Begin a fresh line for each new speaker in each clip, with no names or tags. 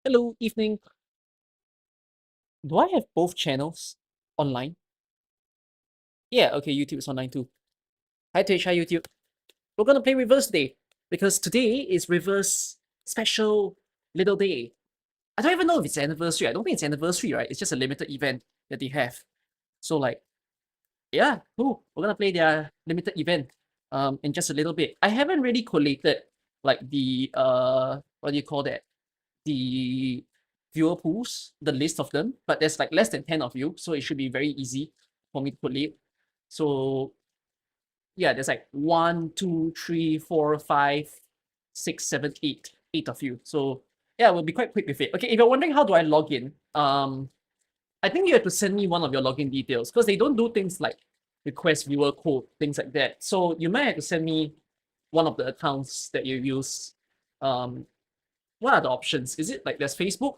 Hello, evening. Do I have both channels online? Yeah, okay, YouTube is online too. Hi Twitch, hi YouTube. We're gonna play reverse today because today is reverse special little day. I don't even know if it's anniversary. I don't think it's anniversary, right? It's just a limited event that they have. So like, yeah, cool. We're gonna play their limited event in just a little bit. I haven't really collated like the what do you call that? The viewer pools, the list of them, but there's like less than 10 of you, so it should be very easy for me to collate. So yeah, there's like one, two, three, four, five, six, seven, eight, eight of you. So yeah, we'll be quite quick with it. Okay, if you're wondering how do I log in, I think you have to send me one of your login details because they don't do things like request viewer code, things like that. So you might have to send me one of the accounts that you use. What are the options? Is it like there's Facebook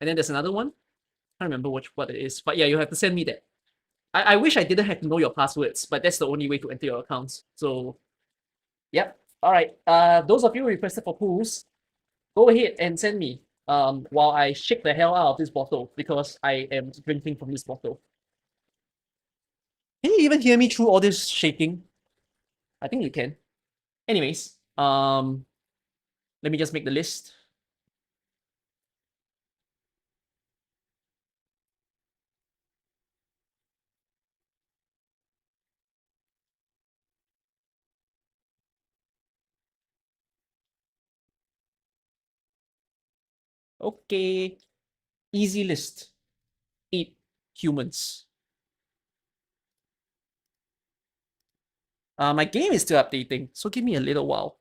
and then there's another one? I can't remember what it is. But yeah, you have to send me that. I wish I didn't have to know your passwords, but that's the only way to enter your accounts. So yep. All right. Those of you who requested for pools, go ahead and send me. While I shake the hell out of this bottle because I am drinking from this bottle. Can you even hear me through all this shaking? I think you can. Anyways, let me just make the list. Okay. Easy list. 8 humans. My game is still updating, so give me a little while.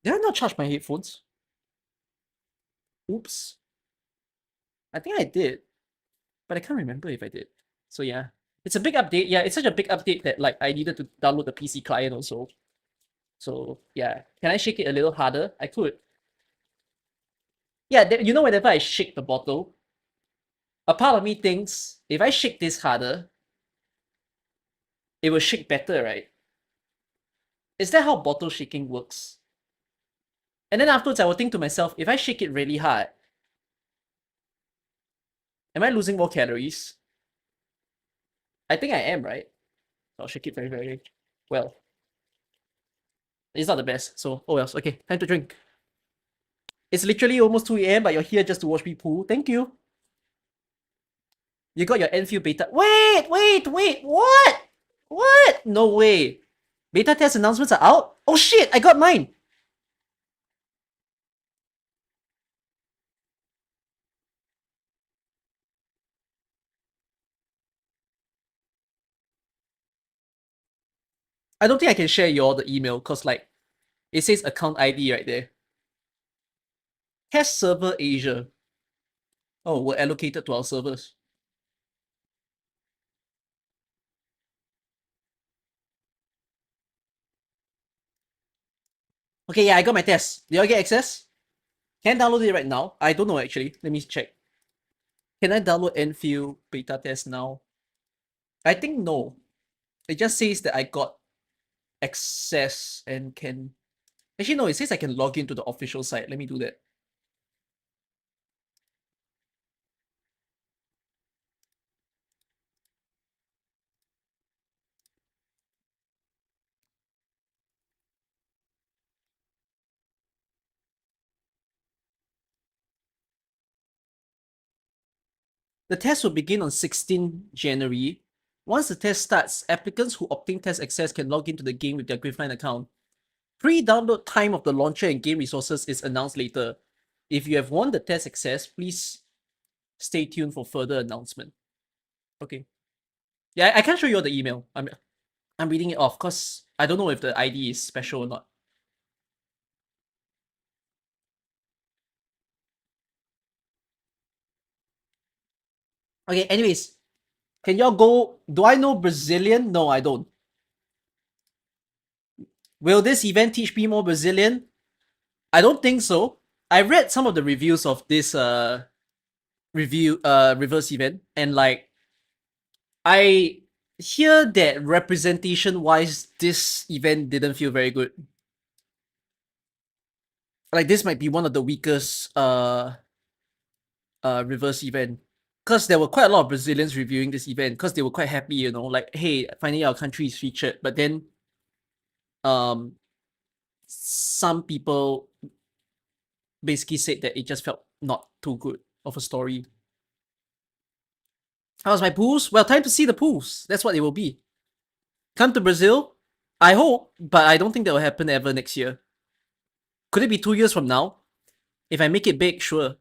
Did I not charge my headphones? Oops. I think I did, but I can't remember if I did. So yeah, it's a big update. Yeah, it's such a big update that like I needed to download the PC client also. So yeah, can I shake it a little harder? I could. Yeah, you know, whenever I shake the bottle, a part of me thinks if I shake this harder, it will shake better, right? Is that how bottle shaking works? And then afterwards, I will think to myself, if I shake it really hard, am I losing more calories? I think I am, right? I'll shake it very, very well. It's not the best, so oh well. Okay, time to drink. It's literally almost 2 a.m., but you're here just to watch me pool. Thank you. You got your Enfield beta. Wait, what? What? No way. Beta test announcements are out? Oh shit, I got mine. I don't think I can share the email because like it says account ID right there. Test server Asia. Oh, we're allocated to our servers. Okay, yeah, I got my test. Did I get access? Can I download it right now? I don't know actually. Let me check. Can I download Enfield beta test now? I think no. It just says that I got access and can. Actually, no, it says I can log into the official site. Let me do that. The test will begin on 16 January. Once the test starts, applicants who obtain test access can log into the game with their Griffline account. Pre-download time of the launcher and game resources is announced later. If you have won the test access, please stay tuned for further announcement. Okay. Yeah, I can't show you all the email. I'm reading it off because I don't know if the ID is special or not. Okay, anyways, can y'all go? Do I know Brazilian? No, I don't. Will this event teach me more Brazilian? I don't think so. I read some of the reviews of this reverse event, and like I hear that representation wise this event didn't feel very good. like this might be one of the weakest reverse event, because there were quite a lot of Brazilians reviewing this event because they were quite happy, you know, like, hey, finally our country is featured. But then um some people basically said that it just felt not too good of a story. How was my pools? Well, time to see the pools. That's what it will be. Come to Brazil. I hope, but I don't think that will happen ever next year. Could it be 2 years from now? If I make it big, sure.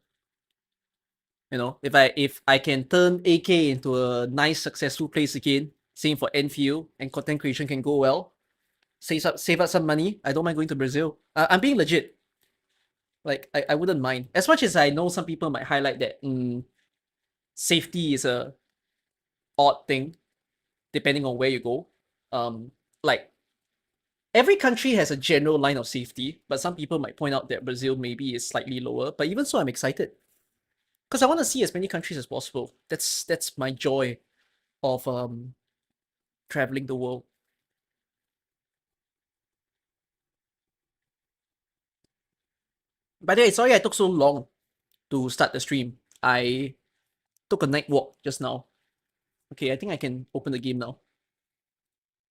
You know, if I can turn AK into a nice successful place again, same for Enfield, and content creation can go well, save up some money, I don't mind going to Brazil. I'm being legit. Like I wouldn't mind. As much as I know some people might highlight that safety is a odd thing depending on where you go. Like every country has a general line of safety, but some people might point out that Brazil maybe is slightly lower. But even so, I'm excited because I want to see as many countries as possible. That's my joy of traveling the world. By the way, sorry I took so long to start the stream. I took a night walk just now. Okay, I think I can open the game now.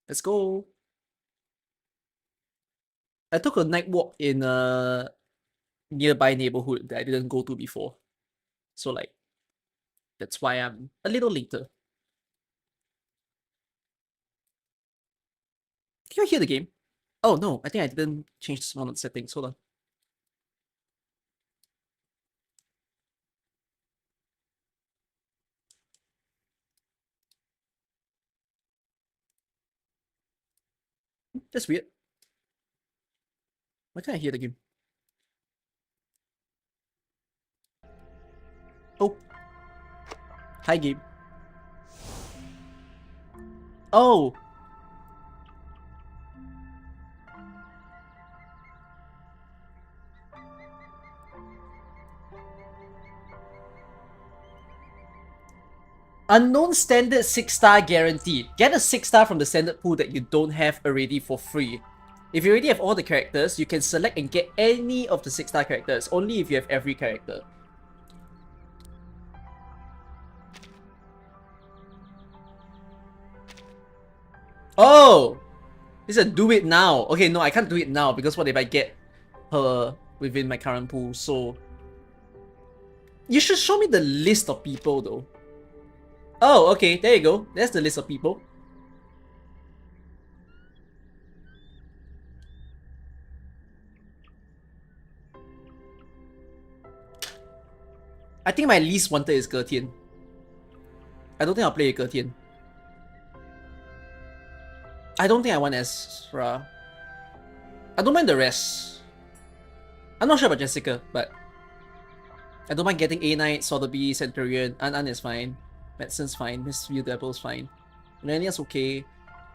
Let's go. I took a night walk in a nearby neighborhood that I didn't go to before. So like that's why I'm a little later. Can you hear the game? Oh no, I think I didn't change one of the settings. Hold on. That's weird. Why can't I hear the game? Oh. Hi game. Oh. Unknown standard 6-star guaranteed. Get a 6-star from the standard pool that you don't have already for free. If you already have all the characters, you can select and get any of the 6-star characters, only if you have every character. Oh! This is a do it now. Okay, no, I can't do it now because what if I get her within my current pool, so... You should show me the list of people though. Oh, okay, there you go. That's the list of people. I think my least wanted is Gertian. I don't think I'll play a Gertian. I don't think I want Ezra. I don't mind the rest. I'm not sure about Jessica, but I don't mind getting A Knight, Sotheby, Centurion. An is fine. Medicine's fine. Miss View Devil's fine. Nania's okay.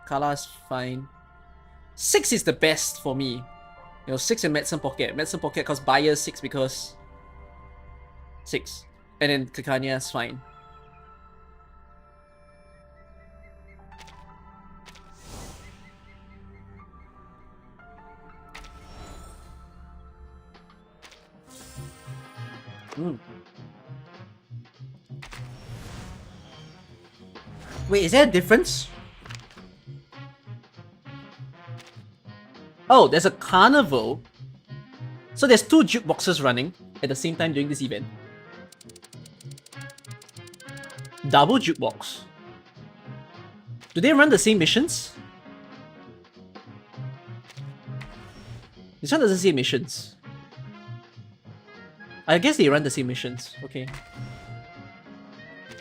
Kala's fine. 6 is the best for me. You know, 6 in Medicine Pocket. Medicine Pocket costs buyer 6 because 6. And then Kakania's fine. Wait, is there a difference? Oh, there's a carnival. So there's 2 jukeboxes running at the same time during this event. Double jukebox. Do they run the same missions? This one doesn't say missions. I guess they run the same missions. Okay.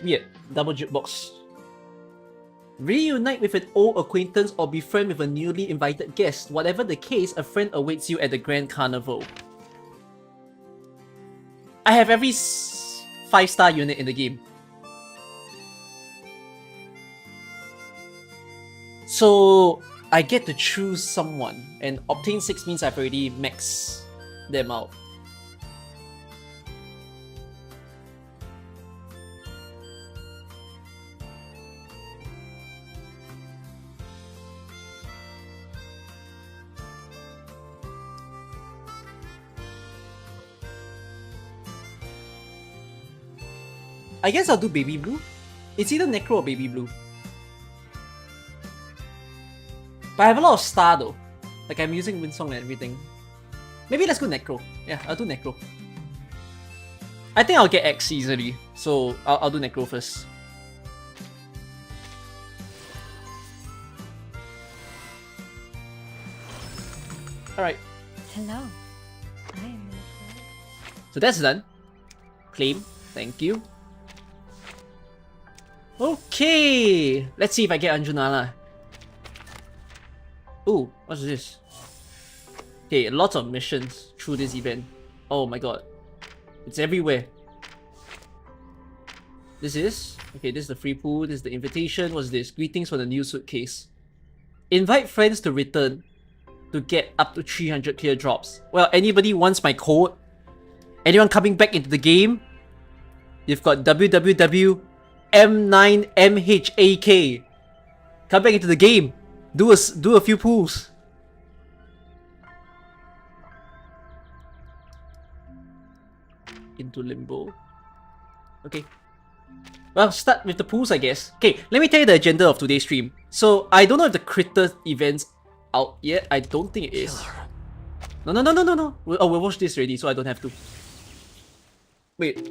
Weird. Double jukebox. Reunite with an old acquaintance or befriend with a newly invited guest. Whatever the case, a friend awaits you at the Grand Carnival. I have every 5-star unit in the game. So I get to choose someone, and obtain 6 means I've already maxed them out. I guess I'll do baby blue. It's either necro or baby blue. But I have a lot of star though. Like I'm using Windsong and everything. Maybe let's go necro. Yeah, I'll do necro. I think I'll get X easily, so I'll do necro first. Alright.
Hello. I am
So that's done. Claim. Thank you. Okay. Let's see if I get Anjunala. Ooh, what's this? Okay, lots of missions through this event. Oh my god. It's everywhere. This is... Okay, this is the free pool. This is the invitation. What's this? Greetings for the new suitcase. Invite friends to return to get up to 300 clear drops. Well, anybody wants my code? Anyone coming back into the game? You've got www.m9mhak. Come back into the game. Do a few pools. Into limbo. Okay. Well, start with the pools, I guess. Okay, let me tell you the agenda of today's stream. So, I don't know if the critter event's out yet. I don't think it is. No. We'll watch this already, so I don't have to. Wait.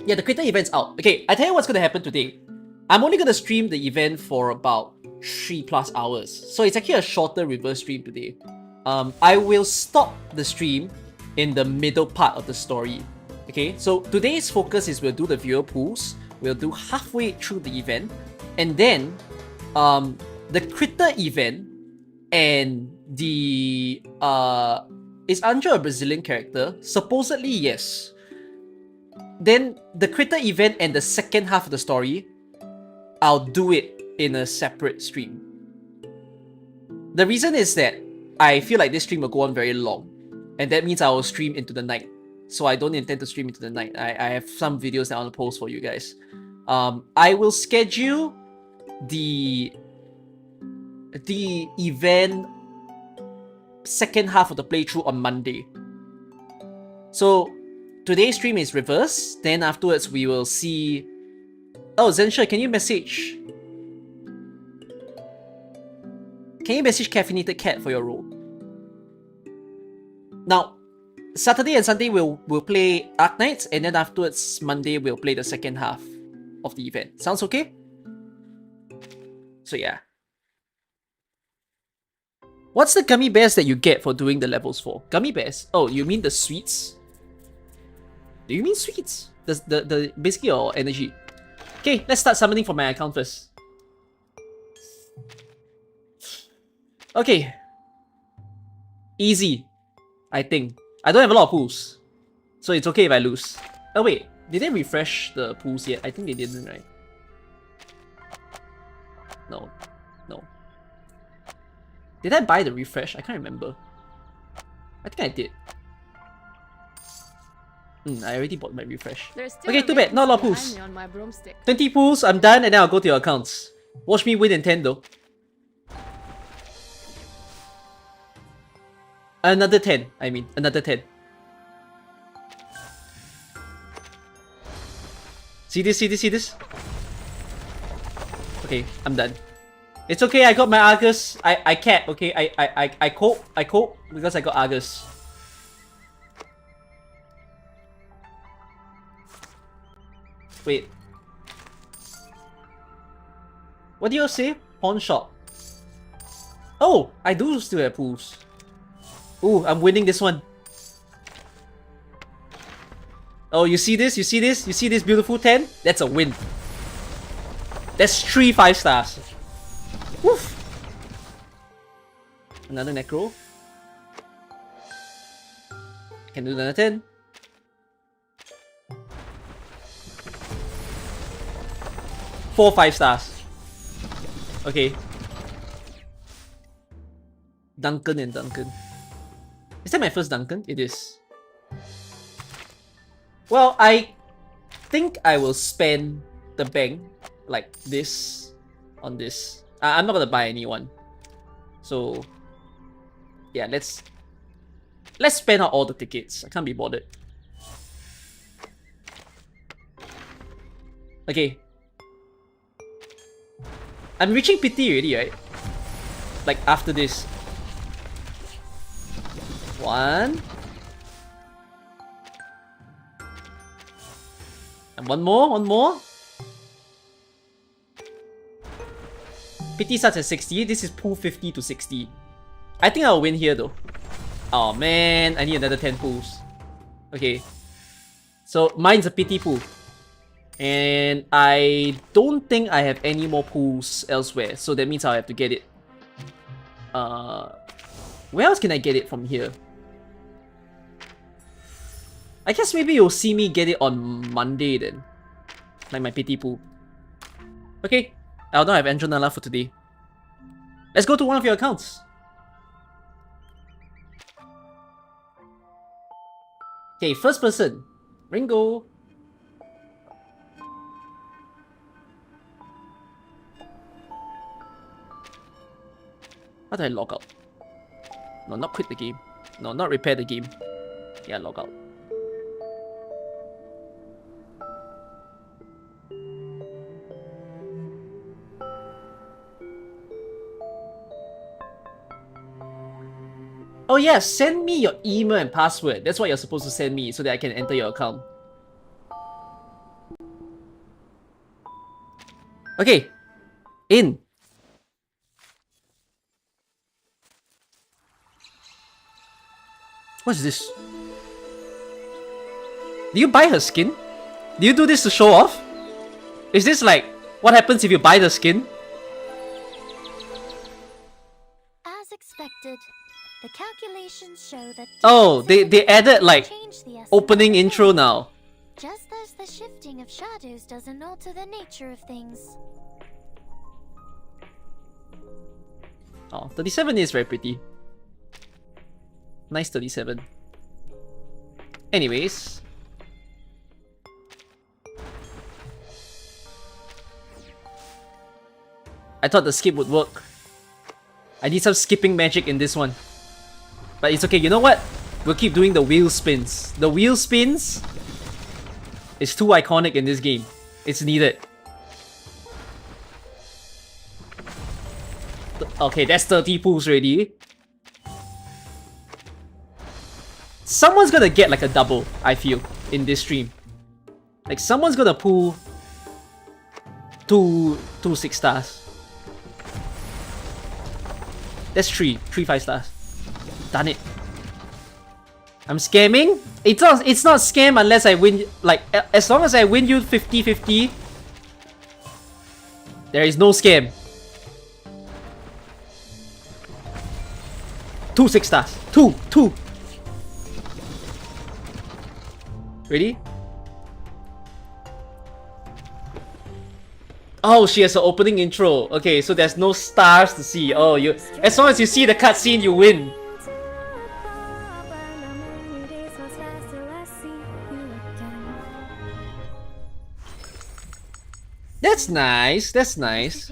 Yeah, the critter event's out. Okay, I tell you what's gonna happen today. I'm only gonna stream the event for about 3+ hours. So it's actually a shorter reverse stream today. I will stop the stream in the middle part of the story. Okay, so today's focus is we'll do the viewer pools. We'll do halfway through the event. And then, the critter event and the... Is Anjo a Brazilian character? Supposedly, yes. Then, the critter event and the second half of the story, I'll do it in a separate stream. The reason is that I feel like this stream will go on very long. And that means I will stream into the night. So I don't intend to stream into the night. I have some videos that I want to post for you guys. I will schedule the event second half of the playthrough on Monday. So today's stream is reverse. Then afterwards we will see... Oh, Zensha, can you message... Can you message Caffeinated Cat for your role? Now, Saturday and Sunday we'll play Arc Knights, and then afterwards Monday we'll play the second half of the event. Sounds okay? So yeah. What's the gummy bears that you get for doing the levels for? Gummy bears? Oh, you mean the sweets? Do you mean sweets? The basically your energy. Okay, let's start summoning for my account first. Okay. Easy, I think. I don't have a lot of pools, so it's okay if I lose. Oh wait, did they refresh the pools yet? I think they didn't, right? No. Did I buy the refresh? I can't remember. I think I did. I already bought my refresh. Okay, too bad, not a lot of pools. 20 pools, I'm done, and then I'll go to your accounts. Watch me win in 10 though. Another 10, I mean, another 10. See this? Okay, I'm done. It's okay, I got my Argus. I cap, okay? I cope because I got Argus. Wait. What do you say? Pawn shop. Oh, I do still have pools. Ooh, I'm winning this one. Oh, you see this? You see this? You see this beautiful 10? That's a win. That's 3 5 stars. Woof. Another necro. Can do another 10. Four 5 stars. Okay. Duncan and Duncan. Is that my first Duncan? It is. Well, I think I will spend the bank like this on this. I'm not gonna buy anyone. So yeah, let's spend out all the tickets. I can't be bothered. Okay. I'm reaching pity already, right? Like after this. 1. And one more. Pity starts at 60. This is pool 50 to 60. I think I'll win here though. Oh man, I need another 10 pools. Okay. So mine's a pity pool. And I don't think I have any more pools elsewhere. So that means I'll have to get it. Where else can I get it from here? I guess maybe you'll see me get it on Monday then. Like my pity pool. Okay. I'll not have Anjo Nala for today. Let's go to one of your accounts. Okay, first person. Ringo. How do I log out? No, not quit the game. No, not repair the game. Yeah, log out. Oh yeah, send me your email and password. That's what you're supposed to send me so that I can enter your account. Okay. In. What's this? Do you buy her skin? Do you do this to show off? Is this like what happens if you buy the skin?
As expected, the calculations show that
Oh, they added like opening intro now.
Just as the shifting of shadows doesn't alter the nature of things.
Oh, 37 is very pretty. Nice 37. Anyways. I thought the skip would work. I need some skipping magic in this one. But it's okay, you know what? We'll keep doing the wheel spins. The wheel spins is too iconic in this game. It's needed. Okay, that's 30 pools already. Someone's gonna get like a double, I feel, in this stream. Like someone's gonna pull two 6 stars. That's 3 5 stars. Done it. I'm scamming? It's not scam unless I win, like, as long as I win you 50-50, there is no scam. 2 6 stars. 2. Ready? Oh, she has an opening intro. Okay, so there's no stars to see. Oh, you, as long as you see the cutscene, you win. That's nice. That's nice.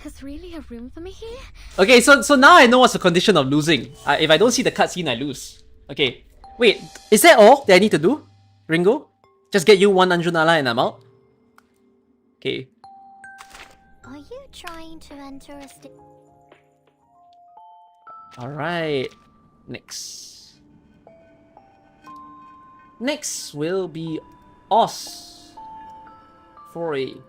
There's really a room for me here?
Okay, so now I know what's the condition of losing. If I don't see the cutscene, I lose. Okay. Wait, is that all that I need to do? Ringo? Just get you 1 Anjunala and I'm out? Okay.
Are you trying to enter a
Alright. Next. Next will be Os. 4A.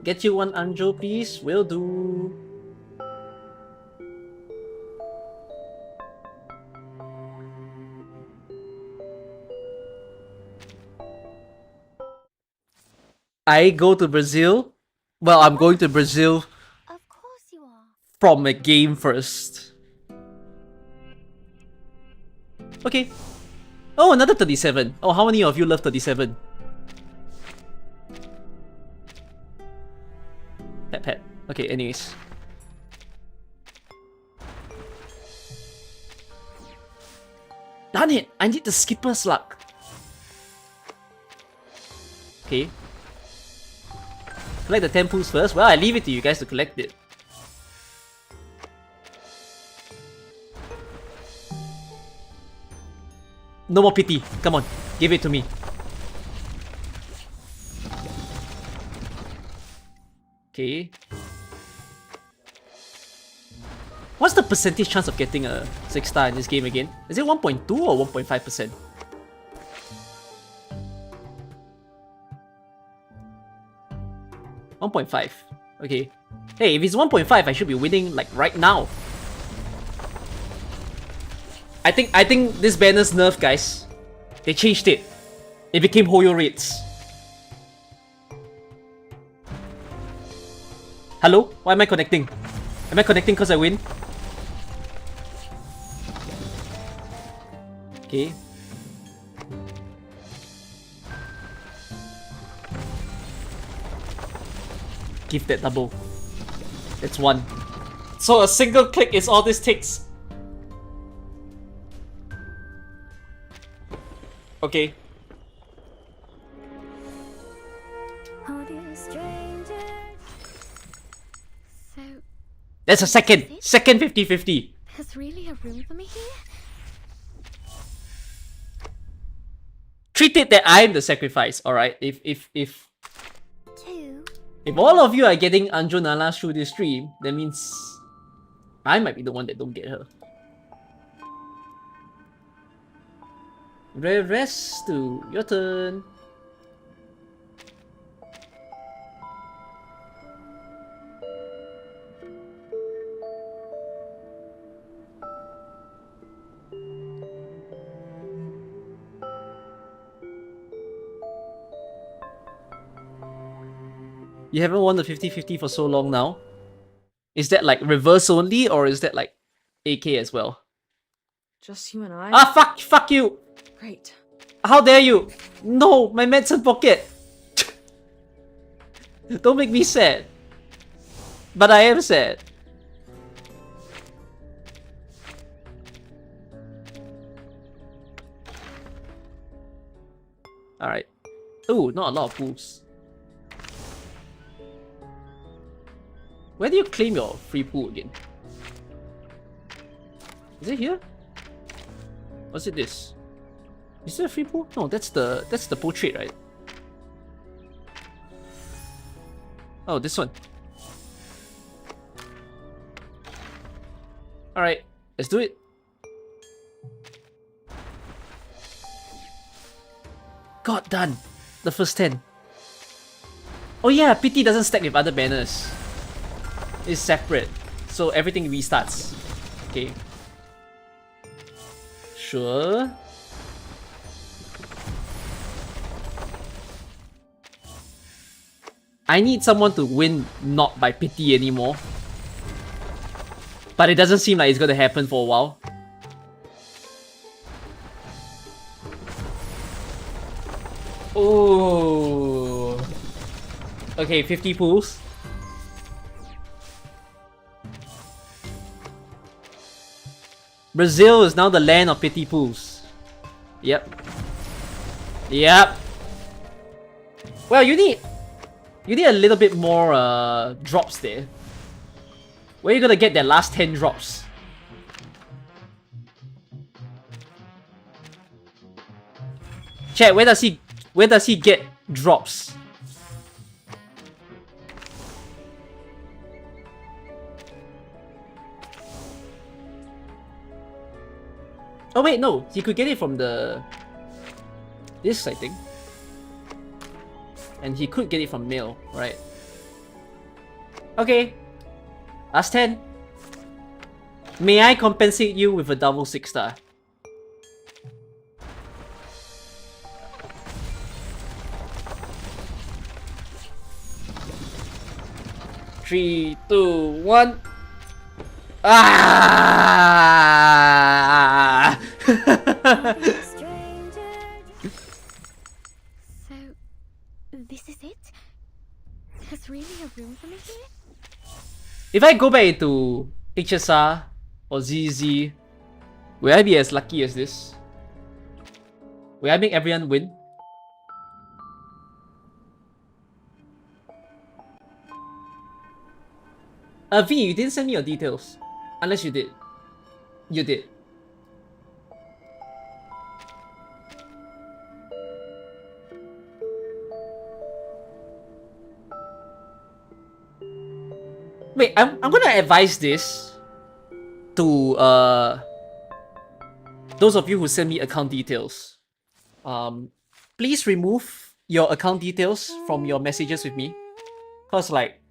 Get you 1 Anjo, please. Will do. I go to Brazil. Well, I'm going to Brazil
Of course you are.
from a game first. Okay. Oh, another 37. Oh, how many of you love 37? Pat. Okay, anyways. Darn it! I need the skipper's luck. Okay. Collect the 10 pools first. Well, I leave it to you guys to collect it. No more pity. Come on, give it to me. Okay. What's the percentage chance of getting a 6-star in this game again? Is it 1.2 or 1.5%? $1.5. Okay. Hey, if it's 1.5, I should be winning like right now. I think this banner's nerfed, guys. They changed it. It became Hoyo rates. Hello? Why am I connecting? Am I connecting because I win? Okay. Give that double. That's 1. So a single click is all this takes. Okay.
Oh, dear stranger. So,
That's a second. Second 50-50.
there's really a room for me here?
Treat it that I'm the sacrifice, alright? If
2.
all of you are getting Anjo Nala through this stream, that means I might be the one that don't get her. Rest to your turn. You haven't won the 50-50 for so long now. Is that like reverse only, or is that like AK as well?
Just you and I?
Ah, fuck you!
Great.
How dare you! No, my medicine pocket! Don't make me sad. But I am sad. Alright. Ooh, not a lot of pools. Where do you claim your free pool again? Is it here? Or is it this? Is there a free pool? No, that's the portrait, right? Oh, this one. Alright, let's do it. God, done. The first 10. Oh yeah, PT doesn't stack with other banners. It's separate. So everything restarts. Okay. Sure. I need someone to win not by pity anymore. But it doesn't seem like it's gonna happen for a while. Oh. Okay, 50 pools. Brazil is now the land of pity pools. Yep. Yep. Well, you need a little bit more drops there. Where are you gonna get that last 10 drops? Chat, where does he get drops? Oh wait, no, he could get it from this, I think. And he could get it from mail, right? Okay. Last 10. May I compensate you with a double 6-star? Three, two, one. Ah!
Stranger. So, this is it? There's really a room for me here?
If I go back into HSR or ZZ, will I be as lucky as this? Will I make everyone win? V, you didn't send me your details. Unless you did. You did. Wait, I'm gonna advise this to those of you who send me account details. Please remove your account details from your messages with me. Cause like,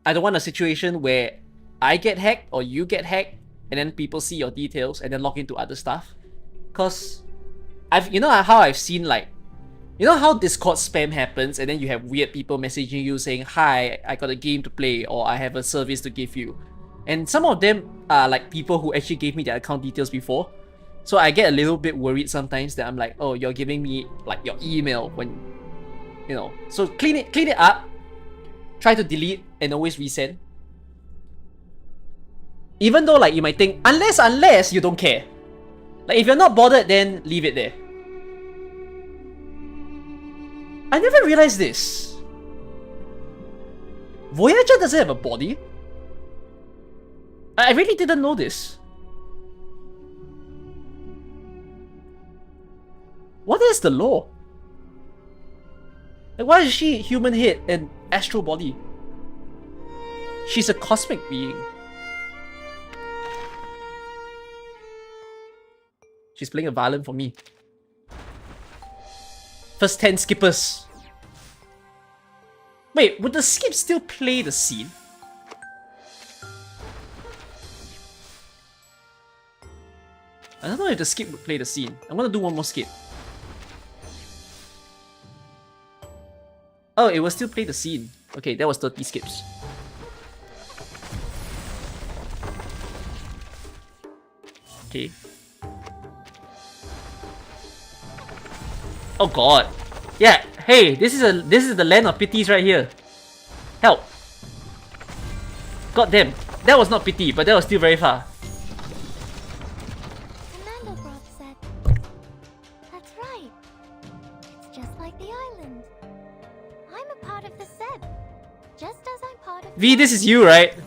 I don't want a situation where I get hacked or you get hacked and then people see your details and then log into other stuff. Cause you know how I've seen like, you know how Discord spam happens and then you have weird people messaging you saying, hi, I got a game to play or I have a service to give you. And some of them are like people who actually gave me their account details before. So I get a little bit worried sometimes that I'm like, oh, you're giving me like your email when, you know. So clean it up. Try to delete and always resend. Even though like you might think, unless you don't care. Like if you're not bothered, then leave it there. I never realized this. Voyager doesn't have a body. I really didn't know this. What is the law? Like, why is she human head and astral body? She's a cosmic being. She's playing a violin for me. First 10 skippers. Wait, would the skip still play the scene? I don't know if the skip would play the scene. I'm gonna do one more skip. Oh, it will still play the scene. Okay, that was 30 skips. Okay. Oh god. Yeah, hey, this is the land of pities right here. Help. God damn. That was not pity, but that was still very far.
Commander Broad said. That's right. It's just like the island. I'm a part of the Seb. Just as I'm part of
V, this is you, right?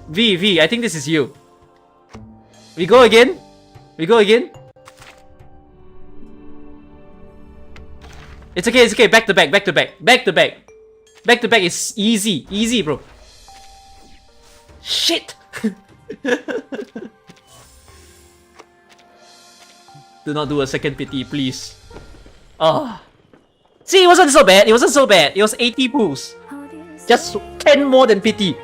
V, I think this is you. We go again? We go again? It's okay, back to back. Back to back is easy, bro. Shit! Do not do a second pity, please. Ah. See, it wasn't so bad. It was 80 pools. Just 10 more than pity.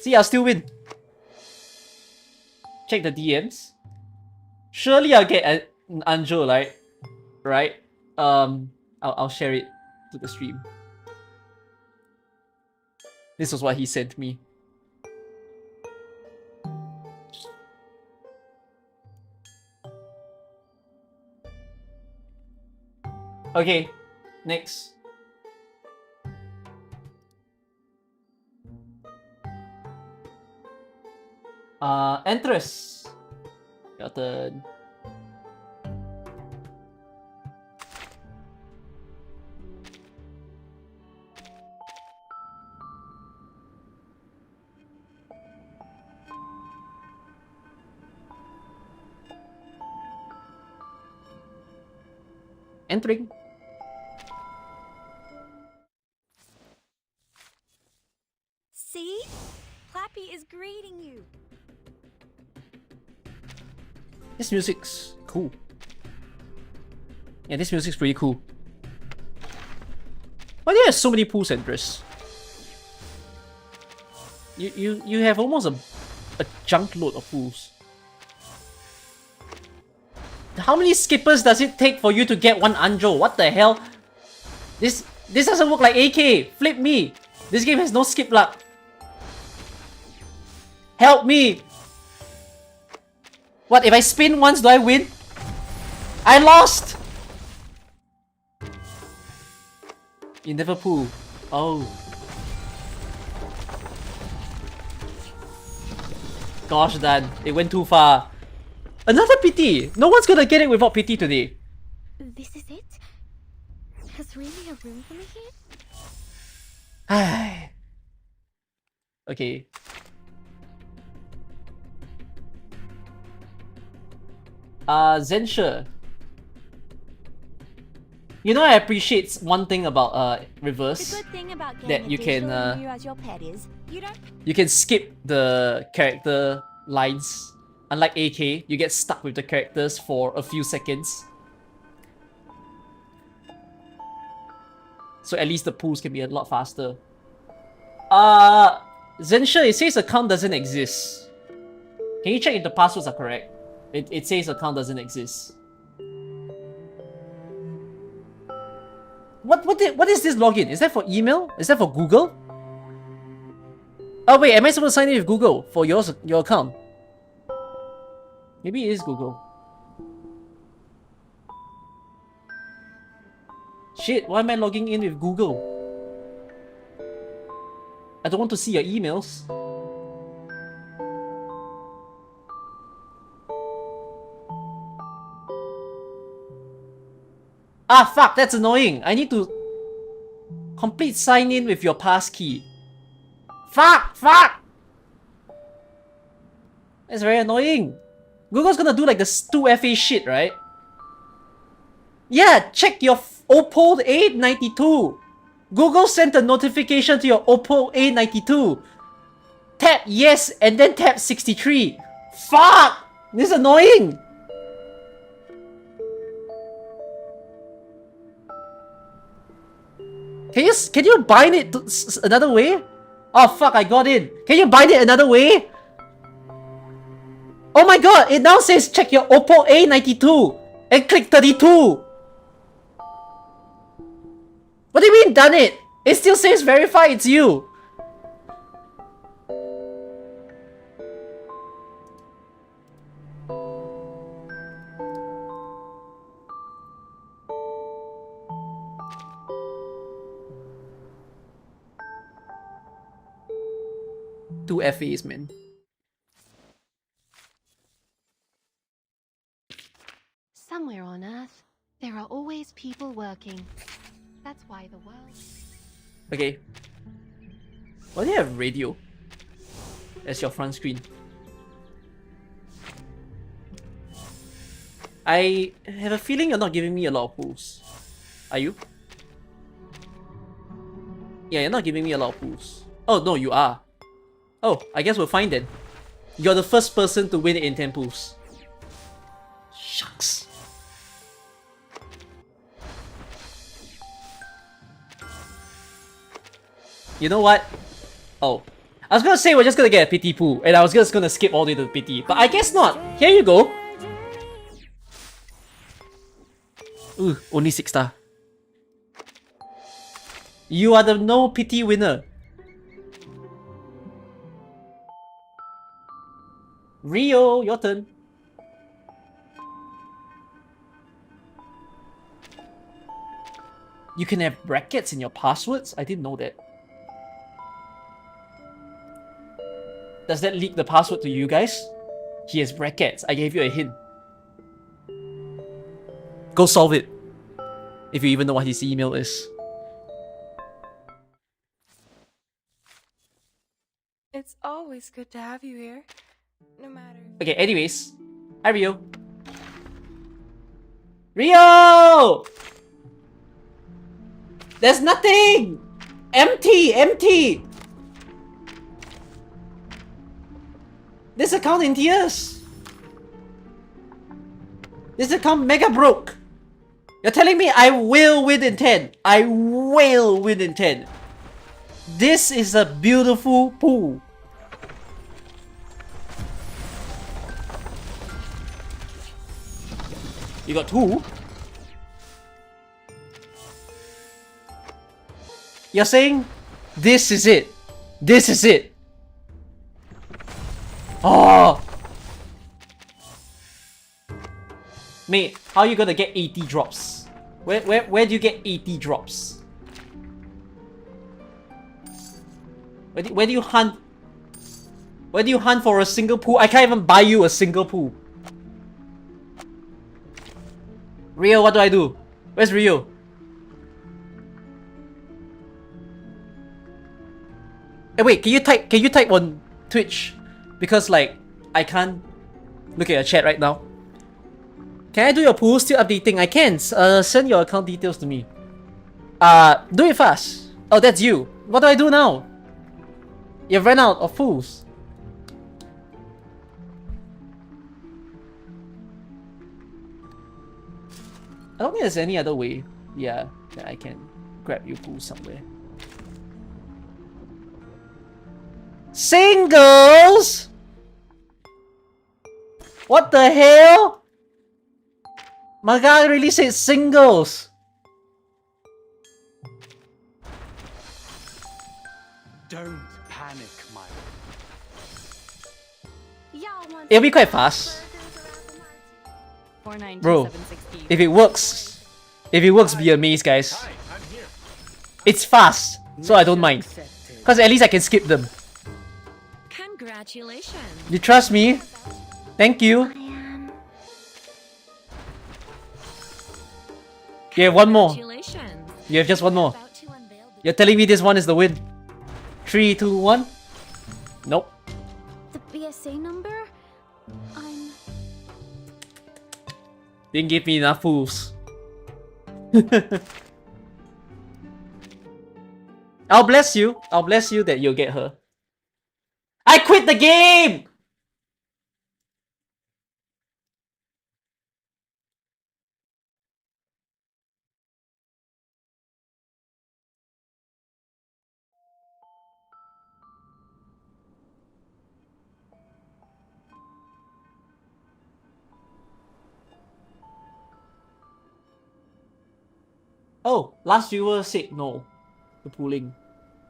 See, I'll still win. Check the DMs. Surely I'll get an Anjo, right? I'll share it to the stream. This was what he sent me. Okay, next. Entrus. Your turn. Entering.
See? Clappy is greeting you.
This music's cool. Yeah, this music's pretty cool. Why do you have so many pool centers? You have almost a junk load of pools. How many skippers does it take for you to get one Anjo? What the hell? This doesn't work like AK. Flip me. This game has no skip luck. Help me. What, if I spin once, do I win? I lost! In Liverpool. Oh. Gosh, Dan. It went too far. Another pity! No one's gonna get it without pity today.
This is it? There's really a room for me here?
唉. Okay. Zensha. You know, I appreciate one thing about
The
reverse,
good thing about
that
getting
you
a
can,
digital Emu as your pet is you don't.
you can skip the character lines. Unlike AK, you get stuck with the characters for a few seconds. So at least the pulls can be a lot faster. Zensha, it says account doesn't exist. Can you check if the passwords are correct? It says account doesn't exist. What is this login? Is that for email? Is that for Google? Oh wait, am I supposed to sign in with Google for your account? Maybe it is Google. Shit, why am I logging in with Google? I don't want to see your emails. Ah, fuck, that's annoying. I need to complete sign in with your passkey. Fuck! That's very annoying. Google's gonna do like the 2FA shit, right? Yeah, check your Oppo A92. Google sent a notification to your Oppo A92. Tap yes and then tap 63. Fuck! This is annoying. Can you bind it to another way? Oh fuck, I got in. Can you bind it another way? Oh my god, it now says check your Oppo A92 and click 32. What do you mean done it? It still says verify it's you. Two FAs, man.
Somewhere on Earth, there are always people working. That's why the world...
Okay. Why do you have radio as your front screen? I have a feeling you're not giving me a lot of pulls. Are you? Yeah, you're not giving me a lot of pulls. Oh, no, you are. Oh, I guess we'll find then. You're the first person to win it in 10 pulls. Shucks. You know what? Oh. I was gonna say we're just gonna get a pity pool, and I was just gonna skip all the way to the pity, but I guess not. Here you go. Ooh, only 6 star. You are the no pity winner. Rio, your turn. You can have brackets in your passwords? I didn't know that. Does that leak the password to you guys? He has brackets. I gave you a hint. Go solve it. If you even know what his email is.
It's always good to have you here. No matter.
Okay, anyways. Hi, Rio. Rio! There's nothing! Empty! Empty! This account in tears! This account mega broke! You're telling me I will win in 10. I will win in 10. This is a beautiful pool. You got 2? You're saying this is it. This is it. Oh! Mate, how are you gonna get 80 drops? Where do you get 80 drops? Where do you hunt? Where do you hunt for a single pool? I can't even buy you a single pool. Rio, what do I do? Where's Rio? Hey, wait, can you type on Twitch? Because like I can't look at your chat right now. Can I do your pool? Still updating. I can. Send your account details to me. Do it fast. Oh, that's you. What do I do now? You've run out of pools. I don't think there's any other way. Yeah, that I can grab you pool somewhere. Singles? What the hell? My guy really said singles.
Don't panic, my
It'll be quite fast. Bro, if it works, be amazed, guys.
Hi, I'm here.
It's fast, so I don't mind. Cause at least I can skip them.
Congratulations.
You trust me? Thank you.
I am.
You have one more.
Congratulations.
You have just one more.
About to unveil the
You're telling me this one is the win? 3, 2, 1? Nope.
The BSA number? I'm.
Didn't give me enough fools. I'll bless you. I'll bless you that you'll get her. I quit the game! Oh, last viewer said no to pooling.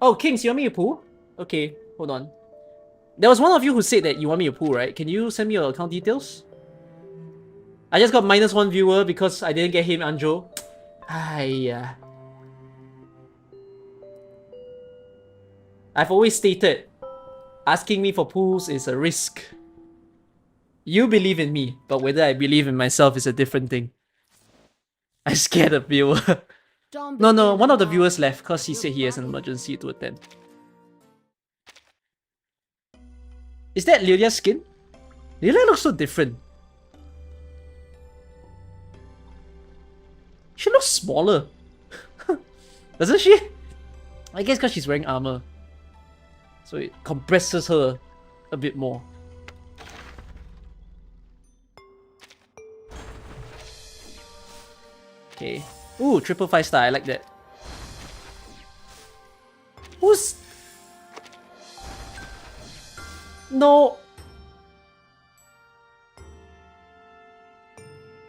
Oh, Kings, you want me to pool? Okay, hold on. There was one of you who said that you want me to pool, right? Can you send me your account details? I just got -1 viewer because I didn't get him, Anjo. Aiya. I've always stated, asking me for pools is a risk. You believe in me, but whether I believe in myself is a different thing. I scared a viewer. No, one of the viewers left because he said he has an emergency to attend. Is that Lilia's skin? Lilia looks so different. She looks smaller. Doesn't she? I guess because she's wearing armor. So it compresses her a bit more. Okay. Ooh, 555 I like that. Who's... No.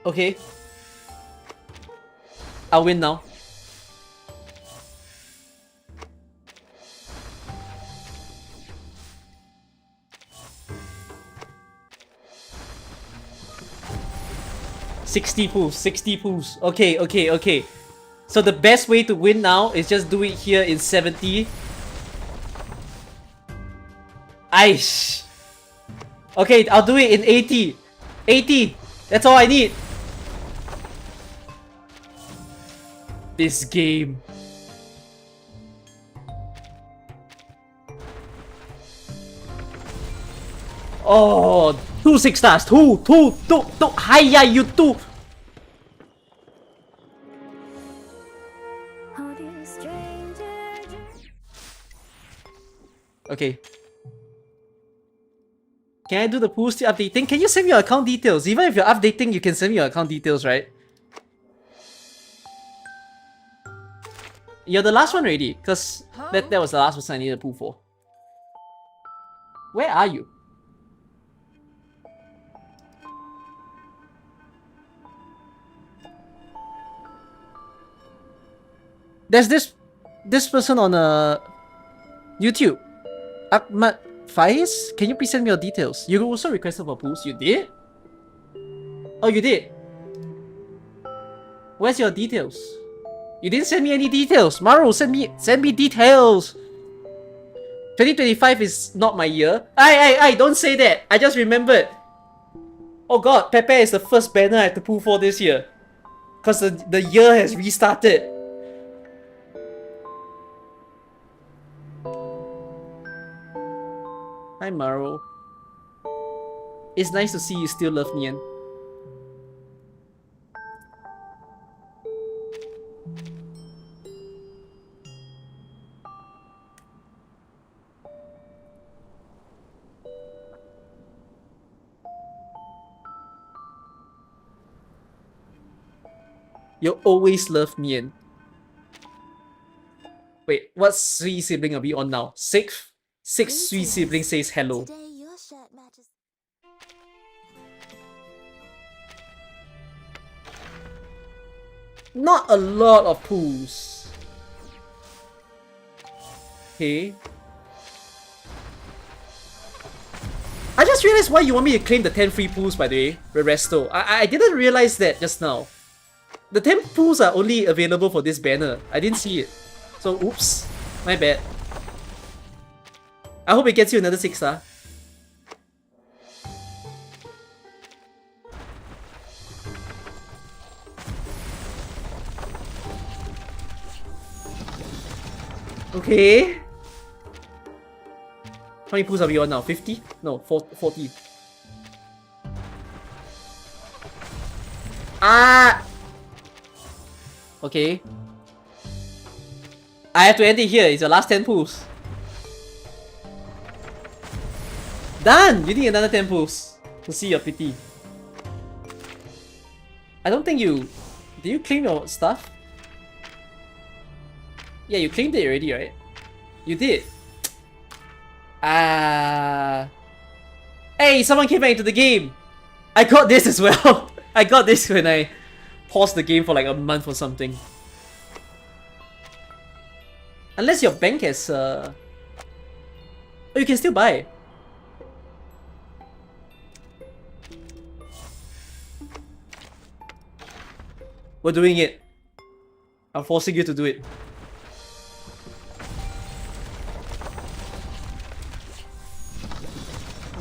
Okay. I'll win now. $60 pools, 60 pools. Okay. So the best way to win now is just do it here in 70. Aish. Okay, I'll do it in 80. 80. That's all I need. This game. Oh, 2 6 stars. Two. Hiya, you two. Okay. Can I do the pool still updating? Can you send me your account details? Even if you're updating, you can send me your account details, right? You're the last one already, because that was the last person I needed a pool for. Where are you? There's this person on YouTube. Ahmad Faiz? Can you please send me your details? You also requested for pools. You did? Oh, you did? Where's your details? You didn't send me any details. Maru, send me details. 2025 is not my year. Aye, don't say that. I just remembered. Oh god, Pepe is the first banner I have to pull for this year. Because the year has restarted. Hi Maru. It's nice to see you still love Nian. You always love me and... Wait, what sweet sibling are we on now? Sixth? Sixth sweet sibling says hello.
Today your shirt matches.
Not a lot of pools. Okay. I just realized why you want me to claim the 10 free pools, by the way, Resto. I didn't realize that just now. The 10 pools are only available for this banner. I didn't see it. So, oops. My bad. I hope it gets you another 6-star. Okay. How many pools are we on now? 50? No, 40. Ah! Okay. I have to end it here. It's your last 10 pools. Done! You need another 10 pools to see your pity. I don't think you... Did you claim your stuff? Yeah, you claimed it already, right? You did. Hey, someone came back into the game! I got this as well! I got this when I paused the game for like a month or something. Unless your bank has Oh, you can still buy. We're doing it. I'm forcing you to do it.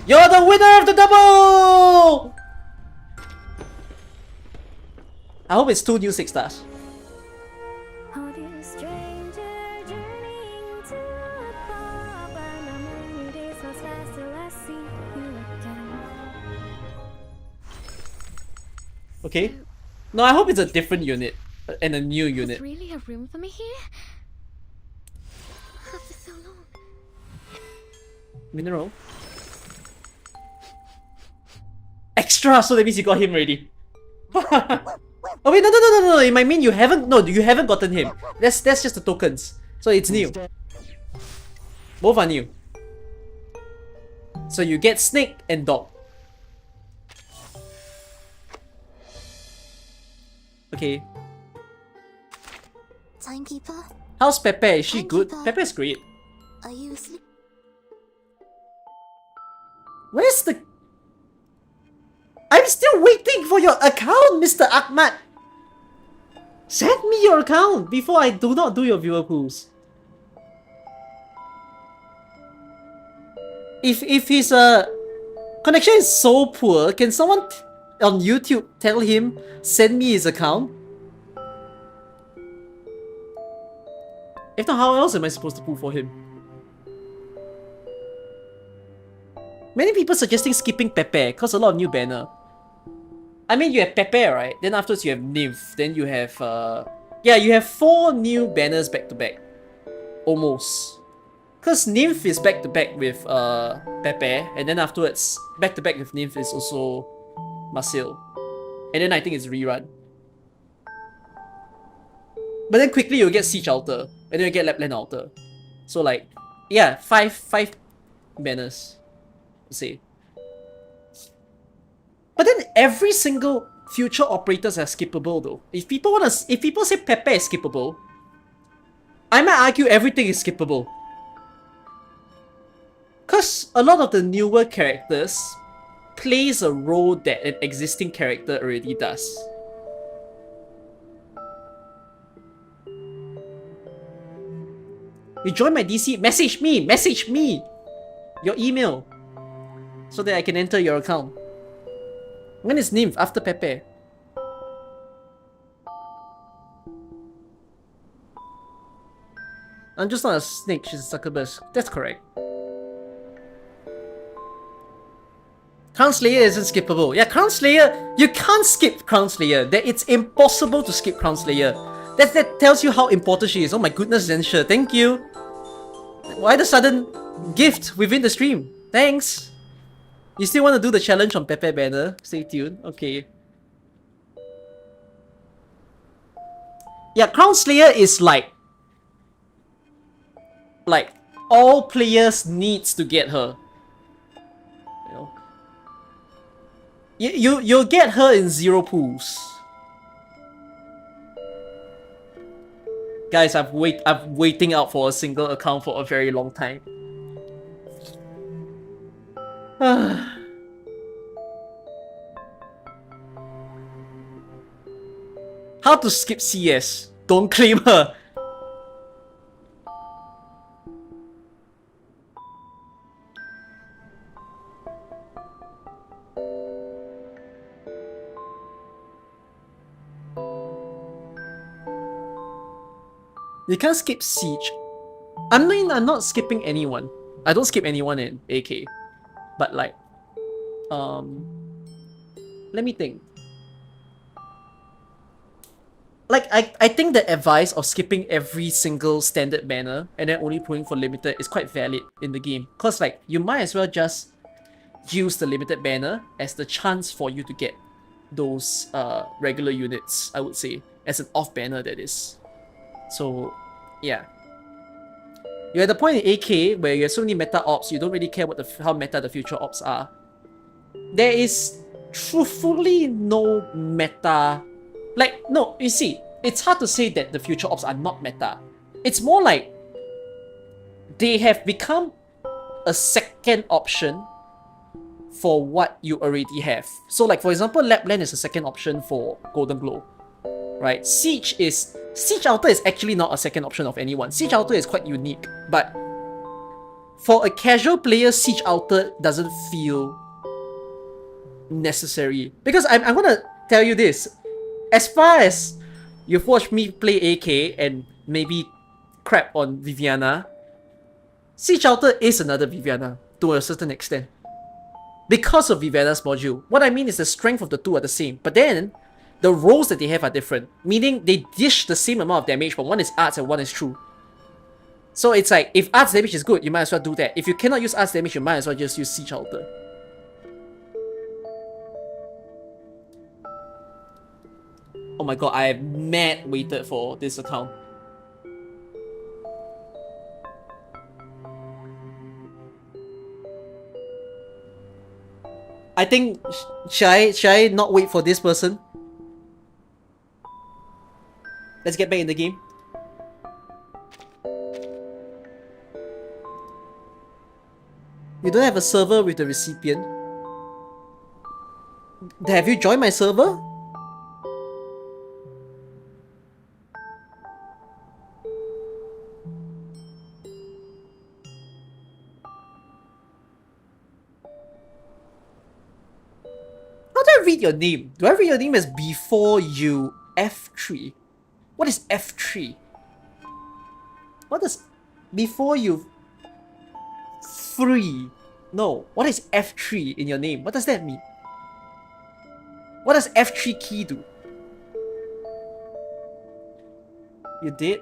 You're the winner of the double! I hope it's 2 new 6-stars. Okay. No, I hope it's a different unit and a new unit.
There's really a room for me here? After so long.
Mineral. Extra, so that means you got him already. Oh wait, no. It might mean you haven't. No, you haven't gotten him. That's just the tokens. So it's new. Both are new. So you get snake and dog. Okay.
Timekeeper,
How's Pepe? Is she good?
Timekeeper.
Pepe's great.
are you asleep?
Where's the... I'm still waiting for your account, Mr. Ahmad! Send me your account before I do not do your viewer pools. If his connection is so poor, can someone on YouTube tell him send me his account? If not, how else am I supposed to pull for him? Many people suggesting skipping Pepe cause a lot of new banner. I mean, you have Pepe, right? Then afterwards you have Nymph. Then you have yeah, you have 4 new banners back to back. Almost. Cause Nymph is back to back with Pepe, and then afterwards back to back with Nymph is also Marcel. And then I think it's rerun. But then quickly you'll get Siege Altar, and then you get Lapland Altar. So like, yeah, five banners. Say. But then every single future operators are skippable though. If people say Pepe is skippable, I might argue everything is skippable. Cause a lot of the newer characters plays a role that an existing character already does. You join my DC? Message me! Your email. So that I can enter your account. When is Nymph? After Pepe. I'm just not a snake, she's a succubus. That's correct. Crown Slayer isn't skippable. Yeah, Crown Slayer, you can't skip Crown Slayer. It's impossible to skip Crown Slayer. That tells you how important she is. Oh my goodness, Zensha, thank you. Why the sudden gift within the stream? Thanks. You still want to do the challenge on Pepe Banner? Stay tuned. Okay. Yeah, Crown Slayer is like all players needs to get her. You know. You'll get her in 0 pools. Guys, I'm waiting out for a single account for a very long time. How to skip CS? Don't claim her. You can't skip Siege. I'm not skipping anyone. I don't skip anyone in AK. But like, let me think. Like, I think the advice of skipping every single standard banner and then only pulling for limited is quite valid in the game. Cause like, you might as well just use the limited banner as the chance for you to get those regular units, I would say. As an off banner, that is. So, yeah. You're at the point in AK where you have so many meta ops, you don't really care what how meta the future ops are. There is truthfully no meta. Like, no, you see, it's hard to say that the future ops are not meta. It's more like they have become a second option for what you already have. So like, for example, Lapland is a second option for Golden Glow, right? Siege Altar is actually not a second option of anyone. Siege Altar is quite unique, but for a casual player, Siege Altar doesn't feel necessary. Because I'm gonna tell you this, as far as you've watched me play AK and maybe crap on Viviana, Siege Altar is another Viviana to a certain extent. Because of Viviana's module. What I mean is the strength of the two are the same, but then the roles that they have are different, meaning they dish the same amount of damage, but one is arts and one is true. So it's like, if arts damage is good, you might as well do that. If you cannot use arts damage, you might as well just use Siege Altar. Oh my god, I have mad waited for this account. I think, should I not wait for this person? Let's get back in the game. You don't have a server with the recipient? Have you joined my server? How do I read your name? Do I read your name as before you F3? What is F3? What does before you 3? No, what is F3 in your name? What does that mean? What does F3 key do? You did?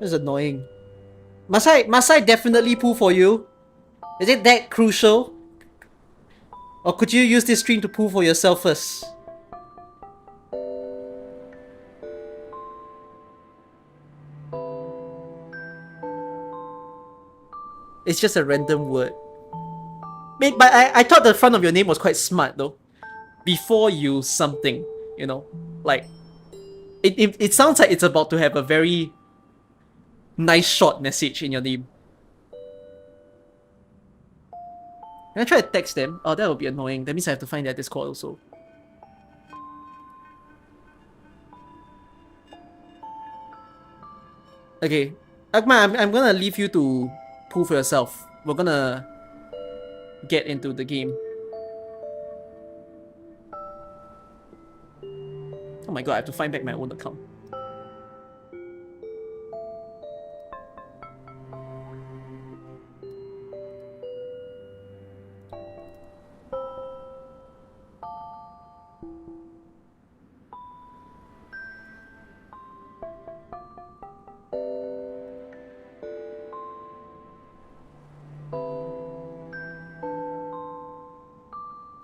This is annoying. Must I definitely pull for you? Is it that crucial? Or could you use this stream to pull for yourself first? It's just a random word. But I thought the front of your name was quite smart though. Before you something, you know? Like, it sounds like it's about to have a very nice short message in your name. Can I try to text them? Oh, that would be annoying. That means I have to find their Discord also. Okay. Akma, I'm gonna leave you to pull for yourself. We're gonna get into the game. Oh my god, I have to find back my own account.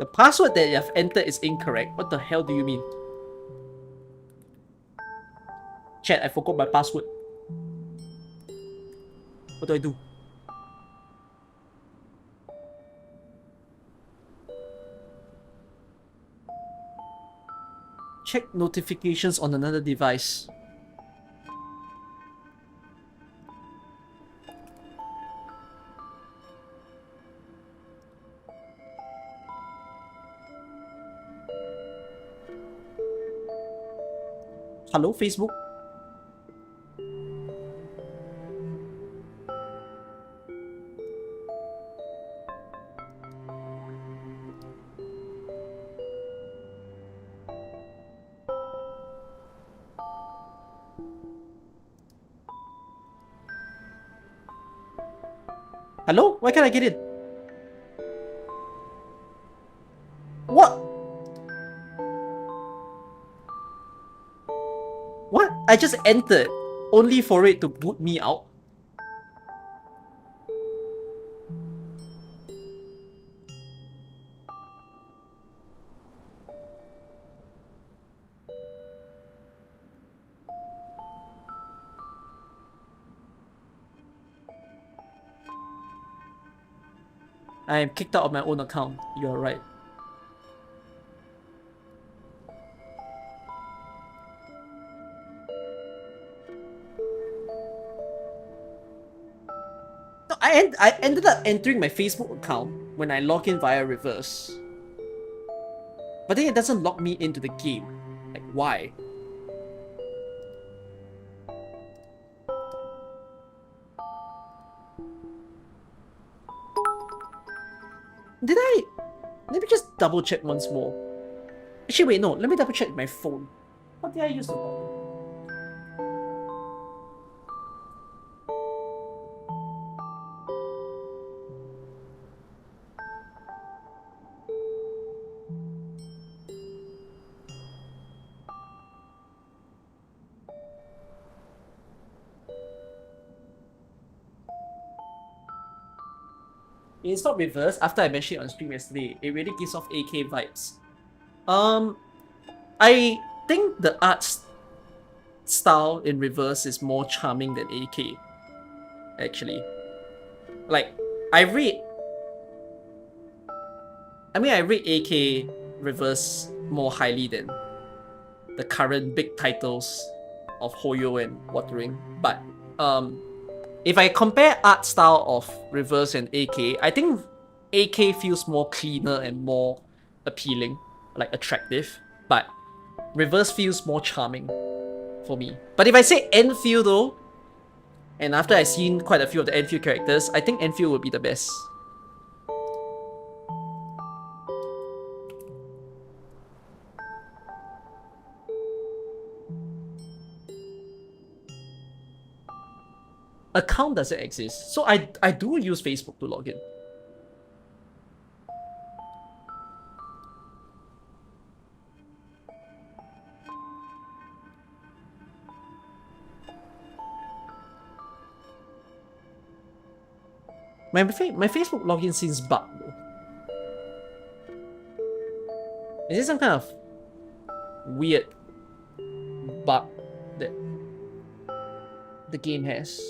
The password that you have entered is incorrect. What the hell do you mean? Chat, I forgot my password. What do I do? Check notifications on another device. Hello, Facebook? Hello? Why can't I get in? What? What? I just entered, only for it to boot me out? I am kicked out of my own account. You're right. No, I ended up entering my Facebook account when I log in via reverse. But then it doesn't log me into the game. Like, why? Did I? Let me just double check once more. Actually, wait, no. Let me double check my phone. What did I use to log in? It's not reverse. After I mentioned it on stream yesterday, it really gives off AK vibes. I think the art style in reverse is more charming than AK. Actually, like I rate AK reverse more highly than the current big titles of Hoyo and Watering. But if I compare art style of reverse and AK, I think AK feels more cleaner and more appealing, like attractive. But reverse feels more charming for me. But if I say Enfield though, and after I've seen quite a few of the Enfield characters, I think Enfield would be the best. Account doesn't exist, so I do use Facebook to log in. My Facebook login seems bugged though. Is this some kind of weird bug that the game has?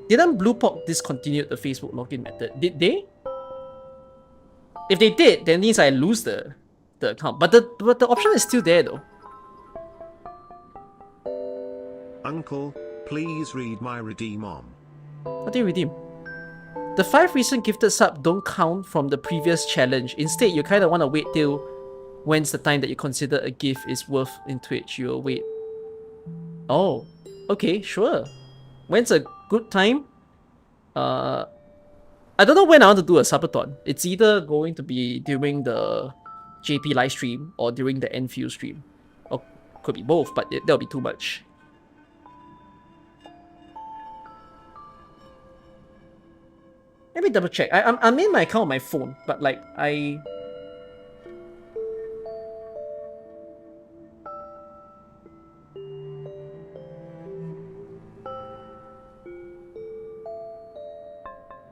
Didn't Bluepop discontinue the Facebook login method? Did they? If they did, then means I lose the account. But the option is still there though.
Uncle, please read my redeem on.
What do you redeem? The 5 recent gifted sub don't count from the previous challenge. Instead, you kind of want to wait till when's the time that you consider a gift is worth in Twitch. You'll wait. Oh, okay, sure. When's a good time? I don't know when I want to do a subathon. It's either going to be during the JP live stream or during the Enfield stream. Or could be both, but that'll be too much. Let me double check. I'm in my account on my phone, but like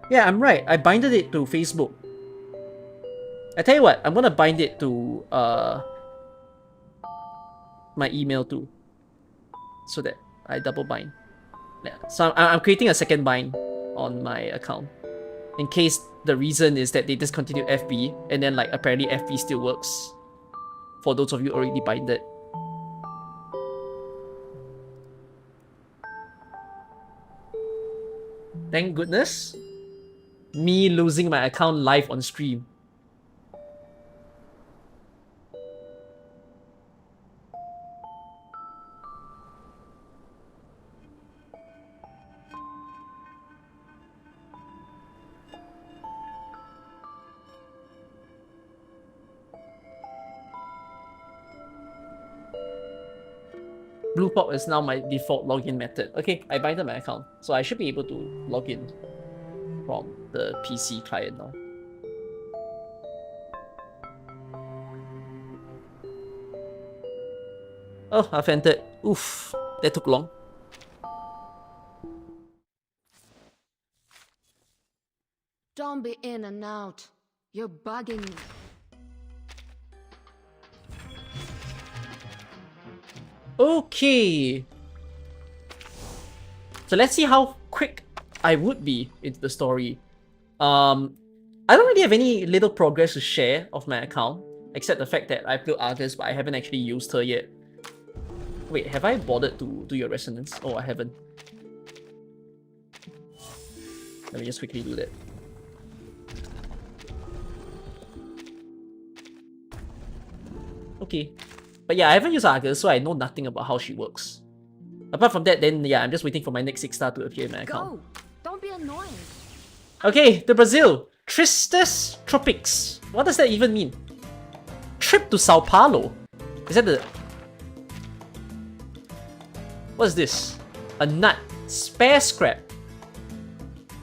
Yeah, I'm right. I binded it to Facebook. I tell you what, I'm gonna bind it to my email too, so that I double bind. Yeah. So I'm creating a second bind on my account in case the reason is that they discontinued FB and then like apparently FB still works for those of you already binded. Thank goodness. Me losing my account live on stream. Blue pop is now my default login method. Okay, I binded my account, so I should be able to log in from the PC client now. Oh, I've entered. Oof, that took long.
Don't be in and out. You're bugging me.
Okay. So let's see how quick I would be into the story. I don't really have any little progress to share of my account, except the fact that I've built Argus, but I haven't actually used her yet. Wait, have I bothered to do your resonance? Oh, I haven't. Let me just quickly do that. Okay. But yeah, I haven't used Argus, so I know nothing about how she works. Apart from that, then yeah, I'm just waiting for my next 6-star to appear in my account.
Go! Don't be annoying.
Okay, the Brazil. Tristes Tropics. What does that even mean? Trip to Sao Paulo. Is that the... What is this? A nut. Spare scrap.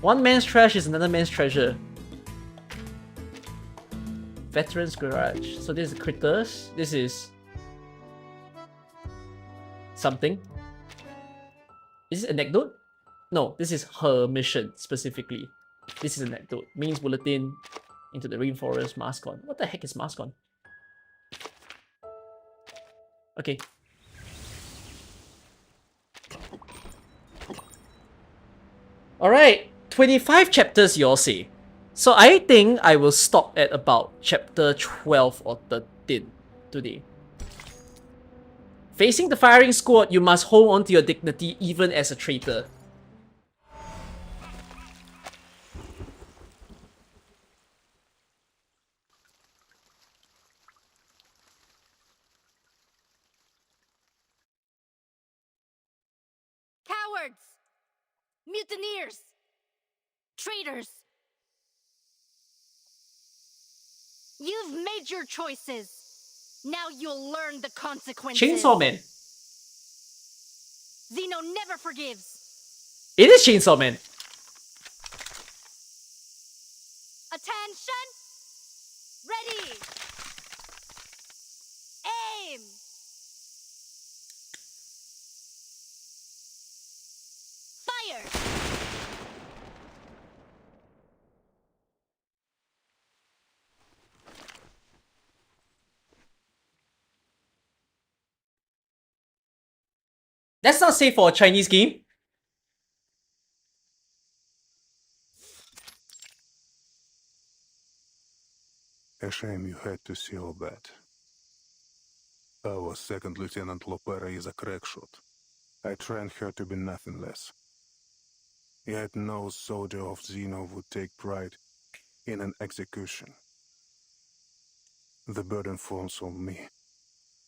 One man's trash is another man's treasure. Veterans Garage. So this is critters. This is... something. Is this anecdote? No, this is her mission specifically. This is anecdote. Means bulletin into the rainforest. Mascon. What the heck is Mascon? Okay. Alright, 25 chapters you all say. So I think I will stop at about chapter 12 or 13 today. Facing the firing squad, you must hold on to your dignity even as a traitor.
Cowards! Mutineers! Traitors! You've made your choices. Now you'll learn the consequences.
Chainsaw Man.
Zeno never forgives.
It is Chainsaw Man.
Attention! Ready! Aim! Fire!
That's not safe for a Chinese game.
A shame you had to see all that. Our second Lieutenant Lopera is a crackshot. I trained her to be nothing less. Yet no soldier of Zeno would take pride in an execution. The burden falls on me.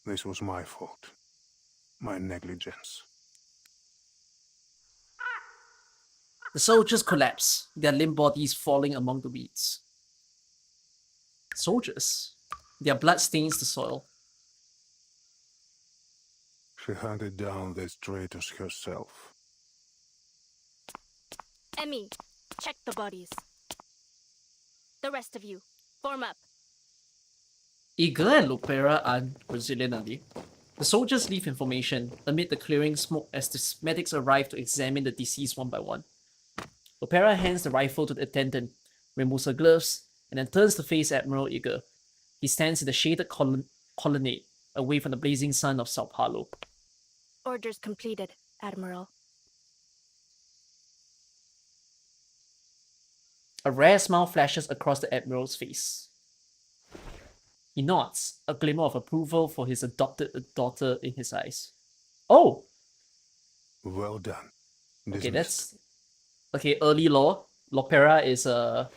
This was my fault. My negligence.
The soldiers collapse, their limp bodies falling among the weeds. Soldiers? Their blood stains the soil.
She hunted down these traitors herself.
Emmy, check the bodies. The rest of you, form up.
Eagle and Lopera are Brazilian, are they? The soldiers leave information amid the clearing smoke as the medics arrive to examine the deceased one by one. Lopera hands the rifle to the attendant, removes her gloves, and then turns to face Admiral Eager. He stands in the shaded colonnade, away from the blazing sun of Sao Paulo.
Orders completed, Admiral.
A rare smile flashes across the Admiral's face. He nods, a glimmer of approval for his adopted daughter in his eyes. Oh!
Well done.
Okay,
Dismissed.
that's... Okay, early lore. Lopera is a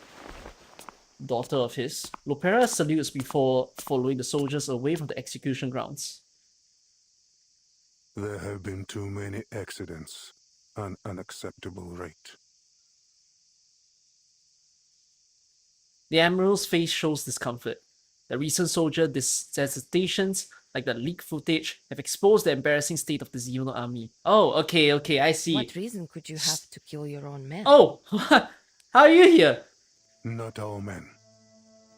daughter of his. Lopera salutes before following the soldiers away from the execution grounds.
There have been too many accidents. An unacceptable rate.
The Admiral's face shows discomfort. The recent soldier dissertations, like the leaked footage, have exposed the embarrassing state of the Xeno army. Oh, okay, I see.
What reason could you have to kill your own men?
Oh! How are you here?
Not our men.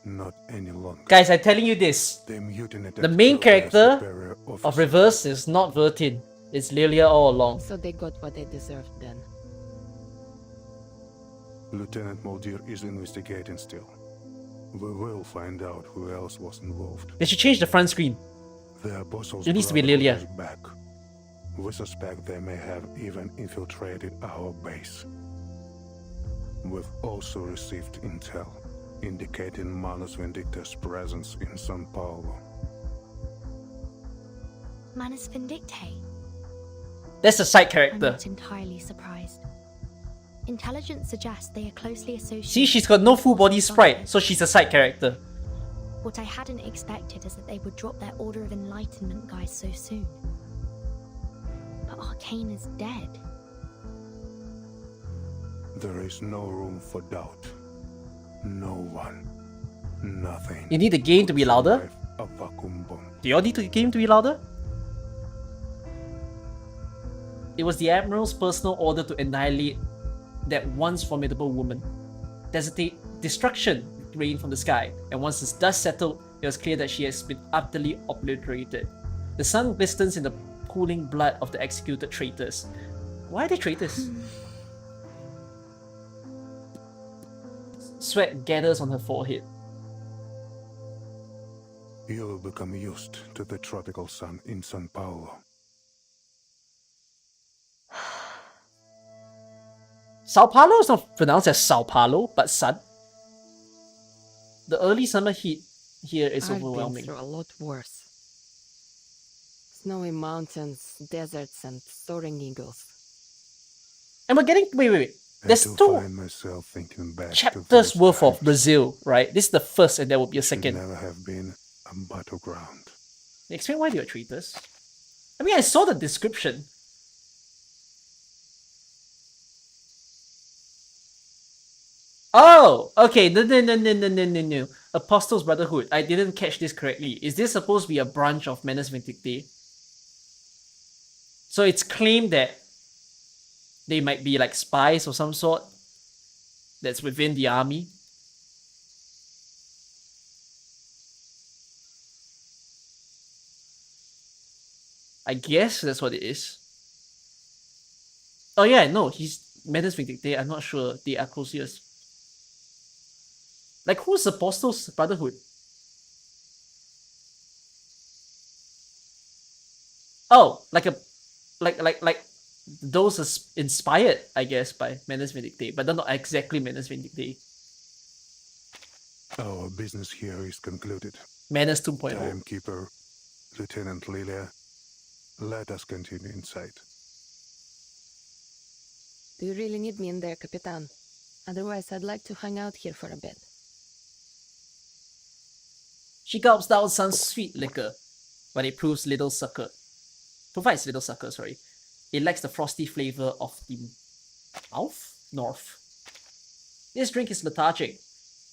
Not any longer.
Guys, I'm telling you this.
They mutinated
The main
to their
character
superior
of
officer.
Reverse is not Vertin. It's Lilia all along.
So they got what they deserved then.
Lieutenant Muldir is investigating still. We will find out who else was involved.
They should change the front screen.
The Apostles'
It needs to be
Brotherhood
Lilia.
is back. We suspect they may have even infiltrated our base. We've also received intel indicating Manus Vindicta's presence in São Paulo.
Manus Vindictae.
That's a side
I'm
character.
not entirely surprised. Intelligence suggests they are closely associated.
See, she's got no full body
with
sprite,
Brotherhood.
so she's a side character.
What I hadn't expected is that they would drop their Order of Enlightenment guys so soon. But Arcane is dead.
There is no room for doubt. No one. Nothing.
You need the game to be
could
louder?
survive a vacuum bomb.
Do you all need the game to be louder? It was the Admiral's personal order to annihilate that once formidable woman. Destruction rained from the sky, and once the dust settled, it was clear that she has been utterly obliterated. The sun glistens in the cooling blood of the executed traitors. Why are they traitors? Sweat gathers on her forehead.
You will become used to the tropical sun in São Paulo.
Sao Paulo is not pronounced as Sao Paulo, but sun. The early summer heat here is
I've
overwhelming.
been through a lot worse. Snowy mountains, deserts, and soaring eagles.
And we're getting wait. There's
I do
two
find myself thinking back to
chapters
those
worth of
times.
Brazil, right? This is the first, and there will be a
Should
second.
never have been a battleground.
Explain why they are traitors. I mean, I saw the description. Oh, okay. No. Apostles' Brotherhood. I didn't catch this correctly. Is this supposed to be a branch of Manus Vindictae? So it's claimed that they might be like spies of some sort that's within the army. I guess that's what it is. Oh yeah, no, he's Manus Vindictae. I'm not sure. They are closely as... Like, who's the Apostles' Brotherhood? Oh, like those are inspired, I guess, by Manus Vindictae, but they're not exactly Manus Vindictae.
Our business here is concluded.
Manus 2.0.
Timekeeper, Lieutenant Lilia, let us continue inside.
Do you really need me in there, Capitan? Otherwise, I'd like to hang out here for a bit.
She gulps down some sweet liquor, but it provides little succor. Sorry. It lacks the frosty flavor of the north. This drink is lethargic,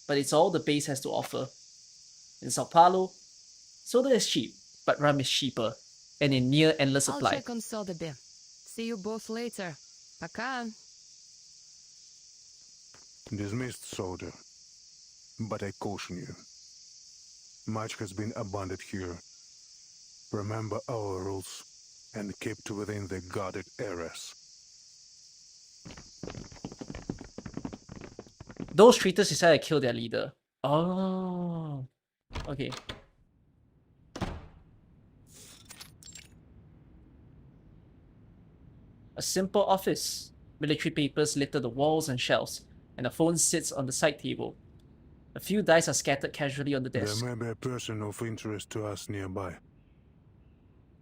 but it's all the base has to offer. In Sao Paulo, soda is cheap, but rum is cheaper, and in near endless
I'll
supply.
check on Sotheby. See you both later. Пока.
Dismissed, soldier. But I caution you. Much has been abandoned here. Remember our rules and keep to within the guarded areas.
Those traitors decided to kill their leader. Oh. Okay. A simple office. Military papers litter the walls and shelves, and a phone sits on the side table. A few dice are scattered casually on the desk.
There may be a person of interest to us nearby.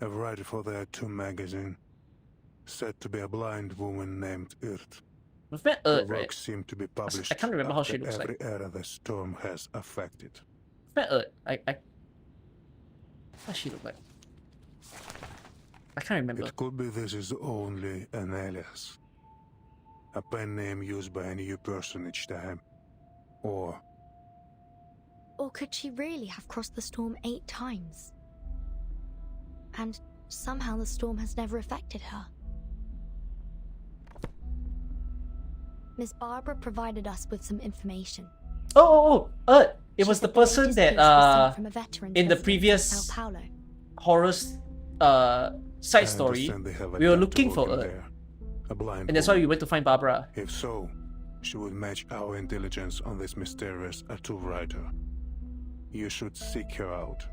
A writer for the Two magazine, said to be a blind woman named Irt.
We've met
Her
right?
works seem to be published
I can't remember how
after
she looks
every
like.
era the storm has affected.
We've met I what does she look like? I can't remember.
It could be this is only an alias. A pen name used by a new person each time. Or
could she really have crossed the storm 8 times? And somehow the storm has never affected her. Miss Barbara provided us with some information.
It was the person that in the previous horror side story we were looking for her. And that's why we went to find Barbara.
if so, she would match our intelligence on this mysterious tattoo writer. You should seek her out.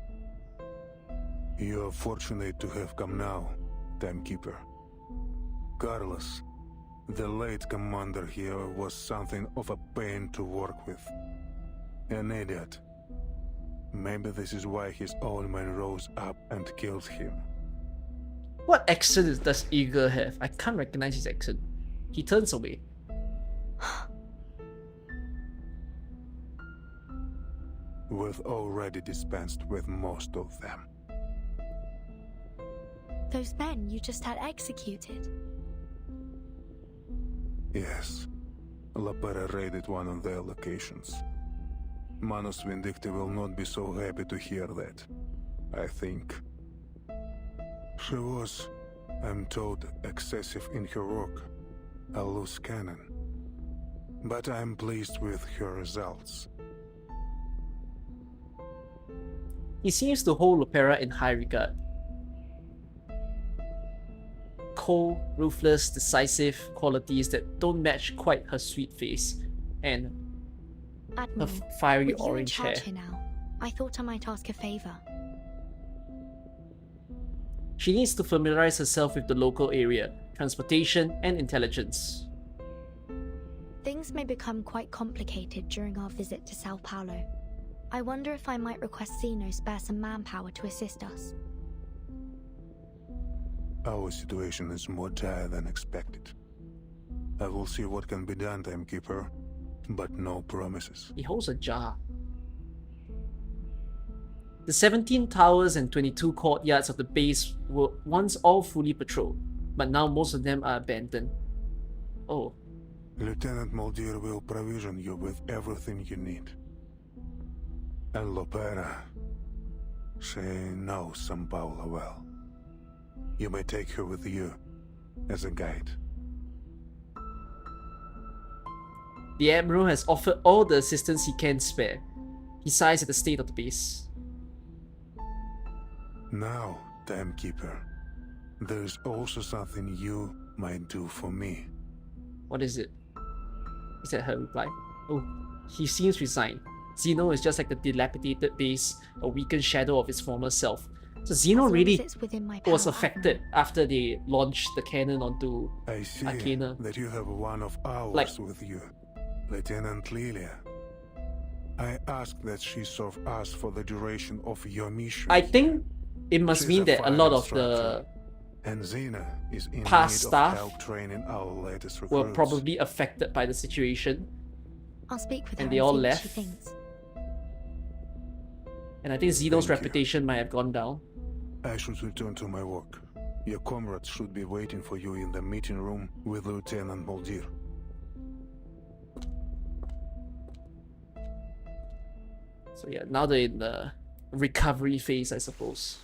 You are fortunate to have come now, Timekeeper. Carlos, the late commander here, was something of a pain to work with. An idiot. Maybe this is why his own man rose up and killed him.
What accent does Eagle have? I can't recognize his accent. He turns away.
We've already dispensed with most of them.
Those men you just had executed.
Yes. La Pera raided one of their locations. Manus Vindicta will not be so happy to hear that, I think. She was, I'm told, excessive in her work, a loose cannon. But I'm pleased with her results.
He seems to hold Lopera in high regard. Cold, ruthless, decisive qualities that don't match quite her sweet face and her
Admiral,
fiery
with you in
orange hair.
charge here now, I thought I might ask a favor.
She needs to familiarize herself with the local area, transportation, and intelligence.
Things may become quite complicated during our visit to Sao Paulo. I wonder if I might request Zeno spare some manpower to assist us.
Our situation is more dire than expected. I will see what can be done, Timekeeper, but no promises.
He holds a jar. The 17 towers and 22 courtyards of the base were once all fully patrolled, but now most of them are abandoned. Oh.
Lieutenant Muldir will provision you with everything you need. And Lopera, she knows São Paulo well. You may take her with you as a guide.
The Admiral has offered all the assistance he can spare. He sighs at the state of the base.
Now, Timekeeper, there's also something you might do for me.
What is it? Is that her reply? Oh, he seems resigned. Zeno is just like the dilapidated base, a weakened shadow of its former self. So Zeno really was affected after they launched the cannon onto
I see
Arcana.
that you have one of ours
Like-
with you, Lieutenant Lilia. I ask that she serve us for the duration of your mission.
I think it must
She's
mean
a
that a
fine
lot of
instructor,
the
and Xena is in
past
need
staff
of help training our latest
were
recruits.
probably affected by the situation,
I'll speak with
And
her
they all
see what
left?
she thinks.
and I think Zeno's
Thank you.
reputation might have gone down.
I should return to my work. Your comrades should be waiting for you in the meeting room with Lieutenant Muldir.
So yeah, now they're in the recovery phase, I suppose.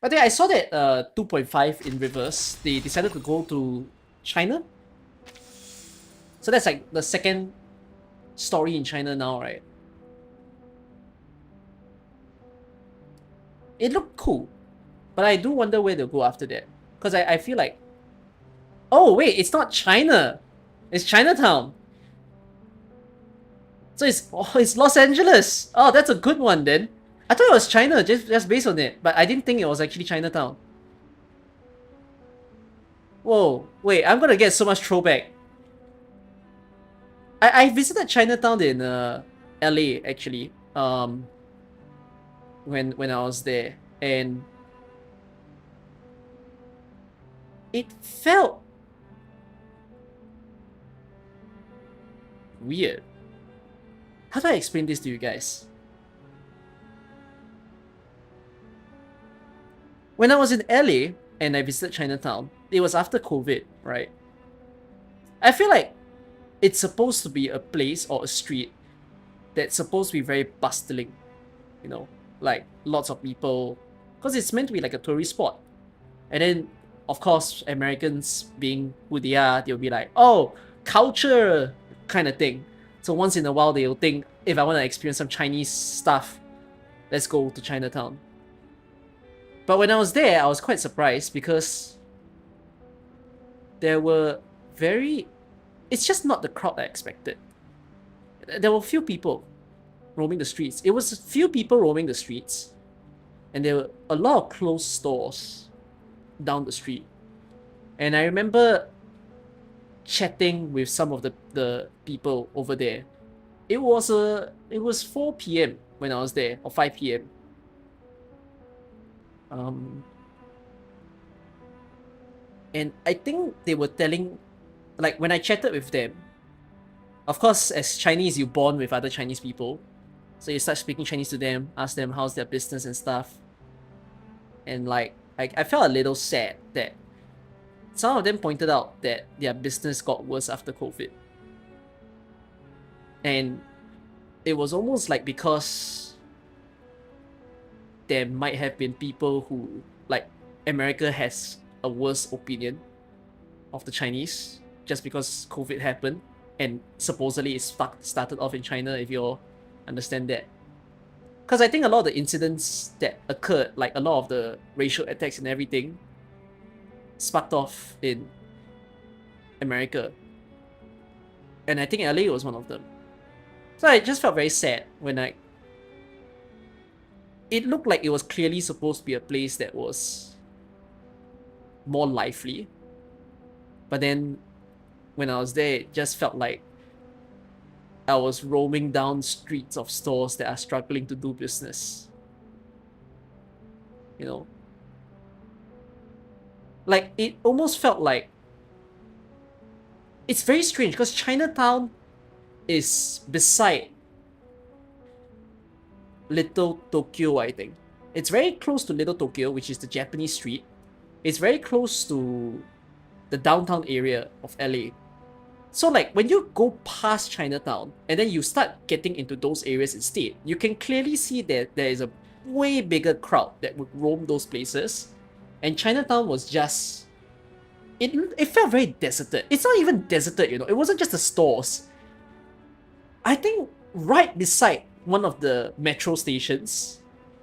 I think I saw that 2.5 in reverse, they decided to go to China. So that's like the second story in China now, right? It looked cool, but I do wonder where they'll go after that. Because I feel like Oh wait, it's not China. It's Chinatown. So it's Los Angeles. Oh, that's a good one then. I thought it was China just based on it, but I didn't think it was actually Chinatown. Whoa, wait, I'm gonna get so much throwback. I visited Chinatown in LA actually. When I was there, and it felt weird. How do I explain this to you guys? When I was in LA and I visited Chinatown, it was after COVID, right? I feel like it's supposed to be a place or a street that's supposed to be very bustling, you know, like lots of people, because it's meant to be like a tourist spot. And then, of course, Americans being who they are, they'll be like, oh, culture kind of thing. So once in a while, they'll think, if I want to experience some Chinese stuff, let's go to Chinatown. But when I was there, I was quite surprised because there were it's just not the crowd I expected. There were few people roaming the streets. It was few people roaming the streets, and there were a lot of closed stores down the street. And I remember chatting with some of the people over there. It was 4 p.m. when I was there, or 5 p.m. And I think they were telling, like when I chatted with them, of course as Chinese you bond with other Chinese people, so you start speaking Chinese to them, ask them how's their business and stuff. And like I felt a little sad that some of them pointed out that their business got worse after COVID. And it was almost like because there might have been people who, like, America has a worse opinion of the Chinese just because COVID happened, and supposedly it started off in China, if you all understand that. Because I think a lot of the incidents that occurred, like a lot of the racial attacks and everything, sparked off in America. And I think LA was one of them. So I just felt very sad when it looked like it was clearly supposed to be a place that was more lively. But then when I was there, it just felt like I was roaming down streets of stores that are struggling to do business. You know? Like, it almost felt like... It's very strange because Chinatown is beside Little Tokyo, I think. It's very close to Little Tokyo, which is the Japanese street. It's very close to the downtown area of LA. So like when you go past Chinatown and then you start getting into those areas instead, you can clearly see that there is a way bigger crowd that would roam those places. And Chinatown was just... It felt very deserted. It's not even deserted, you know. It wasn't just the stores. I think right beside one of the metro stations,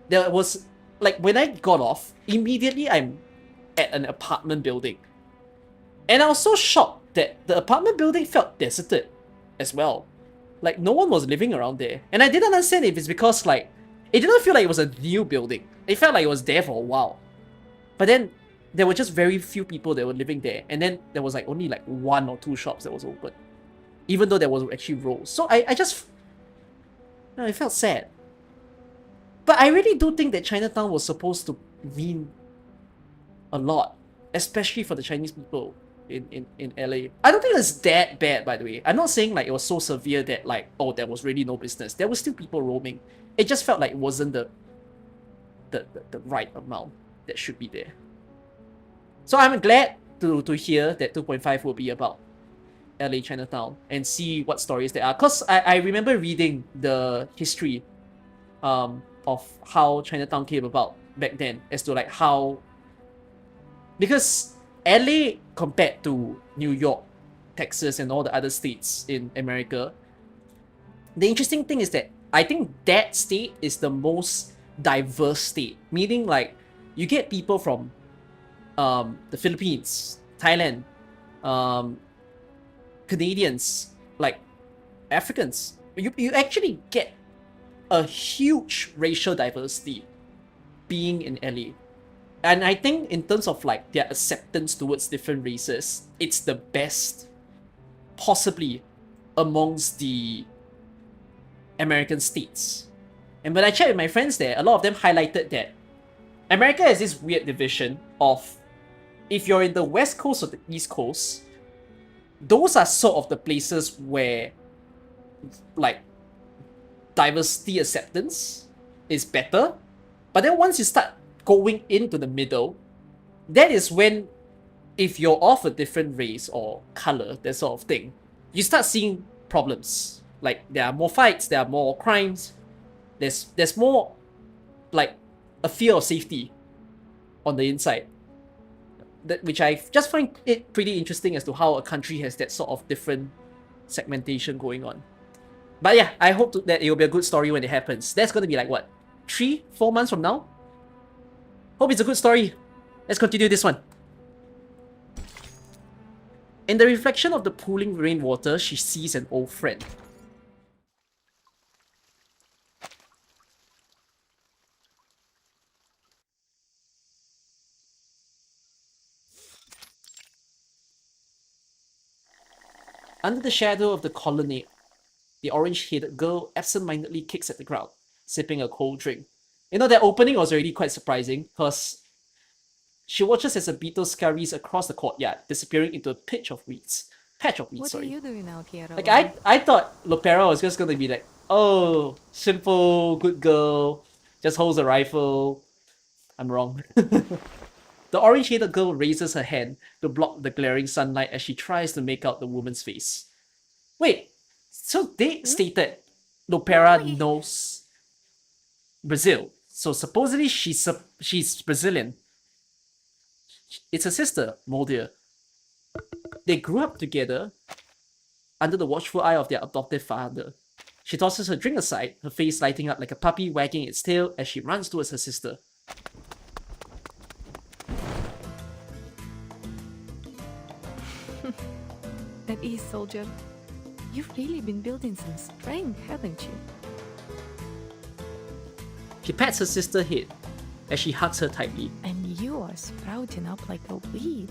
there was... Like when I got off, immediately I'm at an apartment building. And I was so shocked that the apartment building felt deserted as well. Like no one was living around there. And I didn't understand if it's because like, it didn't feel like it was a new building. It felt like it was there for a while. But then there were just very few people that were living there. And then there was like only like 1 or 2 shops that was open. Even though there was actually rows. So I just... No, it felt sad. But I really do think that Chinatown was supposed to mean a lot. Especially for the Chinese people in LA. I don't think it's that bad, by the way. I'm not saying like it was so severe that like, oh, there was really no business. There were still people roaming. It just felt like it wasn't the right amount that should be there. So I'm glad to hear that 2.5 will be about LA Chinatown and see what stories there are. Because I remember reading the history of how Chinatown came about back then, as to like how... Because LA compared to New York, Texas, and all the other states in America, the interesting thing is that I think that state is the most diverse state. Meaning like, you get people from the Philippines, Thailand, Canadians, like Africans. You actually get a huge racial diversity being in LA. And I think in terms of like their acceptance towards different races, it's the best possibly amongst the American states. And when I chat with my friends there, a lot of them highlighted that America has this weird division of, if you're in the West Coast or the East Coast, those are sort of the places where like diversity acceptance is better. But then once you start going into the middle, that is when, if you're of a different race or color, that sort of thing, you start seeing problems. Like there are more fights, there are more crimes, there's more like a fear of safety on the inside. Which I just find it pretty interesting as to how a country has that sort of different segmentation going on. But yeah, I hope that it will be a good story when it happens. That's going to be like what, 3-4 months from now? Hope it's a good story. Let's continue this one. In the reflection of the pooling rainwater, she sees an old friend. Under the shadow of the colonnade, the orange-headed girl absent-mindedly kicks at the ground, sipping a cold drink. You know, that opening was already quite surprising, because she watches as a beetle scurries across the courtyard, disappearing into a patch of weeds.
What are you doing out here?
Like,
alone?
I thought Lopera was just gonna be like, oh, simple, good girl, just holds a rifle. I'm wrong. The orange-headed girl raises her hand to block the glaring sunlight as she tries to make out the woman's face. Wait, so they stated Lopera knows Brazil. So supposedly she's Brazilian. It's her sister, Moldia. They grew up together under the watchful eye of their adoptive father. She tosses her drink aside, her face lighting up like a puppy wagging its tail as she runs towards her sister.
That is, soldier. You've really been building some strength, haven't you?
She pats her sister's head as she hugs her tightly.
And you are sprouting up like a weed.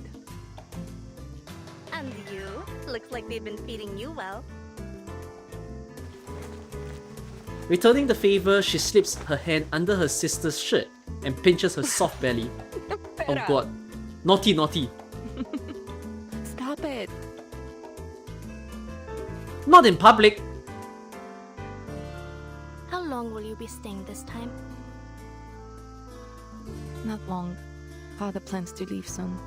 And you? Looks like they've been feeding you well.
Returning the favor, she slips her hand under her sister's shirt and pinches her soft belly. Oh god. Naughty, naughty.
Stop it.
Not in public.
How long will you be staying this time?
Not long. Father plans to leave soon.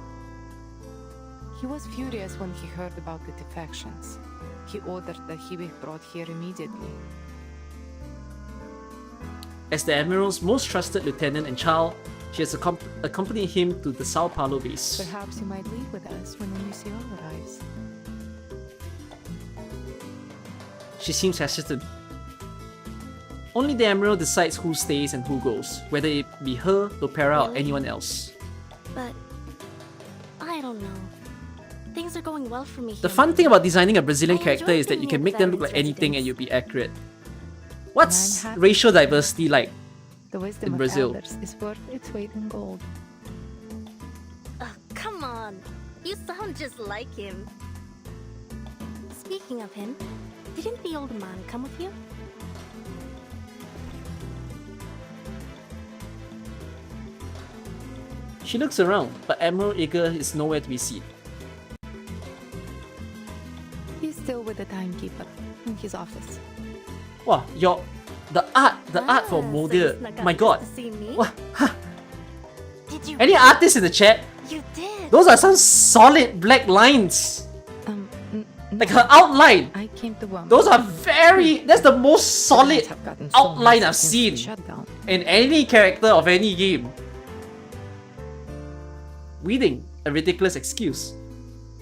He was furious when he heard about the defections. He ordered that he be brought here immediately.
As the Admiral's most trusted lieutenant and child, she has accompanied him to the Sao Paulo base.
Perhaps you might leave with us when the UCO arrives.
She seems hesitant. Only the Admiral decides who stays and who goes, whether it be her, Lopera, or anyone else.
But I don't know. Things are going well for me here.
The fun thing about designing a Brazilian
I
character
enjoy
is that you
being
can
in
make them look like
Baron's
anything and
residence.
you'll be accurate. What's
Manhattan.
racial diversity like?
The wisdom
In
of
Brazil.
elders is worth its weight in gold.
Oh, come on.
You sound just like him.
Speaking of him, didn't the old man come with you?
She looks around, but Admiral Eager is nowhere to be seen.
He's still with the timekeeper in his office.
Wow, the art for
Ah, so
Moldia.
you snuck
Oh my
out
god.
just to see me?
What? Huh.
Did you?
Any artists in the chat?
You did.
Those are some solid black lines. Like her outline.
I came to
Those are that's the most solid outline I've seen
Shutdown.
in any character of any game. Weeding, a ridiculous excuse.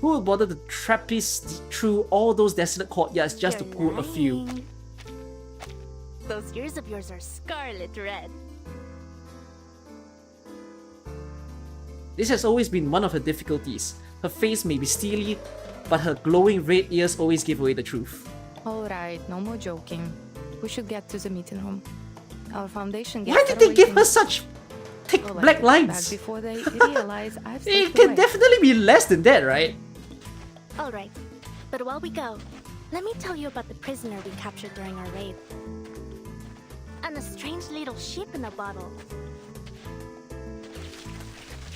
Who would bother to trappist through all those desolate courtyards just to
You're
pull a few?
lying. Those ears of yours are scarlet red.
This has always been one of her difficulties, Her face may be steely, but her glowing red ears always give away the truth.
Alright, no more joking. We should get to the meeting room. Our foundation
Why
guests
did
are
they give
waiting.
her such thick
We'll
black
get back
lines?
before they realize I've
It
stepped
can
away.
definitely be less than that, right?
Alright, but while we go, let me tell you about the prisoner we captured during our raid. And the strange little sheep in the bottle.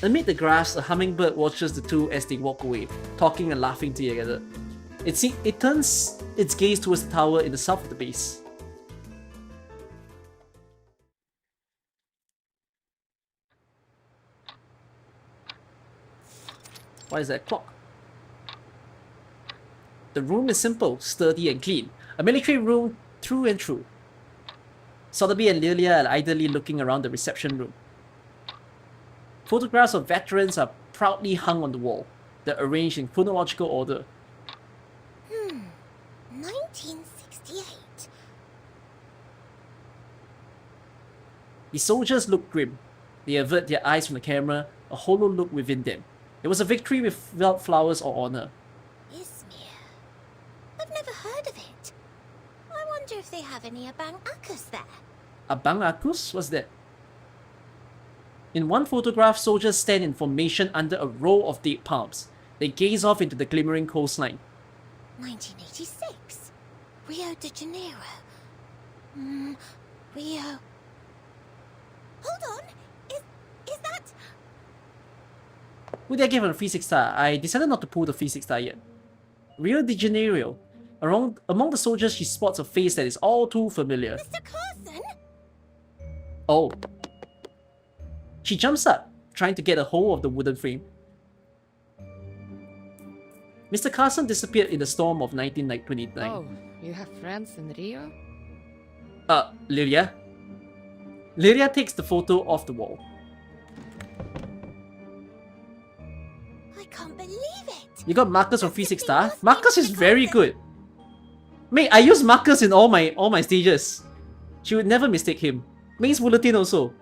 Amid the grass, a hummingbird watches the two as they walk away, talking and laughing together. It turns its gaze towards the tower in the south of the base. What is that clock? The room is simple, sturdy and clean. A military room through and through. Sotheby and Lilia are idly looking around the reception room. Photographs of veterans are proudly hung on the wall. They're arranged in chronological order.
1968.
The soldiers look grim. They avert their eyes from the camera, a hollow look within them. It was a victory without flowers or honor.
Izmir. I've never heard of it. I wonder if they have any Abang Akus there.
Abang Akus? What's that? In one photograph, soldiers stand in formation under a row of date palms. They gaze off into the glimmering coastline.
1986. Rio de Janeiro. Rio. Hold on. Is that...
Who did I give her a 3-6 star? I decided not to pull the 3-6 star yet. Rio de Janeiro. Among the soldiers, she spots a face that is all too familiar.
Mr. Carson?
Oh. She jumps up, trying to get a hold of the wooden frame. Mr. Carson disappeared in the storm of 1929.
Oh, you have friends in Rio?
Lilia? Lilia takes the photo off the wall.
I can't believe it.
You got Marcus on 3-6 star?
Must be
Marcus is
Mr.
very
Carson.
good. Mate, I use Marcus in all my stages. She would never mistake him. Mace Bulletin also.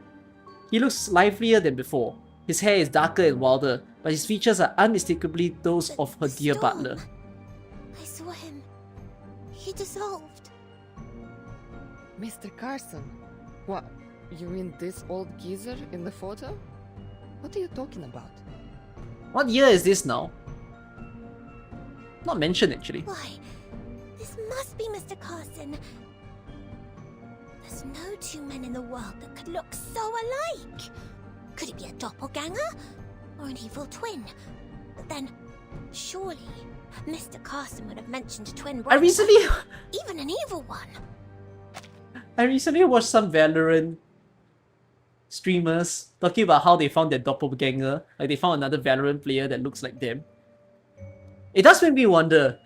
He looks livelier than before. His hair is darker and wilder, but his features are unmistakably those of her dear
Storm.
butler.
I saw him. He dissolved.
Mr. Carson? What? You mean this old geezer in the photo? What are you talking about?
What year is this now? Not mentioned actually.
Why, this must be Mr. Carson. There's no two men in the world that could look so alike. Could it be a doppelganger? Or an evil twin? But then, surely, Mr. Carson would have mentioned a twin brother. Even an evil one.
I recently watched some Valorant streamers talking about how they found their doppelganger. Like they found another Valorant player that looks like them. It does make me wonder,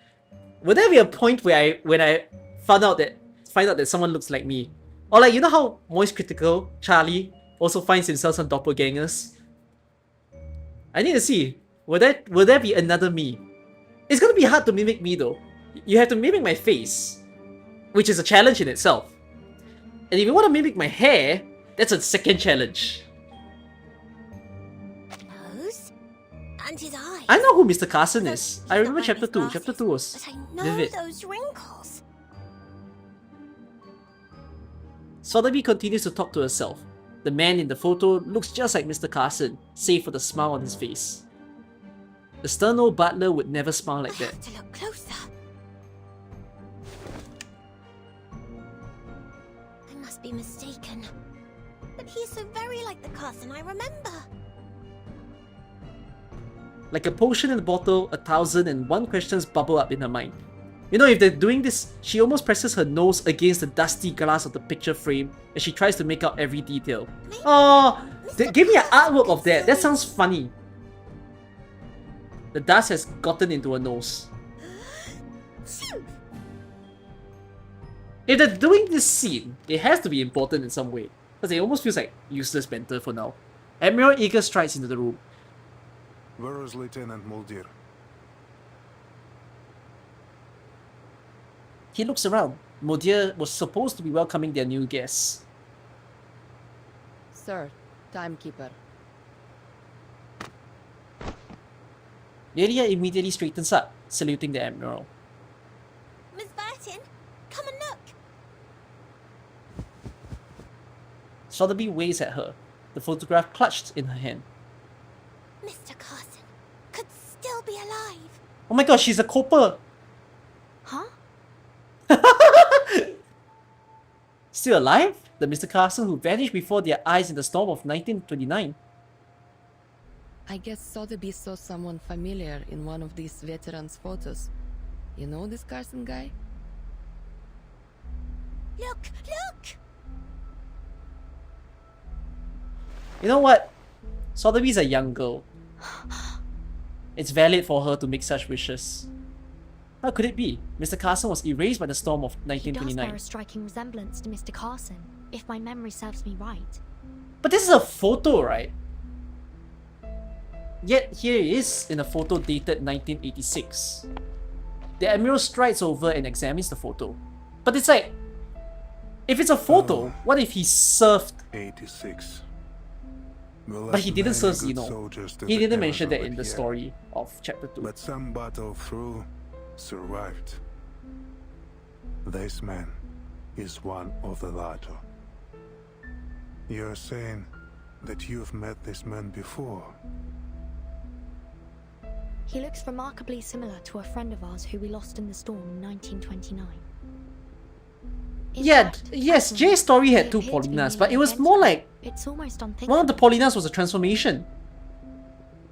would there be a point where when I find out that someone looks like me? Or like, you know how Moist Critical, Charlie, also finds himself some doppelgangers? I need to see, will there be another me? It's gonna be hard to mimic me though. You have to mimic my face, which is a challenge in itself. And if you want to mimic my hair, that's a second challenge.
Nose? And his eyes.
I know who Mr. Carson
Although
is.
he's
I
not
remember
wearing
chapter
his
2.
glasses,
Chapter 2 was
But I know
vivid.
those wrinkles.
Sotheby continues to talk to herself. The man in the photo looks just like Mr. Carson, save for the smile on his face. The stern old butler would never smile like
I
that.
have to look closer. I must be mistaken. But he's so very like the Carson I remember.
Like a potion in a bottle, 1,001 questions bubble up in her mind. You know, if they're doing this, she almost presses her nose against the dusty glass of the picture frame as she tries to make out every detail. Oh, give me an artwork of that. That sounds funny. The dust has gotten into her nose. If they're doing this scene, it has to be important in some way, because it almost feels like useless banter for now. Admiral Eager strides into the room.
Where is Lieutenant Muldir?
He looks around. Modir was supposed to be welcoming their new guests.
Sir, timekeeper.
Lilia immediately straightens up, saluting the Admiral.
Miss Burton, come and look.
Sotheby waves at her, the photograph clutched in her hand.
Mr. Carson could still be alive.
Oh my gosh, she's a Cooper!
Huh?
Still alive? The Mr. Carson who vanished before their eyes in the storm of 1929.
I guess Sotheby saw someone familiar in one of these veterans' photos. You know this Carson guy?
Look, look!
You know what? Sotheby's a young girl. It's valid for her to make such wishes. How could it be? Mr. Carson was erased by the storm of
He does bear
1929.
a striking resemblance to Mr. Carson, if my memory serves me right.
But this is a photo, right? Yet here he is in a photo dated 1986. The Admiral strides over and examines the photo. But it's like, if it's a photo, what if he served?
86.
But he didn't serve Zeno. He didn't mention that in the story of chapter 2.
But some battle through survived. This man is one of the latter. You're saying that you've met this man before?
He looks remarkably similar to a friend of ours who we lost in the storm in 1929. In
Yeah,
fact,
yes,
Duncan,
Jay's story
he
had two
appeared to be
Paulinas, but it
nearly
was more like
It's almost
one
unthinkable.
of the Paulinas was a transformation.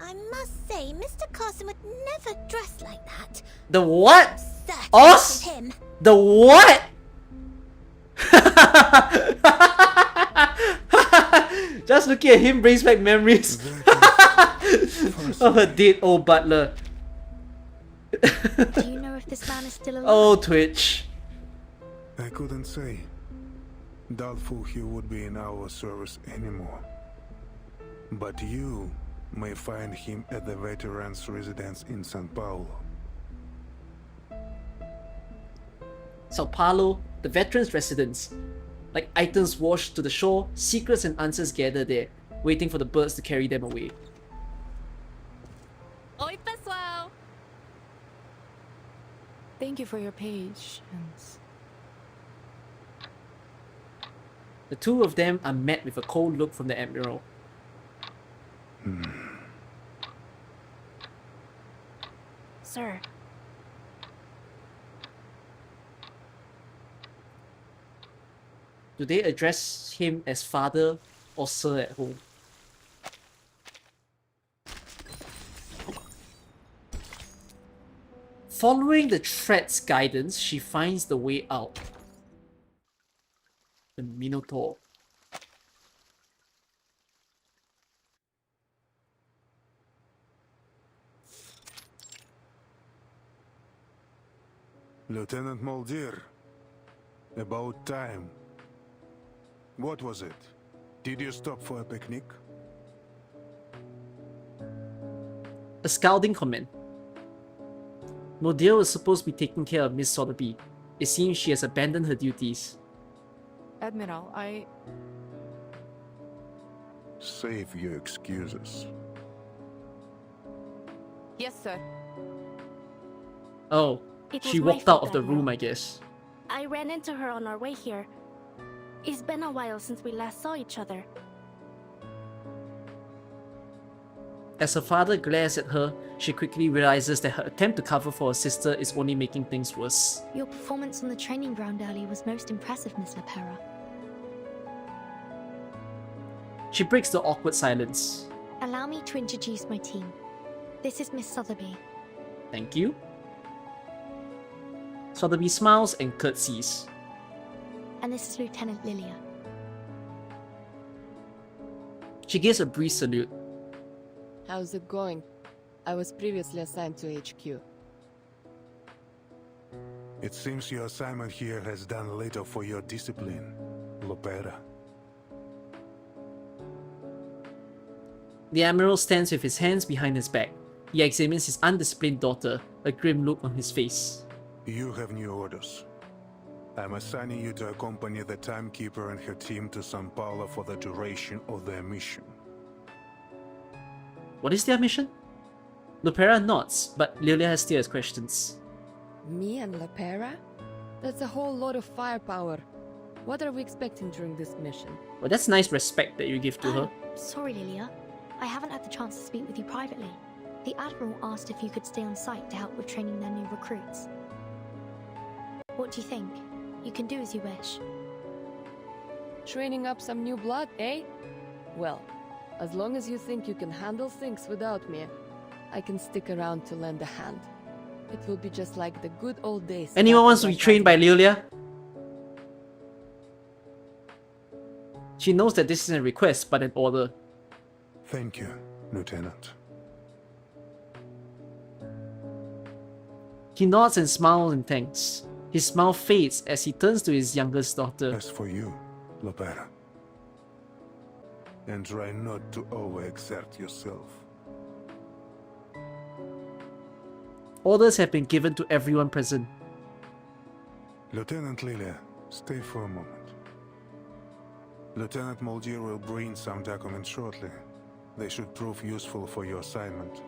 I must say, Mr. Carson would never dress like that.
The what?
Certain
Us?
it was him.
The what? Just looking at him brings back memories of a dead old butler.
Do you know if this man is still alive?
Oh, Twitch.
I couldn't say. Doubtful he would be in our service anymore. But you may find him at the veterans' residence in Sao Paulo.
Sao Paulo, the veterans' residence. Like items washed to the shore, secrets and answers gather there, waiting for the birds to carry them away.
Oi, pessoal! Thank you for your patience.
The two of them are met with a cold look from the Admiral.
Sir,
Do they address him as father or sir at home? Following the threat's guidance, she finds the way out. The Minotaur.
Lieutenant Mulder, about time. What was it? Did you stop for a picnic?
A scalding comment. Modale was supposed to be taking care of Miss Sotheby. It seems she has abandoned her duties.
Admiral,
Save your excuses.
Yes, sir.
Oh,
It
she
was my
walked out
fault,
of the
Admiral.
room, I guess.
I ran into her on our way here. It's been a while since we last saw each other.
As her father glares at her, she quickly realizes that her attempt to cover for her sister is only making things worse.
Your performance on the training ground early was most impressive, Miss Lepera.
She breaks the awkward silence.
Allow me to introduce my team. This is Miss Sotheby.
Thank you. Sotheby smiles and curtsies.
And this is Lieutenant Lilia.
She gives a brief salute.
How's it going? I was previously assigned to HQ.
It seems your assignment here has done little for your discipline, Lopera.
The Admiral stands with his hands behind his back. He examines his undisciplined daughter, a grim look on his face.
You have new orders. I'm assigning you to accompany the timekeeper and her team to Sao Paulo for the duration of their mission.
What is their mission? Lupera nods, but Lilia has still has questions.
Me and Lapera? That's a whole lot of firepower. What are we expecting during this mission?
Well, that's nice respect that you give to her.
Sorry, Lilia. I haven't had the chance to speak with you privately. The Admiral asked if you could stay on site to help with training their new recruits. What do you think? You can do as you wish.
Training up some new blood, eh? Well, as long as you think you can handle things without me, I can stick around to lend a hand. It will be just like the good old days.
Anyone wants to be trained by Lilia? She knows that this isn't a request, but an order.
Thank you, Lieutenant.
He nods and smiles in thanks. His smile fades as he turns to his youngest daughter.
As for you, Lopera, and try not to overexert yourself.
Orders have been given to everyone present.
Lieutenant Lilia, stay for a moment. Lieutenant Moldier will bring some documents shortly. They should prove useful for your assignment.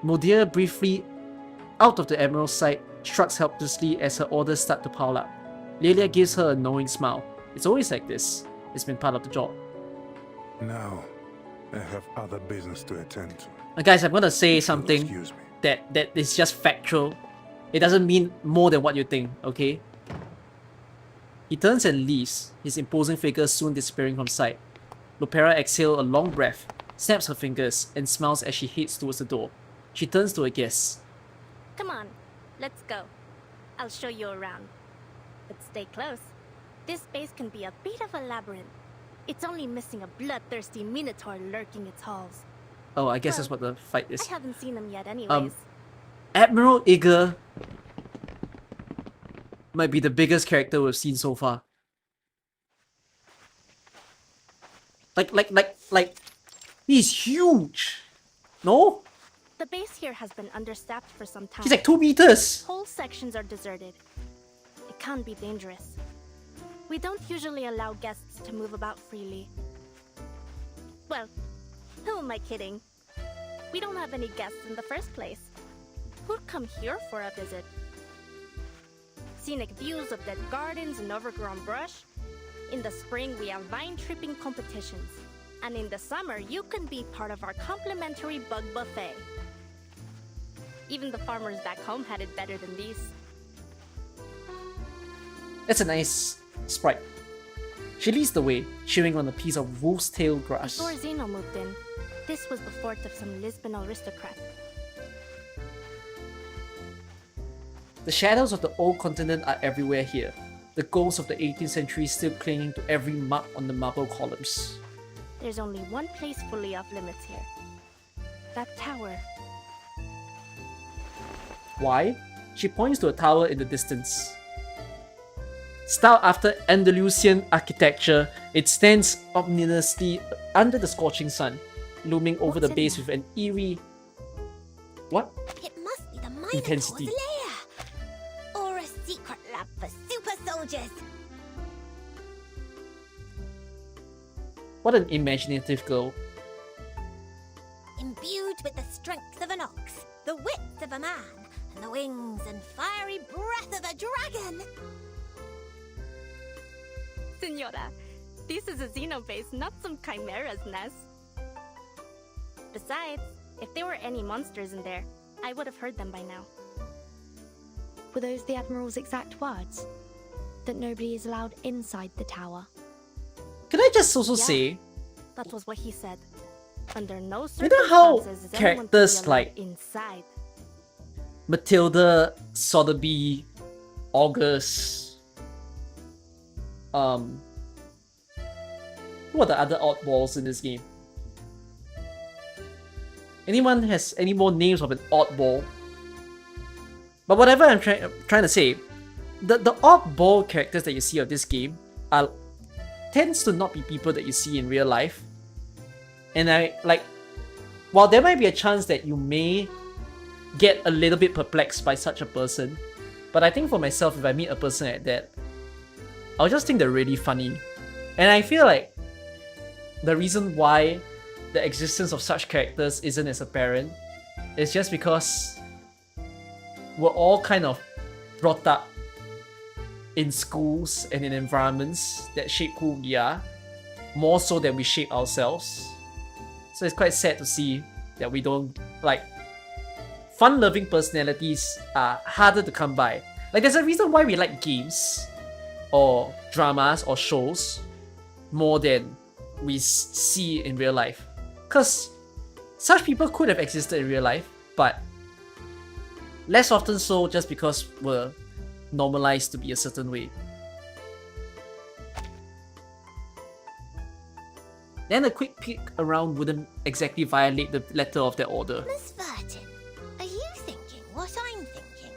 Moldier, briefly out of the Admiral's sight, shrugs helplessly as her orders start to pile up. Lilia gives her a knowing smile. It's always like this. It's been part of the job.
Now, I have other business to attend to.
Guys, I'm gonna say
If you'll
something
excuse me.
that is just factual. It doesn't mean more than what you think, okay? He turns and leaves, his imposing figure soon disappearing from sight. Lupera exhales a long breath, snaps her fingers, and smiles as she heads towards the door. She turns to her guests.
Come on, let's go. I'll show you around. But stay close. This base can be a bit of a labyrinth. It's only missing a bloodthirsty minotaur lurking its halls.
Oh, I guess that's what the fight is.
I haven't seen him yet anyways.
Admiral Igor might be the biggest character we've seen so far. Like, he's huge. No?
The base here has been understaffed for some time.
He's like 2 meters.
Whole sections are deserted. It can be dangerous. We don't usually allow guests to move about freely. Well, who am I kidding? We don't have any guests in the first place. Who'd come here for a visit? Scenic views of dead gardens and overgrown brush. In the spring, we have vine-tripping competitions. And in the summer, you can be part of our complimentary bug buffet. Even the farmers back home had it better than these.
That's a nice sprite. She leads the way, chewing on a piece of wolf's tail grass.
Before Zeno moved in, this was the fort of some Lisbon aristocrat.
The shadows of the old continent are everywhere here, the ghosts of the 18th century still clinging to every mark on the marble columns.
There's only one place fully off limits here. That tower.
Why? She points to a tower in the distance. Styled after Andalusian architecture, it stands ominously under the scorching sun, looming over the
What's in
base
there?
with an eerie... What?
It must be the
Intensity.
Minotaur's lair! Or a secret lab for super soldiers!
What an imaginative girl.
Imbued with the strength of an ox, the wits of a man, and the wings and fiery breath of a dragon!
Senora, this is a Xeno base, not some chimera's nest. Besides, if there were any monsters in there, I would have heard them by now. Were those the Admiral's exact words? That nobody is allowed inside the tower?
Can I just also
Yeah.
say,
That was what he said. Under no
you know how
circumstances is anyone to be
characters
allowed
like
inside.
Matilda, Sotheby, August, who are the other oddballs in this game? Anyone has any more names of an oddball? But whatever I'm trying to say, the oddball characters that you see of this game are tends to not be people that you see in real life. And while there might be a chance that you may get a little bit perplexed by such a person, but I think for myself, if I meet a person like that, I'll just think they're really funny. And I feel like the reason why the existence of such characters isn't as apparent, it's just because we're all kind of brought up in schools and in environments that shape who we are, more so than we shape ourselves. So it's quite sad to see that we don't, like, fun-loving personalities are harder to come by. Like, there's a reason why we like games or dramas or shows more than we see in real life. Because such people could have existed in real life, but less often so just because we're normalized to be a certain way. Then a quick peek around wouldn't exactly violate the letter of that order.
Miss Vertin, are you thinking what I'm thinking?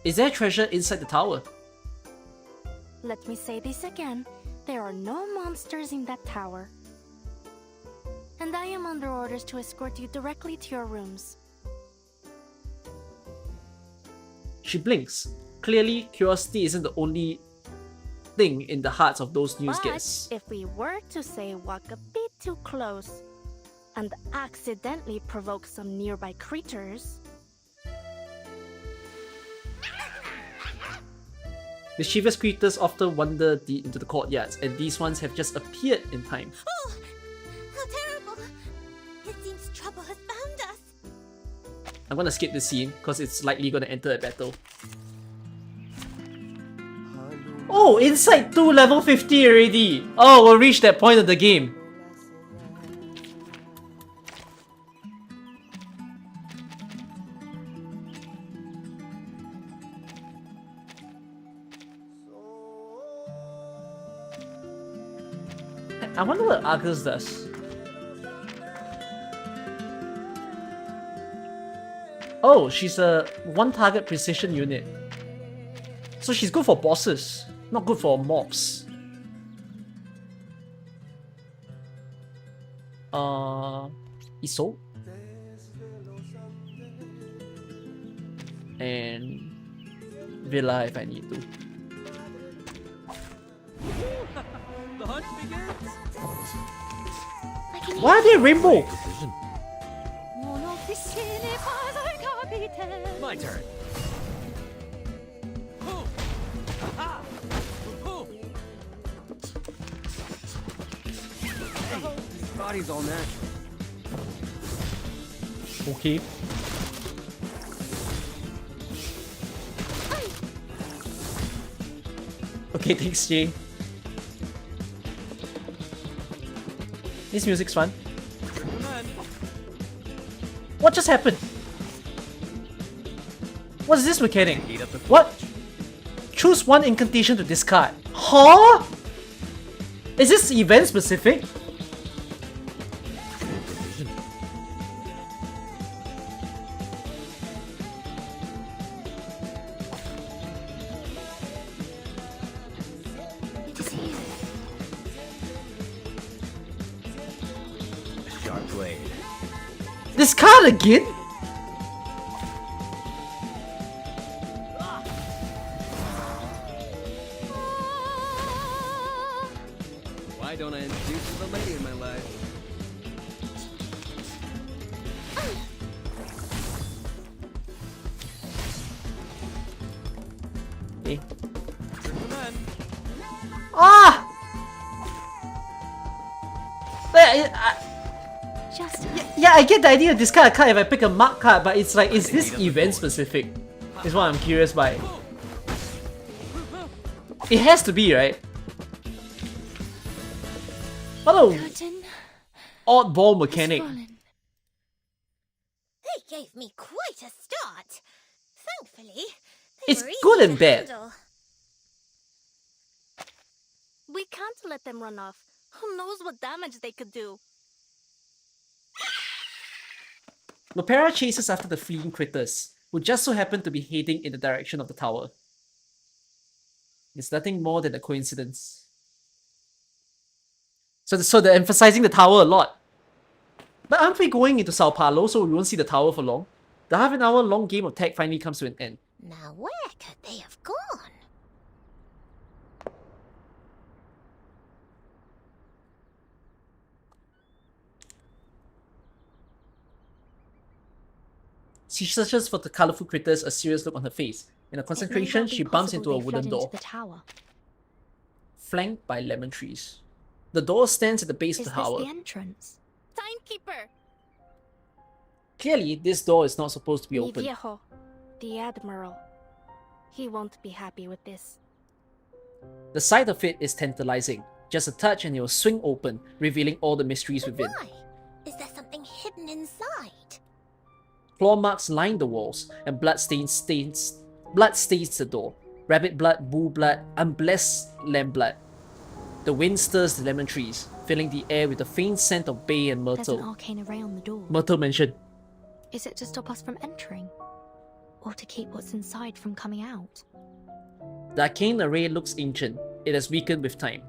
Is there treasure inside the tower?
Let me say this again. There are no monsters in that tower. And I am under orders to escort you directly to your rooms.
She blinks. Clearly, curiosity isn't the only thing in the hearts of those news
But
guests.
if we were to say walk a bit too close and accidentally provoke some nearby creatures...
Mischievous creatures often wander deep into the courtyards, and these ones have just appeared in time.
Oh, how terrible! It seems trouble has found us.
I'm gonna skip this scene, because it's likely gonna enter a battle. Oh, Inside 2 level 50 already! Oh, we'll reach that point of the game. I wonder what Argus does. Oh, she's a one-target precision unit. So she's good for bosses, not good for mobs. Iso? And Villa if I need to.
The hunt begins.
Why are they rainbow?
My turn. Boom. Aha. Boom. Hey, his body's all natural.
Okay. Okay, thanks, Jay. This music's fun. What just happened? What's this mechanic? What? Choose one incantation to discard. Huh? Is this event specific?
Sharp blade.
Discard again?
Why don't I introduce you to the lady in my life?
Okay. Ah!
Just...
Yeah, I get the idea of discard a card if I pick a mark card, but it's like, is this event specific? Is what I'm curious by. It has to be, right? Hello,
Curtain
oddball mechanic.
has fallen. They gave me quite a start. Thankfully, they
It's
were easy
good and
to
bad.
handle.
We can't let them run off. Who knows what damage they could do?
Lopera chases after the fleeing critters, who just so happen to be heading in the direction of the tower. It's nothing more than a coincidence. So they're emphasizing the tower a lot. But aren't we going into Sao Paulo, so we won't see the tower for long? The half-an-hour long game of tag finally comes to an end.
Now where could they have gone?
She searches for the colorful critters, a serious look on her face. In a
It may
concentration,
well be
she bumps
possible
into a
they
wooden
fled
door,
into the tower.
flanked by lemon trees. The door stands at the base
Is
of
this
the tower.
the entrance? Timekeeper!
Clearly, this door is not supposed to be
Mi
open.
viejo, the Admiral. He won't be happy with this.
The sight of it is tantalizing. Just a touch and it will swing open, revealing all the mysteries within.
Why? Is there something hidden inside?
Claw marks line the walls, and blood stains the door. Rabbit blood, bull blood, unblessed lamb blood. The wind stirs the lemon trees, filling the air with a faint scent of bay and
There's an
myrtle.
arcane array on the door.
Myrtle mentioned.
Is it to stop us from entering? Or to keep what's inside from coming out?
The arcane array looks ancient. It has weakened with time.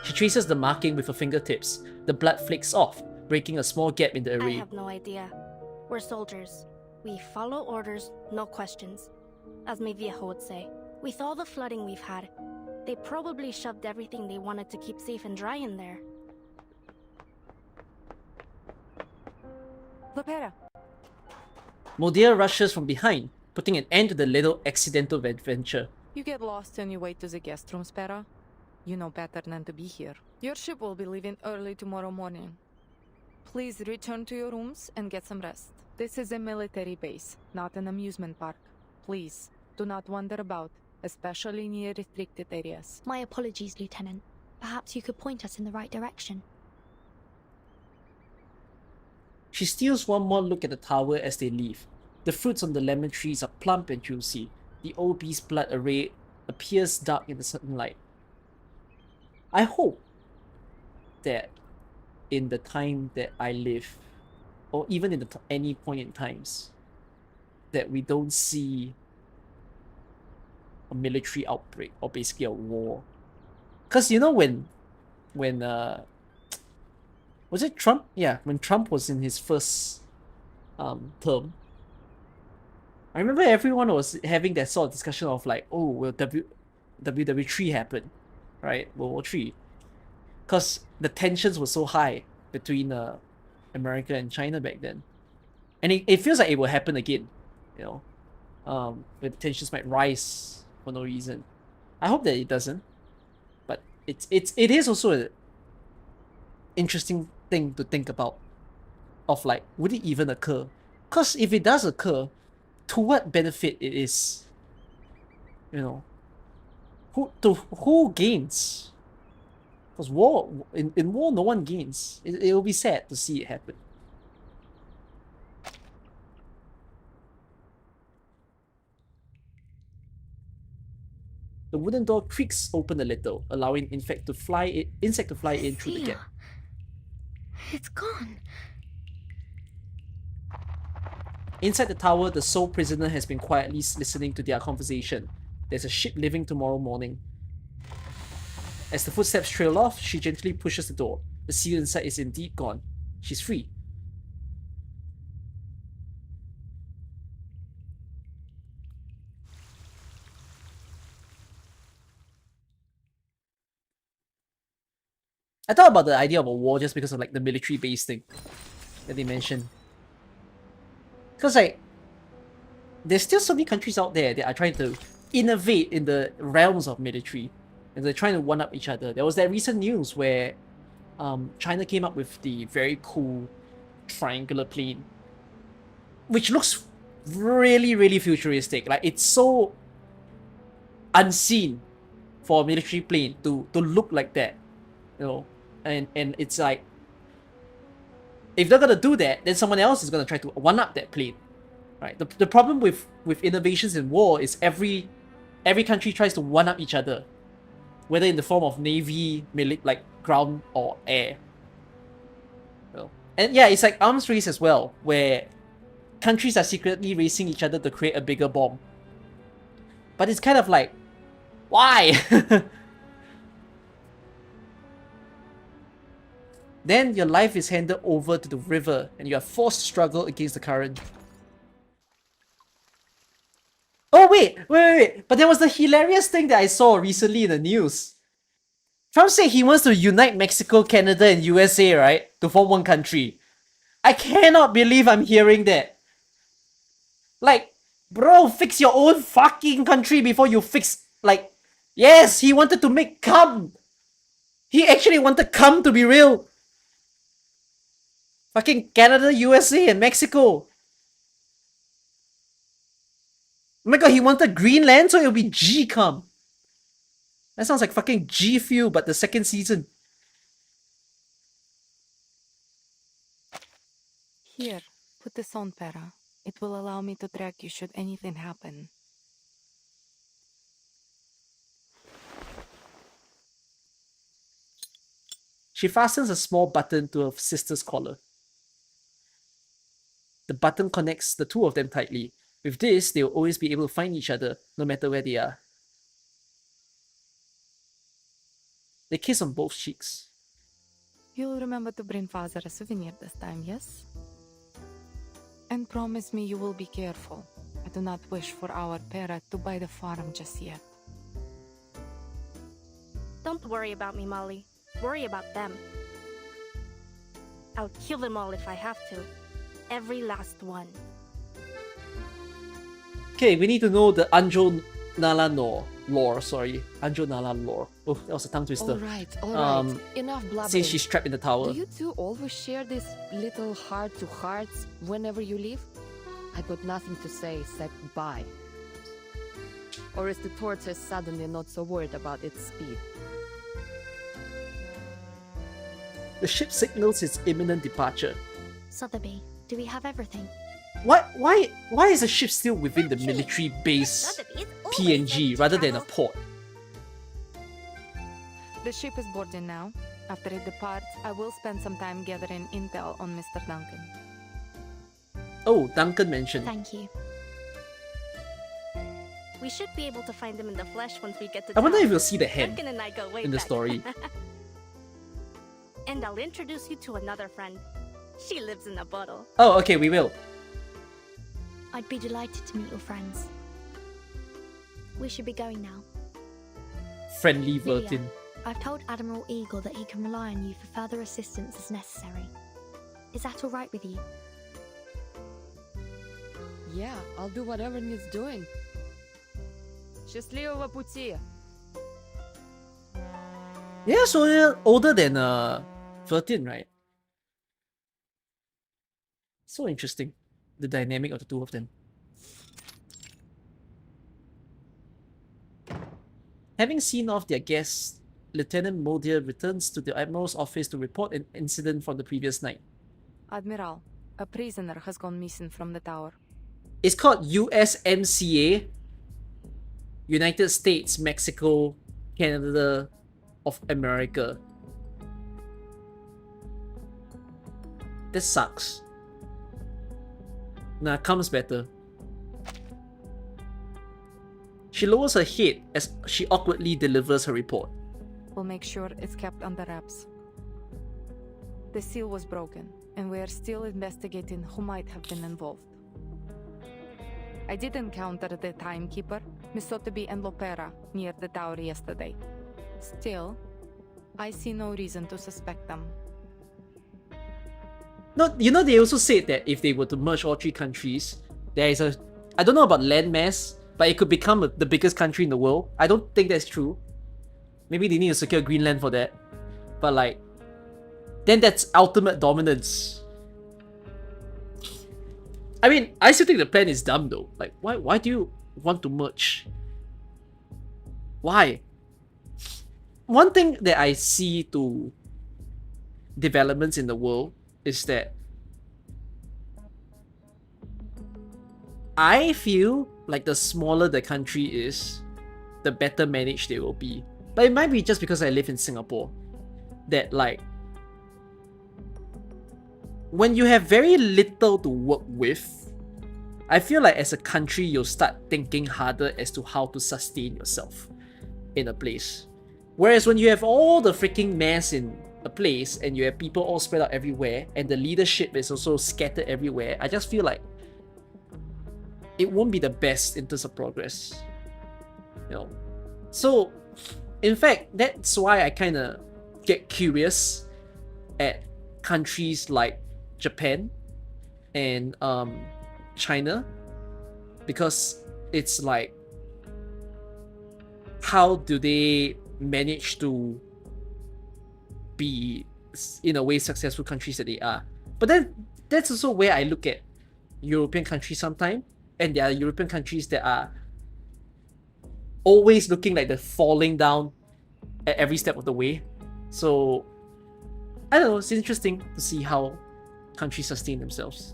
She traces the marking with her fingertips. The blood flakes off, breaking a small gap in the
I
array.
have no idea. We're soldiers. We follow orders, no questions. As mi viejo would say, with all the flooding we've had, they probably shoved everything they wanted to keep safe and dry in there.
Lapera.
Modir rushes from behind, putting an end to the little accidental adventure.
You get lost on your way to the guest room, Spera. You know better than to be here. Your ship will be leaving early tomorrow morning. Please return to your rooms and get some rest. This is a military base, not an amusement park. Please, do not wander about, especially near restricted areas.
My apologies, Lieutenant. Perhaps you could point us in the right direction.
She steals one more look at the tower as they leave. The fruits on the lemon trees are plump and juicy. The old bee's blood array appears dark in the sunlight. I hope that in the time that I live, or even in any point in times, that we don't see a military outbreak or basically a war. Because you know when was it Trump? Yeah, when Trump was in his first term, I remember everyone was having that sort of discussion of like, oh, will WW3 happen, right? World War 3, because the tensions were so high between America and China back then, and it feels like it will happen again, you know, where the tensions might rise for no reason. I hope that it doesn't, but it is also an interesting thing to think about, of like, would it even occur? Because if it does occur, to what benefit it is, you know, who gains? Because in war no one gains. It will be sad to see it happen. The wooden door creaks open a little, allowing insect to fly in through the gap.
It's gone.
Inside the tower, the sole prisoner has been quietly listening to their conversation. There's a ship leaving tomorrow morning. As the footsteps trail off, she gently pushes the door. The seal inside is indeed gone. She's free. I thought about the idea of a war just because of like the military base thing that they mentioned. Because like, there's still so many countries out there that are trying to innovate in the realms of military, and they're trying to one up each other. There was that recent news where China came up with the very cool triangular plane, which looks really, really futuristic. Like, it's so unseen for a military plane to look like that, you know. And it's like, if they're gonna do that, then someone else is gonna try to one up that plane, right? The problem with innovations in war is every country tries to one up each other, whether in the form of navy, like ground or air. You know? And yeah, it's like arms race as well, where countries are secretly racing each other to create a bigger bomb. But it's kind of like, why? Then your life is handed over to the river and you are forced to struggle against the current. Oh wait. But there was the hilarious thing that I saw recently in the news. Trump said he wants to unite Mexico, Canada, and USA, right? To form one country. I cannot believe I'm hearing that. Like, bro, fix your own fucking country before you fix, like, yes, he wanted to make cum. He actually wanted cum to be real. Fucking Canada, USA, and Mexico. Oh my god, he wanted Greenland, so it'll be G cum. That sounds like fucking G Fuel, but the second season.
Here, put this on, Para. It will allow me to track you should anything happen.
She fastens a small button to her sister's collar. The button connects the two of them tightly. With this, they will always be able to find each other, no matter where they are. They kiss on both cheeks.
You'll remember to bring father a souvenir this time, yes? And promise me you will be careful. I do not wish for our parrot to buy the farm just yet.
Don't worry about me, Molly. Worry about them. I'll kill them all if I have to. Every last one.
Okay, we need to know the Anjo Nala lore. Sorry, Anjo Nala lore. Oh, that was a tongue twister.
Alright. Enough blabbering.
Since she's trapped in the tower.
Do you two always share these little heart-to-hearts whenever you leave? I got nothing to say except bye. Or is the tortoise suddenly not so worried about its speed?
The ship signals its imminent departure.
Sotheby, do we have everything?
Why is the ship still within the military base PNG rather than a port?
The ship is boarding now. After it departs, I will spend some time gathering intel on Mr. Duncan.
Oh, Duncan mentioned.
Thank you. We should be able to find him in the flesh once we get to
I wonder
town.
if we'll see the head
Duncan and I go way
in the
back.
story.
And I'll introduce you to another friend. She lives in a bottle.
Oh, okay, we will.
I'd be delighted to meet your friends. We should be going now.
Friendly
Lydia,
virgin.
I've told Admiral Eagle that he can rely on you for further assistance as necessary. Is that all right with you?
Yeah, I'll do whatever needs doing. Счастливого пути!
Yeah, so they're older than 13, right? So interesting, the dynamic of the two of them. Having seen off their guests, Lieutenant Modier returns to the Admiral's office to report an incident from the previous night.
Admiral, a prisoner has gone missing from the tower.
It's called USMCA, United States, Mexico, Canada of America. This sucks. Nah, comes better. She lowers her head as she awkwardly delivers her report.
We'll make sure it's kept under wraps. The seal was broken, and we are still investigating who might have been involved. I did encounter the timekeeper, Miss Sotheby and Lopera, near the tower yesterday. Still, I see no reason to suspect them.
No, you know, they also said that if they were to merge all three countries, there is a... I don't know about landmass, but it could become the biggest country in the world. I don't think that's true. Maybe they need to secure Greenland for that. But like, then that's ultimate dominance. I mean, I still think the plan is dumb though. Like, why do you want to merge? Why? One thing that I see to developments in the world is that I feel like the smaller the country is, the better managed they will be. But it might be just because I live in Singapore that like, when you have very little to work with, I feel like as a country you'll start thinking harder as to how to sustain yourself in a place. Whereas when you have all the freaking mass in a place and you have people all spread out everywhere and the leadership is also scattered everywhere, I just feel like it won't be the best in terms of progress. You know? So, in fact, that's why I kind of get curious at countries like Japan and China, because it's like, how do they manage to be, in a way, successful countries that they are? But then that's also where I look at European countries sometimes, and there are European countries that are always looking like they're falling down at every step of the way. So I don't know, it's interesting to see how countries sustain themselves.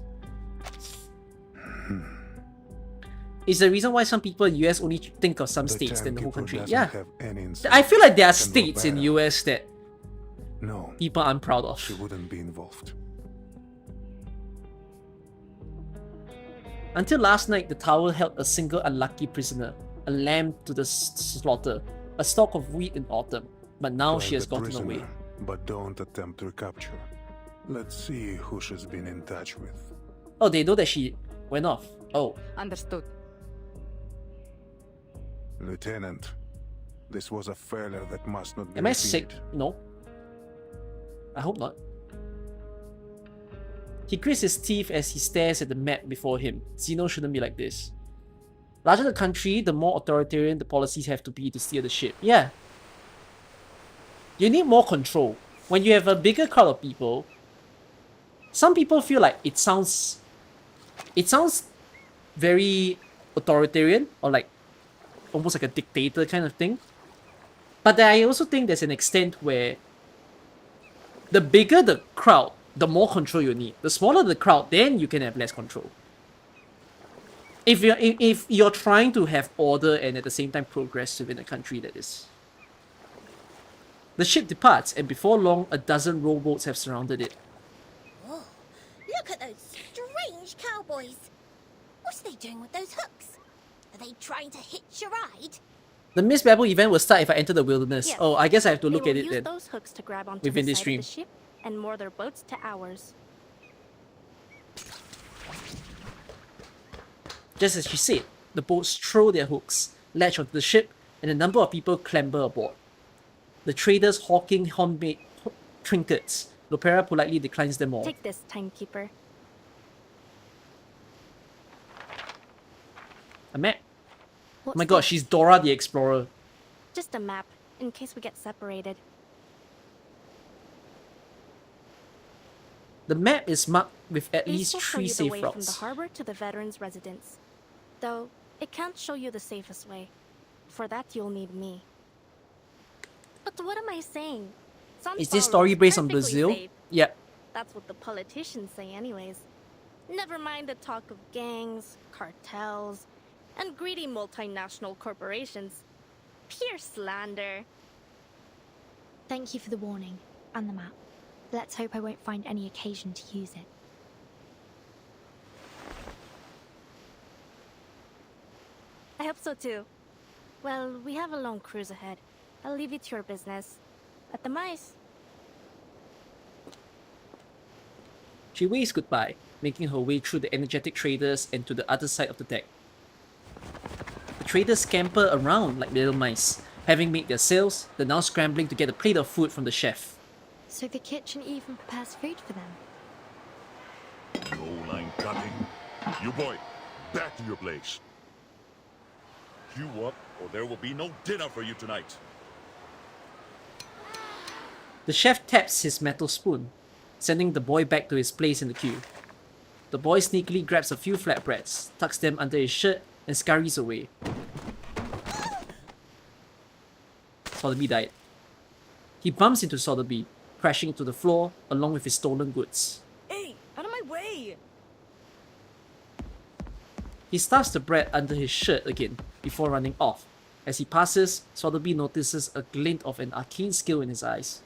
It's the reason why some people in US only think of some states than the whole country. Yeah, I feel like there are states in US that people aren't proud of.
She wouldn't be involved.
Until last night, the tower held a single unlucky prisoner, a lamb to the slaughter, a stalk of wheat in autumn. But now she has gotten away.
But don't attempt to recapture. Let's see who she's been in touch with.
Oh, they know that she went off. Oh.
Understood.
Lieutenant, this was a failure that must not be
Am I
repeated.
sick? No. I hope not. He grits his teeth as he stares at the map before him. Xeno shouldn't be like this. Larger the country, the more authoritarian the policies have to be to steer the ship. Yeah. You need more control. When you have a bigger crowd of people, some people feel like it sounds very authoritarian, or like almost like a dictator kind of thing. But I also think there's an extent where the bigger the crowd, the more control you need. The smaller the crowd, then you can have less control. If you're trying to have order and at the same time progress within a country, that is. The ship departs, and before long, a dozen rowboats have surrounded it.
Whoa, look at those strange cowboys. What are they doing with those hooks? Are they trying to hitch a ride?
The Miss Babel event will start if I enter the wilderness.
Yes.
Oh, I guess I have to look
They
at
will
it
use
then.
those hooks to grab onto
within
the
this
side
stream.
of the ship and moor their boats to ours.
Just as she said, the boats throw their hooks, latch onto the ship, and a number of people clamber aboard. The traders hawking handmade trinkets. Lopera politely declines them all.
Take this, timekeeper.
A map.
What's
Oh my god,
this?
she's Dora the Explorer.
Just a map, in case we get separated.
The map is marked with at
These
least
will show
3
you the
safe
way from the
routes.
harbor to the veterans' residence. Though, it can't show you the safest way. For that, you'll need me. But what am I saying? San
Is this
Paulo
story based on
perfectly
Brazil?
safe.
Yep.
That's what the politicians say anyways. Never mind the talk of gangs, cartels, and greedy multinational corporations. Pure slander.
Thank you for the warning and the map. Let's hope I won't find any occasion to use it.
I hope so too. Well, we have a long cruise ahead. I'll leave it to your business. At the mice.
She waves goodbye, making her way through the energetic traders and to the other side of the deck. The traders scamper around like little mice. Having made their sales, they're now scrambling to get a plate of food from the chef.
So the kitchen even prepares food for them.
No line cutting. You boy, back to your place. You up, or there will be no dinner for you tonight.
The chef taps his metal spoon, sending the boy back to his place in the queue. The boy sneakily grabs a few flatbreads, tucks them under his shirt, and scurries away. Sotheby died. He bumps into Sotheby, crashing to the floor along with his stolen goods.
Hey, out of my way!
He stuffs the bread under his shirt again before running off. As he passes, Sotheby notices a glint of an arcane skill in his eyes.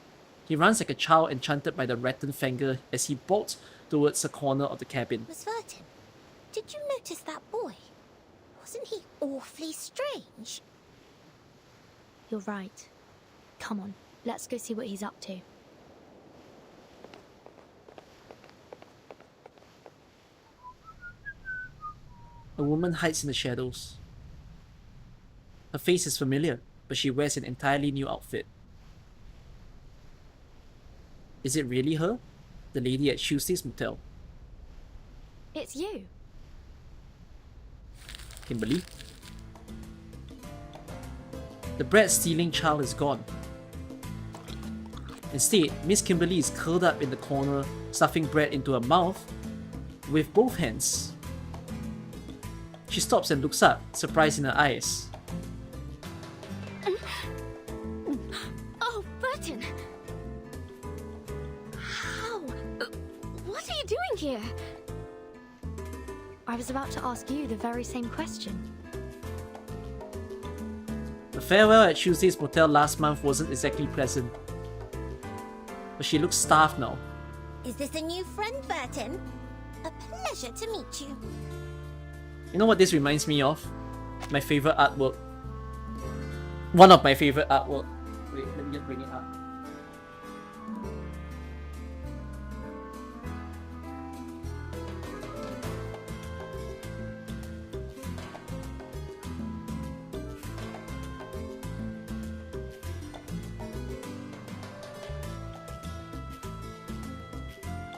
He runs like a child enchanted by the rattan fanger as he bolts towards the corner of the cabin.
Miss Vertin, did you notice that boy? Wasn't he awfully strange?
You're right. Come on, let's go see what he's up to.
A woman hides in the shadows. Her face is familiar, but she wears an entirely new outfit. Is it really her? The lady at Tuesday's motel.
It's you.
Kimberly. The bread-stealing child is gone. Instead, Miss Kimberly is curled up in the corner, stuffing bread into her mouth with both hands. She stops and looks up, surprise in her eyes.
Oh, Burton! How? What are you doing here?
I was about to ask you the very same question.
The farewell at Tuesday's motel last month wasn't exactly pleasant. But she looks starved now.
Is this a new friend, Burton? A pleasure to meet you.
You know what this reminds me of? My favorite artwork. One of my favorite artwork. Wait, let me just bring it up.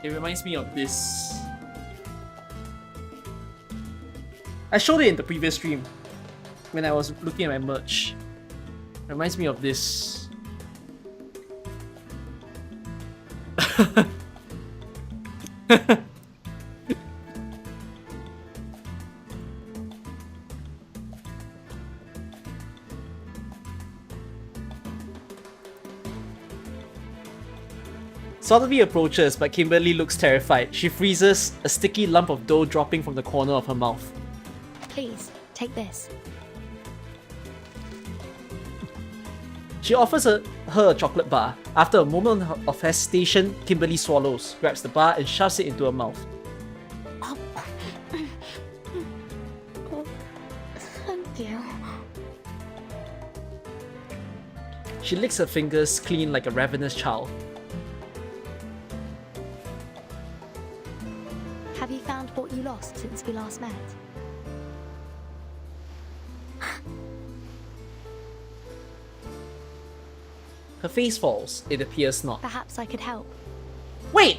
It reminds me of this. I showed it in the previous stream when I was looking at my merch. It reminds me of this. Sotheby approaches, but Kimberly looks terrified. She freezes, a sticky lump of dough dropping from the corner of her mouth.
Please, take this.
She offers her a chocolate bar. After a moment of hesitation, Kimberly swallows, grabs the bar, and shoves it into her mouth.
Oh, thank you.
She licks her fingers clean like a ravenous child.
Have you found what you lost since we last met?
Her face falls. It appears not.
Perhaps I could help.
Wait!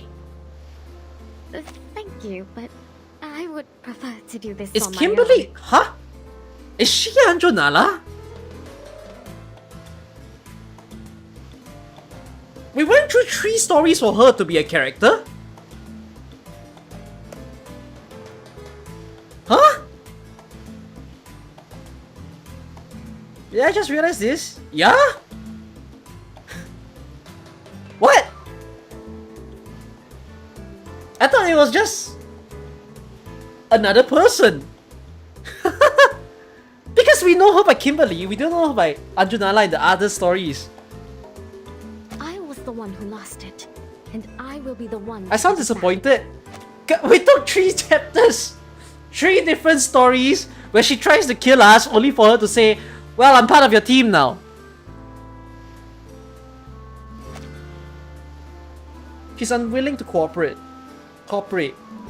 Thank you, but I would prefer to do this
Is
on my
Kimberly...
own.
Huh? Is she Anjo Nala? We went through 3 stories for her to be a character? Huh? Did I just realize this? Yeah? What? I thought it was just another person. Because we know her by Kimberly, we don't know her by Anjunala in the other stories.
I was the one who lost it, and I will be the one.
I sound disappointed. We took 3 chapters, 3 different stories where she tries to kill us only for her to say, well, I'm part of your team now. She's unwilling to cooperate,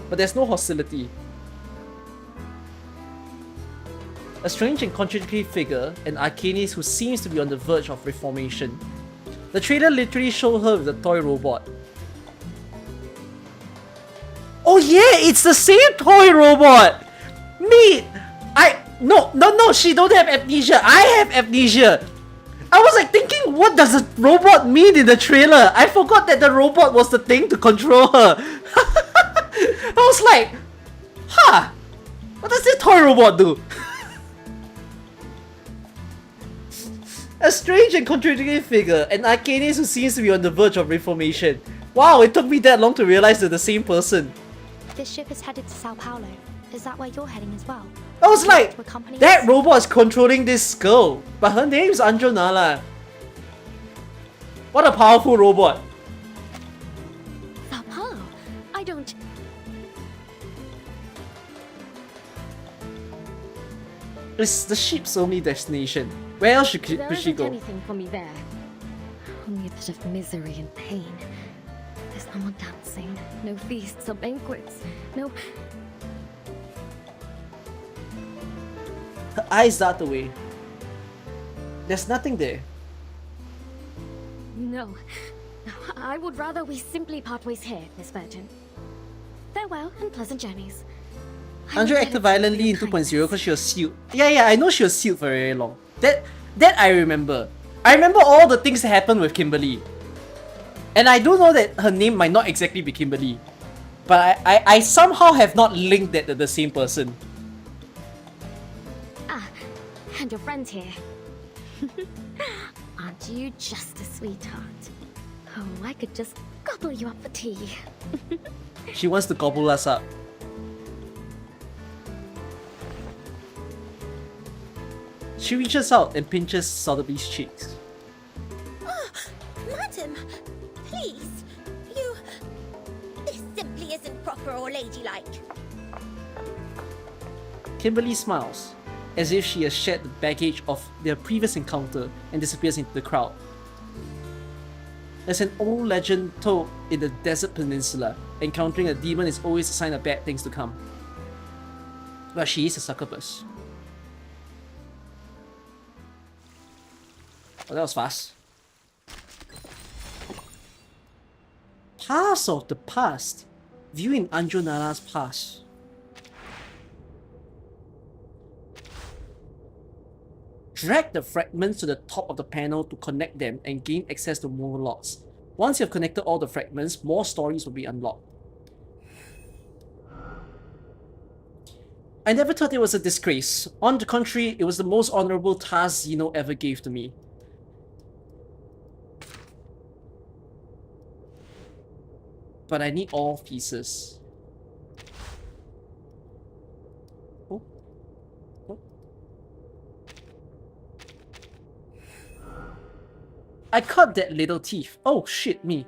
but there's no hostility. A strange and contradictory figure, an arcanist who seems to be on the verge of reformation. The trailer literally showed her with a toy robot. Oh yeah, it's the same toy robot! No, she don't have amnesia. I have amnesia. I was like thinking, what does the robot mean in the trailer? I forgot that the robot was the thing to control her. I was like, huh, what does this toy robot do? A strange and contradictory figure, an arcanist who seems to be on the verge of reformation. Wow, it took me that long to realize they're the same person.
This ship is headed to Sao Paulo. Is that where you're heading as well?
I was like,
To accompany
that
us?
robot is controlling this girl, but her name's Anjo Nala. What a powerful robot.
Sao Paulo? I don't.
It's the ship's only destination. Where else could
There
she
isn't
go?
anything for me there. Only a bit of misery and pain. There's no more dancing, no feasts or banquets, no.
Her eyes dart away. There's nothing there.
No. I would rather we simply part ways here, Miss Burton. Farewell and pleasant journeys.
Anjo acted violently in 2.0 because she was sealed. Yeah, I know she was sealed for very long. That I remember. I remember all the things that happened with Kimberly. And I do know that her name might not exactly be Kimberly. But I somehow have not linked that to the same person.
Ah, and your friend's here. Aren't you just a sweetheart? Oh, I could just gobble you up for tea.
She wants to gobble us up. She reaches out and pinches Sotheby's cheeks.
Oh, madam, please, you... This simply isn't proper or ladylike.
Kimberly smiles, as if she has shed the baggage of their previous encounter and disappears into the crowd. As an old legend told in the desert peninsula, encountering a demon is always a sign of bad things to come. But she is a succubus. Oh, that was fast. Past of the past. Viewing Anjo Nara's past. Drag the fragments to the top of the panel to connect them and gain access to more lots. Once you have connected all the fragments, more stories will be unlocked. I never thought it was a disgrace. On the contrary, it was the most honorable task Zeno ever gave to me. But I need all pieces. Oh. Oh. I caught that little thief. Oh shit, me.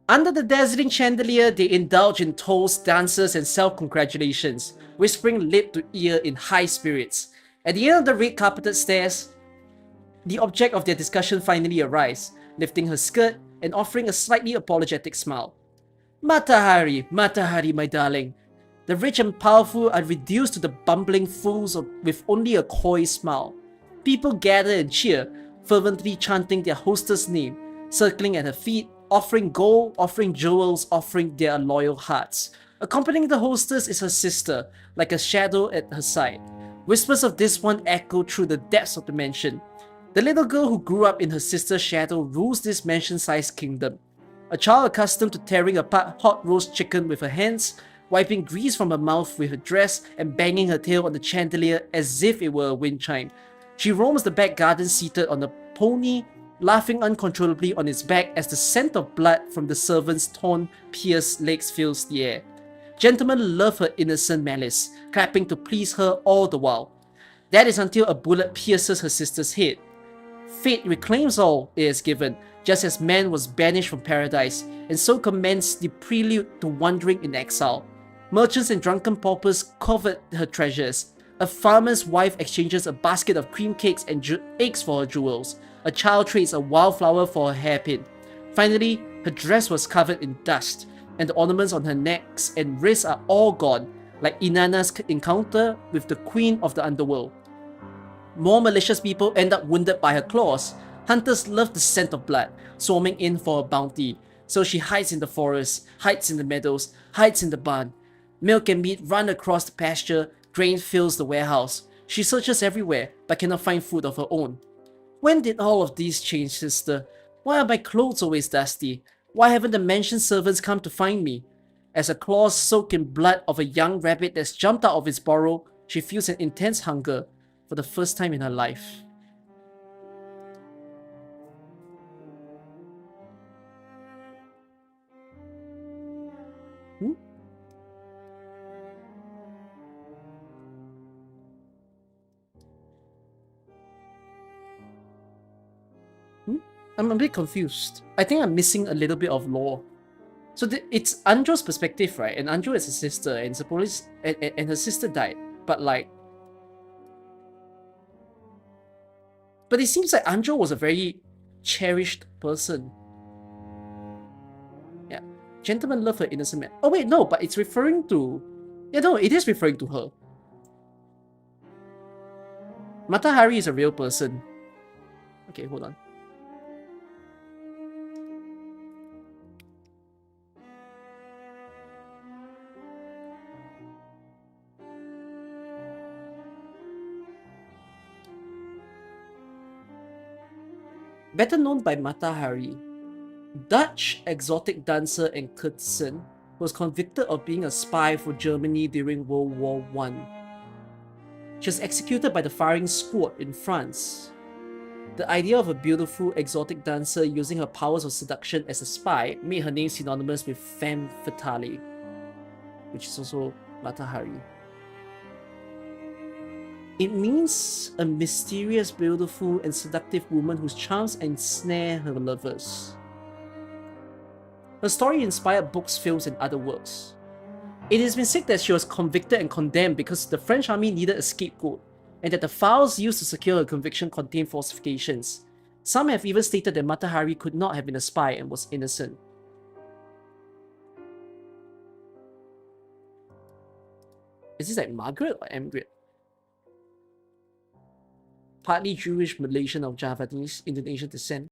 Under the dazzling chandelier, they indulge in toasts, dances, and self-congratulations, whispering lip to ear in high spirits. At the end of the red-carpeted stairs, the object of their discussion finally arrives, lifting her skirt and offering a slightly apologetic smile. Matahari, Matahari, my darling. The rich and powerful are reduced to the bumbling fools with only a coy smile. People gather and cheer, fervently chanting their hostess' name, circling at her feet, offering gold, offering jewels, offering their loyal hearts. Accompanying the hostess is her sister, like a shadow at her side. Whispers of this one echo through the depths of the mansion. The little girl who grew up in her sister's shadow rules this mansion-sized kingdom. A child accustomed to tearing apart hot roast chicken with her hands, wiping grease from her mouth with her dress, and banging her tail on the chandelier as if it were a wind chime. She roams the back garden seated on a pony, laughing uncontrollably on its back as the scent of blood from the servant's torn, pierced legs fills the air. Gentlemen love her innocent malice, clapping to please her all the while. That is until a bullet pierces her sister's head. Fate reclaims all it has given, just as man was banished from paradise, and so commenced the prelude to wandering in exile. Merchants and drunken paupers covet her treasures. A farmer's wife exchanges a basket of cream cakes and eggs for her jewels. A child trades a wildflower for her hairpin. Finally, her dress was covered in dust, and the ornaments on her necks and wrists are all gone, like Inanna's encounter with the queen of the underworld. More malicious people end up wounded by her claws. Hunters love the scent of blood, swarming in for a bounty. So she hides in the forest, hides in the meadows, hides in the barn. Milk and meat run across the pasture, grain fills the warehouse. She searches everywhere, but cannot find food of her own. When did all of these change, sister? Why are my clothes always dusty? Why haven't the mansion servants come to find me? As her claws soak in blood of a young rabbit that's jumped out of its burrow, she feels an intense hunger for the first time in her life. I'm a bit confused. I think I'm missing a little bit of lore. So it's Anjo's perspective, right? And Anjo is her sister, and suppose and her sister died. But like, but it seems like Anjo was a very cherished person. Yeah, gentlemen love her innocent man. Oh wait, no, but it's referring to. Yeah, no, it is referring to her. Matahari is a real person. Okay, hold on. Better known by Mata Hari, Dutch exotic dancer and courtesan, was convicted of being a spy for Germany during World War I. She was executed by the firing squad in France. The idea of a beautiful exotic dancer using her powers of seduction as a spy made her name synonymous with femme fatale, which is also Mata Hari. It means a mysterious, beautiful, and seductive woman whose charms ensnare her lovers. Her story inspired books, films, and other works. It has been said that she was convicted and condemned because the French army needed a scapegoat, and that the files used to secure her conviction contained falsifications. Some have even stated that Mata Hari could not have been a spy and was innocent. Is this like Margaret or Emgret? Partly Jewish, Malaysian, or Javanese, Indonesian descent.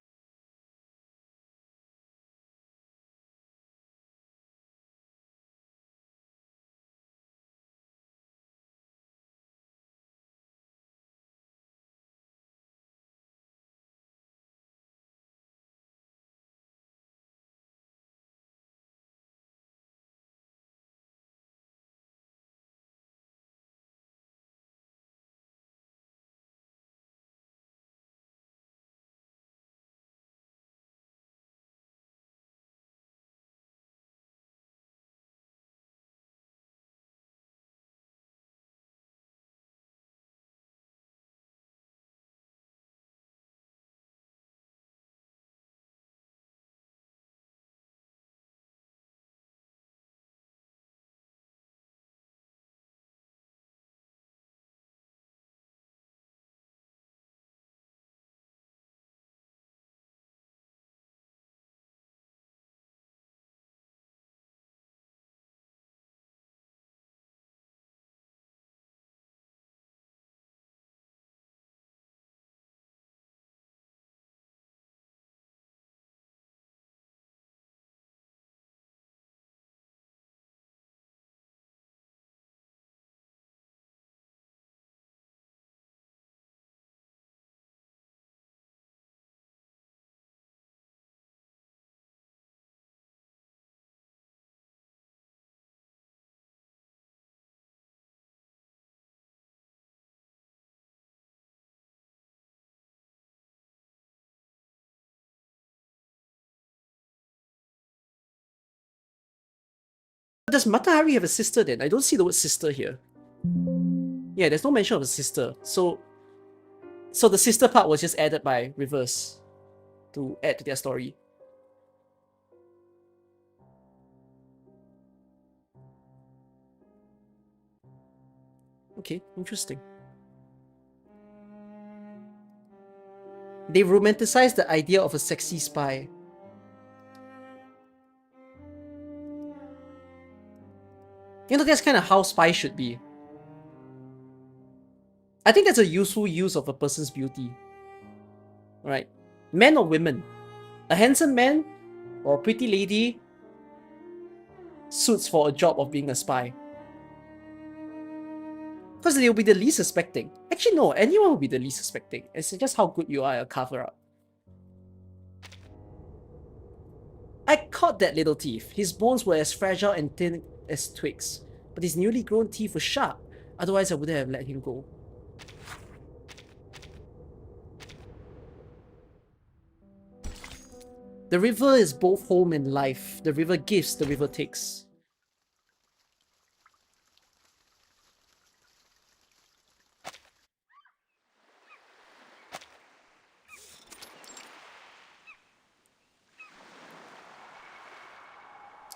Does Mata Hari have a sister then? I don't see the word sister here. Yeah, there's no mention of a sister. So the sister part was just added by reverse to add to their story. Okay, interesting. They romanticize the idea of a sexy spy. You know, that's kind of how spies should be. I think that's a useful use of a person's beauty. Right? Men or women. A handsome man or a pretty lady suits for a job of being a spy. Because they'll be the least suspecting. Actually, no, anyone will be the least suspecting. It's just how good you are at a cover-up. I caught that little thief. His bones were as fragile and thin as twigs, but his newly grown teeth were sharp. Otherwise, I wouldn't have let him go. The river is both home and life. The river gives, the river takes.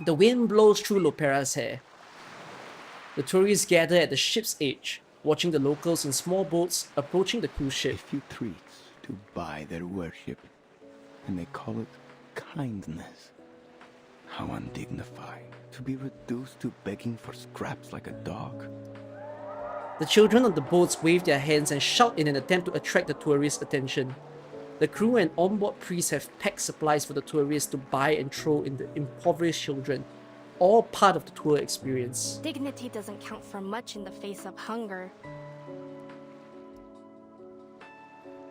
The wind blows through Lopera's hair. The tourists gather at the ship's edge, watching the locals in small boats approaching the cruise ship.
A few treats to buy their worship, and they call it kindness. How undignified to be reduced to begging for scraps like a dog.
The children on the boats wave their hands and shout in an attempt to attract the tourists' attention. The crew and onboard priests have packed supplies for the tourists to buy and throw in the impoverished children, all part of the tour experience.
Dignity doesn't count for much in the face of hunger.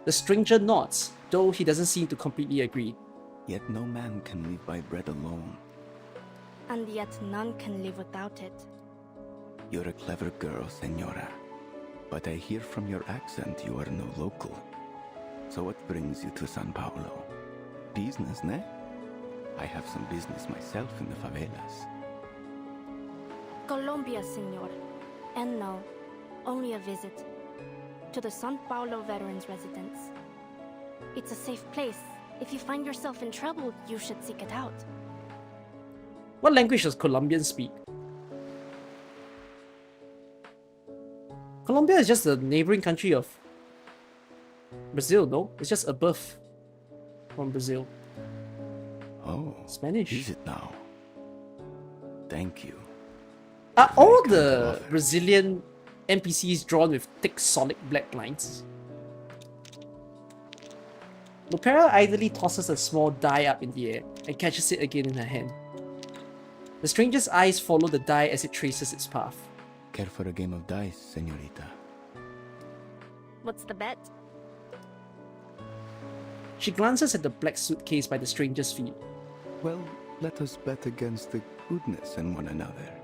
The stranger nods, though he doesn't seem to completely agree.
Yet no man can live by bread alone.
And yet none can live without it.
You're a clever girl, Senora. But I hear from your accent you are no local. So what brings you to San Paulo? Business, ne? I have some business myself in the favelas.
Colombia, senor. And no, only a visit. To the San Paulo Veterans Residence. It's a safe place. If you find yourself in trouble, you should seek it out.
What language does Colombians speak? Colombia is just a neighboring country of Brazil, no? It's just above from Brazil.
Oh,
Spanish.
is it now? Thank you.
Are all the Brazilian NPCs drawn with thick, solid black lines? Lupera idly tosses a small die up in the air and catches it again in her hand. The stranger's eyes follow the die as it traces its path.
Care for a game of dice, señorita?
What's the bet?
She glances at the black suitcase by the stranger's feet.
Well, let us bet against the goodness in one another.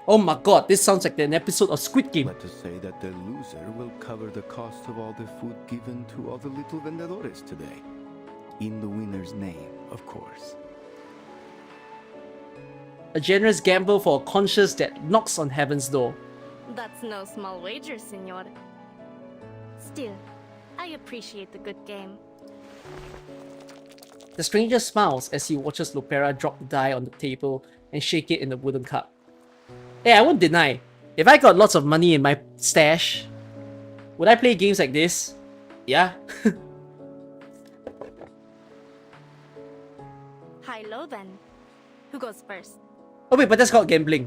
Oh my god, this sounds like an episode of Squid Game.
Let us say that the loser will cover the cost of all the food given to all the little vendedores today. In the winner's name, of course.
A generous gamble for a conscience that knocks on heaven's door.
That's no small wager, senor. Still, I appreciate the good game.
The stranger smiles as he watches Lupera drop the die on the table and shake it in the wooden cup. Hey, I won't deny, if I got lots of money in my stash, would I play games like this? Yeah.
High-low then. Who goes first?
Oh wait, but that's called gambling.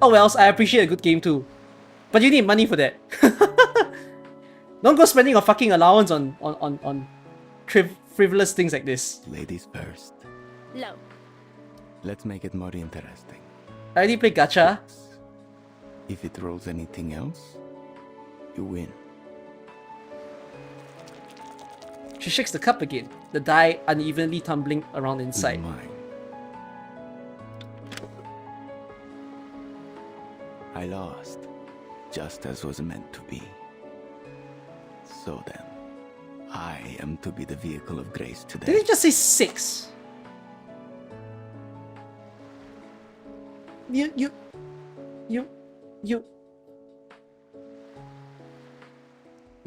Oh well, I appreciate a good game too. But you need money for that. Don't go spending your fucking allowance on frivolous things like this.
Ladies first.
Low.
Let's make it more interesting.
I already played gacha.
If it rolls anything else, you win.
She shakes the cup again, the die unevenly tumbling around inside.
Mine. I lost, just as was meant to be. So then, I am to be the vehicle of grace today.
Did he just say 6? You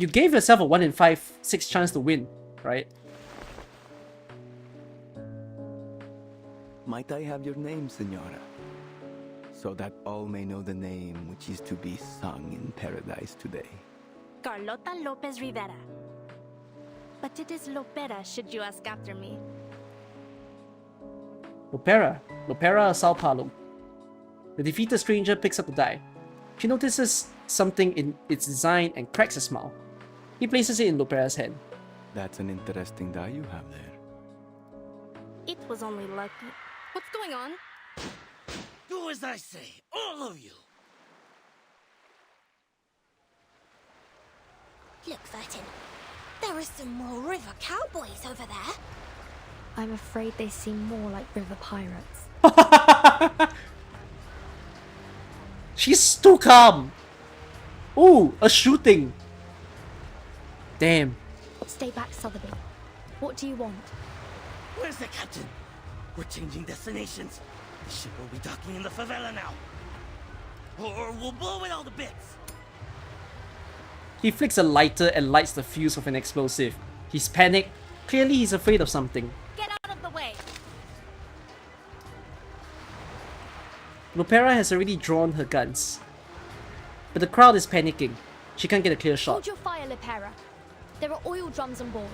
gave yourself a 1 in 5, 6 chance to win, right?
Might I have your name, Senora? So that all may know the name which is to be sung in paradise today.
Carlota Lopez Rivera. But it is Lopera should you ask after me.
Lopera Sao Paulo. The defeated stranger picks up the die. She notices something in its design and cracks a smile. He places it in Lopera's hand.
That's an interesting die you have there.
It was only lucky.
What's going on?
Do as I say, all of you!
Look, Vertin. There are some more river cowboys over there.
I'm afraid they seem more like river pirates.
She's too calm! Ooh, a shooting! Damn.
Stay back, Sotheby. What do you want?
Where's the captain? We're changing destinations. The ship will be docking in the favela now. Or we'll blow it all to bits.
He flicks a lighter and lights the fuse of an explosive. He's panicked. Clearly he's afraid of something.
Get out of the way!
Lopera has already drawn her guns. But the crowd is panicking. She can't get a clear shot.
Hold your fire, Lopera. There are oil drums on board.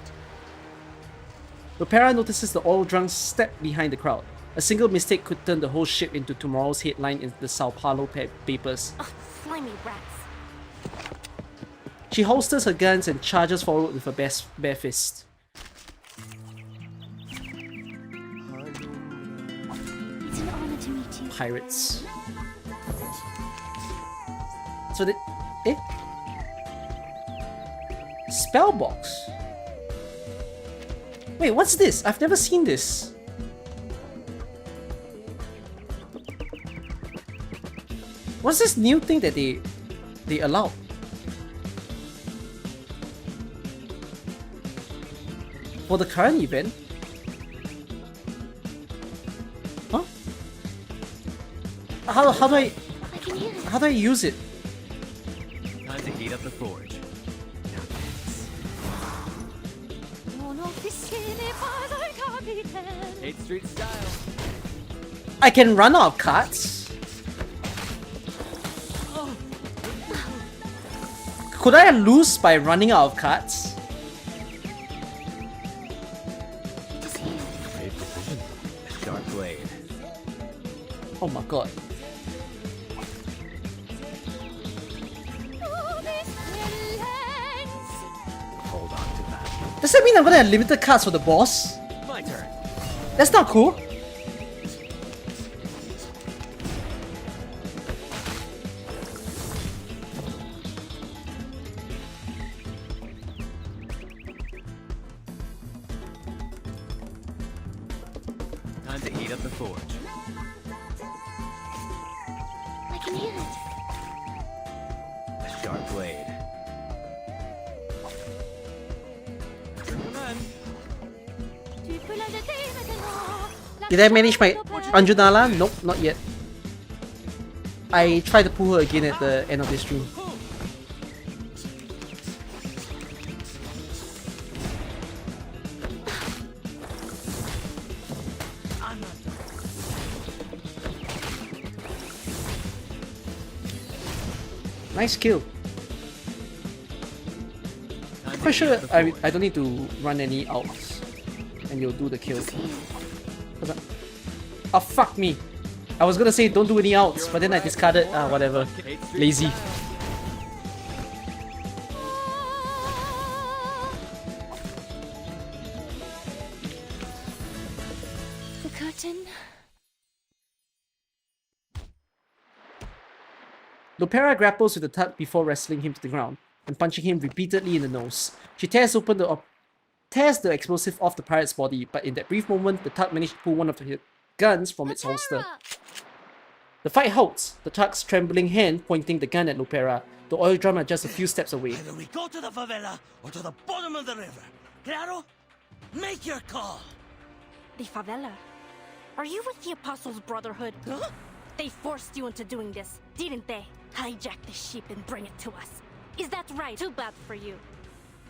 Lopera notices the oil drums step behind the crowd. A single mistake could turn the whole ship into tomorrow's headline in the Sao Paulo papers.
Ugh, slimy rats.
She holsters her guns and charges forward with her bare fist.
It's an honor to meet you.
Pirates. So they... Eh? Spell box. Wait, what's this? I've never seen this. What's this new thing that they allowed? For the current event? Huh? How do I use it?
Time to heat up the forge.
One of the cinemas I captain.
8th Street style.
I can run out of cards. Could I lose by running out of cards?
Great precision. A sharp blade.
Oh my god.
Hold on to that.
Does that mean I'm gonna have limited cards for the boss?
My turn.
That's not cool.
Time to heat up the forge.
I can hear it.
A sharp blade.
Did I manage my Anjo? Nope, not yet. I try to pull her again at the end of this stream. Nice kill. Quite sure I don't need to run any outs and you'll do the kill. Oh fuck me. I was gonna say don't do any outs, but then I discarded. Whatever. Lazy.
The curtain.
Lupera grapples with the tug before wrestling him to the ground and punching him repeatedly in the nose. She tears the explosive off the pirate's body, but in that brief moment, the tug managed to pull one of the guns from its holster. The fight halts, the tug's trembling hand pointing the gun at Lupera, the oil drum at just a few steps away.
Either we go to the favela or to the bottom of the river. Claro? Make your call.
The favela? Are you with the Apostles' Brotherhood?
Huh?
They forced you into doing this, didn't they? Hijack the ship and bring it to us. Is that right? Too bad for you.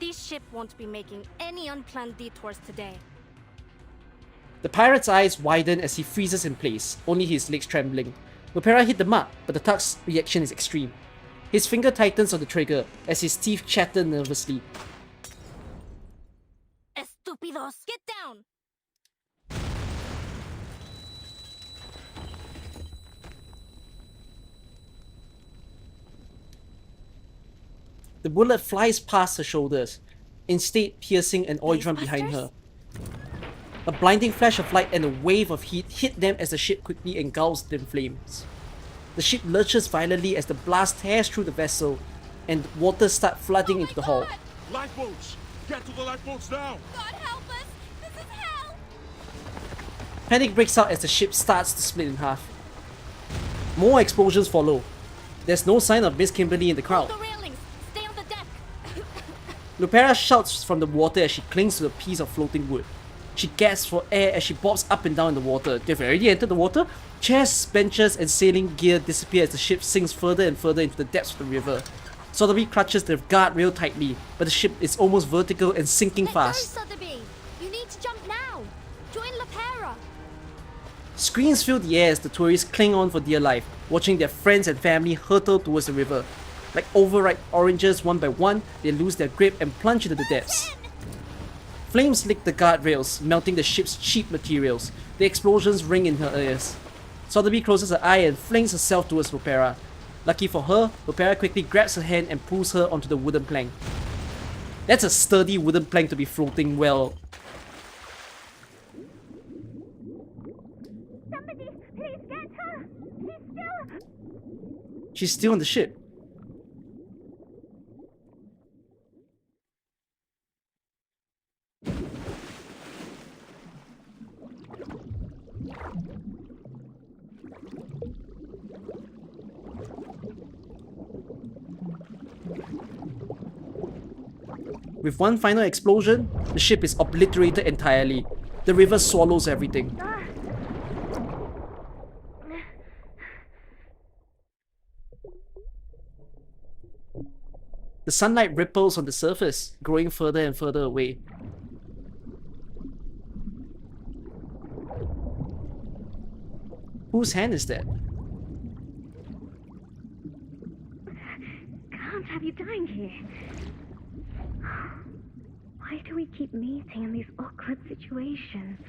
This ship won't be making any unplanned detours today.
The pirate's eyes widen as he freezes in place, only his legs trembling. Lupera hit the mark, but the tug's reaction is extreme. His finger tightens on the trigger as his teeth chatter nervously.
Estúpidos! Get down!
The bullet flies past her shoulders, instead piercing an oil drum behind her. A blinding flash of light and a wave of heat hit them as the ship quickly engulfs in flames. The ship lurches violently as the blast tears through the vessel, and water starts flooding into the hull.
Lifeboats! Get to the lifeboats now!
God help us! This is hell!
Panic breaks out as the ship starts to split in half. More explosions follow. There's no sign of Miss Kimberly in the crowd.
The railings! Stay on the deck!
Lupera shouts from the water as she clings to a piece of floating wood. She gasps for air as she bobs up and down in the water. They've already entered the water. Chairs, benches, and sailing gear disappear as the ship sinks further and further into the depths of the river. Sotheby clutches the guardrail tightly, but the ship is almost vertical and sinking fast.
Let go, Sotheby! You need to jump now! Join Lupera!
Screams fill the air as the tourists cling on for dear life, watching their friends and family hurtle towards the river. Like overripe oranges, one by one, they lose their grip and plunge into the depths. Flames lick the guardrails, melting the ship's cheap materials. The explosions ring in her ears. Sotheby closes her eye and flings herself towards Lupera. Lucky for her, Lupera quickly grabs her hand and pulls her onto the wooden plank. That's a sturdy wooden plank to be floating well.
Somebody, please get her!
She's still on the ship. With one final explosion, the ship is obliterated entirely. The river swallows everything. The sunlight ripples on the surface, growing further and further away. Whose hand is that?
Can't have you dying here. Why do we keep meeting in these awkward situations?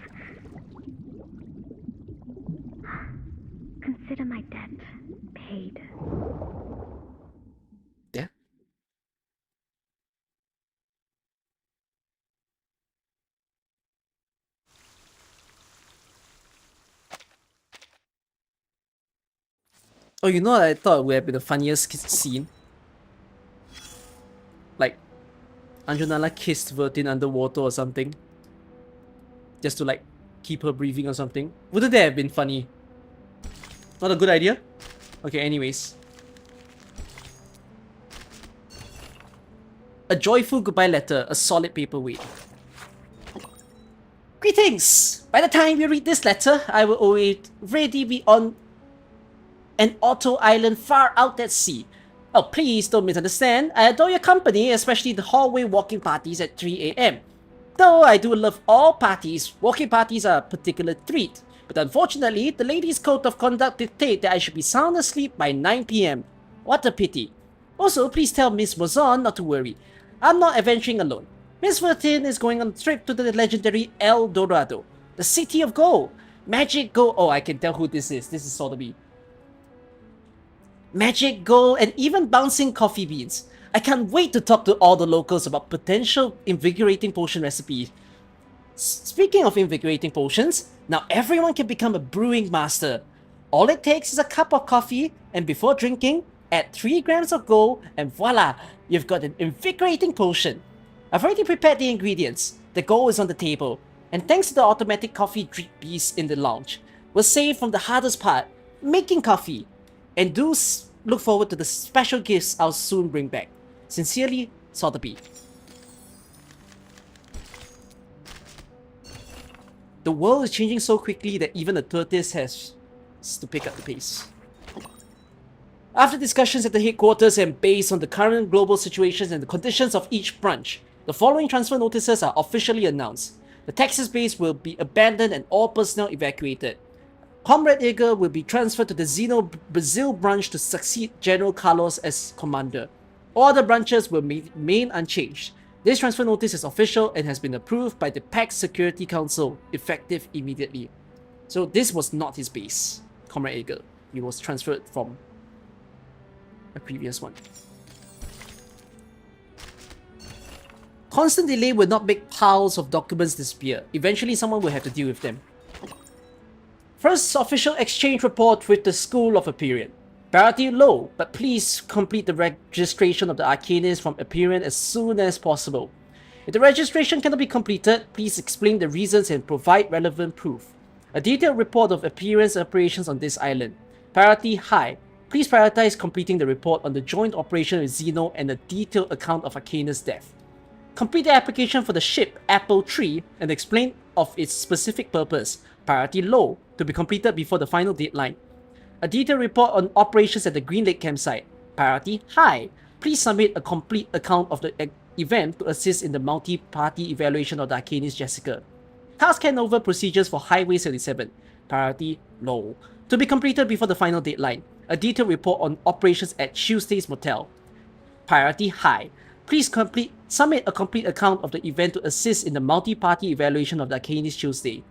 Consider my debt paid.
Yeah. Oh, you know what I thought would have been the funniest scene? Like, Anjonala kissed Vertin underwater or something. Just to like, keep her breathing or something. Wouldn't that have been funny? Not a good idea? Okay, anyways. A joyful goodbye letter, a solid paperweight. Greetings! By the time you read this letter, I will already be on an auto island far out at sea. Oh, please don't misunderstand. I adore your company, especially the hallway walking parties at 3 AM. Though I do love all parties, walking parties are a particular treat. But unfortunately, the ladies' code of conduct dictate that I should be sound asleep by 9 PM. What a pity. Also, please tell Miss Mozon not to worry. I'm not adventuring alone. Miss Vertin is going on a trip to the legendary El Dorado, the city of gold. Magic gold. Oh, I can tell who this is. This is Sotheby. Magic gold and even bouncing coffee beans. I can't wait to talk to all the locals about potential invigorating potion recipes. Speaking of invigorating potions, now everyone can become a brewing master. All it takes is a cup of coffee, and before drinking, add 3 grams of gold, and voila, you've got an invigorating potion. I've already prepared the ingredients. The gold is on the table, and thanks to the automatic coffee drip beast in the lounge, we're saved from the hardest part, making coffee. And do look forward to the special gifts I'll soon bring back. Sincerely, Sotheby. The world is changing so quickly that even the tortoise has to pick up the pace. After discussions at the headquarters and based on the current global situations and the conditions of each branch, the following transfer notices are officially announced. The Texas base will be abandoned and all personnel evacuated. Comrade Eager will be transferred to the Xeno Brazil branch to succeed General Carlos as commander. All other branches will remain unchanged. This transfer notice is official and has been approved by the PAX Security Council, effective immediately. So this was not his base, Comrade Eager. He was transferred from a previous one. Constant delay will not make piles of documents disappear. Eventually someone will have to deal with them. First official exchange report with the School of Aperion. Priority low, but please complete the registration of the Arcanist from Aperion as soon as possible. If the registration cannot be completed, please explain the reasons and provide relevant proof. A detailed report of Aperion's operations on this island. Priority high. Please prioritize completing the report on the joint operation with Xeno and a detailed account of Arcanist's death. Complete the application for the ship Apple Tree and explain of its specific purpose. Priority low, to be completed before the final deadline. A detailed report on operations at the Green Lake campsite. Priority high. Please submit a complete account of the event to assist in the multi-party evaluation of the Arcanist Jessica. Task handover procedures for Highway 77. Priority low. To be completed before the final deadline. A detailed report on operations at Tuesday's Motel. Priority high. Please submit a complete account of the event to assist in the multi-party evaluation of the Arcanist Tuesday.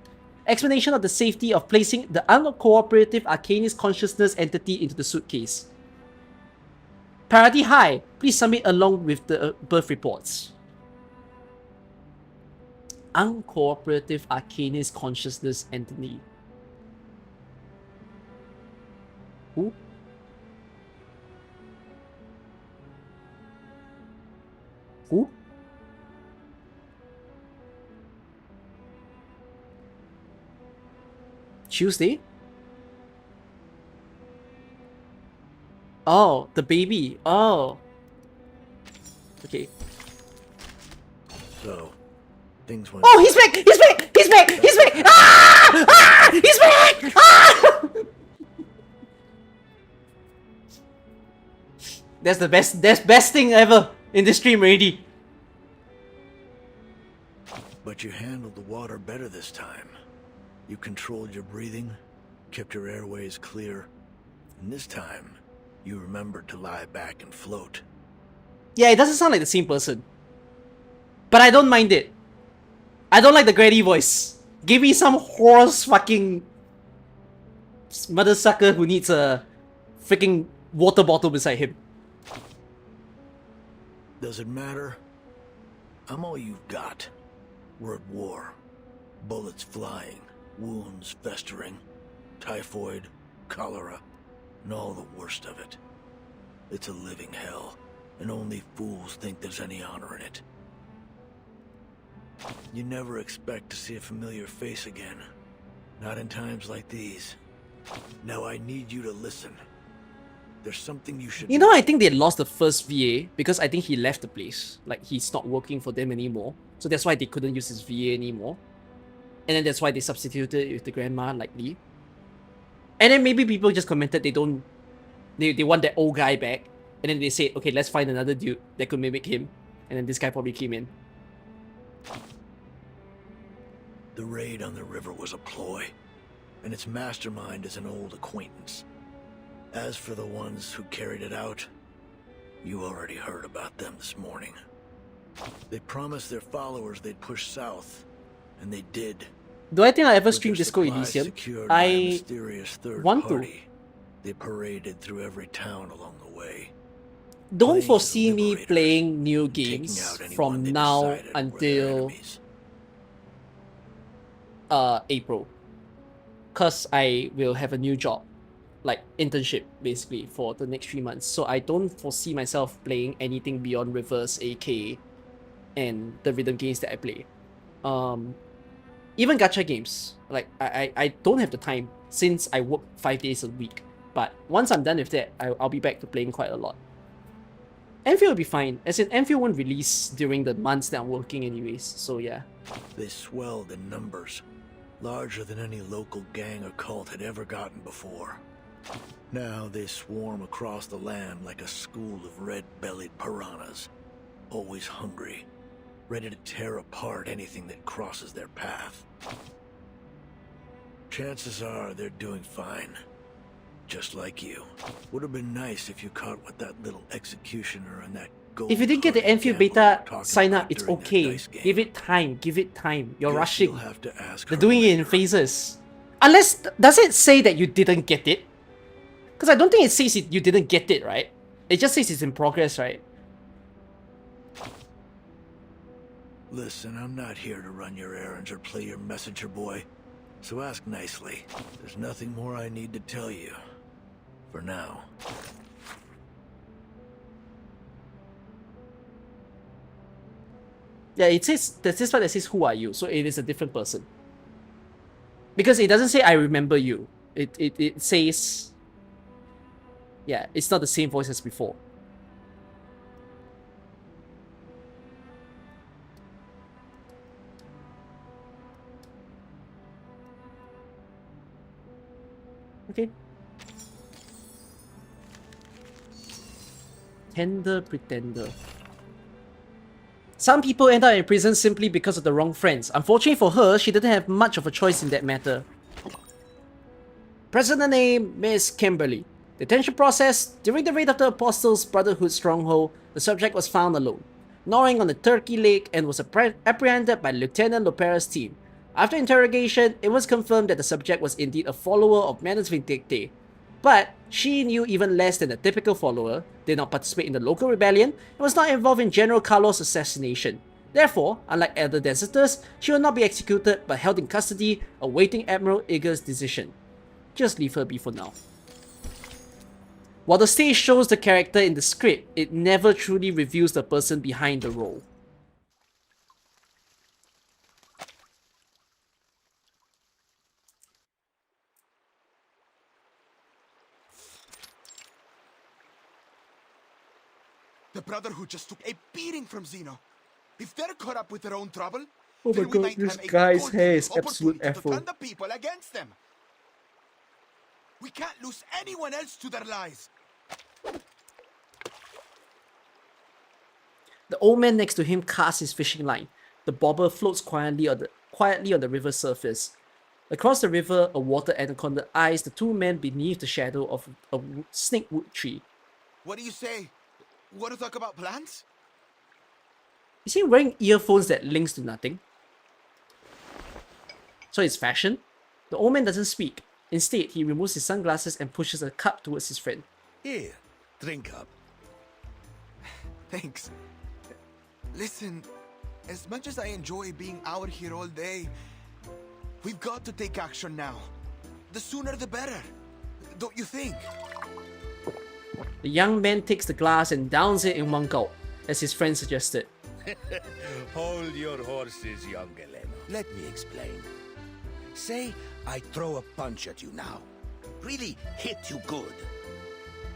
Explanation of the safety of placing the uncooperative Arcanist consciousness entity into the suitcase. Priority high. Please submit along with the birth reports. Uncooperative Arcanist consciousness entity. Who? Who? Tuesday? Oh, the baby. Oh. Okay.
So, things went...
Oh, he's back! He's back! He's back! He's back! Ah! Ah! He's back! Ah! That's the best thing ever in this stream already.
But you handled the water better this time. You controlled your breathing, kept your airways clear, and this time, you remembered to lie back and float.
Yeah, it doesn't sound like the same person. But I don't mind it. I don't like the Granny voice. Give me some horse fucking mother sucker who needs a freaking water bottle beside him.
Does it matter? I'm all you've got. We're at war. Bullets flying, wounds festering, typhoid, cholera, and all the worst of it. It's a living hell, and only fools think there's any honor in it. You never expect to see a familiar face again. Not in times like these. Now I need you to listen. There's something you should...
You know, I think they lost the first VA because I think he left the place. Like, he's not working for them anymore. So that's why they couldn't use his VA anymore. And then that's why they substituted it with the grandma, likely. And then maybe people just commented they want that old guy back. And then they said, okay, let's find another dude that could mimic him. And then this guy probably came in.
The raid on the river was a ploy, and its mastermind is an old acquaintance. As for the ones who carried it out, you already heard about them this morning. They promised their followers they'd push south, and they did.
Do I think I ever stream Disco Elysium? I want to.
They paraded through every town along the way.
Don't foresee me playing new games from now until April, cause I will have a new job, like internship basically for the next 3 months. So I don't foresee myself playing anything beyond Reverse, AK, and the rhythm games that I play. Even gacha games, like I don't have the time since I work 5 days a week. But once I'm done with that, I'll be back to playing quite a lot. Enfield will be fine, as in Enfield won't release during the months that I'm working anyways, so yeah.
They swelled in numbers, larger than any local gang or cult had ever gotten before. Now they swarm across the land like a school of red-bellied piranhas, always hungry, ready to tear apart anything that crosses their path. Chances are they're doing fine. Just like you. Would have been nice if you caught what that little executioner and that gold...
If you didn't get the Enfield beta sign up, it's okay. Give it time, give it time. You're rushing. They're doing it in phases. Unless, does it say that you didn't get it? Because I don't think it says you didn't get it, right? It just says it's in progress, right?
Listen, I'm not here to run your errands or play your messenger boy. So ask nicely. There's nothing more I need to tell you. For now.
Yeah, it says, there's this part that says, who are you? So it is a different person. Because it doesn't say, I remember you. It says, yeah, it's not the same voice as before. Okay. Tender Pretender. Some people end up in prison simply because of the wrong friends. Unfortunately for her, she didn't have much of a choice in that matter. Prisoner name, Miss Kimberly. Detention process. During the raid of the Apostles' Brotherhood stronghold, the subject was found alone, gnawing on a turkey leg, and was apprehended by Lieutenant Lopera's team. After interrogation, it was confirmed that the subject was indeed a follower of Manus Vindicte. But she knew even less than a typical follower, did not participate in the local rebellion, and was not involved in General Carlos' assassination. Therefore, unlike other deserters, she will not be executed but held in custody, awaiting Admiral Igor's decision. Just leave her be for now. While the stage shows the character in the script, it never truly reveals the person behind the role.
The Brotherhood just took a beating from Xeno. If they're caught up with their own trouble,
Oh my
then we
god,
might
this
have a
guy's
golden
hair is absolute
opportunity to
afro.
turn the people against them. We can't lose anyone else to their lies.
The old man next to him casts his fishing line. The bobber floats quietly on the river's surface. Across the river, a water anaconda eyes the two men beneath the shadow of a snakewood tree.
What do you say? Want to talk about plans?
Is he wearing earphones that links to nothing? So it's fashion? The old man doesn't speak. Instead, he removes his sunglasses and pushes a cup towards his friend.
Here, drink up.
Thanks. Listen, as much as I enjoy being out here all day, we've got to take action now. The sooner the better. Don't you think?
The young man takes the glass and downs it in one gulp, as his friend suggested.
Hold your horses, young Elena. Let me explain. Say I throw a punch at you now. Really hit you good.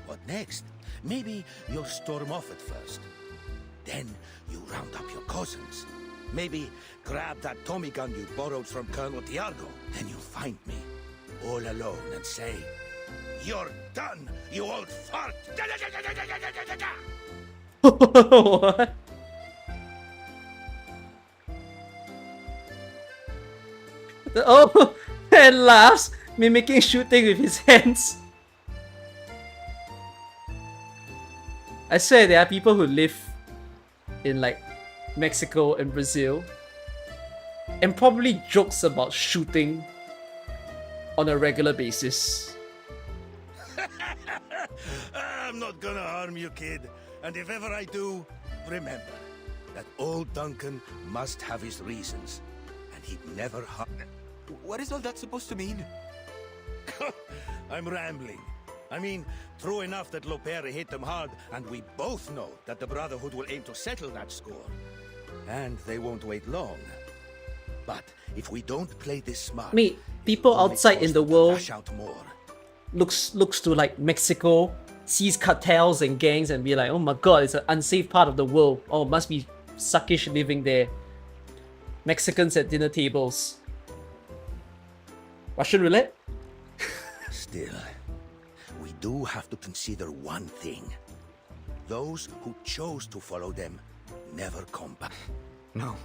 What next? Maybe you'll storm off at first. Then you round up your cousins. Maybe grab that Tommy gun you borrowed from Colonel Tiago. Then you'll find me, all alone, and say, "You're done, you old fart!"
What? The old man laughs, mimicking shooting with his hands. I swear there are people who live in like Mexico and Brazil and probably jokes about shooting on a regular basis.
I'm not gonna harm you, kid. And if ever I do, remember that old Duncan must have his reasons. And he'd never harm...
What is all that supposed to mean?
I'm rambling. I mean, true enough that Lopera hit them hard, and we both know that the Brotherhood will aim to settle that score. And they won't wait long. But if we don't play this smart...
Mate, people outside in the world
lash out more.
looks to like Mexico, sees cartels and gangs and be like, oh my god, it's an unsafe part of the world. Oh, must be suckish living there. Mexicans at dinner tables. Russian roulette?
Still, we do have to consider one thing. Those who chose to follow them never come back.
No.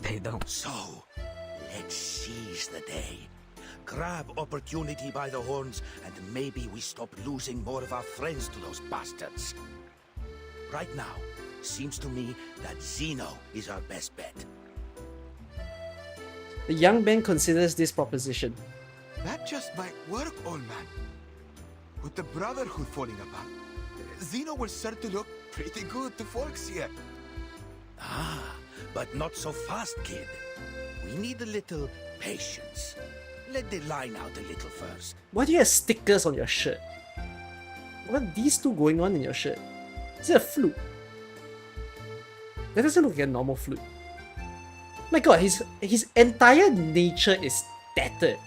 They don't.
So, let's seize the day. Grab opportunity by the horns, and maybe we stop losing more of our friends to those bastards. Right now, seems to me that Zeno is our best bet.
The young man considers this proposition.
That just might work, old man. With the Brotherhood falling apart, Zeno will start to look pretty good to folks here.
Ah, but not so fast, kid. We need a little patience. Let the line out a little first.
Why do you have stickers on your shirt? What are these two going on in your shirt? Is it a flute? That doesn't look like a normal flute. My god, his entire nature is tattered.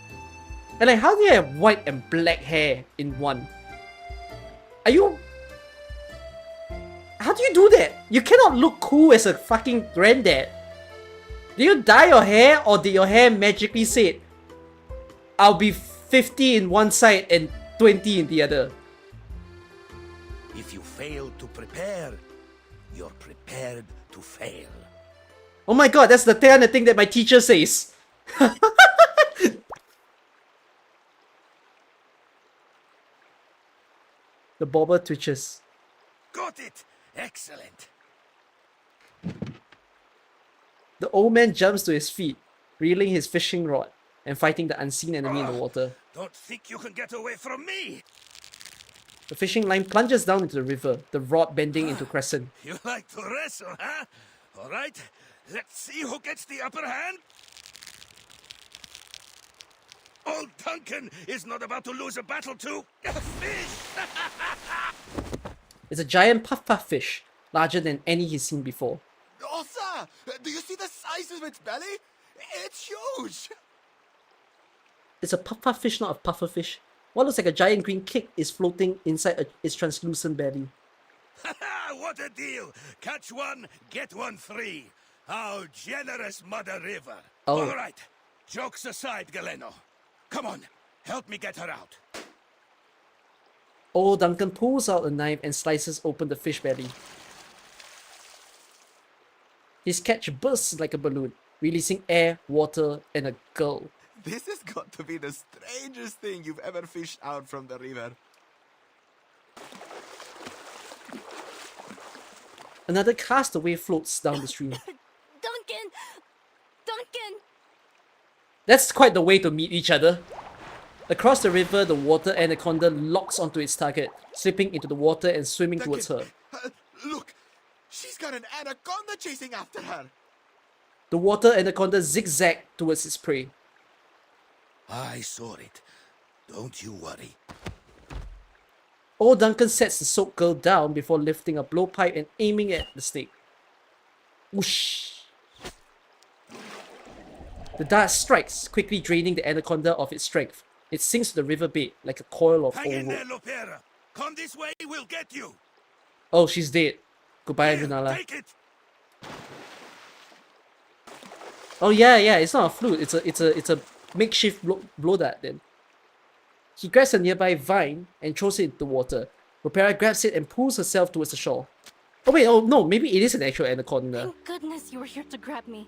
And like, how do you have white and black hair in one? Are you... How do you do that? You cannot look cool as a fucking granddad. Did you dye your hair, or did your hair magically say, I'll be 50 in one side and 20 in the other?
If you fail to prepare, you're prepared to fail.
Oh my god, that's the kind of thing that my teacher says. The bobber twitches.
Got it! Excellent!
The old man jumps to his feet, reeling his fishing rod and fighting the unseen enemy in the water.
Don't think you can get away from me!
The fishing line plunges down into the river, the rod bending into crescent.
You like to wrestle, huh? Alright, let's see who gets the upper hand. Old Duncan is not about to lose a battle to a fish!
It's a giant puff-puff fish, larger than any he's seen before.
Osa! Do you see the size of its belly? It's huge!
It's a puff-puff fish, not a puffer fish. What looks like a giant green cake is floating inside its translucent belly.
What a deal! Catch one, get one free. How generous, Mother River.
Oh.
All right, jokes aside, Galeno. Come on, help me get her out.
Old Duncan pulls out a knife and slices open the fish belly. His catch bursts like a balloon, releasing air, water, and a girl.
This has got to be the strangest thing you've ever fished out from the river.
Another castaway floats down the stream.
Duncan! Duncan!
That's quite the way to meet each other. Across the river, the water anaconda locks onto its target, slipping into the water and swimming towards her.
Look! She's got an anaconda chasing after her!
The water anaconda zigzags towards its prey.
I saw it. Don't you worry.
Old Duncan sets the soaked girl down before lifting a blowpipe and aiming at the snake. Whoosh! The dart strikes, quickly draining the anaconda of its strength. It sinks to the riverbed like a coil of
Hang in
old
there,
rope.
Lopera. Come this way, we'll get you.
Oh, she's dead. Goodbye, Vanilla.
Take it.
Oh yeah, it's not a flute. It's a makeshift blow dart. Then he grabs a nearby vine and throws it into the water. Lopera grabs it and pulls herself towards the shore. Oh wait, oh no, maybe it is an actual anaconda.
Thank goodness you were here to grab me.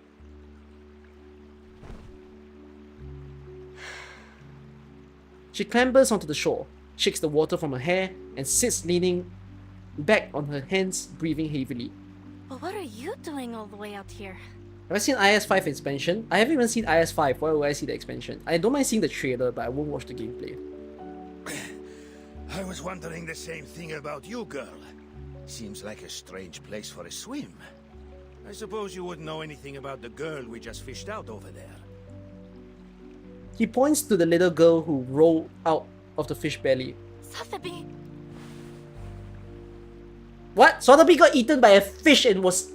She clambers onto the shore, shakes the water from her hair, and sits leaning back on her hands, breathing heavily.
But what are you doing all the way out here?
Have I seen IS-5 expansion? I haven't even seen IS-5. Why would I see the expansion? I don't mind seeing the trailer, but I won't watch the gameplay.
I was wondering the same thing about you, girl. Seems like a strange place for a swim. I suppose you wouldn't know anything about the girl we just fished out over there.
He points to the little girl who rolled out of the fish belly.
Sotheby!
What? Sotheby got eaten by a fish and was...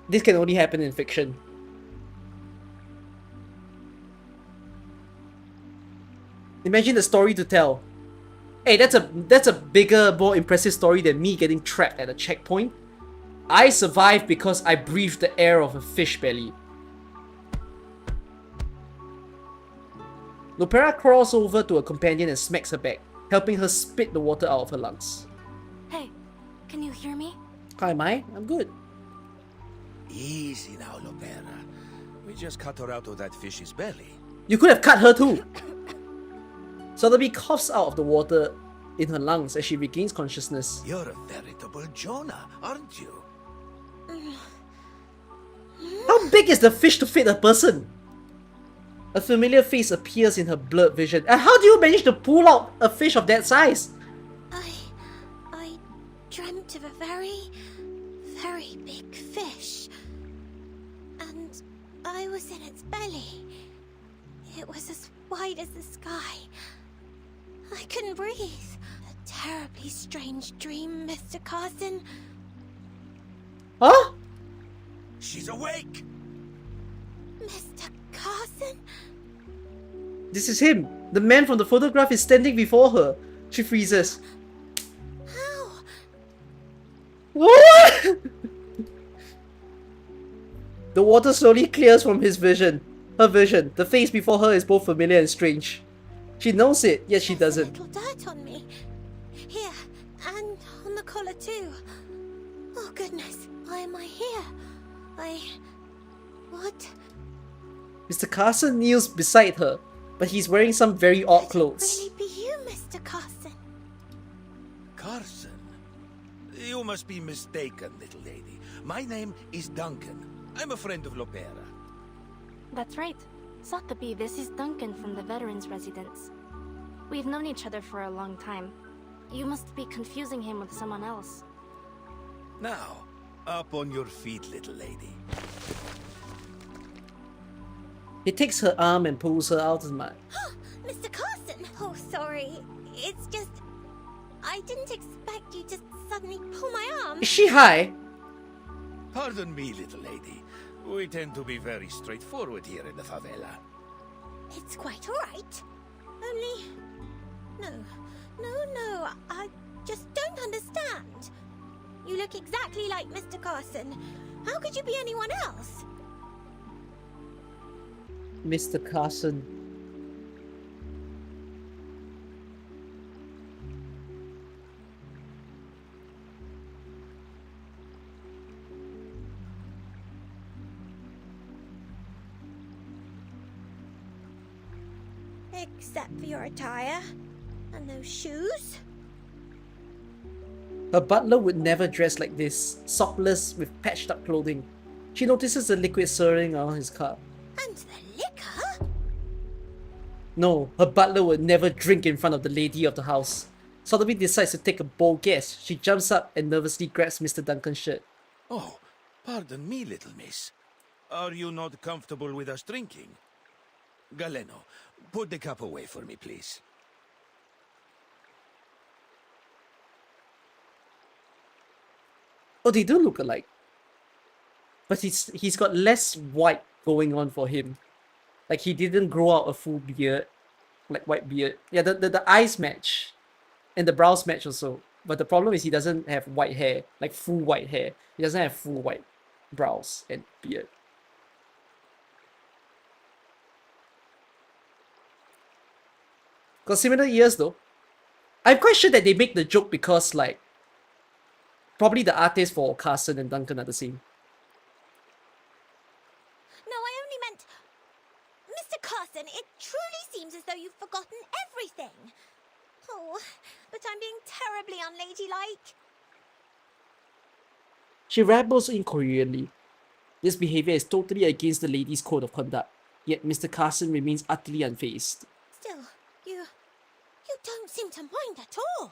This can only happen in fiction. Imagine the story to tell. Hey, that's a bigger, more impressive story than me getting trapped at a checkpoint. I survived because I breathed the air of a fish belly. Lopera crawls over to her companion and smacks her back, helping her spit the water out of her lungs.
Hey, can you hear me?
Hi, Mai. I'm good.
Easy now, Lopera. We just cut her out of that fish's belly.
You could have cut her too! Sotheby coughs out of the water in her lungs as she regains consciousness.
You're a veritable Jonah, aren't you?
How big is the fish to fit a person? A familiar face appears in her blurred vision. And how do you manage to pull out a fish of that size?
I dreamt of a very, very big fish. And I was in its belly. It was as wide as the sky. I couldn't breathe. A terribly strange dream, Mr. Carson.
Huh?
She's awake!
Mr. Carson?
This is him. The man from the photograph is standing before her. She freezes.
How?
What? The water slowly clears from his vision. Her vision. The face before her is both familiar and strange. She knows it, yet she doesn't.
Little dirt on me. Here, and on the collar too. Oh goodness, why am I here? What?
Mr. Carson kneels beside her, but he's wearing some very odd clothes.
Really be you, Mr. Carson?
Carson? You must be mistaken, little lady. My name is Duncan. I'm a friend of Lopera.
That's right. Sotheby, this is Duncan from the Veterans Residence. We've known each other for a long time. You must be confusing him with someone else.
Now, up on your feet, little lady.
He takes her arm and pulls her out of the mud.
Mr. Carson! Oh, sorry. It's just... I didn't expect you to suddenly pull my arm.
Is she high?
Pardon me, little lady. We tend to be very straightforward here in the favela.
It's quite alright. Only... No, I just don't understand. You look exactly like Mr. Carson. How could you be anyone else?
Mr. Carson.
Except for your attire. And those shoes.
Her butler would never dress like this, sockless with patched up clothing. She notices the liquid swirling around his cup.
And the liquor?
No, her butler would never drink in front of the lady of the house. Sotheby decides to take a bold guess. She jumps up and nervously grabs Mr. Duncan's shirt.
Oh, pardon me, little miss. Are you not comfortable with us drinking? Galeno, put the cup away for me, please.
Oh, they do look alike. But he's got less white going on for him. Like, he didn't grow out a full beard. Like, white beard. Yeah, the eyes match. And the brows match also. But the problem is he doesn't have white hair. Like, full white hair. He doesn't have full white brows and beard. Got similar ears though. I'm quite sure that they make the joke because, like, probably the artists for Carson and Duncan are the same.
No, I only meant... Mr. Carson, it truly seems as though you've forgotten everything. Oh, but I'm being terribly unladylike.
She rambles incoherently. This behavior is totally against the lady's code of conduct, yet Mr. Carson remains utterly unfazed.
Still, you don't seem to mind at all.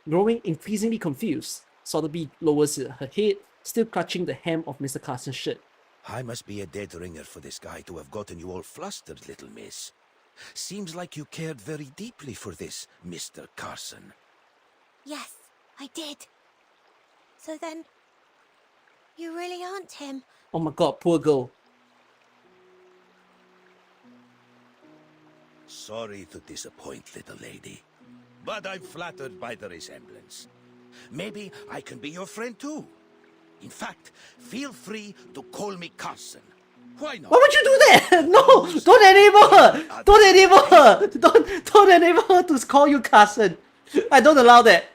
Growing increasingly confused, Sotheby lowers her head, still clutching the hem of Mr. Carson's shirt.
I must be a dead ringer for this guy to have gotten you all flustered, little miss. Seems like you cared very deeply for this, Mr. Carson.
Yes, I did. So then, you really aren't him.
Oh my god, poor girl.
Sorry to disappoint, little lady. But I'm flattered by the resemblance. Maybe I can be your friend too. In fact, feel free to call me Carson. Why not?
Why would you do that? No! Don't enable her! Don't enable her! Don't enable her to call you Carson. I don't allow that.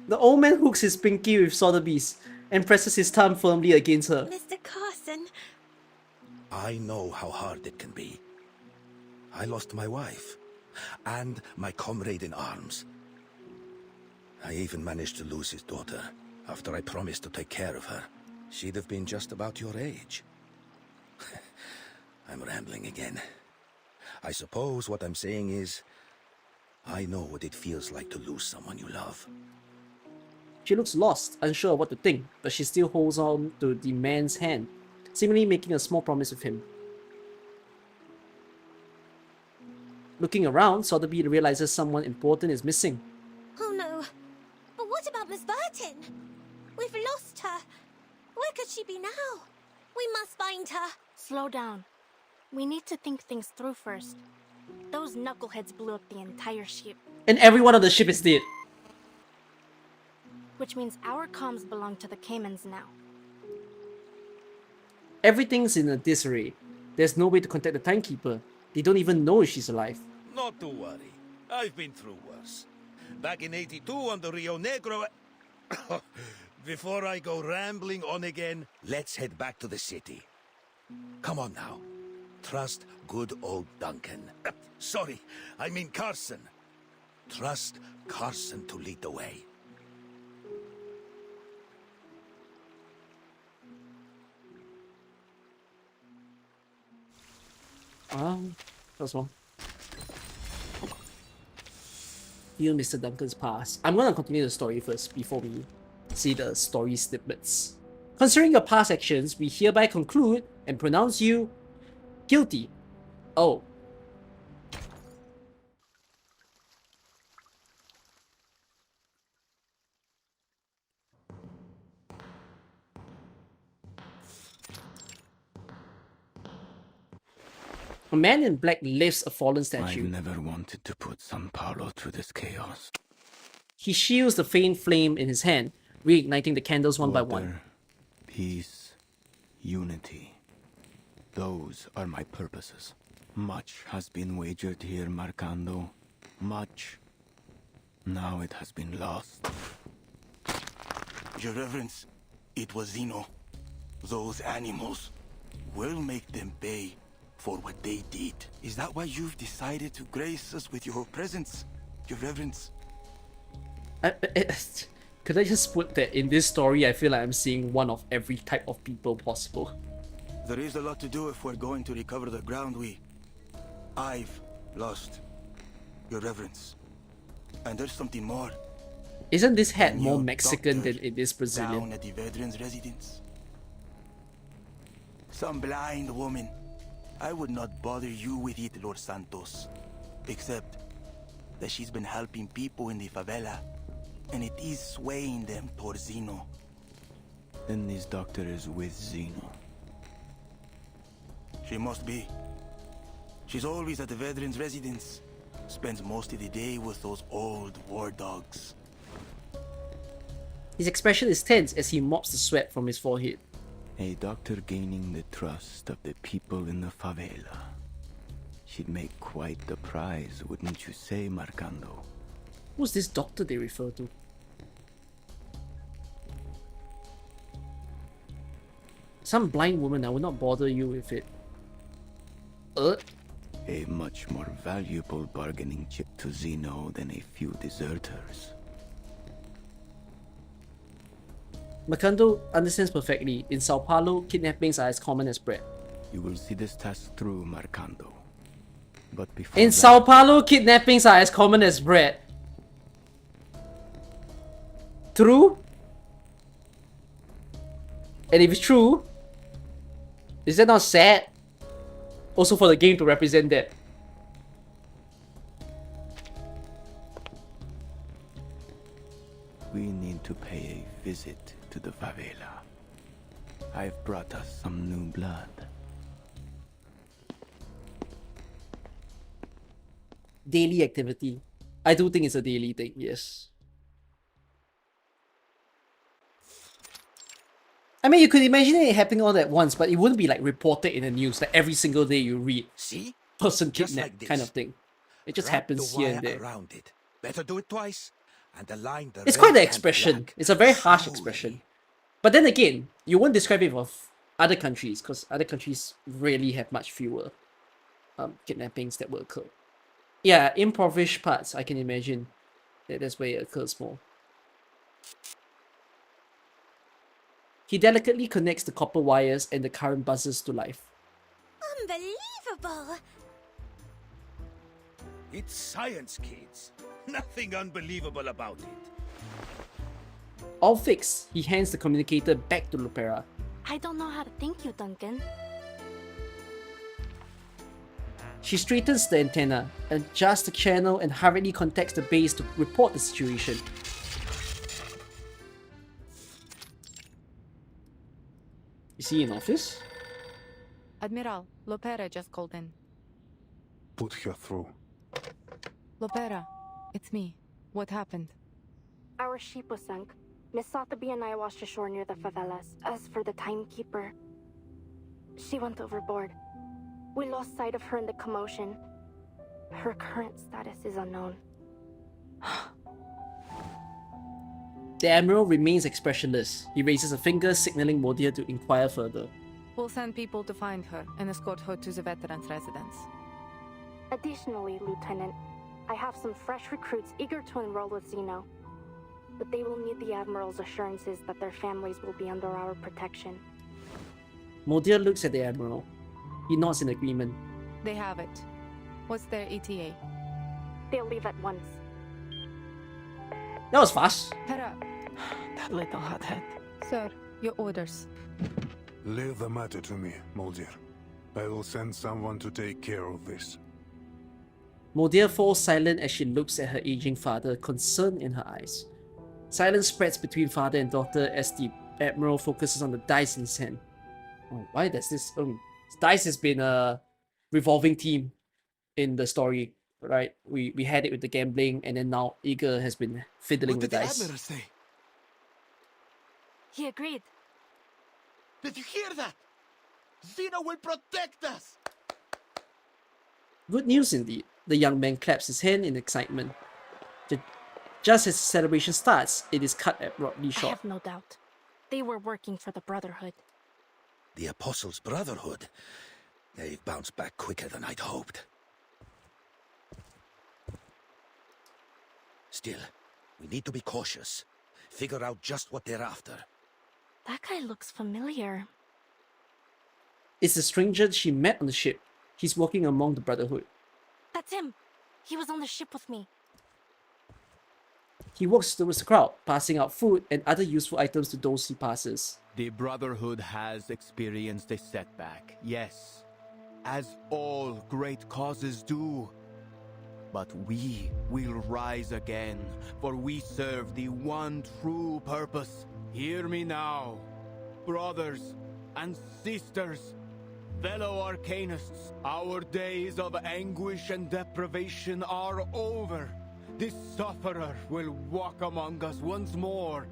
The old man hooks his pinky with Sotheby's and presses his thumb firmly against her.
Mr. Carson.
I know how hard it can be. I lost my wife and my comrade in arms. I even managed to lose his daughter after I promised to take care of her. She'd have been just about your age. I'm rambling again. I suppose what I'm saying is, I know what it feels like to lose someone you love.
She looks lost, unsure of what to think, but she still holds on to the man's hand, seemingly making a small promise with him. Looking around, Sotheby realizes someone important is missing.
Oh no. But what about Miss Burton? We've lost her. Where could she be now? We must find her.
Slow down. We need to think things through first. Those knuckleheads blew up the entire ship.
And everyone on the ship is dead.
Which means our comms belong to the Caymans now.
Everything's in a disarray. There's no way to contact the timekeeper. They don't even know if she's alive.
Not to worry. I've been through worse. Back in '82 on the Rio Negro... Before I go rambling on again, let's head back to the city. Come on now. Trust good old Duncan. Sorry, I mean Carson. Trust Carson to lead the way.
That's one. Feel Mr. Duncan's past. I'm gonna continue the story first before we see the story snippets. Considering your past actions, we hereby conclude and pronounce you guilty. Oh. A man in black lifts a fallen
I
statue.
never wanted to put San Paulo through this chaos.
He shields the faint flame in his hand, reigniting the candles one by one.
Order, peace, unity. Those are my purposes. Much has been wagered here, Marcando. Much. Now it has been lost.
Your Reverence, it was Zeno. Those animals. We'll make them pay for what they did. Is that why you've decided to grace us with your presence, Your Reverence?
Could I just put that in this story, I feel like I'm seeing one of every type of people possible.
There is a lot to do if we're going to recover the ground I've lost, Your Reverence. And there's something more.
Isn't this hat more
Your
Mexican
doctor
than it is Brazilian?
Down at the veterans' residence. Some blind woman. I would not bother you with it, Lord Santos. Except that she's been helping people in the favela. And it is swaying them towards Zeno.
Then this doctor is with Zeno.
She must be. She's always at the veterans' residence. Spends most of the day with those old war dogs.
His expression is tense as he mops the sweat from his forehead.
A doctor gaining the trust of the people in the favela. She'd make quite the prize, wouldn't you say, Marcando?
Who's this doctor they refer to? Some blind woman, I would not bother you with it.
A much more valuable bargaining chip to Zeno than a few deserters.
Marcando understands perfectly. In Sao Paulo, kidnappings are as common as bread.
You will see this task through, Marcando. But before
In Sao Paulo, kidnappings are as common as bread. True? And if it's true, is that not sad? Also for the game to represent that.
We need to pay a visit to the favela. I've brought us some new blood.
Daily activity. I do think it's a daily thing, yes. I mean, you could imagine it happening all at once, but it wouldn't be like reported in the news like every single day you read.
See?
Person
Just
kidnapped
like
kind
this.
of thing. It just
Wrap
happens
the
here
wire
and there.
around it. Better do it twice. And align the
It's
red
quite the
and
expression.
black.
It's a very harsh expression. But then again, you won't describe it of other countries because other countries really have much fewer kidnappings that will occur. Yeah, impoverished parts, I can imagine that's where it occurs more. He delicately connects the copper wires and the current buzzers to life.
Unbelievable!
It's science, kids. Nothing unbelievable about it.
All fixed, he hands the communicator back to Lupera.
I don't know how to thank you, Duncan.
She straightens the antenna, adjusts the channel, and hurriedly contacts the base to report the situation. Is he in office?
Admiral, Lopera just called in.
Put her through.
Lopera, it's me. What happened?
Our ship was sunk. Miss Sotheby and I washed ashore near the favelas. As for the timekeeper, she went overboard. We lost sight of her in the commotion. Her current status is unknown.
The Admiral remains expressionless. He raises a finger, signaling Modir to inquire further.
We'll send people to find her and escort her to the veterans' residence.
Additionally, Lieutenant, I have some fresh recruits eager to enroll with Zeno. But they will need the Admiral's assurances that their families will be under our protection.
Modir looks at the Admiral. He nods in agreement.
They have it. What's their ETA?
They'll leave at once.
That was fast.
Hera.
That little hothead.
Sir, your orders.
Leave the matter to me, Muldir. I will send someone to take care of this.
Modir falls silent as she looks at her aging father, concern in her eyes. Silence spreads between father and daughter as the Admiral focuses on the dice in his hand. Oh, why does this... dice has been revolving theme in the story, right? We had it with the gambling, and then now Igor has been fiddling
What
with
did the
dice.
Admiral say?
He agreed.
Did you hear that? Xeno will protect us!
Good news indeed. The young man claps his hand in excitement. Just as the celebration starts, it is cut abruptly
I
short.
have no doubt. They were working for the Brotherhood.
The Apostles' Brotherhood. They've bounced back quicker than I'd hoped. Still, we need to be cautious. Figure out just what they're after.
That guy looks familiar.
It's the stranger she met on the ship. He's walking among the Brotherhood.
That's him. He was on the ship with me.
He walks towards the crowd, passing out food and other useful items to those he passes.
The Brotherhood has experienced a setback, yes, as all great causes do. But we will rise again, for we serve the one true purpose. Hear me now, brothers and sisters, fellow Arcanists. Our days of anguish and deprivation are over. This sufferer will walk among us once more,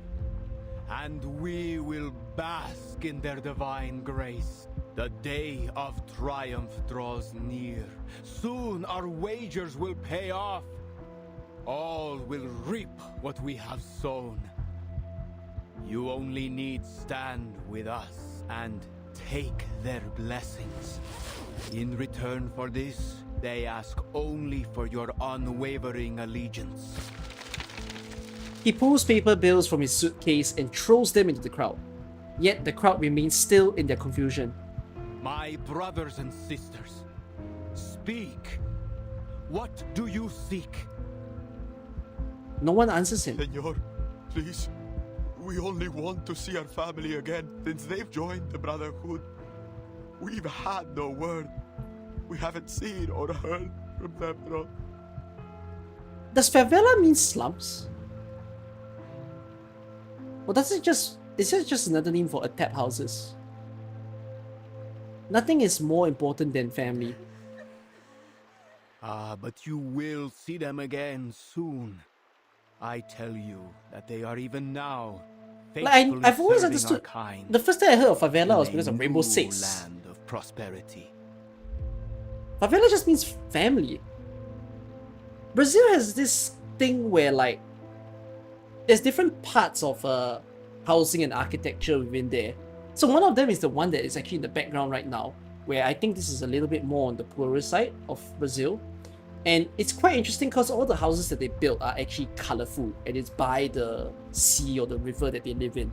and we will bask in their divine grace. The day of triumph draws near. Soon our wagers will pay off. All will reap what we have sown. You only need stand with us and take their blessings. In return for this, they ask only for your unwavering allegiance.
He pulls paper bills from his suitcase and throws them into the crowd. Yet the crowd remains still in their confusion.
My brothers and sisters, speak. What do you seek?
No one answers him.
Senor, please. We only want to see our family again since they've joined the Brotherhood. We've had no word. We haven't seen or heard from them at all.
Does favela mean slums? Or is it just another name for attap houses? Nothing is more important than family.
But you will see them again soon. I tell you that they are even now faithfully
I've always
serving
understood.
our kind
The first time I heard of favela
in
was
a
because of Rainbow
new
Six.
land of prosperity.
Favela just means family. Brazil has this thing where like there's different parts of housing and architecture within there. So one of them is the one that is actually in the background right now, where I think this is a little bit more on the poorer side of Brazil. And it's quite interesting because all the houses that they built are actually colorful, and it's by the sea or the river that they live in.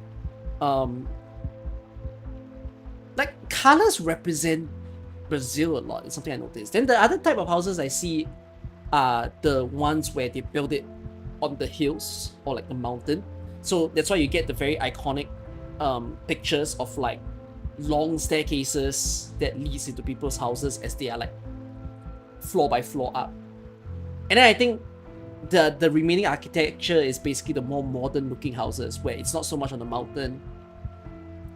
Like colors represent Brazil a lot. It's something I noticed. Then the other type of houses I see are the ones where they build it on the hills or like the mountain. So that's why you get the very iconic pictures of like long staircases that leads into people's houses as they are like floor by floor up. And then I think the remaining architecture is basically the more modern looking houses where it's not so much on the mountain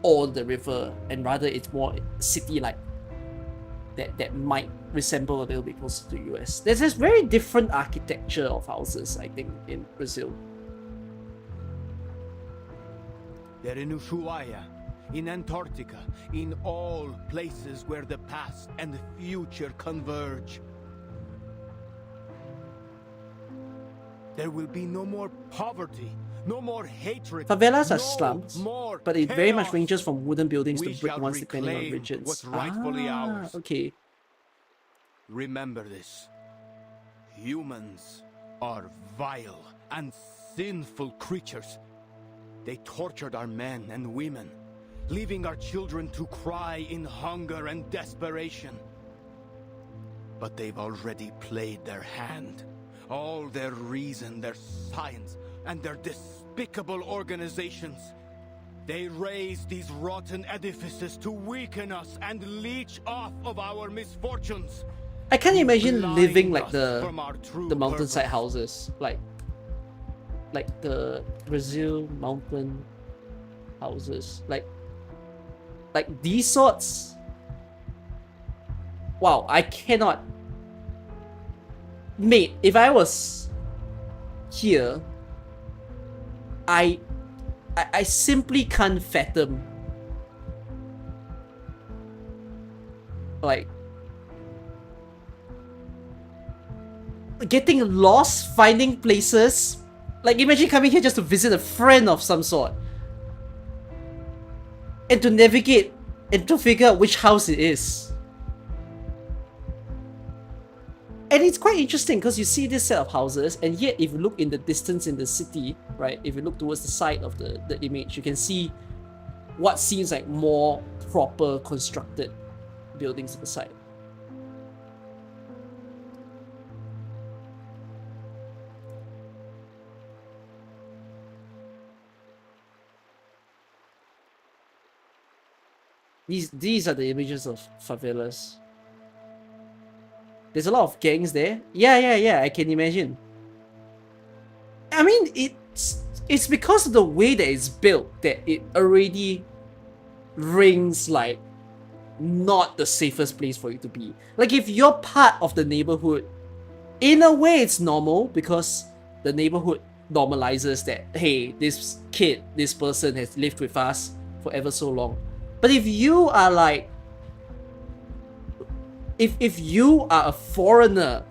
or the river, and rather it's more city-like that might resemble a little bit closer to the US. There's this very different architecture of houses, I think, in Brazil.
They're in Ushuaia, in Antarctica, in all places where the past and the future converge. There will be no more poverty, no more hatred.
Favelas
no
are slums,
more
but it very much
chaos.
ranges from wooden buildings
We
to brick
shall
ones depending on
reclaim
regions.
what's rightfully ours.
Okay.
Remember this. Humans are vile and sinful creatures. They tortured our men and women, leaving our children to cry in hunger and desperation. But they've already played their hand. All their reason, their science, and their despicable organizations. They raise these rotten edifices to weaken us and leech off of our misfortunes.
I can't imagine
Blind
living like
us from our true
the mountainside
purpose.
houses, like the Brazil mountain houses, like these sorts. wow, I cannot. Mate, if I was here, I simply can't fathom, like, getting lost, finding places. Like, imagine coming here just to visit a friend of some sort, and to navigate and to figure out which house it is. And it's quite interesting because you see this set of houses, and yet if you look in the distance in the city, right, if you look towards the side of the image, you can see what seems like more proper constructed buildings at the side. These are the images of favelas. There's a lot of gangs there. Yeah, I can imagine. I mean, it's because of the way that it's built that it already rings like not the safest place for you to be. Like, if you're part of the neighborhood, in a way it's normal because the neighborhood normalizes that, hey, this kid, this person has lived with us for ever so long. But if you are like, if you are a foreigner,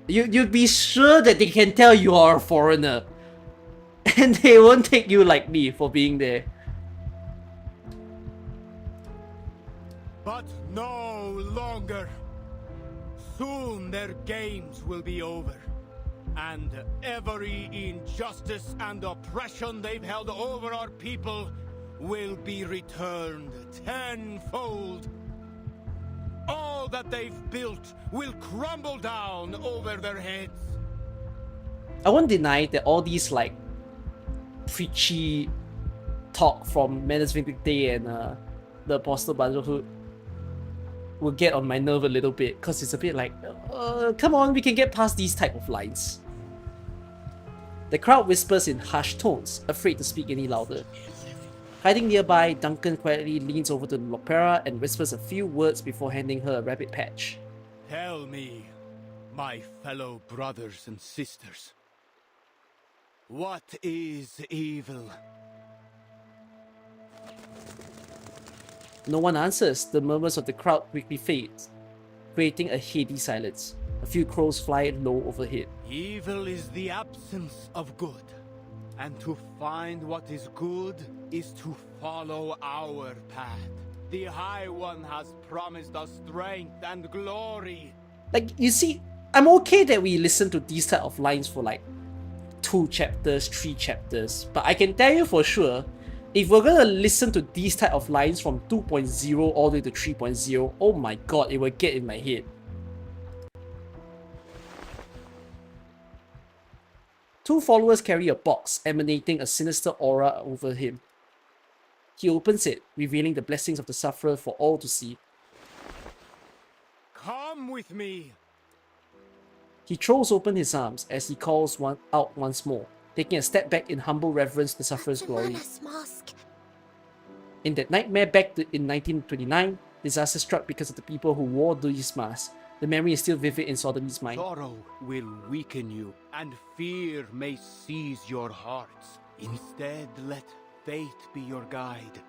you'd be sure that they can tell you are a foreigner, and they won't take you lightly for being there.
But no longer. Soon their games will be over, and every injustice and oppression they've held over our people will be returned tenfold. All that they've built will crumble down over their heads.
I won't deny that all these like preachy talk from Menace Vindicte and the Apostle Brotherhood will get on my nerve a little bit, because it's a bit like, come on, we can get past these type of lines. The crowd whispers in hushed tones, afraid to speak any louder. Hiding nearby, Duncan quietly leans over to Lopera and whispers a few words before handing her a rabbit patch.
Tell me, my fellow brothers and sisters, what is evil?
No one answers. The murmurs of the crowd quickly fade, creating a heady silence. A few crows fly low overhead.
Evil is the absence of good, and to find what is good is to follow our path. The High One has promised us strength and glory.
Like, you see, I'm okay that we listen to these type of lines for like 2 chapters, 3 chapters, but I can tell you for sure, if we're gonna listen to these type of lines from 2.0 all the way to 3.0, oh my god, it will get in my head. 2 followers carry a box emanating a sinister aura over him. He opens it, revealing the blessings of the sufferer for all to see.
Come with me.
He throws open his arms as he calls out once more, taking a step back in humble reverence to the sufferer's glory.
Mask.
In that nightmare in 1929, disaster struck because of the people who wore these masks. The memory is still vivid in Sodomy's mind.
Sorrow will weaken you, and fear may seize your hearts. Instead, let faith be your guide.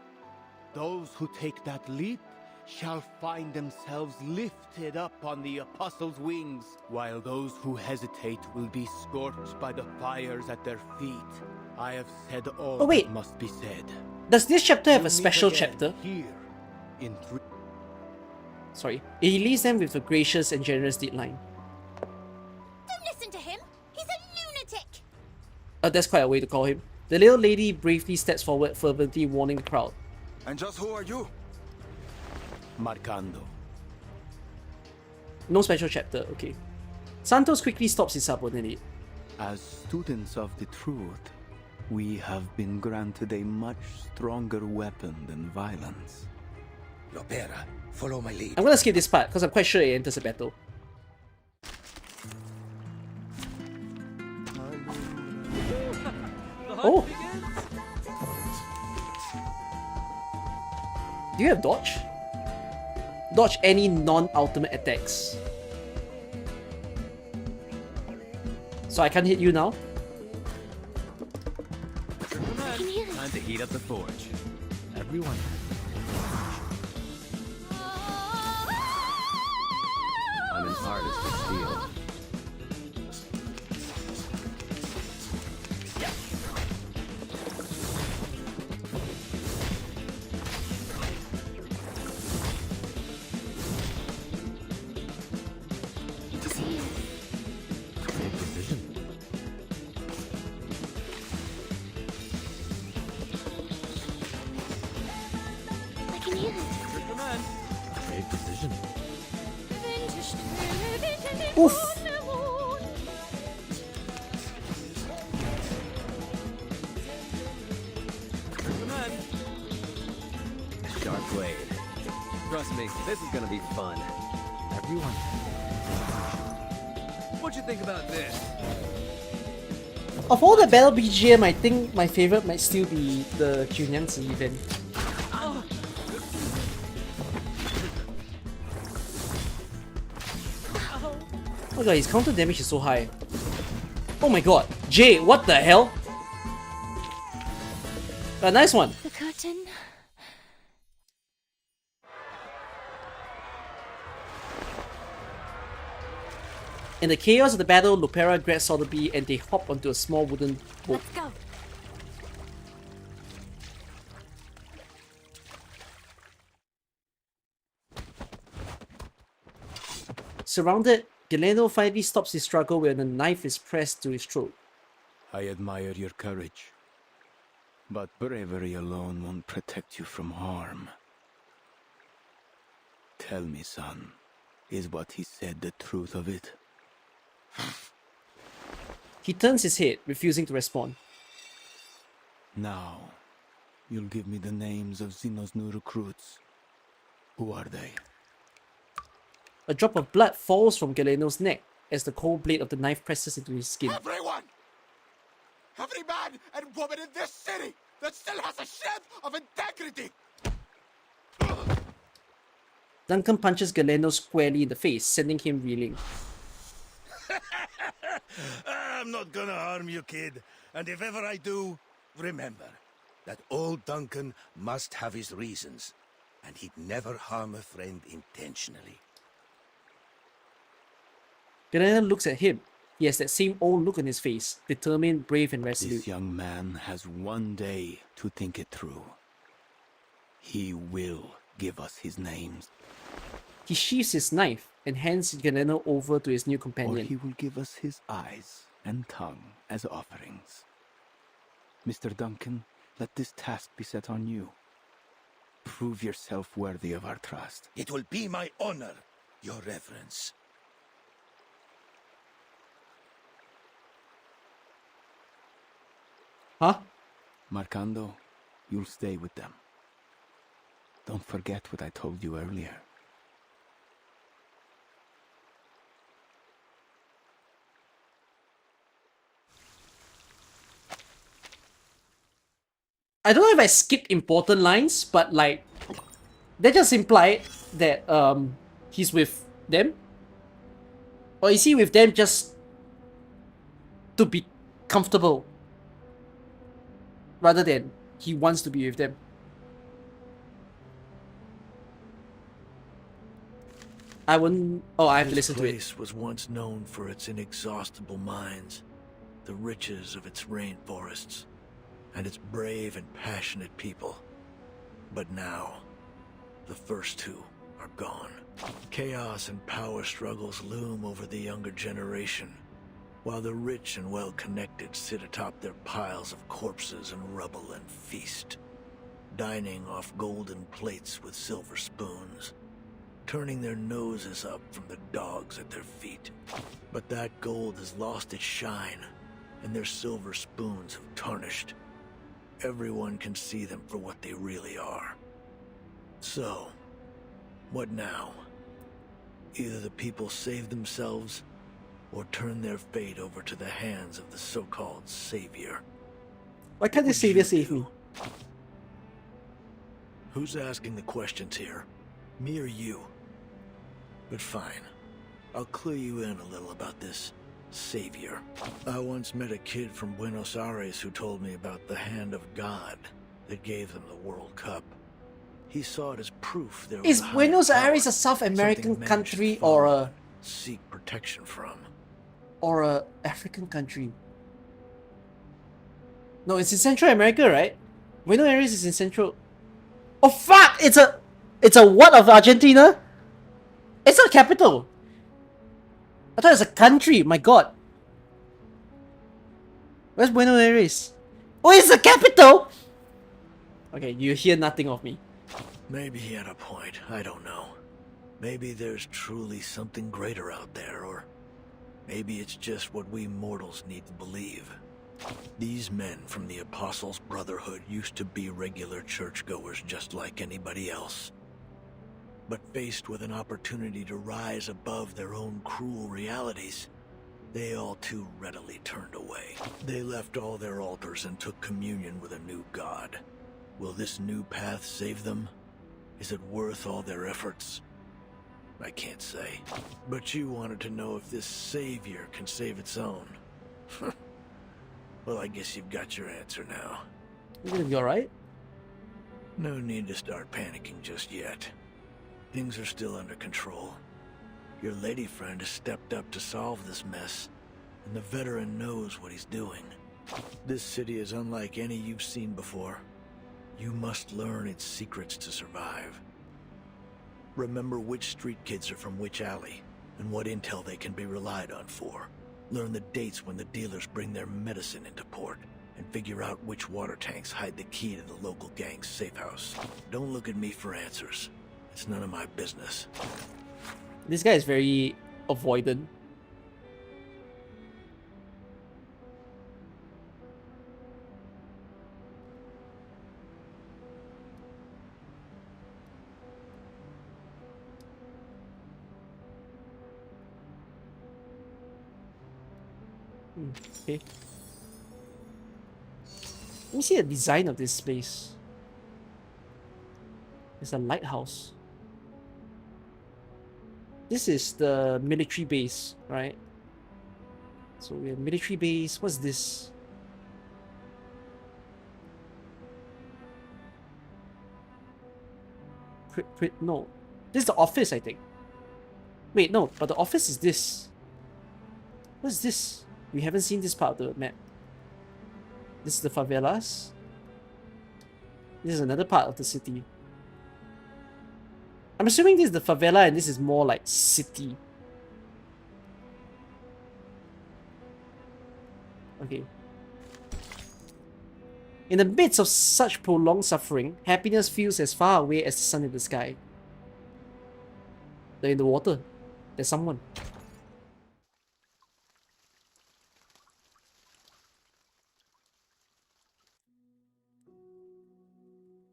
Those who take that leap shall find themselves lifted up on the Apostles' wings, while those who hesitate will be scorched by the fires at their feet. I have said all that must be said.
Does this chapter have a special chapter?
Here, in
Sorry. He leaves them with a gracious and generous deadline.
Don't listen to him. He's a lunatic.
That's quite a way to call him. The little lady bravely steps forward, fervently warning the crowd.
And just who are you?
Marcando.
No special chapter, okay. Santos quickly stops his subordinate.
As students of the truth, we have been granted a much stronger weapon than violence.
Lopera, follow my lead.
I'm gonna skip this part because I'm quite sure it enters a battle. Oh! Do you have dodge? dodge any non-ultimate attacks. So I can't hit you now?
Time to heat up the forge. Everyone. I'm an artist of steel.
Oof!
Sharp blade. Trust me, this is gonna be fun. Everyone. What'd you think about this?
Of all the battle BGM, I think my favorite might still be the Kyunyangzi event. Oh my god, his counter damage is so high. Oh my god, Jay, what the hell? A nice one.
The curtain.
In the chaos of the battle, Lupera grabs Sotheby and they hop onto a small wooden boat.
Let's go.
Surrounded, Galeno finally stops his struggle when a knife is pressed to his throat.
I admire your courage. But bravery alone won't protect you from harm. Tell me, son, is what he said the truth of it?
He turns his head, refusing to respond.
Now, you'll give me the names of Zeno's new recruits. Who are they?
A drop of blood falls from Galeno's neck as the cold blade of the knife presses into his skin.
Everyone! Every man and woman in this city that still has a shred of integrity!
Duncan punches Galeno squarely in the face, sending him reeling.
I'm not gonna harm you, kid. And if ever I do, remember that old Duncan must have his reasons. And he'd never harm a friend intentionally.
Galeno looks at him. He has that same old look on his face, determined, brave, and resolute.
This young man has one day to think it through. He will give us his names.
He sheathes his knife and hands Galeno over to his new
Or
companion.
he will give us his eyes and tongue as offerings. Mr. Duncan, let this task be set on you. Prove yourself worthy of our trust.
It will be my honor, your reverence.
Huh?
Marcando, you'll stay with them. Don't forget what I told you earlier.
I don't know if I skipped important lines, but like, that just implied that he's with them? Or is he with them just to be comfortable? Rather than he wants to be with them. I wouldn't... Oh, I have to listen to it.
This place was once known for its inexhaustible mines, the riches of its rainforests, and its brave and passionate people. But now, the first two are gone. Chaos and power struggles loom over the younger generation, while the rich and well-connected sit atop their piles of corpses and rubble and feast, dining off golden plates with silver spoons, turning their noses up from the dogs at their feet. But that gold has lost its shine, and their silver spoons have tarnished. Everyone can see them for what they really are. So, what now? Either the people save themselves, or turn their fate over to the hands of the so-called savior.
Why can't the savior save me?
Who's asking the questions here? Me or you? But fine. I'll clue you in a little about this savior. I once met a kid from Buenos Aires who told me about the hand of God that gave them the World Cup. He saw it as proof there was
Is
a higher
Buenos
power,
Aires a South American
something men
country
should
or
follow
a
and seek protection from?
or a African country? No, it's in Central America, right? Buenos Aires is in Central. Oh fuck! It's a what of Argentina? It's a capital. I thought it's a country. My God. Where's Buenos Aires? Oh, it's the capital. Okay, you hear nothing of me.
Maybe he had a point. I don't know. Maybe there's truly something greater out there, or maybe it's just what we mortals need to believe. These men from the Apostles' Brotherhood used to be regular churchgoers just like anybody else. But faced with an opportunity to rise above their own cruel realities, they all too readily turned away. They left all their altars and took communion with a new god. Will this new path save them? Is it worth all their efforts? I can't say. But you wanted to know if this savior can save its own. Well, I guess you've got your answer now.
You gonna be alright?
No need to start panicking just yet. Things are still under control. Your lady friend has stepped up to solve this mess, and the veteran knows what he's doing. This city is unlike any you've seen before. You must learn its secrets to survive. Remember which street kids are from which alley, and what intel they can be relied on for. Learn the dates when the dealers bring their medicine into port, and figure out which water tanks hide the key to the local gang's safe house. Don't look at me for answers. It's none of my business.
This guy is very avoidant. Okay. Let me see the design of this place. It's a lighthouse. This is the military base, right? So we have military base. What's this? No. This is the office, I think. Wait, no, but the office is this. What's this? We haven't seen this part of the map. This is the favelas. This is another part of the city. I'm assuming this is the favela and this is more like city. Okay. In the midst of such prolonged suffering, happiness feels as far away as the sun in the sky. They're in the water. There's someone.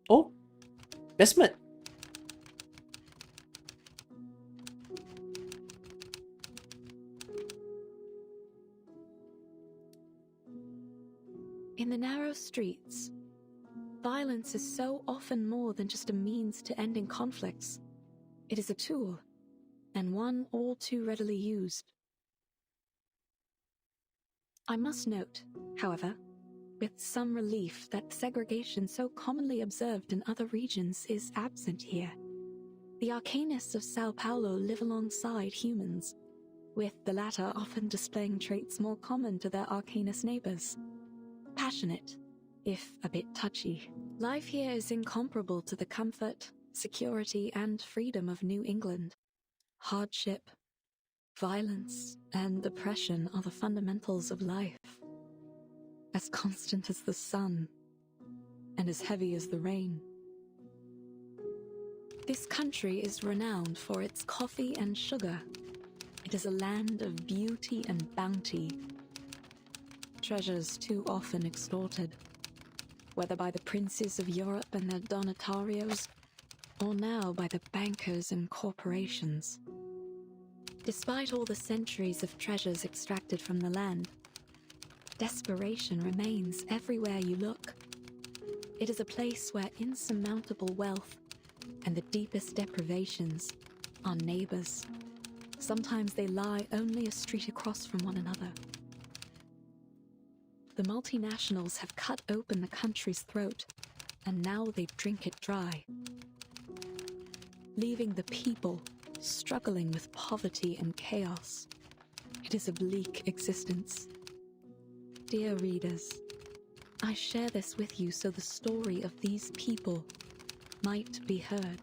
Oh, basement.
In the narrow streets, violence is so often more than just a means to ending conflicts. It is a tool, and one all too readily used. I must note, however, with some relief that segregation so commonly observed in other regions is absent here. The Arcanists of Sao Paulo live alongside humans, with the latter often displaying traits more common to their Arcanist neighbors. Passionate, if a bit touchy. Life here is incomparable to the comfort, security, and freedom of New England. Hardship, violence, and oppression are the fundamentals of life. As constant as the sun, and as heavy as the rain. This country is renowned for its coffee and sugar. It is a land of beauty and bounty. Treasures too often extorted, whether by the princes of Europe and their donatarios, or now by the bankers and corporations. Despite all the centuries of treasures extracted from the land, desperation remains everywhere you look. It is a place where insurmountable wealth and the deepest deprivations are neighbors. Sometimes they lie only a street across from one another. The multinationals have cut open the country's throat, and now they drink it dry, leaving the people struggling with poverty and chaos. It is a bleak existence. Dear readers, I share this with you so the story of these people might be heard.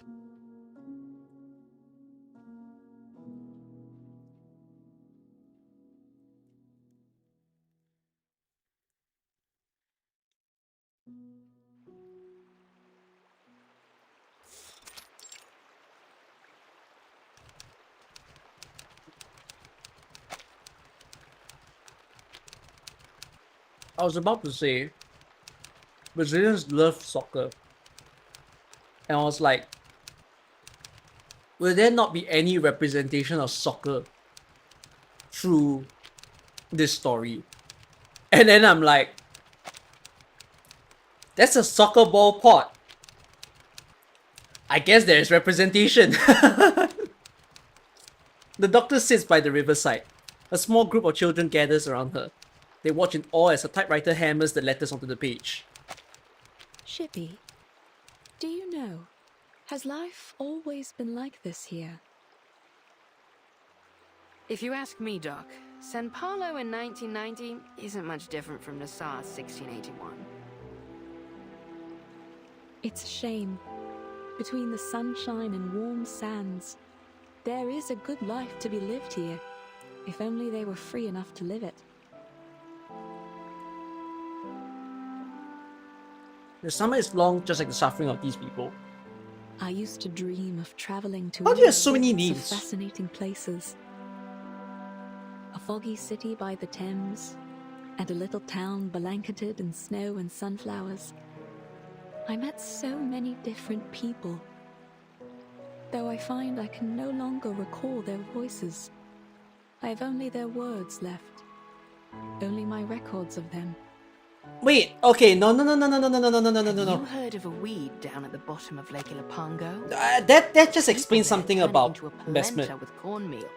I was about to say, Brazilians love soccer. And I was like, will there not be any representation of soccer through this story? And then I'm like, that's a soccer ball pot. I guess there is representation. The doctor sits by the riverside. A small group of children gathers around her. They watch in awe as a typewriter hammers the letters onto the page.
Shippy, do you know, has life always been like this here?
If you ask me, Doc, San Paulo in 1990 isn't much different from Nassau's 1681.
It's a shame. Between the sunshine and warm sands, there is a good life to be lived here, if only they were free enough to live it.
The summer is long, just like the suffering of these people.
I used to dream of traveling to
How do you have so
all
many
sorts of
names?
fascinating places. A foggy city by the Thames, and a little town blanketed in snow and sunflowers. I met so many different people, though I find I can no longer recall their voices. I have only their words left, only my records of them.
Wait, okay, no.
Have you heard of a weed down at the bottom of Lake Ilapongo?
That just explains something
Turn it
about
into a
investment.
polenta with cornmeal.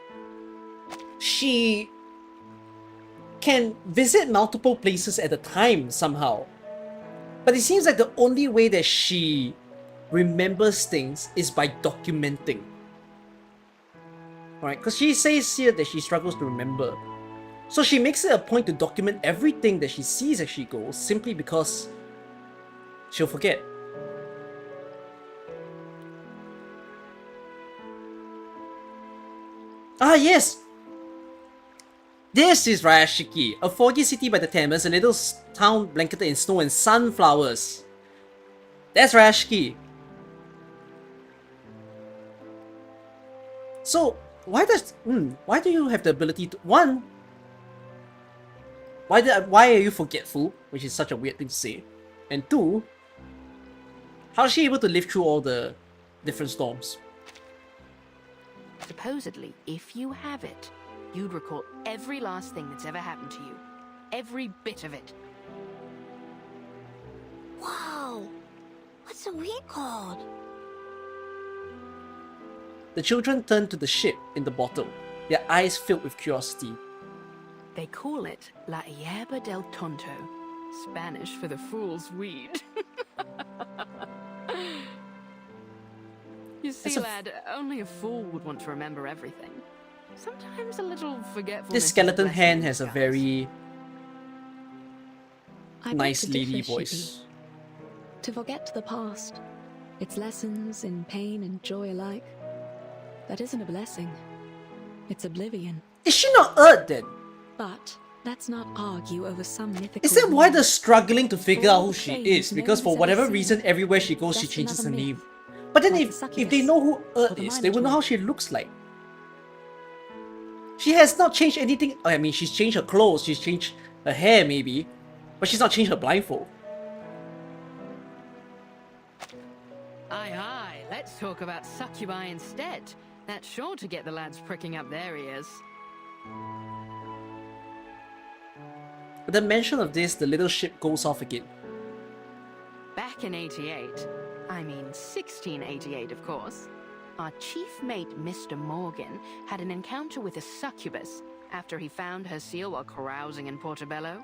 She can visit multiple places at a time somehow. But it seems like the only way that she remembers things is by documenting. Alright, because she says here that she struggles to remember. So she makes it a point to document everything that she sees as she goes, simply because she'll forget. Ah, yes! This is Rayashiki, a foggy city by the Thames, a little town blanketed in snow and sunflowers. That's Rayashiki. So, why do you have the ability to... One, why are you forgetful? Which is such a weird thing to say. And two, how is she able to live through all the different storms?
Supposedly, if you have it, you'd recall every last thing that's ever happened to you. Every bit of it.
Wow! What's a weed called?
The children turn to the ship in the bottom, their eyes filled with curiosity.
They call it La Hierba del Tonto, Spanish for the fool's weed. You see, lad, only a fool would want to remember everything. Sometimes a little forgetfulness.
This skeleton hand has a
guys.
very
I beg
nice
to
lady
differ,
voice.
Shippy. To forget the past, its lessons in pain and joy alike, that isn't a blessing. It's oblivion.
Is she not Earth then?
But let's not argue over some mythical...
Is that why
woman.
they're struggling to figure out who
All
she
things
is?
no
Because for
one's
whatever
ever
reason,
seen.
everywhere she goes, she
Just
changes her
another
name.
myth.
But then
Like
if
the
they
succubus
know who Earth
or the
is, they will know
Minotaur.
how she looks like. She has not changed anything. I mean, she's changed her clothes, she's changed her hair maybe, but she's not changed her blindfold.
Aye, let's talk about succubi instead. That's sure to get the lads pricking up their ears.
With the mention of this, the little ship goes off again.
Back in 88, I mean 1688 of course, Our chief mate, Mr. Morgan, had an encounter with a succubus after he found her seal while carousing in Portobello.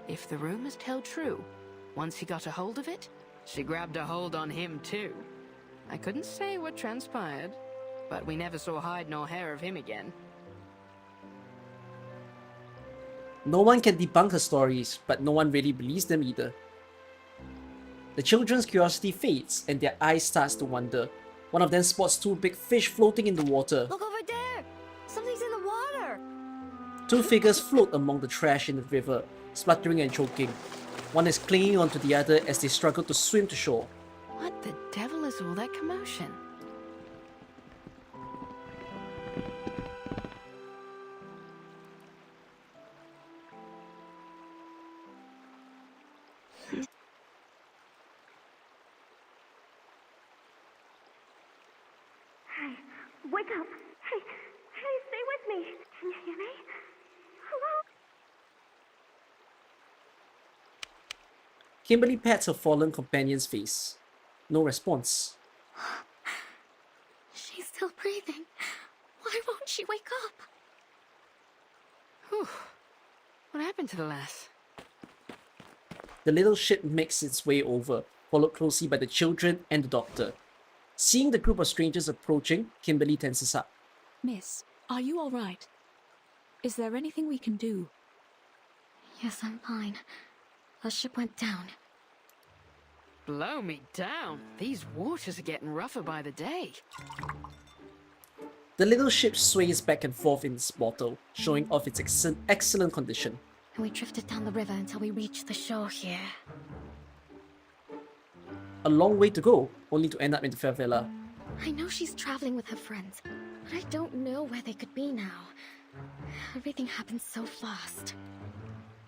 If the rumors tell true, once he got a hold of it, she grabbed a hold on him too. I couldn't say what transpired, but we never saw hide nor hair of him again.
No one can debunk her stories, but no one really believes them either. The children's curiosity fades and their eyes starts to wander. One of them spots two big fish floating in the water.
Look over there! Something's in the water!
Two figures float among the trash in the river, spluttering and choking. One is clinging onto the other as they struggle to swim to shore.
What the devil is all that commotion?
Hey, wake up! Hey, stay with me! Can you hear me? Hello?
Kimberly pats her fallen companion's face. No response.
She's still breathing. Why won't she wake up?
Whew. What happened to the lass?
The little ship makes its way over, followed closely by the children and the doctor. Seeing the group of strangers approaching, Kimberly tenses up.
Miss, are you all right? Is there anything we can do?
Yes, I'm fine. The ship went down.
Blow me down. These waters are getting rougher by the day.
The little ship sways back and forth in its bottle, showing off its excellent condition.
And we drifted down the river until we reached the shore here.
A long way to go, only to end up in the favela.
I know she's traveling with her friends, but I don't know where they could be now. Everything happened so fast.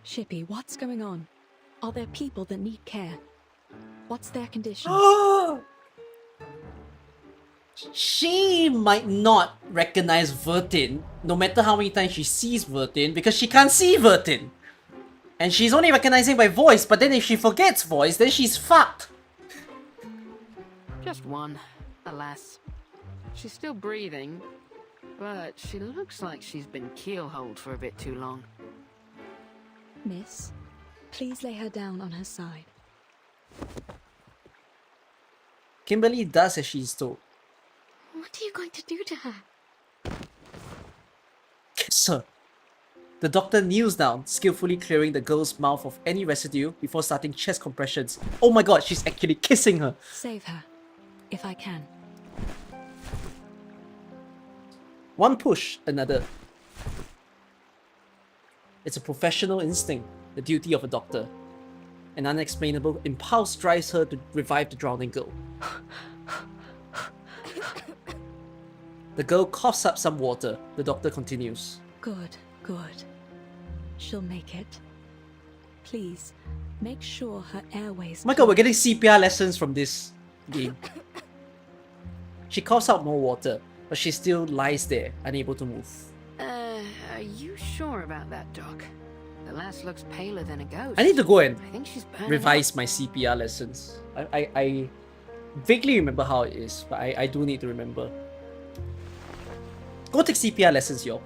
Shippy, what's going on? Are there people that need care? What's their condition?
She might not recognize Vertin, no matter how many times she sees Vertin, because she can't see Vertin. And she's only recognizing by voice, but then if she forgets voice, then she's fucked.
Just one, alas. She's still breathing, but she looks like she's been keelholed for a bit too long.
Miss, please lay her down on her side.
Kimberly does as she is told.
What are you going to do to her?
Sir. The doctor kneels down, skillfully clearing the girl's mouth of any residue before starting chest compressions. Oh my god, she's actually kissing her.
Save her, if I can.
One push, another. It's a professional instinct, the duty of a doctor. An unexplainable impulse drives her to revive the drowning girl. The girl coughs up some water. The doctor continues.
Good, good. She'll make it. Please, make sure her airways...
Oh my god, we're getting CPR lessons from this game. She coughs out more water, but she still lies there, unable to move.
Are you sure about that, Doc? The lass looks paler than a ghost.
I need to go and
I think she's burning
revise
up.
my CPR lessons. I vaguely remember how it is, but I do need to remember. Go take CPR lessons, yo.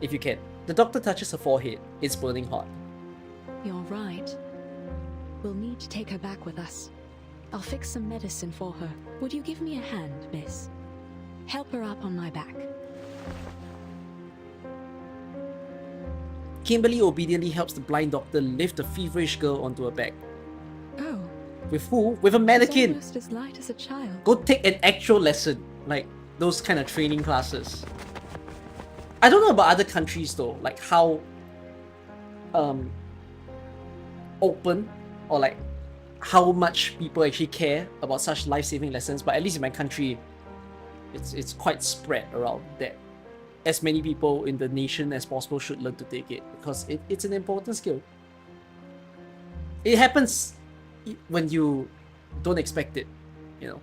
If you can. The doctor touches her forehead. It's burning hot.
You're right. We'll need to take her back with us. I'll fix some medicine for her. Would you give me a hand, miss? Help her up on my back.
Kimberly obediently helps the blind doctor lift the feverish girl onto her back.
Oh.
With who? With a mannequin!
She's almost as light as a child.
Go take an actual lesson. Like, those kind of training classes. I don't know about other countries though, like how open or like how much people actually care about such life-saving lessons, but at least in my country it's quite spread around that as many people in the nation as possible should learn to take it, because it's an important skill. It happens when you don't expect it, you know.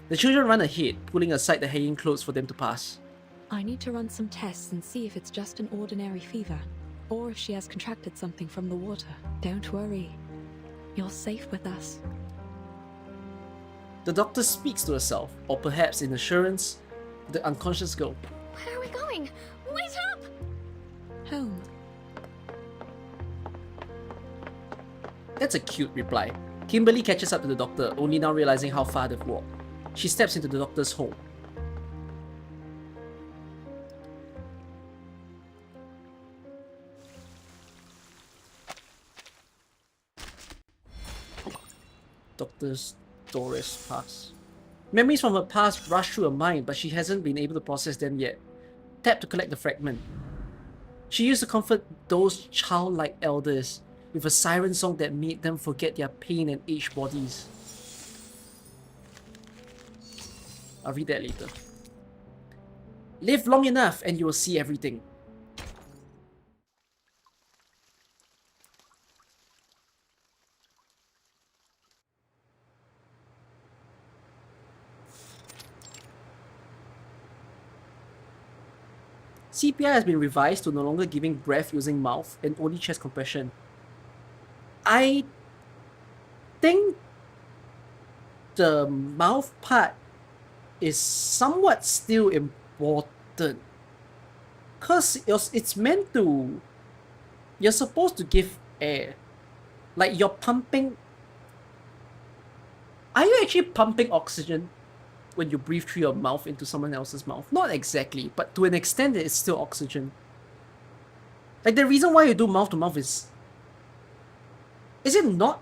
The children run ahead, pulling aside the hanging clothes for them to pass.
I need to run some tests and see if it's just an ordinary fever, or if she has contracted something from the water. Don't worry. You're safe with us.
The doctor speaks to herself, or perhaps in assurance, to the unconscious girl.
Where are we going? Wait up!
Home.
That's a cute reply. Kimberly catches up to the doctor, only now realizing how far they've walked. She steps into the doctor's home. Doctor's Doris pass. Memories from her past rush through her mind, but she hasn't been able to process them yet. Tap to collect the fragment. She used to comfort those childlike elders with a siren song that made them forget their pain and aged bodies. I'll read that later. Live long enough and you will see everything. CPR has been revised to no longer giving breath using mouth and only chest compression. I think the mouth part is somewhat still important. Because it's meant to... You're supposed to give air. Like you're pumping... Are you actually pumping oxygen when you breathe through your mouth into someone else's mouth? Not exactly, but to an extent it's still oxygen. Like the reason why you do mouth to mouth is it not?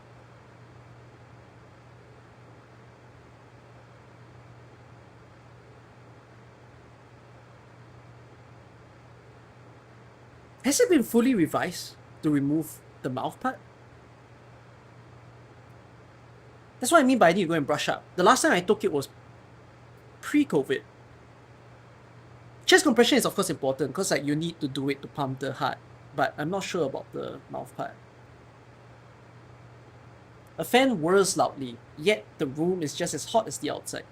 Has it been fully revised to remove the mouth part? That's what I mean by I need to go and brush up. The last time I took it was pre-COVID. Chest compression is of course important because like you need to do it to pump the heart, but I'm not sure about the mouth part. A fan whirs loudly, yet the room is just as hot as the outside.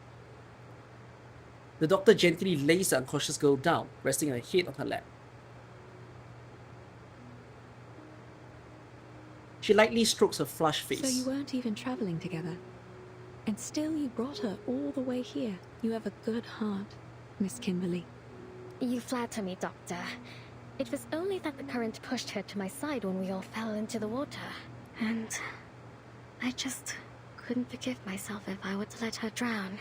The doctor gently lays the unconscious girl down, resting her head on her lap. She lightly strokes her flushed face.
So you weren't even traveling together? And still you brought her all the way here. You have a good heart, Miss Kimberly.
You flatter me, Doctor. It was only that the current pushed her to my side when we all fell into the water. And I just couldn't forgive myself if I were to let her drown.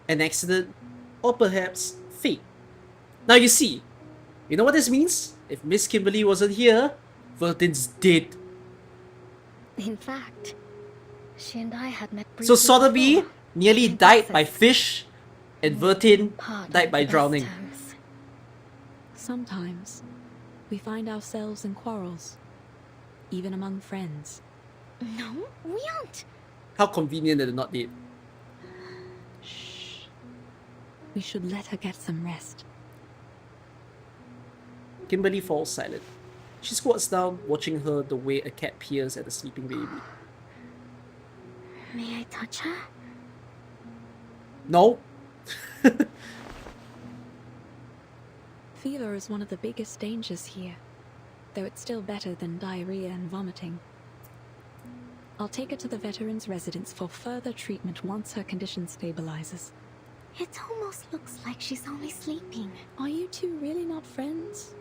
An accident, or perhaps fate. Now you see, you know what this means? If Miss Kimberly wasn't here, Vertin's dead.
In fact, she and I had met briefly
So Sotheby
before.
nearly died by fish, and Vertin died by drowning.
Sometimes we find ourselves in quarrels, even among friends.
No, we aren't.
How convenient that they're not dead.
We should let her get some rest.
Kimberly falls silent. She squats down, watching her the way a cat peers at a sleeping baby.
May I touch her?
No.
Fever is one of the biggest dangers here, though it's still better than diarrhea and vomiting. I'll take her to the veterans' residence for further treatment once her condition stabilizes.
It almost looks like she's only sleeping.
Are you two really not friends?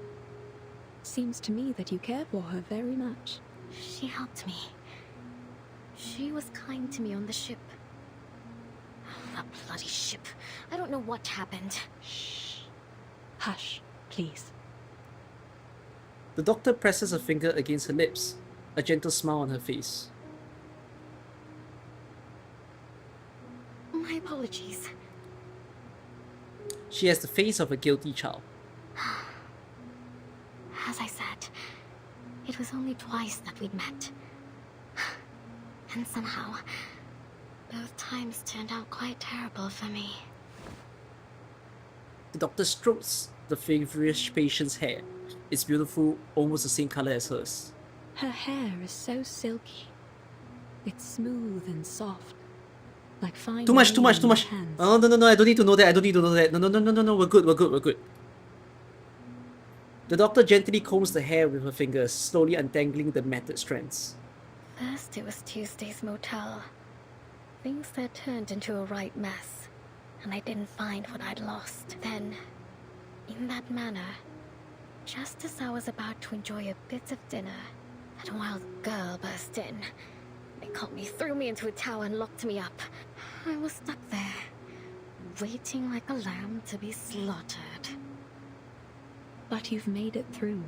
Seems to me that you care for her very much.
She helped me. She was kind to me on the ship. That bloody ship. I don't know what happened.
Shh. Hush, please.
The doctor presses a finger against her lips, a gentle smile on her face.
My apologies.
She has the face of a guilty child.
As I said, it was only twice that we'd met. And somehow, both times turned out quite terrible for me.
The doctor strokes the feverish patient's hair. It's beautiful, almost the same color as hers.
Her hair is so silky. It's smooth and soft. Like fine
Too much.
rain in your hands.
Oh, no, I don't need to know that, No, we're good. The doctor gently combs the hair with her fingers, slowly untangling the matted strands.
First it was Tuesday's motel. Things there turned into a right mess, and I didn't find what I'd lost. Then, in that manner, just as I was about to enjoy a bit of dinner, that wild girl burst in. They caught me, threw me into a tower, and locked me up. I was stuck there, waiting like a lamb to be slaughtered.
But you've made it through.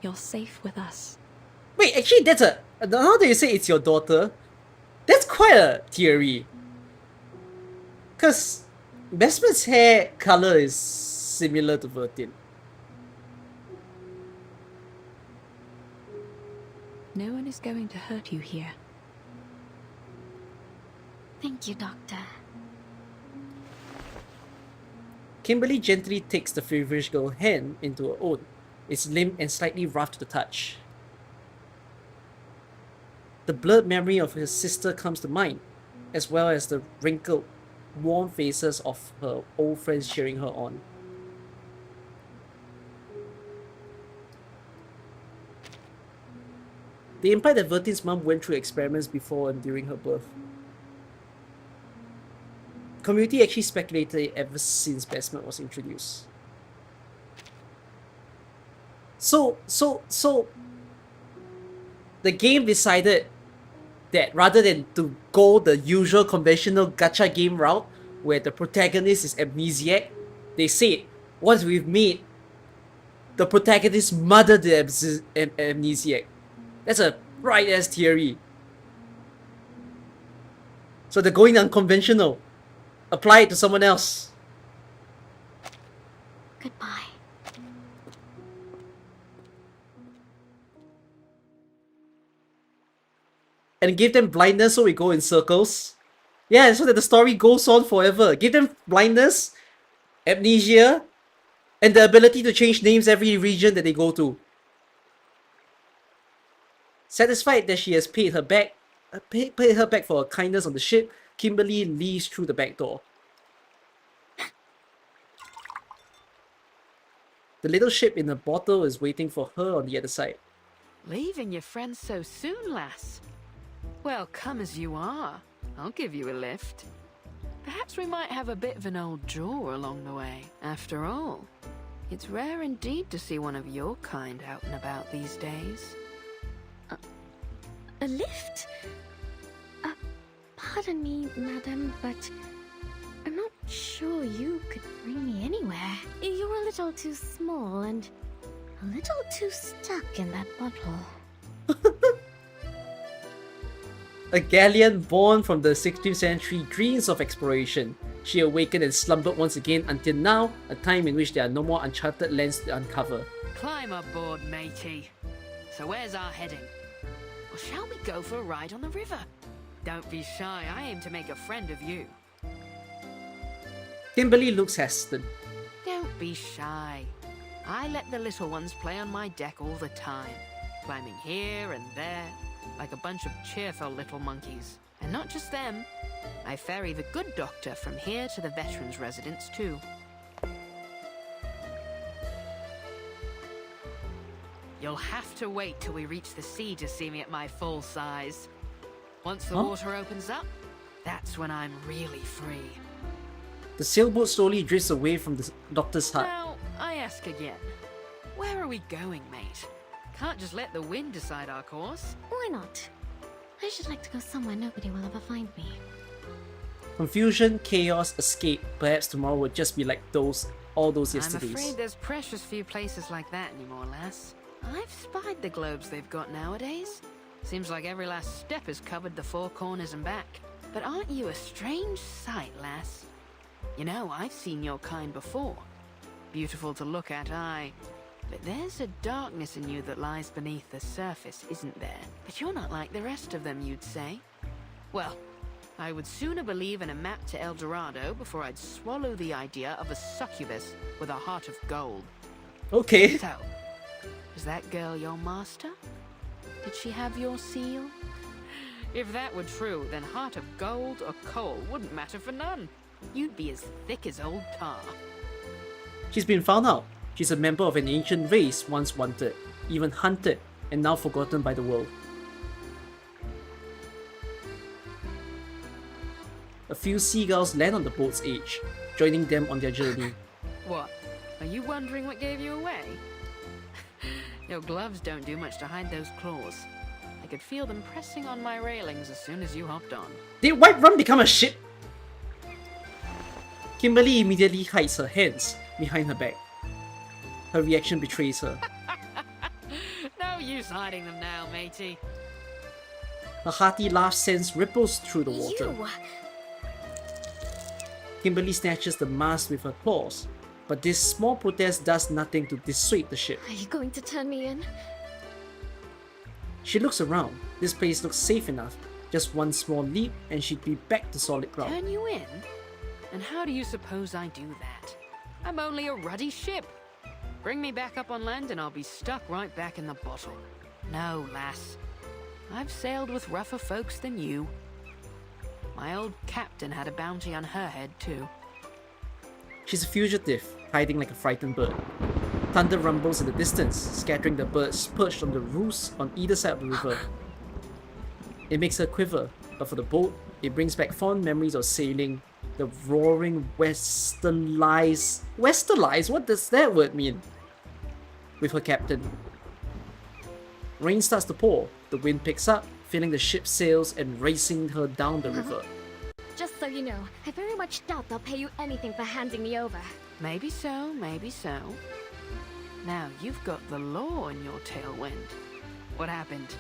You're safe with us.
Wait, actually, that's a. Now that you say it's your daughter, that's quite a theory. Because Vesper's hair color is similar to Vertin.
No one is going to hurt you here.
Thank you, Doctor.
Kimberly gently takes the feverish girl's hand into her own. It's limp and slightly rough to the touch. The blurred memory of her sister comes to mind, as well as the wrinkled, worn faces of her old friends cheering her on. They imply that Vertin's mum went through experiments before and during her birth. Community actually speculated ever since Bestmet was introduced. So the game decided that rather than to go the usual conventional gacha game route where the protagonist is amnesiac, they said, once we've made the protagonist mother the amnesiac. That's a bright ass theory. So they're going unconventional. Apply it to someone else.
Goodbye.
And give them blindness so we go in circles. Yeah, so that the story goes on forever. Give them blindness, amnesia, and the ability to change names every region that they go to. Satisfied that she has paid her back for her kindness on the ship, Kimberly leaves through the back door. The little ship in a bottle is waiting for her on the other side.
Leaving your friends so soon, lass? Well, come as you are. I'll give you a lift. Perhaps we might have a bit of an old jaw along the way. After all, it's rare indeed to see one of your kind out and about these days.
A lift? Pardon me, madam, but I'm not sure you could bring me anywhere. You're a little too small and a little too stuck in that bottle.
A galleon born from the 16th century dreams of exploration. She awakened and slumbered once again until now, a time in which there are no more uncharted lands to uncover.
Climb aboard, matey. So where's our heading? Or shall we go for a ride on the river? Don't be shy, I aim to make a friend of you.
Kimberly looks hesitant.
Don't be shy. I let the little ones play on my deck all the time, climbing here and there, like a bunch of cheerful little monkeys. And not just them. I ferry the good doctor from here to the veterans' residence too. You'll have to wait till we reach the sea to see me at my full size. Once the water opens up, that's when I'm really free.
The sailboat slowly drifts away from the doctor's hut.
Now, I ask again. Where are we going, mate? Can't just let the wind decide our course.
Why not? I should like to go somewhere nobody will ever find me.
Confusion, chaos, escape. Perhaps tomorrow will just be like all those yesterdays.
I'm afraid there's precious few places like that anymore, lass. I've spied the globes they've got nowadays. Seems like every last step has covered the four corners and back. But aren't you a strange sight, lass? You know, I've seen your kind before. Beautiful to look at, aye. But there's a darkness in you that lies beneath the surface, isn't there? But you're not like the rest of them, you'd say. Well, I would sooner believe in a map to El Dorado before I'd swallow the idea of a succubus with a heart of gold.
Okay.
So, is that girl your master? Did she have your seal? If that were true, then heart of gold or coal wouldn't matter for none. You'd be as thick as old tar.
She's been found out. She's a member of an ancient race once wanted, even hunted, and now forgotten by the world. A few seagulls land on the boat's edge, joining them on their journey.
What? Are you wondering what gave you away? Your gloves don't do much to hide those claws. I could feel them pressing on my railings as soon as you hopped on.
Did White Rum become a ship? Kimberly immediately hides her hands behind her back. Her reaction betrays her.
No use hiding them now, matey.
Her hearty laugh sends ripples through the water.
You.
Kimberly snatches the mast with her claws, but this small protest does nothing to dissuade the ship.
Are you going to turn me in?
She looks around. This place looks safe enough. Just one small leap and she'd be back to solid ground.
Turn you in? And how do you suppose I do that? I'm only a ruddy ship. Bring me back up on land and I'll be stuck right back in the bottle. No, lass. I've sailed with rougher folks than you. My old captain had a bounty on her head too.
She's a fugitive, hiding like a frightened bird. Thunder rumbles in the distance, scattering the birds perched on the roofs on either side of the river. It makes her quiver, but for the boat, it brings back fond memories of sailing the roaring westerlies. Westerlies? What does that word mean? With her captain. Rain starts to pour, the wind picks up, filling the ship's sails and racing her down the river.
Just so you know, I very much doubt they'll pay you anything for handing me over.
Maybe so, maybe so. Now you've got the law in your tailwind. What happened?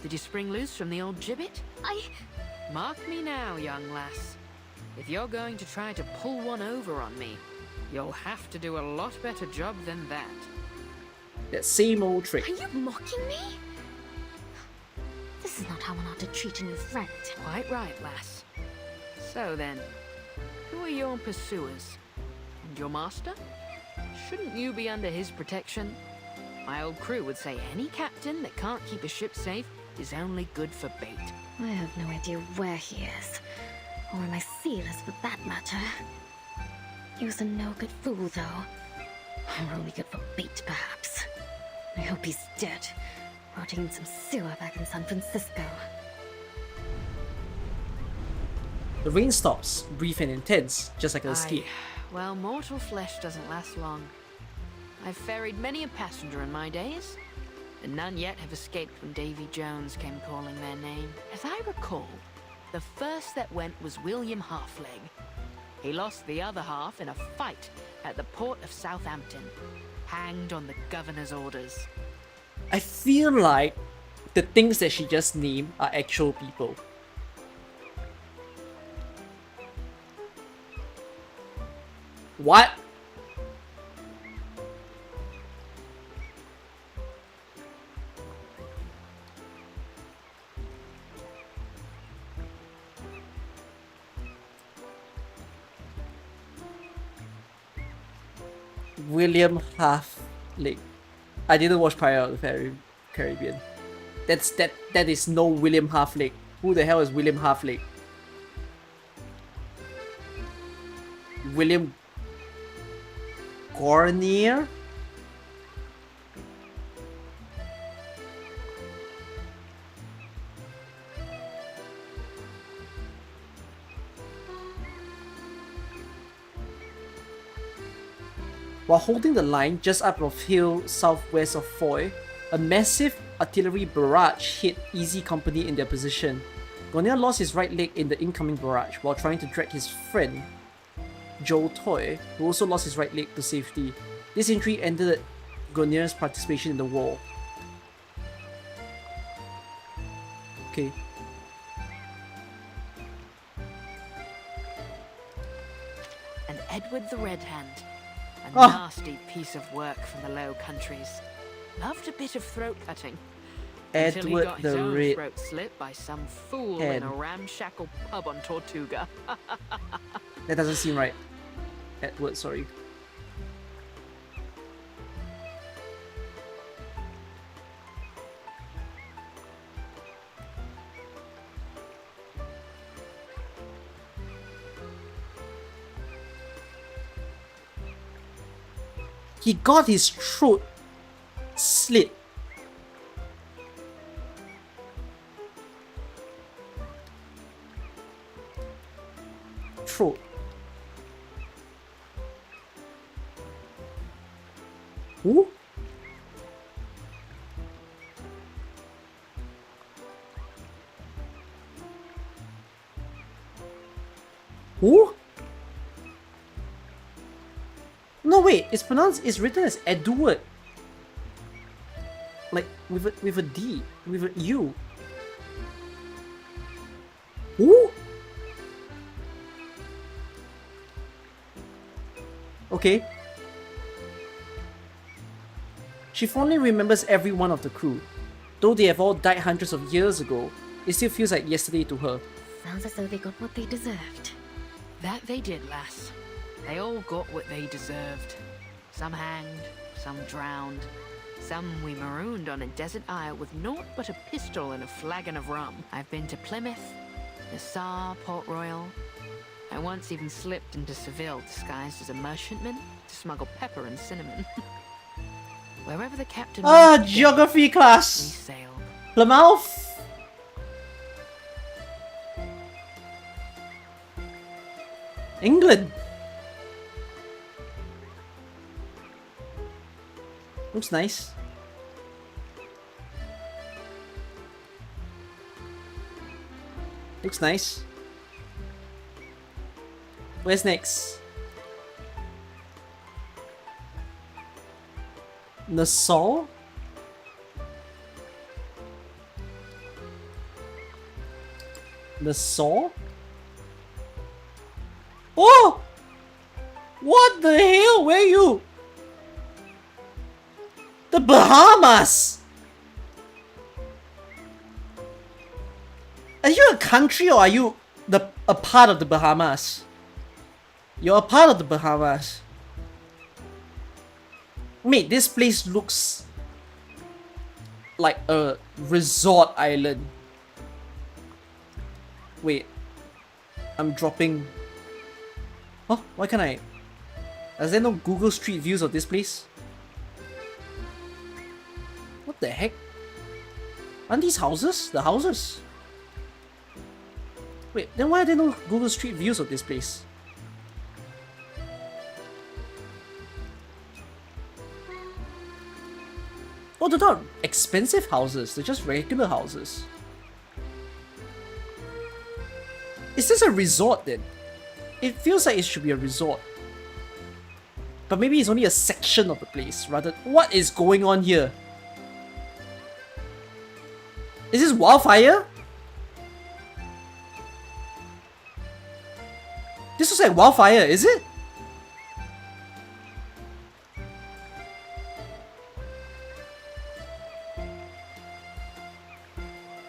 Did you spring loose from the old gibbet? Mark me now, young lass. If you're going to try to pull one over on me, you'll have to do a lot better job than that.
That same old trick.
Are you mocking me? This is not how one ought to treat a new friend.
Quite right, lass. So then, who are your pursuers? And your master? Shouldn't you be under his protection? My old crew would say any captain that can't keep a ship safe is only good for bait.
I have no idea where he is. Or where my seal is, for that matter. He was a no-good fool, though. Or only good for bait, perhaps. I hope he's dead, rotting in some sewer back in San Francisco.
The rain stops, brief and intense, just like an escape.
Well, mortal flesh doesn't last long. I've ferried many a passenger in my days, and none yet have escaped when Davy Jones came calling their name. As I recall, the first that went was William Halfleg. He lost the other half in a fight at the port of Southampton, hanged on the governor's orders.
I feel like the things that she just named are actual people. What? William Halfleg. I didn't watch Pirates of the Caribbean. That is no William Halfleg. Who the hell is William Halfleg? William Gornier? While holding the line just up of hill southwest of Foy, a massive artillery barrage hit Easy Company in their position. Gornier lost his right leg in the incoming barrage while trying to drag his friend Joe Toy, who also lost his right leg, to safety. This injury ended Gornier's participation in the war. Okay.
And Edward the Red Hand. A
Oh.
nasty piece of work from the Low Countries. Loved a bit of throat cutting. Until he
Edward
got his
the
own
Red
throat slit by some fool
Hand.
in a ramshackle pub on Tortuga.
That doesn't seem right. Edward, sorry. He got his throat slit. throat. Who? Who? No, wait, it's written as Edward. Like, with a D, with a U. Who? Okay. She fondly remembers every one of the crew. Though they have all died hundreds of years ago, it still feels like yesterday to her.
Sounds as though they got what they deserved.
That they did, lass. They all got what they deserved. Some hanged, some drowned, some we marooned on a desert isle with naught but a pistol and a flagon of rum. I've been to Plymouth, Nassau, Port Royal. I once even slipped into Seville disguised as a merchantman to smuggle pepper and cinnamon. Wherever the captain
Geography
we
class!
sailed.
Plymouth! England! Looks nice. Looks nice. Where's next? Nassau? Nassau? Oh! What the hell? Where are you? The Bahamas! Are you a country or are you a part of the Bahamas? You're a part of the Bahamas. Mate, this place looks like a resort island. Wait. I'm dropping... Oh, why can't I? Is there no Google Street Views of this place? What the heck? Aren't these houses? The houses? Wait, then why are there no Google Street Views of this place? Oh, they're not expensive houses, they're just regular houses. Is this a resort then? It feels like it should be a resort. But maybe it's only a section of the place, rather. What is going on here? Is this wildfire? This looks like wildfire, is it?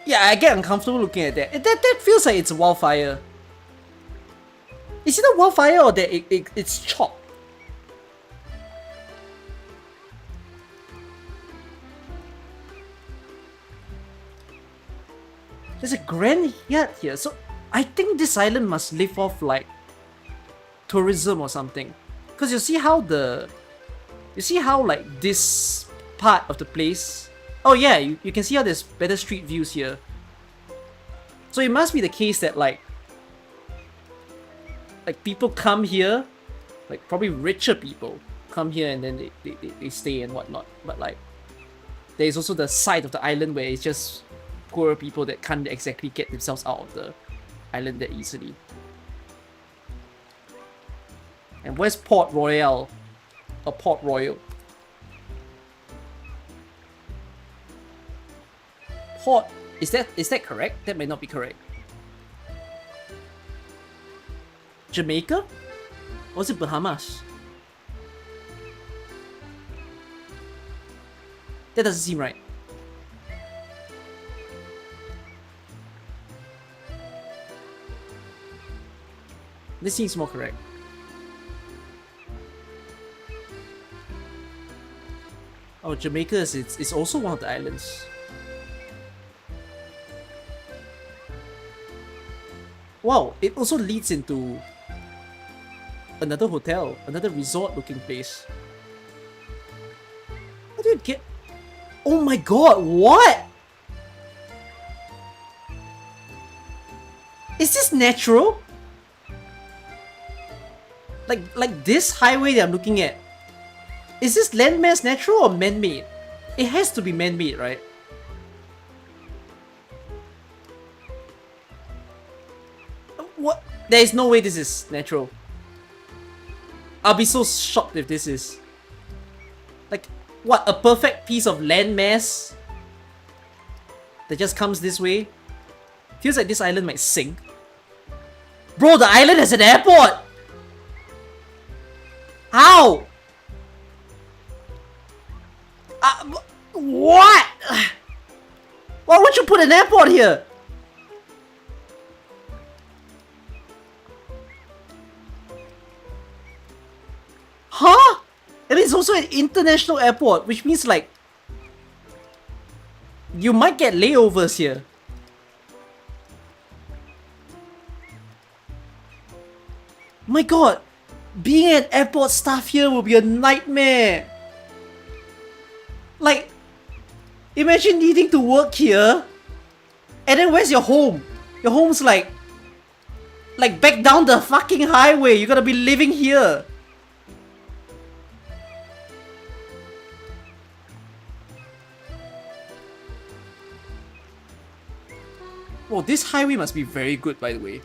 Yeah, I get uncomfortable looking at that. That feels like it's a wildfire. Is it a wildfire or that it's chopped? There's a grand yacht here, so I think this island must live off like tourism or something. Cause you see how like this part of the place. Oh yeah, you can see how there's better street views here. So it must be the case that like people come here, like probably richer people come here and then they stay and whatnot. But like there's also the side of the island where it's just poorer people that can't exactly get themselves out of the island that easily. And where's Port Royal? Or Port Royal? Port, is that correct? That may not be correct. Jamaica? Or is it Bahamas? That doesn't seem right. This seems more correct. Oh, Jamaica is also one of the islands. Wow, it also leads into another hotel, another resort looking place. How do you get... Oh my god, what? Is this natural? Like this highway that I'm looking at. Is this landmass natural or man-made? It has to be man-made, right? What? There is no way this is natural. I'll be so shocked if this is. Like, what? A perfect piece of landmass that just comes this way? Feels like this island might sink. Bro, the island has an airport! How? What? Why would you put an airport here? Huh? And it's also an international airport, which means like you might get layovers here. My god, being an airport staff here will be a nightmare. Like, imagine needing to work here, and then where's your home? Your home's like back down the fucking highway. You're gonna be living here. Whoa, this highway must be very good, by the way.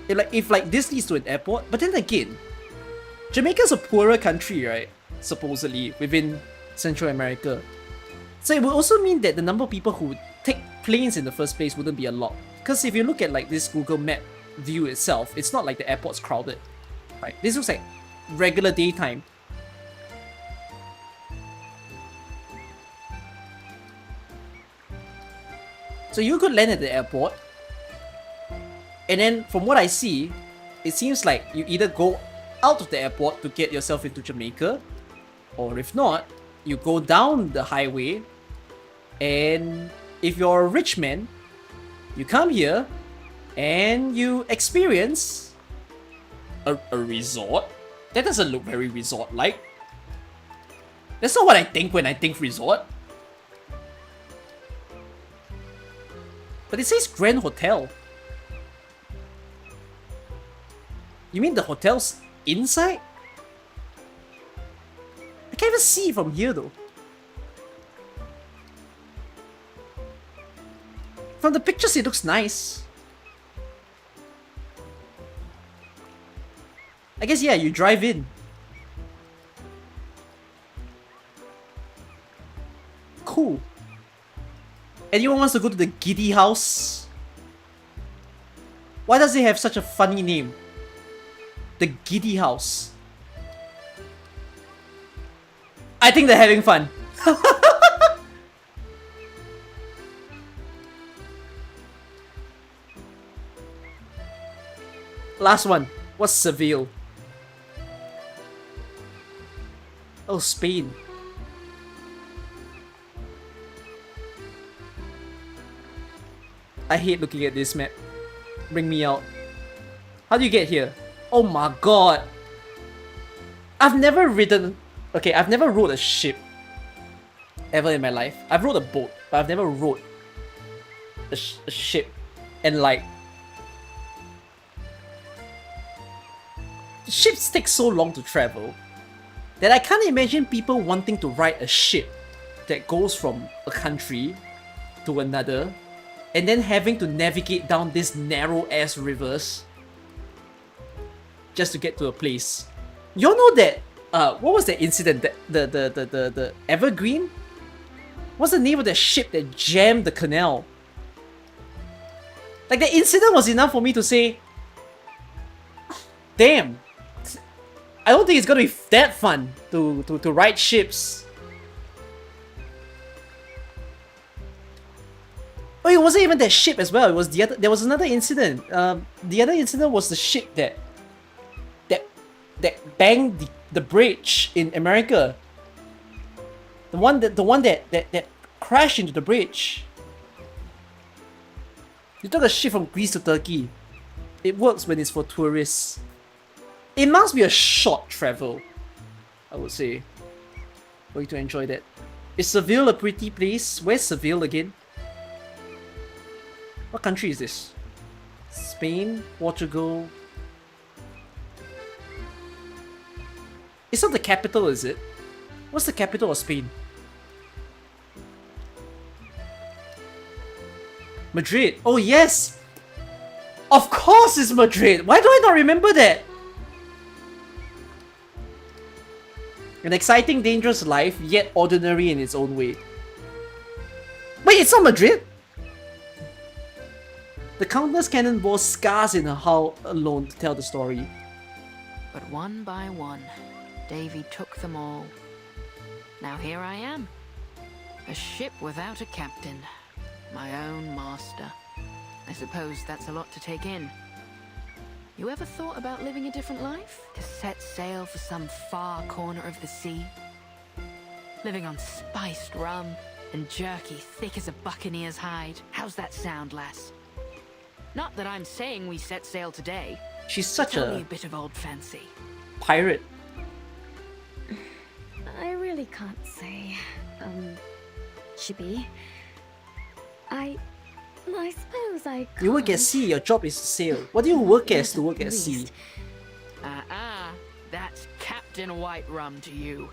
If this leads to an airport, but then again, Jamaica's a poorer country, right? Supposedly, within Central America. So it would also mean that the number of people who would take planes in the first place wouldn't be a lot. Because if you look at like this Google map view itself, it's not like the airport's crowded, right? This looks like regular daytime. So you could land at the airport, and then from what I see, it seems like you either go out of the airport to get yourself into Jamaica, or if not, you go down the highway, and if you're a rich man, you come here and you experience a resort. That doesn't look very resort-like. That's not what I think when I think resort. But it says Grand Hotel. You mean the hotel's inside? I can't even see from here though. From the pictures it looks nice. I guess yeah, you drive in. Cool. Anyone wants to go to the Giddy House? Why does it have such a funny name? The Giddy House. I think they're having fun. Last one. What's Seville? Oh, Spain. I hate looking at this map. Bring me out. How do you get here? Oh my god. I've never ridden... Okay, I've never rode a ship. Ever in my life. I've rode a boat, but I've never rode a ship. And like... Ships take so long to travel that I can't imagine people wanting to ride a ship that goes from a country to another and then having to navigate down these narrow-ass rivers just to get to a place. Y'all know that, what was the incident? The Evergreen? What's the name of the ship that jammed the canal? Like, the incident was enough for me to say, damn, I don't think it's gonna be that fun to ride ships. Oh, it wasn't even that ship as well. It was the other. There was another incident. The other incident was the ship that banged the bridge in America. The one that crashed into the bridge. You took a ship from Greece to Turkey. It works when it's for tourists. It must be a short travel, I would say, for you to enjoy that. Is Seville a pretty place? Where's Seville again? What country is this? Spain? Portugal? It's not the capital, is it? What's the capital of Spain? Madrid. Oh yes! Of course it's Madrid! Why do I not remember that? An exciting, dangerous life, yet ordinary in its own way. Wait, it's not Madrid? The countless cannonballs scars in her hull alone to tell the story.
But one by one, Davy took them all. Now here I am. A ship without a captain. My own master. I suppose that's a lot to take in. You ever thought about living a different life? To set sail for some far corner of the sea? Living on spiced rum and jerky thick as a buccaneer's hide. How's that sound, lass? Not that I'm saying we set sail today.
She's such
it's only a bit of old fancy.
Pirate.
I really can't say. Chibi. I suppose I can't.
You work at sea, your job is to sail. What do you work as to work at sea?
That's Captain White Rum to you.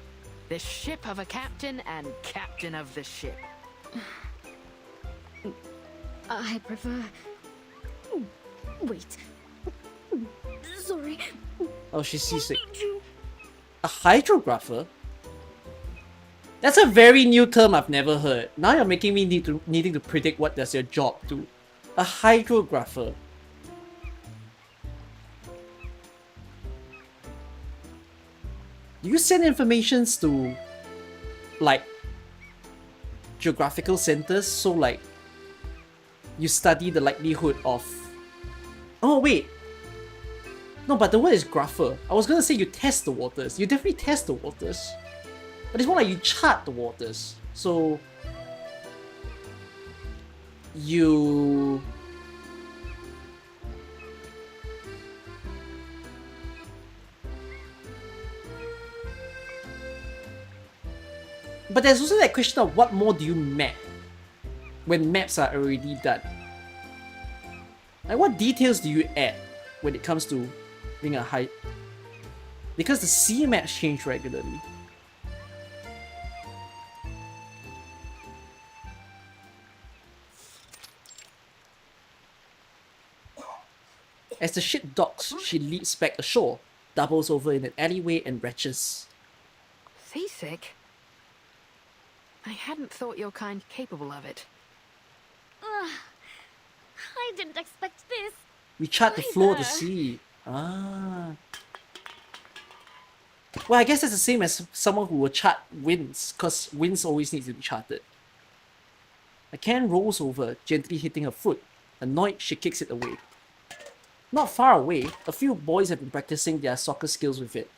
The ship of a captain and captain of the ship.
I prefer... Wait. Sorry.
Oh, she's seasick. A hydrographer? That's a very new term I've never heard. Now you're making me needing to predict what does your job do. A hydrographer. Do you send informations to, like, geographical centers? So, like, you study the likelihood of... Oh, wait. No, but the word is grapher. I was gonna say you test the waters. You definitely test the waters. But it's more like you chart the waters. So... you... But there's also that question of what more do you map when maps are already done? Like, what details do you add when it comes to being a high... Because the sea maps change regularly. As the ship docks, she leaps back ashore, doubles over in an alleyway and retches.
Seasick? I hadn't thought your kind capable of it.
I didn't expect this.
We chart the flow of the sea. Ah. Well, I guess that's the same as someone who will chart winds, because winds always need to be charted. A can rolls over, gently hitting her foot. Annoyed, she kicks it away. Not far away, a few boys have been practicing their soccer skills with it.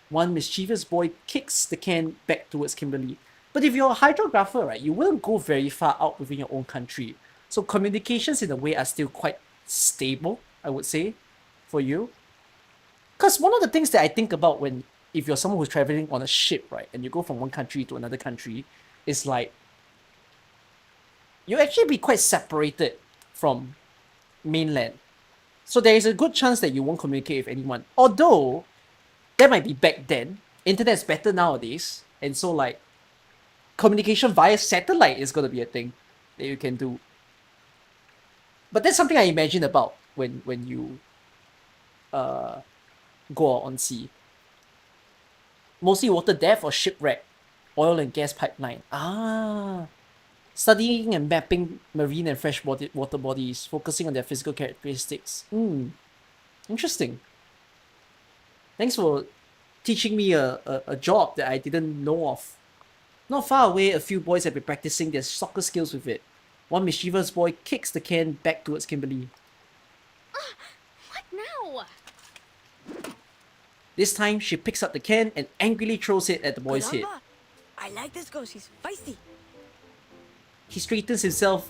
One mischievous boy kicks the can back towards Kimberly. But if you're a hydrographer, right, you wouldn't go very far out within your own country. So communications in a way are still quite stable, I would say, for you. Because one of the things that I think about when, if you're someone who's traveling on a ship, right, and you go from one country to another country, is like, you actually be quite separated from mainland. So there is a good chance that you won't communicate with anyone. Although, that might be back then. Internet's better nowadays. And so like, communication via satellite is going to be a thing that you can do. But that's something I imagine about when you go out on sea. Mostly water depth or shipwreck. Oil and gas pipeline. Ah. Studying and mapping marine and freshwater water bodies, focusing on their physical characteristics. Interesting. Thanks for teaching me a job that I didn't know of. Not far away, a few boys have been practicing their soccer skills with it. One mischievous boy kicks the can back towards Kimberly.
What now?
This time, she picks up the can and angrily throws it at the boy's head.
I like this girl, she's feisty.
He straightens himself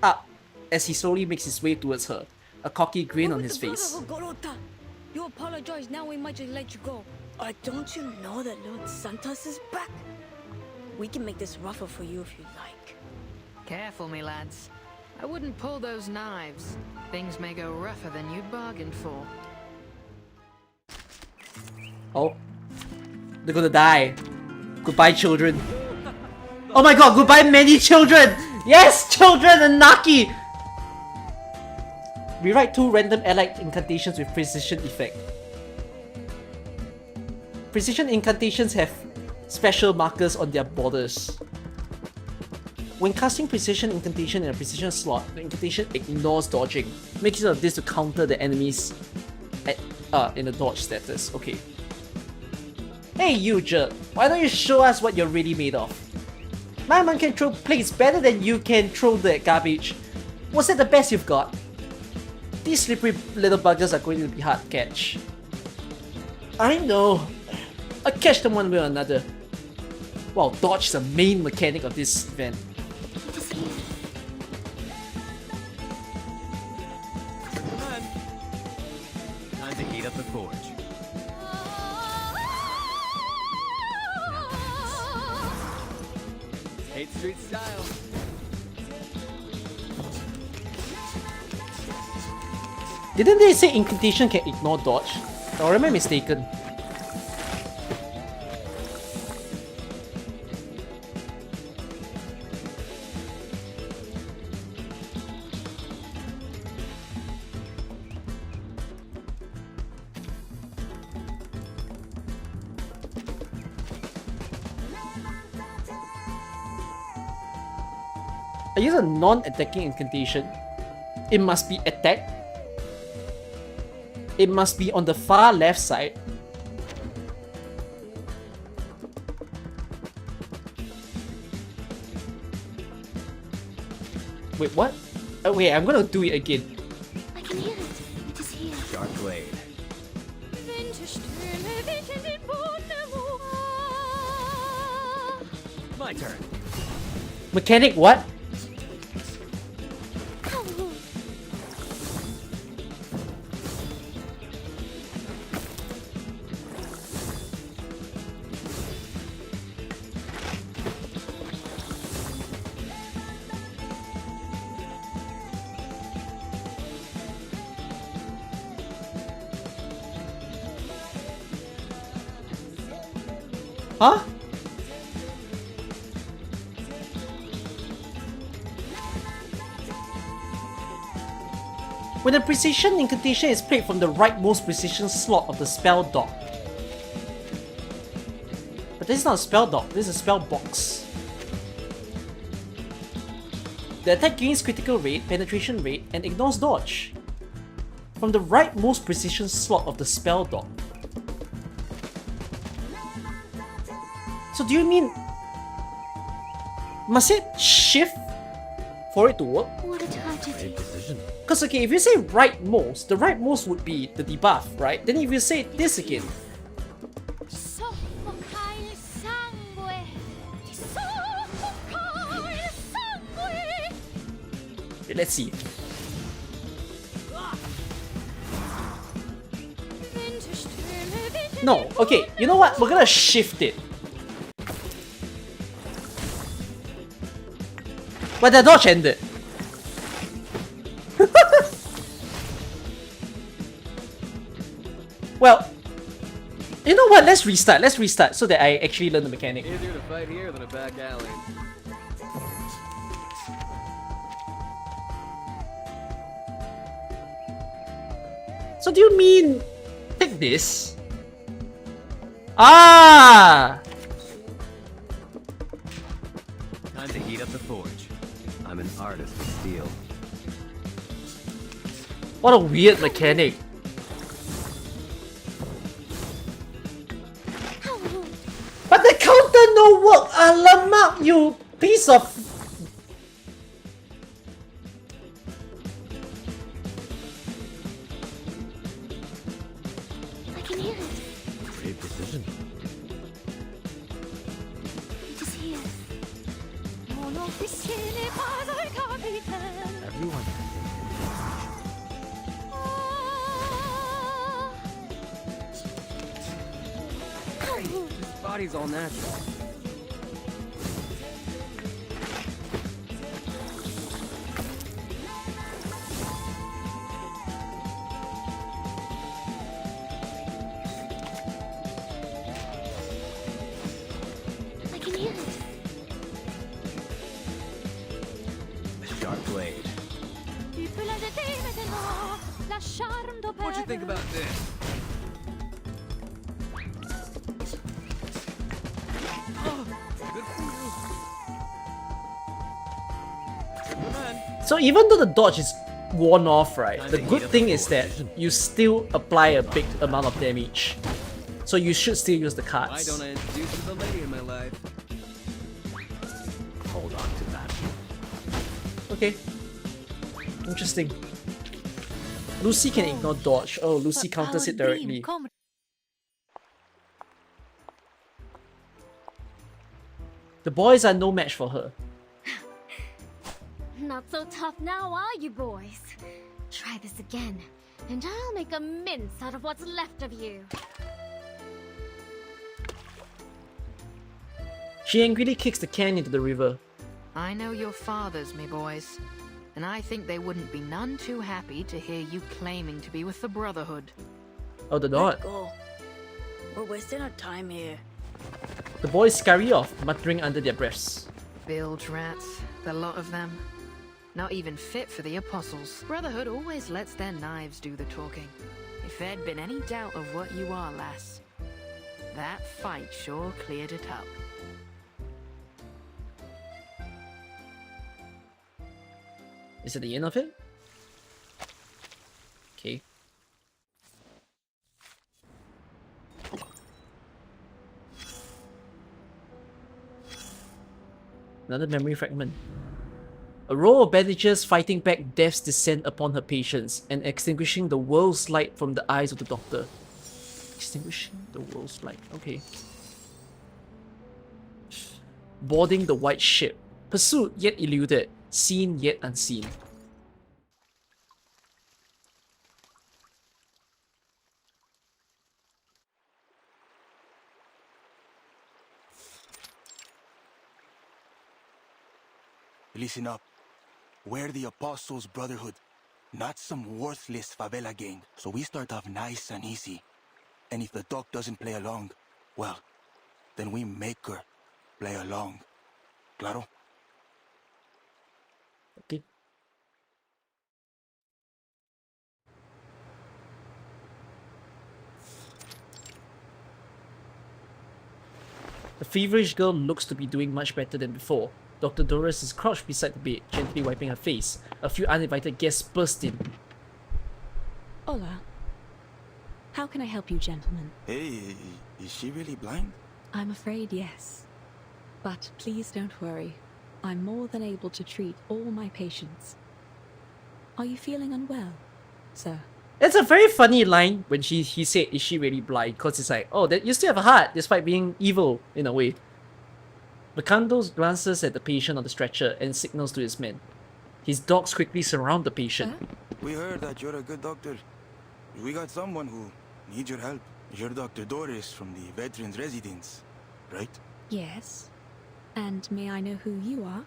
up as he slowly makes his way towards her, a cocky grin on his face.
You apologize, now we might just let you go. Don't you know that Lord Santos is back? We can make this rougher for you if you like.
Careful, me lads. I wouldn't pull those knives. Things may go rougher than you bargained for.
Oh. They're gonna die. Goodbye, children. Oh my god, goodbye, many children! Yes, children and Naki! Rewrite 2 random allied incantations with precision effect. Precision incantations have special markers on their borders. When casting precision incantation in a precision slot, the incantation ignores dodging. Make use of this to counter the enemies in the dodge status. Okay. Hey you jerk, why don't you show us what you're really made of? My man can throw plates better than you can throw the garbage. Was that the best you've got? These slippery little buggers are going to be hard to catch. I know. I'll catch them one way or another. Wow, dodge is the main mechanic of this event.
Time to heat up the forge. Hate Street style.
Didn't they say incantation can ignore dodge? Or am I mistaken? I use a non-attacking incantation. It must be attacked. It must be on the far left side. Wait, what? Oh, wait, I'm gonna do it again.
I can hear it. It is here.
Dark blade. My turn.
Mechanic what? Huh? When a precision incantation is played from the rightmost precision slot of the spell dock. But this is not a spell dock, this is a spell box. The attack gains critical rate, penetration rate, and ignores dodge. From the rightmost precision slot of the spell dock. So do you mean... must it shift for it to work?
What a tragedy.
Because okay, if you say rightmost, the rightmost would be the debuff, right? Then if you say this again... Okay, let's see. No, okay, you know what? We're gonna shift it. But the dodge ended. Well, you know what? Let's restart so that I actually learn the mechanic.
Easier to fight here than a back alley.
So do you mean take this? Ah!
Time to heat up the forge. I'm an artist of steel.
What a weird mechanic. But the counter no work! Alamak, you piece of...
I can hear it.
Great precision.
It is here.
Everyone. This body's all natural. you think about this? Good for you.
So even though the dodge is worn off, right, the good thing is that you still apply a big amount of damage. So you should still use the
Why
cards.
don't I introduce you to the lady in my life? Hold on to that.
Okay. Interesting. Lucy can ignore dodge. Oh, Lucy counters it directly. The boys are no match for her.
Not so tough now, are you boys? Try this again, and I'll make a mince out of what's left of you.
She angrily kicks the can into the river.
I know your fathers, me boys, and I think they wouldn't be none too happy to hear you claiming to be with the Brotherhood.
Oh, the dog.
Let go. We're wasting our time here.
The boys scurry off, muttering under their breaths.
Bilge rats, the lot of them. Not even fit for the apostles. Brotherhood always lets their knives do the talking. If there'd been any doubt of what you are, lass, that fight sure cleared it up.
Is it the end of it? Okay. Another memory fragment. A row of bandages fighting back death's descent upon her patients and extinguishing the world's light from the eyes of the doctor. Extinguishing the world's light. Okay. Boarding the white ship. Pursued yet eluded. Seen yet unseen.
Listen up. We're the Apostles' Brotherhood, not some worthless favela gang. So we start off nice and easy. And if the doc doesn't play along, well, then we make her play along. Claro?
Okay. The feverish girl looks to be doing much better than before. Dr. Doris is crouched beside the bed, gently wiping her face. A few uninvited guests burst in.
Hola. How can I help you, gentlemen?
Hey, is she really blind?
I'm afraid yes. But please don't worry. I'm more than able to treat all my patients. Are you feeling unwell, sir?
It's a very funny line when he said, is she really blind? Because it's like, oh, that you still have a heart despite being evil in a way. Macondo glances at the patient on the stretcher and signals to his men. His dogs quickly surround the patient.
We heard that you're a good doctor. We got someone who needs your help. You're Dr. Doris from the Veterans Residence, right?
Yes. And may I know who you are?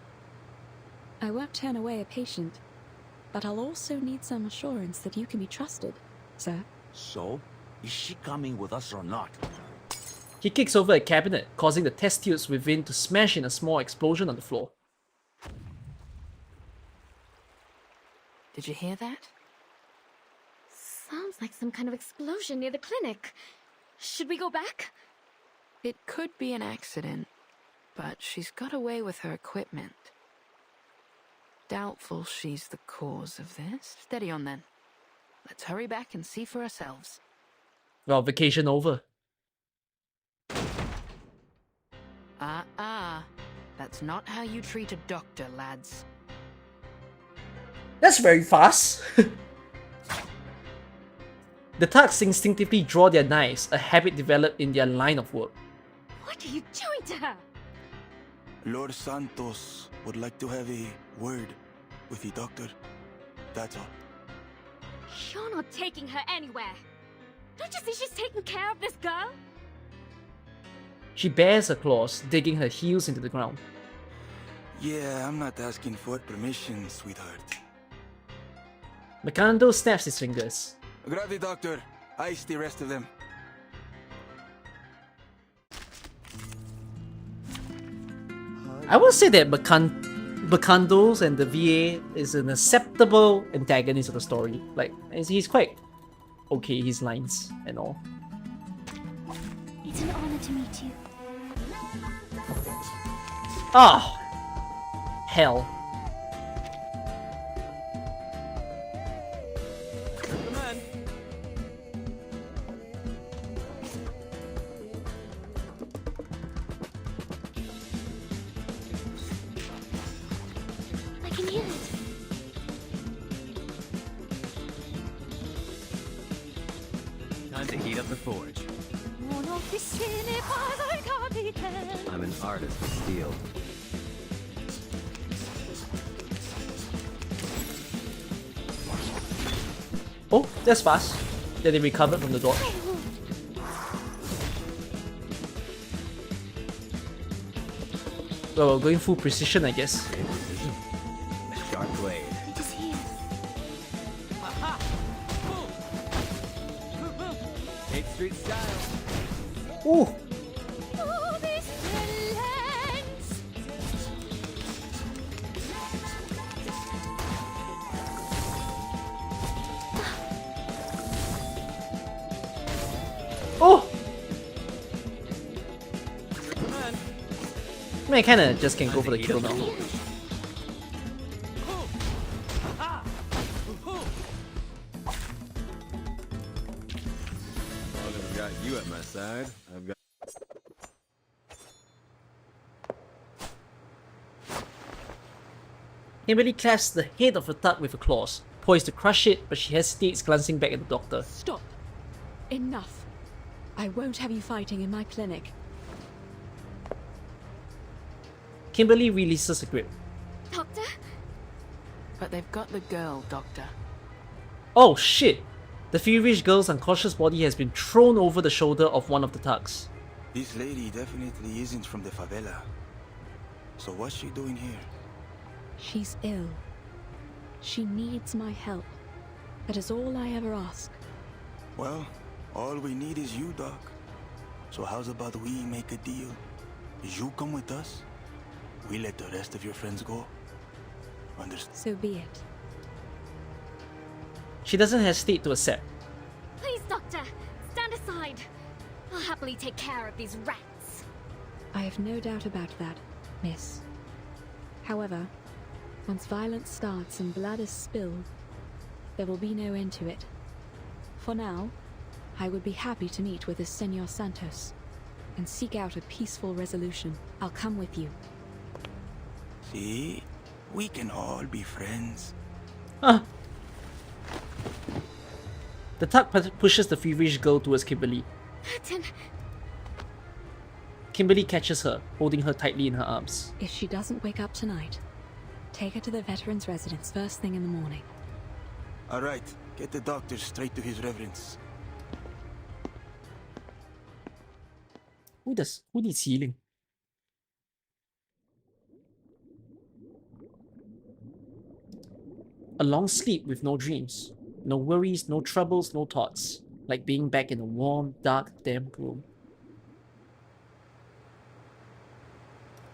I won't turn away a patient, but I'll also need some assurance that you can be trusted, sir.
So, is she coming with us or not?
He kicks over a cabinet, causing the test tubes within to smash in a small explosion on the floor.
Did you hear that?
Sounds like some kind of explosion near the clinic. Should we go back?
It could be an accident, but she's got away with her equipment. Doubtful she's the cause of this. Steady on then. Let's hurry back and see for ourselves.
Well, vacation over.
That's not how you treat a doctor, lads.
That's very fast. The thugs instinctively draw their knives, a habit developed in their line of work.
What are you doing to her?
Lord Santos would like to have a word with the doctor. That's all.
You're not taking her anywhere. Don't you see she's taking care of this girl?
She bares her claws, digging her heels into the ground.
Yeah, I'm not asking for permission, sweetheart.
Macondo snaps his fingers.
Grab the doctor. Ice the rest of them.
I will say that Macondo's and the VA is an acceptable antagonist of the story. Like, he's quite okay his lines and all.
It's an honor to meet you.
Ah, hell.
I can hear it.
Time to heat up the forge. I'm an artist of steel.
Oh, that's fast. That they recovered from the dodge. Well, we're going full precision, I guess.
Sharp blade.
It is here.
8th Street style.
Ooh. Oh! I mean, I kinda just can go for the kill now.
I've got you at my side. I've got.
Kimberly clasps the head of the thug with her claws, poised to crush it, but she hesitates, glancing back at the doctor.
Stop. Enough. I won't have you fighting in my clinic.
Kimberly releases her grip.
Doctor?
But they've got the girl, Doctor.
Oh shit! The feverish girl's unconscious body has been thrown over the shoulder of one of the thugs.
This lady definitely isn't from the favela. So what's she doing here?
She's ill. She needs my help. That is all I ever ask.
Well, all we need is you, Doc. So how's about we make a deal? You come with us, we let the rest of your friends go. Understand?
So be it.
She doesn't hesitate to accept.
Please, Doctor, stand aside. I'll happily take care of these rats.
I have no doubt about that, miss. However, once violence starts and blood is spilled, there will be no end to it. For now, I would be happy to meet with the Senor Santos and seek out a peaceful resolution. I'll come with you.
See? We can all be friends.
Huh. The thug pushes the feverish girl towards Kimberly.
Martin.
Kimberly catches her, holding her tightly in her arms.
If she doesn't wake up tonight, take her to the veteran's residence first thing in the morning.
All right, get the doctor straight to his reverence.
Who needs healing? A long sleep with no dreams. No worries, no troubles, no thoughts. Like being back in a warm, dark, damp room.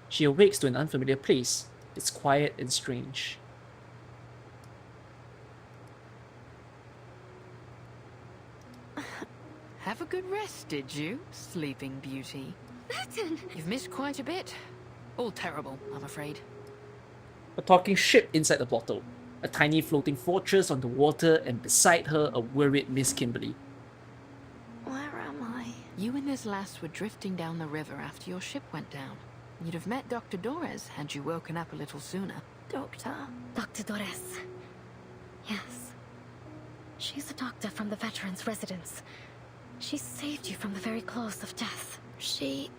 She awakes to an unfamiliar place. It's quiet and strange.
Have a good rest, did you, Sleeping Beauty?
Martin!
You've missed quite a bit. All terrible, I'm afraid.
A talking ship inside the bottle. A tiny floating fortress on the water, and beside her a worried Miss Kimberly.
Where am I?
You and this lass were drifting down the river after your ship went down. You'd have met Dr. Dores had you woken up a little sooner.
Doctor? Dr. Dores. Yes. She's a doctor from the veteran's residence. She saved you from the very claws of death. She...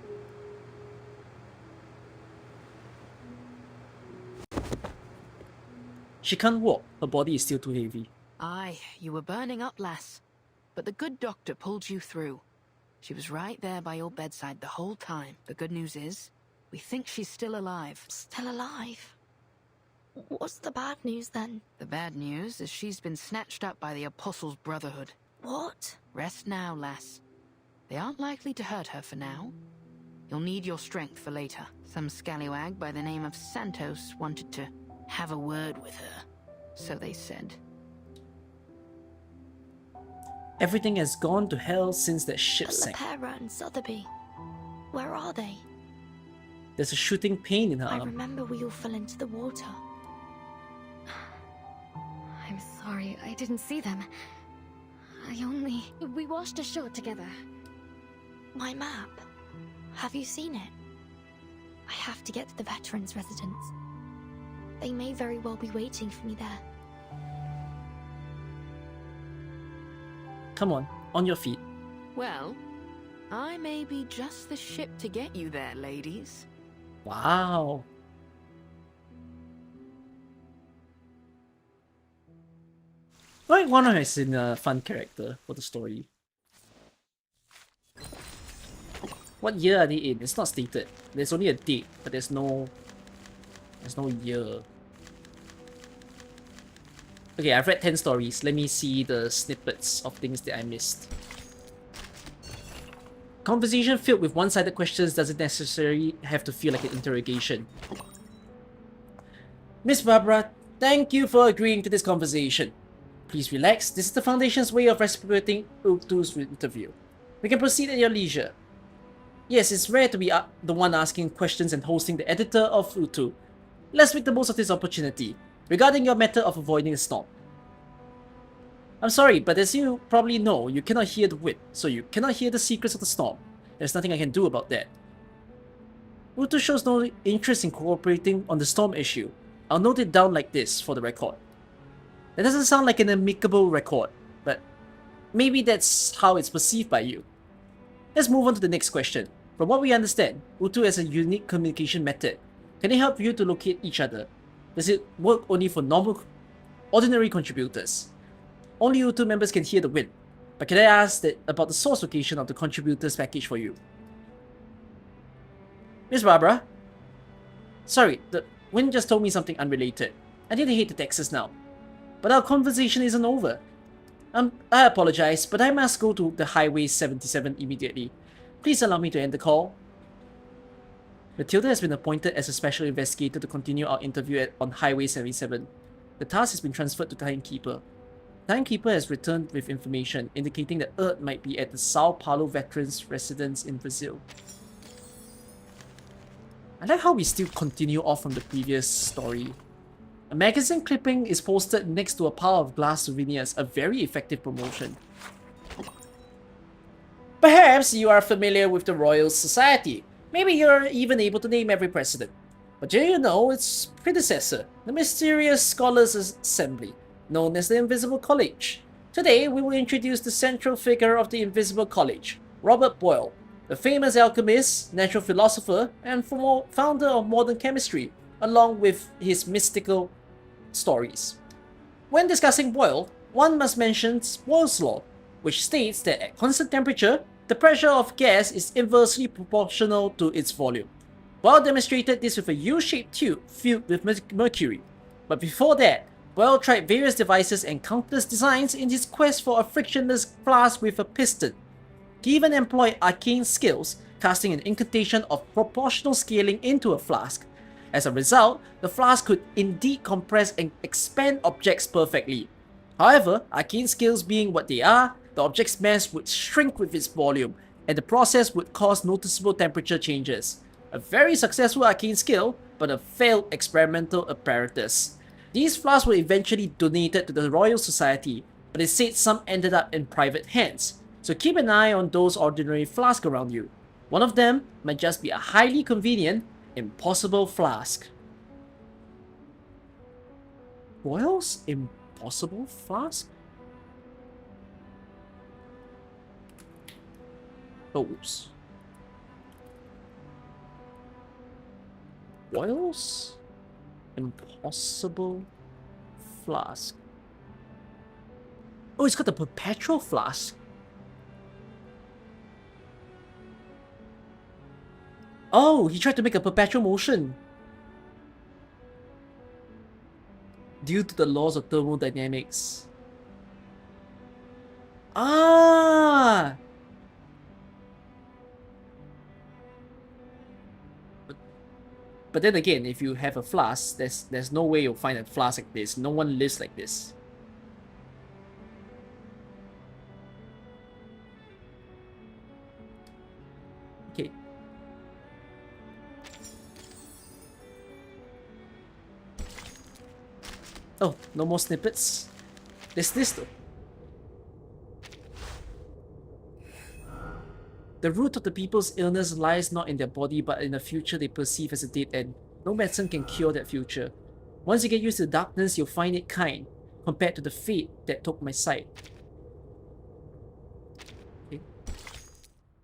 She can't walk, her body is still too heavy.
Aye, you were burning up, lass. But the good doctor pulled you through. She was right there by your bedside the whole time. The good news is, we think she's still alive.
Still alive? What's the bad news then?
The bad news is she's been snatched up by the Apostles' Brotherhood.
What?
Rest now, lass. They aren't likely to hurt her for now. You'll need your strength for later. Some scallywag by the name of Santos wanted to have a word with her, so they said.
Everything has gone to hell since that ship
But
sank.
Lepera and Sotheby, where are they?
There's a shooting pain in her
I
arm.
remember we all fell into the water.
I'm sorry, I didn't see them. We washed ashore together.
My map. Have you seen it? I have to get to the veterans' residence. They may very well be waiting for me there.
Come on your feet.
Well, I may be just the ship to get you there, ladies.
Wow. Like Warner is in a fun character for the story. What year are they in? It's not stated. There's only a date, but there's no year. Okay, I've read 10 stories. Let me see the snippets of things that I missed. Conversation filled with one-sided questions doesn't necessarily have to feel like an interrogation. Miss Barbara, thank you for agreeing to this conversation. Please relax. This is the Foundation's way of respecting Uktu's interview. We can proceed at your leisure. Yes, it's rare to be the one asking questions and hosting the editor of Uktu. Let's make the most of this opportunity. Regarding your method of avoiding the storm. I'm sorry, but as you probably know, you cannot hear the wind, so you cannot hear the secrets of the storm. There's nothing I can do about that. Uktu shows no interest in cooperating on the storm issue. I'll note it down like this for the record. That doesn't sound like an amicable record, but maybe that's how it's perceived by you. Let's move on to the next question. From what we understand, Uktu has a unique communication method. Can it help you to locate each other? Does it work only for ordinary contributors? Only Uktu members can hear the wind. But can I ask about the source location of the contributors package for you? Miss Barbara? Sorry, the wind just told me something unrelated. I didn't hate the Texas now. But our conversation isn't over. I apologize, but I must go to the Highway 77 immediately. Please allow me to end the call. Matilda has been appointed as a special investigator to continue our interview on Highway 77. The task has been transferred to Timekeeper. Timekeeper has returned with information indicating that Earth might be at the Sao Paulo veterans' residence in Brazil. I like how we still continue off from the previous story. A magazine clipping is posted next to a pile of glass souvenirs, a very effective promotion. Perhaps you are familiar with the Royal Society. Maybe you're even able to name every president. But do you know its predecessor, the mysterious Scholars Assembly, known as the Invisible College? Today, we will introduce the central figure of the Invisible College, Robert Boyle, the famous alchemist, natural philosopher, and founder of modern chemistry, along with his mystical stories. When discussing Boyle, one must mention Boyle's law, which states that at constant temperature, the pressure of gas is inversely proportional to its volume. Boyle demonstrated this with a U-shaped tube filled with mercury. But before that, Boyle tried various devices and countless designs in his quest for a frictionless flask with a piston. He even employed arcane skills, casting an incantation of proportional scaling into a flask. As a result, the flask could indeed compress and expand objects perfectly. However, arcane skills being what they are, the object's mass would shrink with its volume, and the process would cause noticeable temperature changes. A very successful arcane skill, but a failed experimental apparatus. These flasks were eventually donated to the Royal Society, but it said some ended up in private hands, so keep an eye on those ordinary flasks around you. One of them might just be a highly convenient, impossible flask. Boyle's impossible flask? Oops. Boyle's impossible flask. Oh, it's got the perpetual flask. Oh, he tried to make a perpetual motion. Due to the laws of thermodynamics. Ah! But then again, if you have a flask, there's no way you'll find a flask like this. No one lives like this. Oh, no more snippets. There's this though. The root of the people's illness lies not in their body but in a future they perceive as a dead end. No medicine can cure that future. Once you get used to the darkness, you'll find it kind, compared to the fate that took my sight. Okay.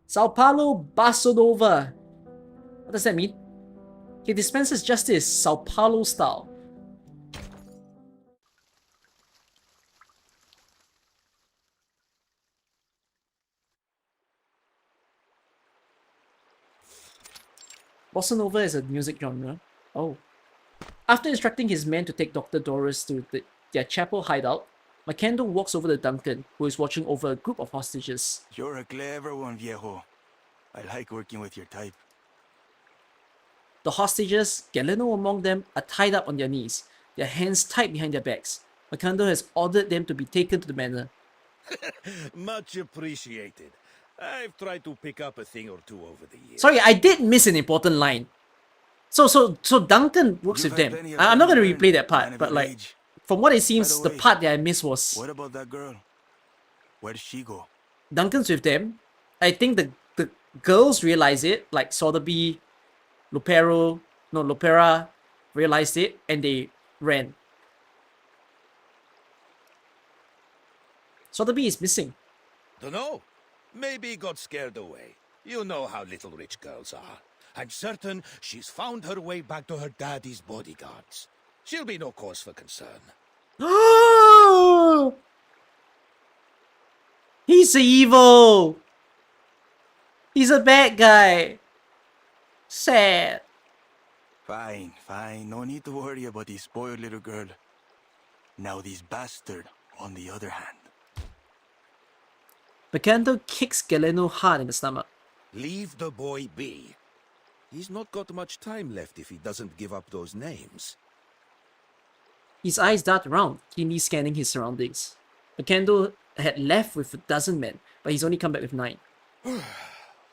Sao Paulo Basonova. What does that mean? He dispenses justice Sao Paulo style. Bossa Nova is a music genre. Oh. After instructing his men to take Dr. Doris to their chapel hideout, Macando walks over to Duncan, who is watching over a group of hostages.
You're a clever one, viejo. I like working with your type.
The hostages, Galeno among them, are tied up on their knees, their hands tied behind their backs. Macando has ordered them to be taken to the manor.
Much appreciated. I've tried to pick up a thing or two over the years.
Sorry, I did miss an important line. So Duncan works with them. I'm not going to replay that part, but like, from what it seems, the part that I missed was...
What about that girl? Where'd she go?
Duncan's with them. I think the girls realize it, like Sotheby, Lopera realized it, and they ran. Sotheby is missing.
Dunno. Maybe he got scared away. You know how little rich girls are. I'm certain she's found her way back to her daddy's bodyguards. She'll be no cause for concern.
He's evil! He's a bad guy! Sad.
Fine, fine. No need to worry about this spoiled little girl. Now this bastard, on the other hand.
Macando kicks Galeno hard in the stomach.
Leave the boy be. He's not got much time left if he doesn't give up those names.
His eyes dart around, keenly scanning his surroundings. Macando had left with a dozen men, but he's only come back with 9.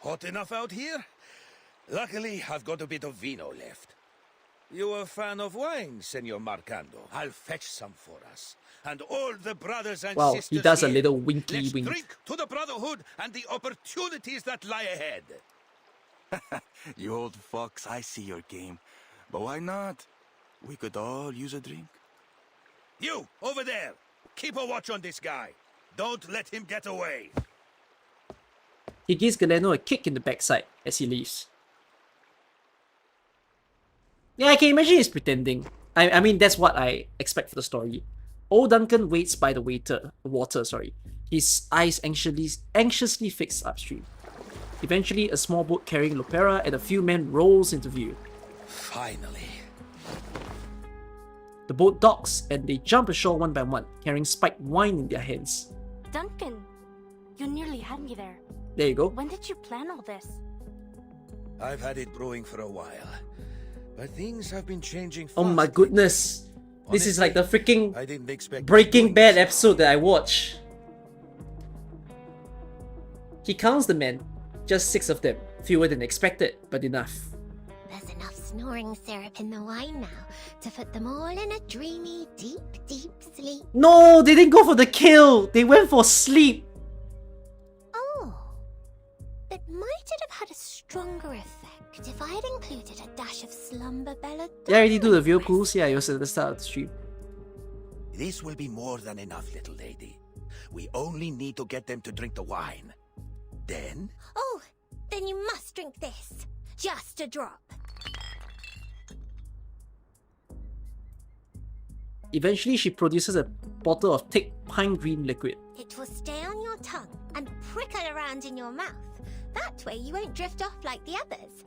Hot enough out here? Luckily, I've got a bit of vino left. You a fan of wine, Senor Marcando? I'll fetch some for us. And all the brothers and
wow,
sisters
he does
here.
A little winky
Let's
wink.
Drink to the brotherhood and the opportunities that lie ahead.
You old fox, I see your game. But why not? We could all use a drink.
You, over there. Keep a watch on this guy. Don't let him get away.
He gives Galeno a kick in the backside as he leaves. Yeah, I can imagine he's pretending. I mean, that's what I expect for the story. Old Duncan waits by the water, his eyes anxiously fixed upstream. Eventually, a small boat carrying Lopera and a few men rolls into view.
Finally.
The boat docks and they jump ashore one by one, carrying spiked wine in their hands.
Duncan, you nearly had me there.
There you go.
When did you plan all this?
I've had it brewing for a while, but things have been changing fast.
Oh my goodness. This is like the freaking
I didn't expect
Breaking Bad episode that I watch. He counts the men. Just 6 of them. Fewer than expected, but enough.
There's enough snoring syrup in the wine now to put them all in a dreamy, deep, deep sleep.
No, they didn't go for the kill. They went for sleep.
Oh, but might it have had a stronger effect if I had included a dash of slumber belladonna?
Yeah, I already do the video clues. Yeah, it was at the start of the stream.
This will be more than enough, little lady. We only need to get them to drink the wine. Then...
Oh, then you must drink this. Just a drop.
Eventually, she produces a bottle of thick pine green liquid.
It will stay on your tongue and prickle around in your mouth. That way you won't drift off like the others.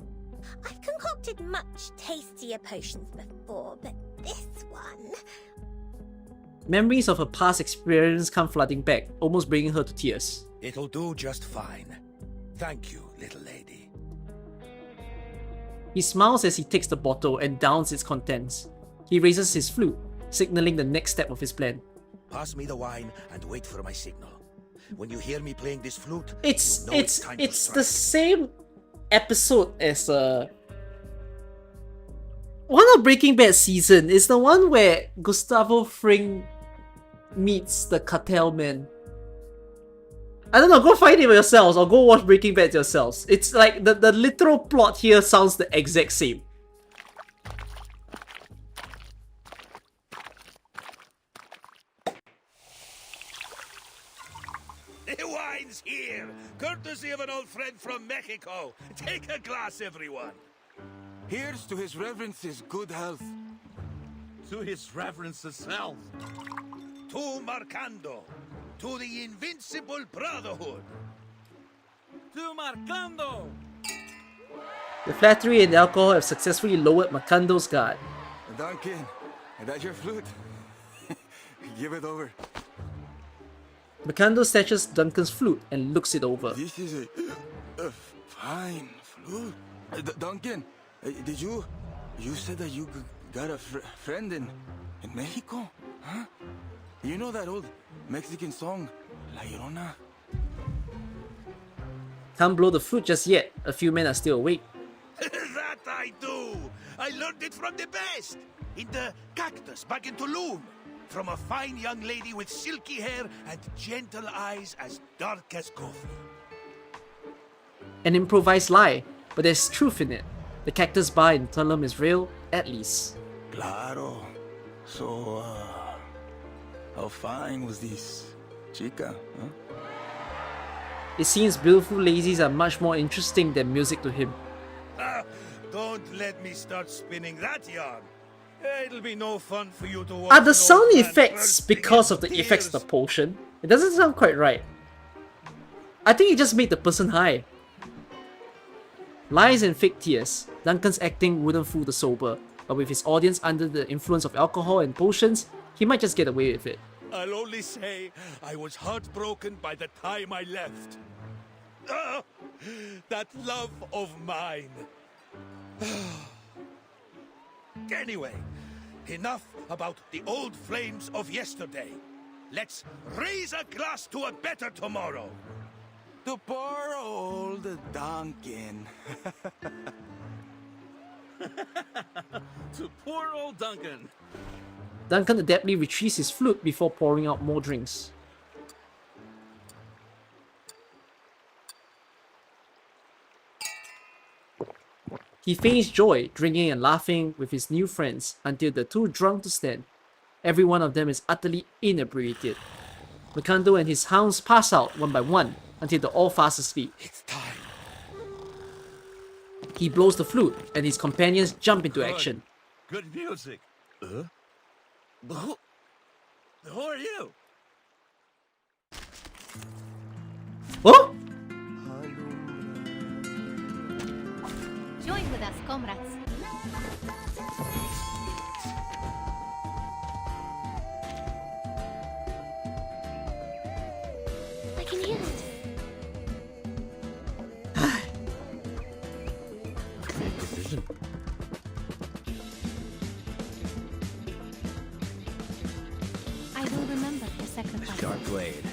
I've concocted much tastier potions before, but this one...
Memories of her past experience come flooding back, almost bringing her to tears.
It'll do just fine. Thank you, little lady.
He smiles as he takes the bottle and downs its contents. He raises his flute, signaling the next step of his plan.
Pass me the wine and wait for my signal. When you hear me playing this flute,
It's
you'll know time to
the
strike.
same episode as one of Breaking Bad season is the one where Gustavo Fring meets the cartel man. I don't know, go find it yourselves or go watch Breaking Bad yourselves. It's like the literal plot here sounds the exact same.
The wine's here, courtesy of an old friend from Mexico. Take a glass, everyone.
Here's to his reverence's good health.
To his reverence's health.
To Marcando. To the invincible brotherhood.
To Marcando!
The flattery and alcohol have successfully lowered Macando's guard.
Duncan, is that your flute? Give it over.
Macando snatches Duncan's flute and looks it over.
This is a fine flute. Duncan, did you said that you got a friend in Mexico? Huh? You know that old Mexican song, La Llorona?
Can't blow the flute just yet. A few men are still awake.
That I do. I learned it from the best. In the cactus back in Tulum. From a fine young lady with silky hair and gentle eyes as dark as coffee.
An improvised lie, but there's truth in it. The cactus bar in Tulum is real, at least.
Claro. So, how fine was this chica, huh?
It seems beautiful ladies are much more interesting than music to him.
Don't let me start spinning that yarn. It'll be no fun for you to watch.
Are the sound effects because of the effects of the potion? It doesn't sound quite right. I think it just made the person high. Lies and fake tears. Duncan's acting wouldn't fool the sober, but with his audience under the influence of alcohol and potions, he might just get away with it.
I'll only say I was heartbroken by the time I left. That love of mine. Anyway, enough about the old flames of yesterday. Let's raise a glass to a better tomorrow.
To poor old Duncan.
To poor old Duncan.
Duncan adeptly retrieves his flute before pouring out more drinks. He feigns joy, drinking and laughing with his new friends until they're too drunk to stand. Every one of them is utterly inebriated. Macando and his hounds pass out one by one until they're all fast asleep.
It's time.
He blows the flute and his companions jump into action.
Good music. Who are you?
Huh?
Join with us, comrades. I can hear it.
Great decision.
I will remember your sacrifice.
Sharp blade.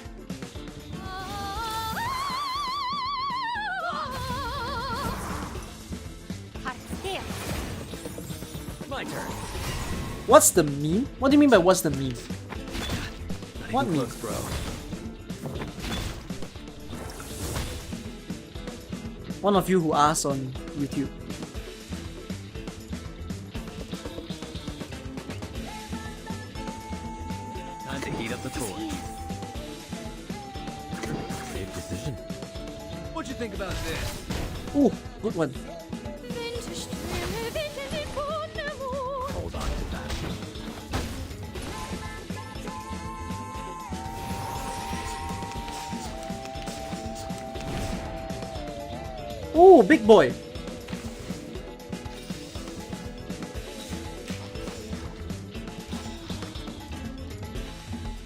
My turn.
What's the meme? What do you mean by what's the meme? What meme?
Close, bro.
One of you who asked on YouTube.
Time to heat up the torch. Great decision. What'd you think about this?
Ooh, good one.
Hold on to that.
Ooh, big boy.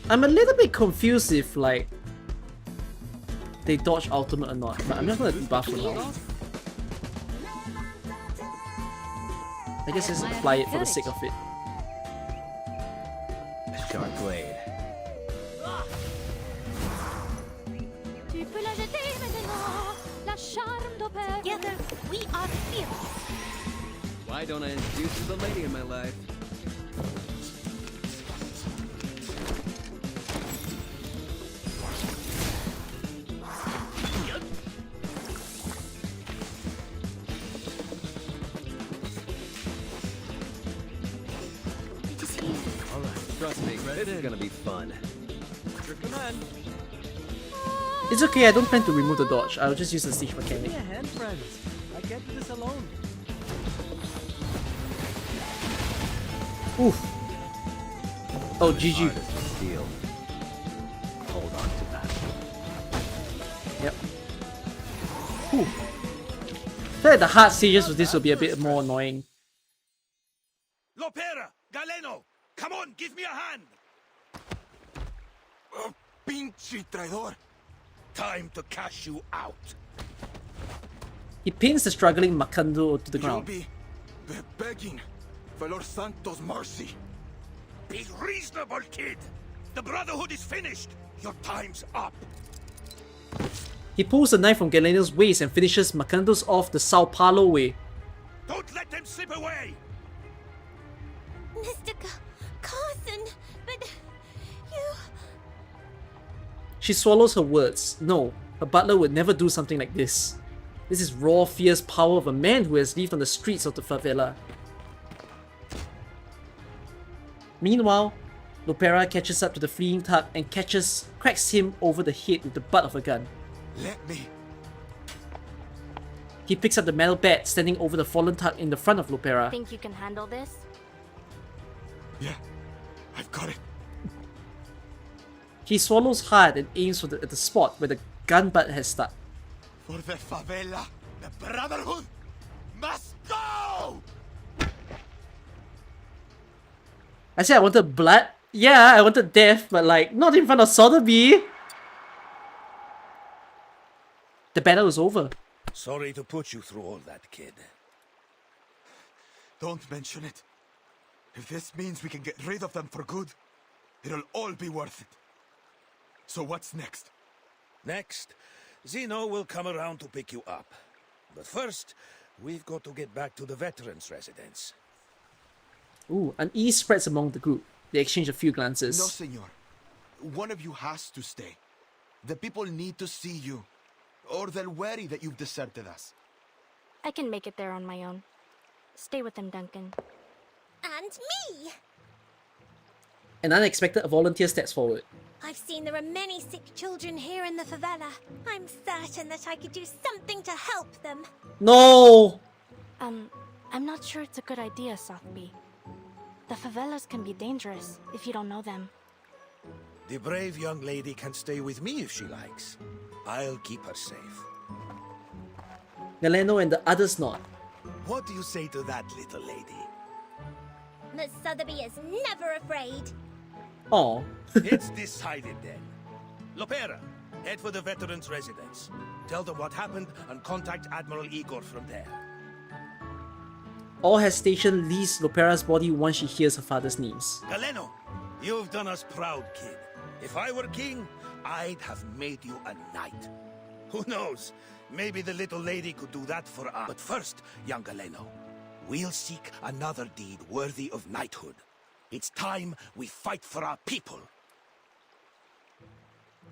I'm a little bit confused if like they dodge ultimate or not, but I'm just gonna debuff for now. I guess let's apply it for the sake of it.
Sharp blade.
Together, we are fearless.
Why don't I introduce you to the lady in my life? Alright, trust me, this is gonna be fun. Your command.
It's okay, I don't plan to remove the dodge. I'll just use the siege
Give
mechanic.
me a hand, friends. I can't do this alone.
Oof. Oh, GG.
Steel. Hold on to that.
Yep. Whew. I feel like the hard stages of this will be a bit more annoying.
Lopera! Galeno! Come on, give me a hand! Oh, pinche traidor! Time to cash you out.
He pins the struggling Macondo to the
You'll
ground.
be begging for Lord Santo's mercy. Be reasonable, kid! The Brotherhood is finished! Your time's up!
He pulls the knife from Galeno's waist and finishes Macondo's off the Sao Paulo way.
Don't let them slip away!
Mr. Carson, but you...
She swallows her words. No, her butler would never do something like this. This is raw, fierce power of a man who has lived on the streets of the favela. Meanwhile, Lopera catches up to the fleeing thug and cracks him over the head with the butt of a gun.
Let me.
He picks up the metal bat standing over the fallen thug in the front of Lopera.
Think you can handle this?
Yeah, I've got it.
He swallows hard and aims at the spot where the gun butt has stuck.
For the favela, the Brotherhood must go!
I said I wanted blood. Yeah, I wanted death, but like, not in front of Sotheby. The battle is over.
Sorry to put you through all that, kid.
Don't mention it. If this means we can get rid of them for good, it'll all be worth it. So what's next?
Next, Zeno will come around to pick you up. But first, we've got to get back to the veterans' residence.
Ooh, unease spreads among the group. They exchange a few
No,
glances.
senor. One of you has to stay. The people need to see you, or they'll worry that you've deserted us.
I can make it there on my own. Stay with them, Duncan.
And me!
An unexpected volunteer steps forward.
I've seen there are many sick children here in the favela. I'm certain that I could do something to help them.
No!
I'm not sure it's a good idea, Sotheby. The favelas can be dangerous if you don't know them.
The brave young lady can stay with me if she likes. I'll keep her safe.
Galeno and the others nod.
What do you say to that, little lady?
Miss Sotheby is never afraid.
Aw.
It's decided then. Lopera, head for the veterans' residence. Tell them what happened and contact Admiral Igor from there.
All hesitation leaves Lopera's body once she hears her father's names.
Galeno, you've done us proud, kid. If I were king, I'd have made you a knight. Who knows? Maybe the little lady could do that for us. But first, young Galeno, we'll seek another deed worthy of knighthood. It's time we fight for our people.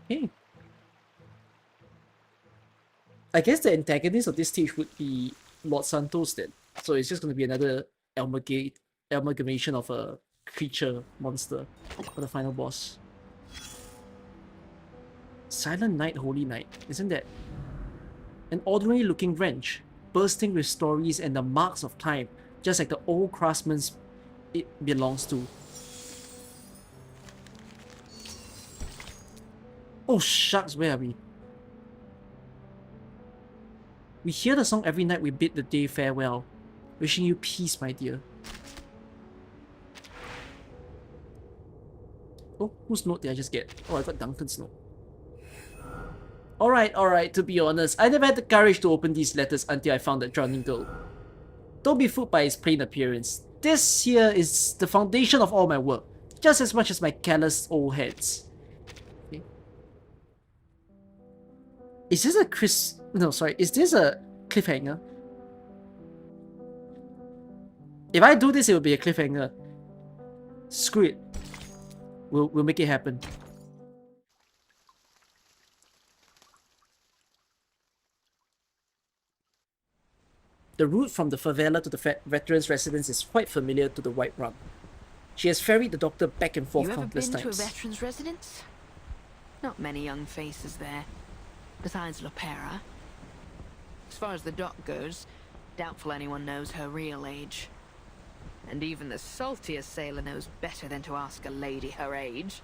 Okay. I guess the antagonist of this stage would be Lord Santos then. So it's just going to be another amalgamation of a creature monster for the final boss. Silent Night, Holy Night. Isn't that an ordinary looking wrench, bursting with stories and the marks of time, just like the old craftsman's it belongs to. Oh shucks, where are we? We hear the song every night we bid the day farewell. Wishing you peace, my dear. Oh, whose note did I just get? Oh, I got Duncan's note. Alright, to be honest, I never had the courage to open these letters until I found that drowning girl. Don't be fooled by its plain appearance. This here is the foundation of all my work, just as much as my callous old heads. Okay. Is this a is this a cliffhanger? If I do this, it will be a cliffhanger. Screw it. We'll make it happen. The route from the favela to the veterans' residence is quite familiar to the White Rum. She has ferried the doctor back and forth countless times.
You ever been to a veterans' residence? Not many young faces there, besides Lopera. As far as the doc goes, doubtful anyone knows her real age. And even the saltiest sailor knows better than to ask a lady her age.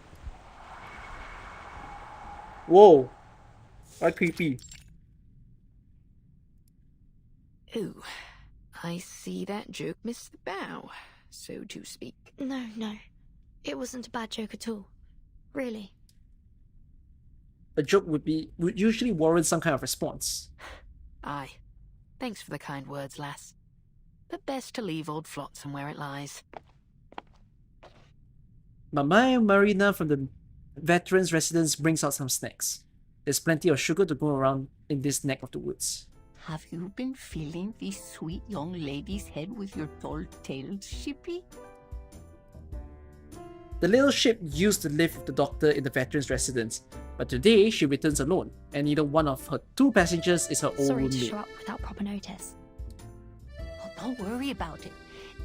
Whoa! How creepy.
Ooh, I see that joke missed the bow, so to speak.
No. It wasn't a bad joke at all. Really.
A joke would usually warrant some kind of response.
Aye. Thanks for the kind words, lass. But best to leave old Flotsam where it lies.
Mamma Marina from the veterans' residence brings out some snacks. There's plenty of sugar to go around in this neck of the woods.
Have you been filling this sweet young lady's head with your tall-tailed shippy?
The little ship used to live with the doctor in the veterans' residence, but today she returns alone, and neither one of her two passengers is her old
Sorry
roommate.
to show up without proper notice.
Oh, don't worry about it.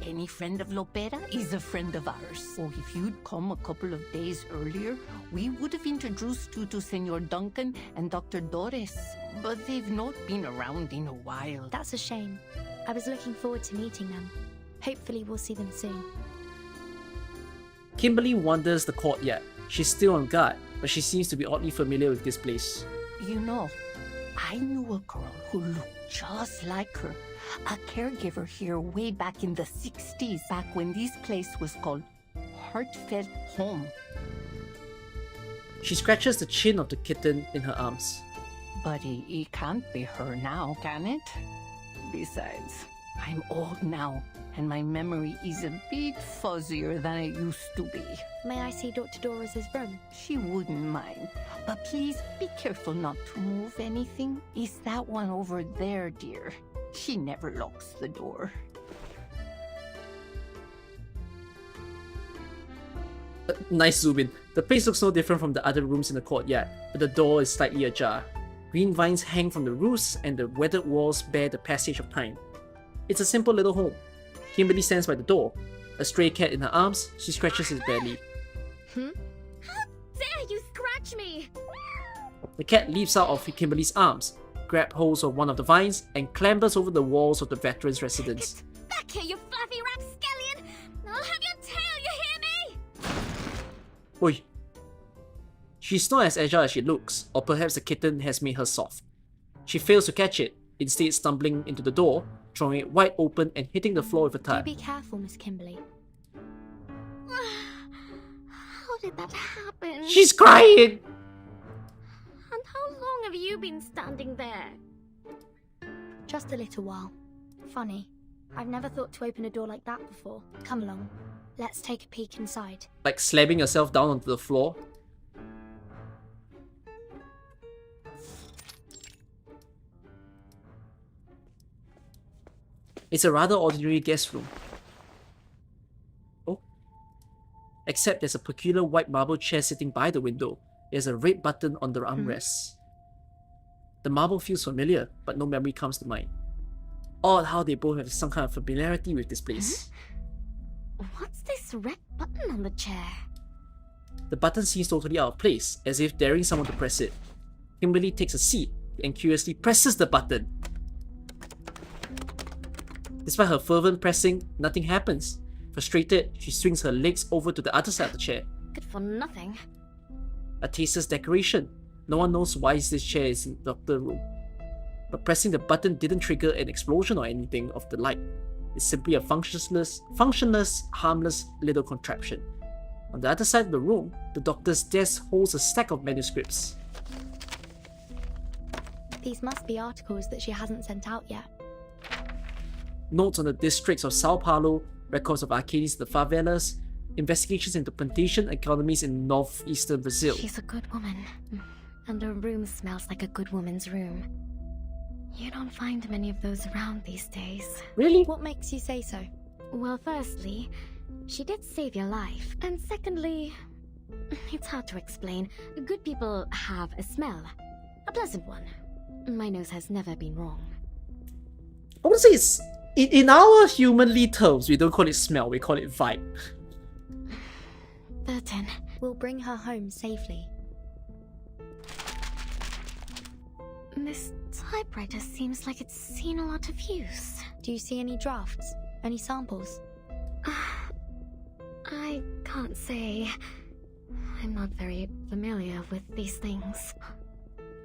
Any friend of Lopera is a friend of ours. So if you'd come a couple of days earlier, we would have introduced you to Senor Duncan and Dr. Doris. But they've not been around in a while.
That's a shame. I was looking forward to meeting them. Hopefully we'll see them soon.
Kimberly wanders the courtyard. She's still on guard, but she seems to be oddly familiar with this place.
You know, I knew a girl who looked just like her. A caregiver here way back in the 60s, back when this place was called Heartfelt Home.
She scratches the chin of the kitten in her arms.
But it can't be her now, can it? Besides, I'm old now, and my memory is a bit fuzzier than it used to be.
May I see Dr. Doris's room?
She wouldn't mind. But please be careful not to move anything. It's that one over there, dear. She never locks the door.
Nice zoom in. The place looks no different from the other rooms in the courtyard, but the door is slightly ajar. Green vines hang from the roofs, and the weathered walls bear the passage of time. It's a simple little home. Kimberly stands by the door. A stray cat in her arms, she scratches his belly.
How dare you scratch me!
The cat leaps out of Kimberly's arms, grabs hold of one of the vines, and clambers over the walls of the veterans' residence.
Back here, you fluffy rapscallion! I'll have your tail, you hear me?
Oi. She's not as agile as she looks, or perhaps the kitten has made her soft. She fails to catch it, instead stumbling into the door, throwing it wide open and hitting the floor with a
Do
thud.
be careful, Miss Kimberly. How did that happen?
She's crying!
And how long have you been standing there? Just a little while. Funny. I've never thought to open a door like that before. Come along. Let's take a peek inside.
Like slamming herself down onto the floor. It's a rather ordinary guest room. Oh. Except there's a peculiar white marble chair sitting by the window. There's a red button on the armrest. The marble feels familiar, but no memory comes to mind. Odd how they both have some kind of familiarity with this place.
What's this red button on the chair?
The button seems totally out of place, as if daring someone to press it. Kimberly takes a seat and curiously presses the button. Despite her fervent pressing, nothing happens. Frustrated, she swings her legs over to the other side of the chair.
Good for nothing.
A tasteless decoration. No one knows why this chair is in the doctor's room. But pressing the button didn't trigger an explosion or anything of the light. It's simply a functionless, harmless little contraption. On the other side of the room, the doctor's desk holds a stack of manuscripts.
These must be articles that she hasn't sent out yet.
Notes on the districts of Sao Paulo, records of arcades in the favelas, investigations into plantation economies in northeastern Brazil.
She's a good woman. And her room smells like a good woman's room. You don't find many of those around these days.
Really?
What makes you say so? Well, firstly, she did save your life. And secondly, it's hard to explain. Good people have a smell. A pleasant one. My nose has never been wrong.
I would say it's... In our humanly terms, we don't call it smell, we call it vibe.
Burton.
We'll bring her home safely.
This typewriter seems like it's seen a lot of use.
Do you see any drafts? Any samples?
I can't say. I'm not very familiar with these things.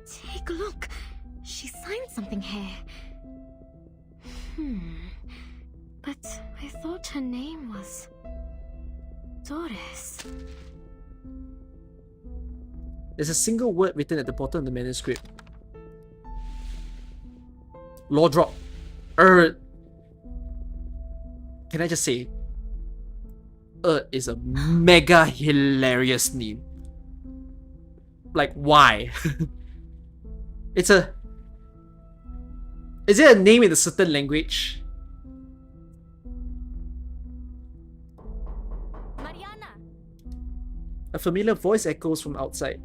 Take a look. She signed something here. But I thought her name was... Doris.
There's a single word written at the bottom of the manuscript. Law drop. Can I just say, is a mega hilarious name. Like, why? It's a... Is it a name in a certain language?
Mariana!
A familiar voice echoes from outside.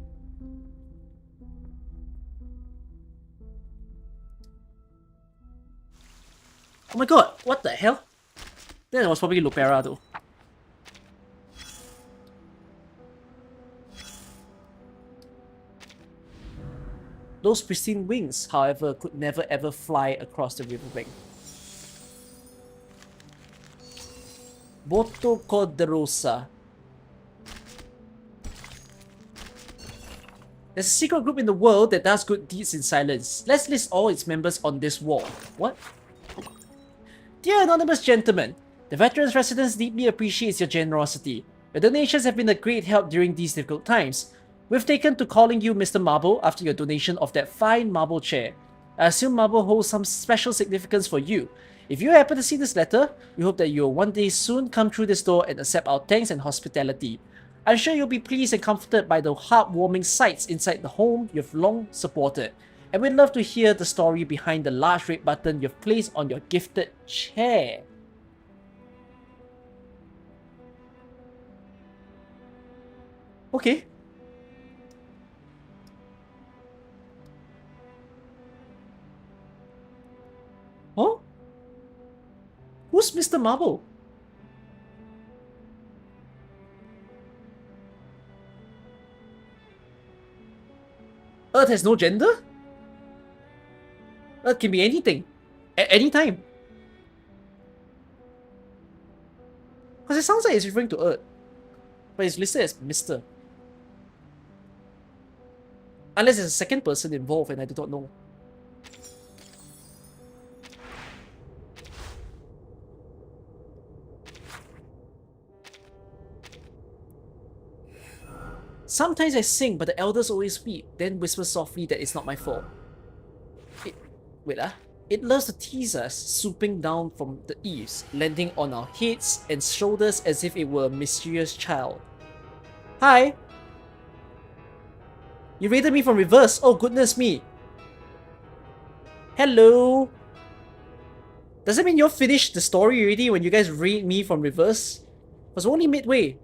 Oh my god, what the hell? Then it was probably Lupera though. Those pristine wings, however, could never ever fly across the riverbank. Boto Coderosa. There's a secret group in the world that does good deeds in silence. Let's list all its members on this wall. What? Dear anonymous gentlemen, the Veterans Residence deeply appreciates your generosity. Your donations have been a great help during these difficult times. We've taken to calling you Mr. Marble after your donation of that fine marble chair. I assume marble holds some special significance for you. If you happen to see this letter, we hope that you'll one day soon come through this door and accept our thanks and hospitality. I'm sure you'll be pleased and comforted by the heartwarming sights inside the home you've long supported. And we'd love to hear the story behind the large red button you've placed on your gifted chair. Okay. Huh? Who's Mr. Marble? Earth has no gender? Earth can be anything. At any time. Because it sounds like it's referring to Earth. But it's listed as Mr. Unless there's a second person involved and I do not know. Sometimes I sing, but the elders always weep, then whisper softly that it's not my fault. It loves to tease us, swooping down from the eaves, landing on our heads and shoulders as if it were a mysterious child. Hi! You raided me from reverse, oh goodness me! Hello! Does that mean you've finished the story already when you guys raid me from reverse? I was only midway.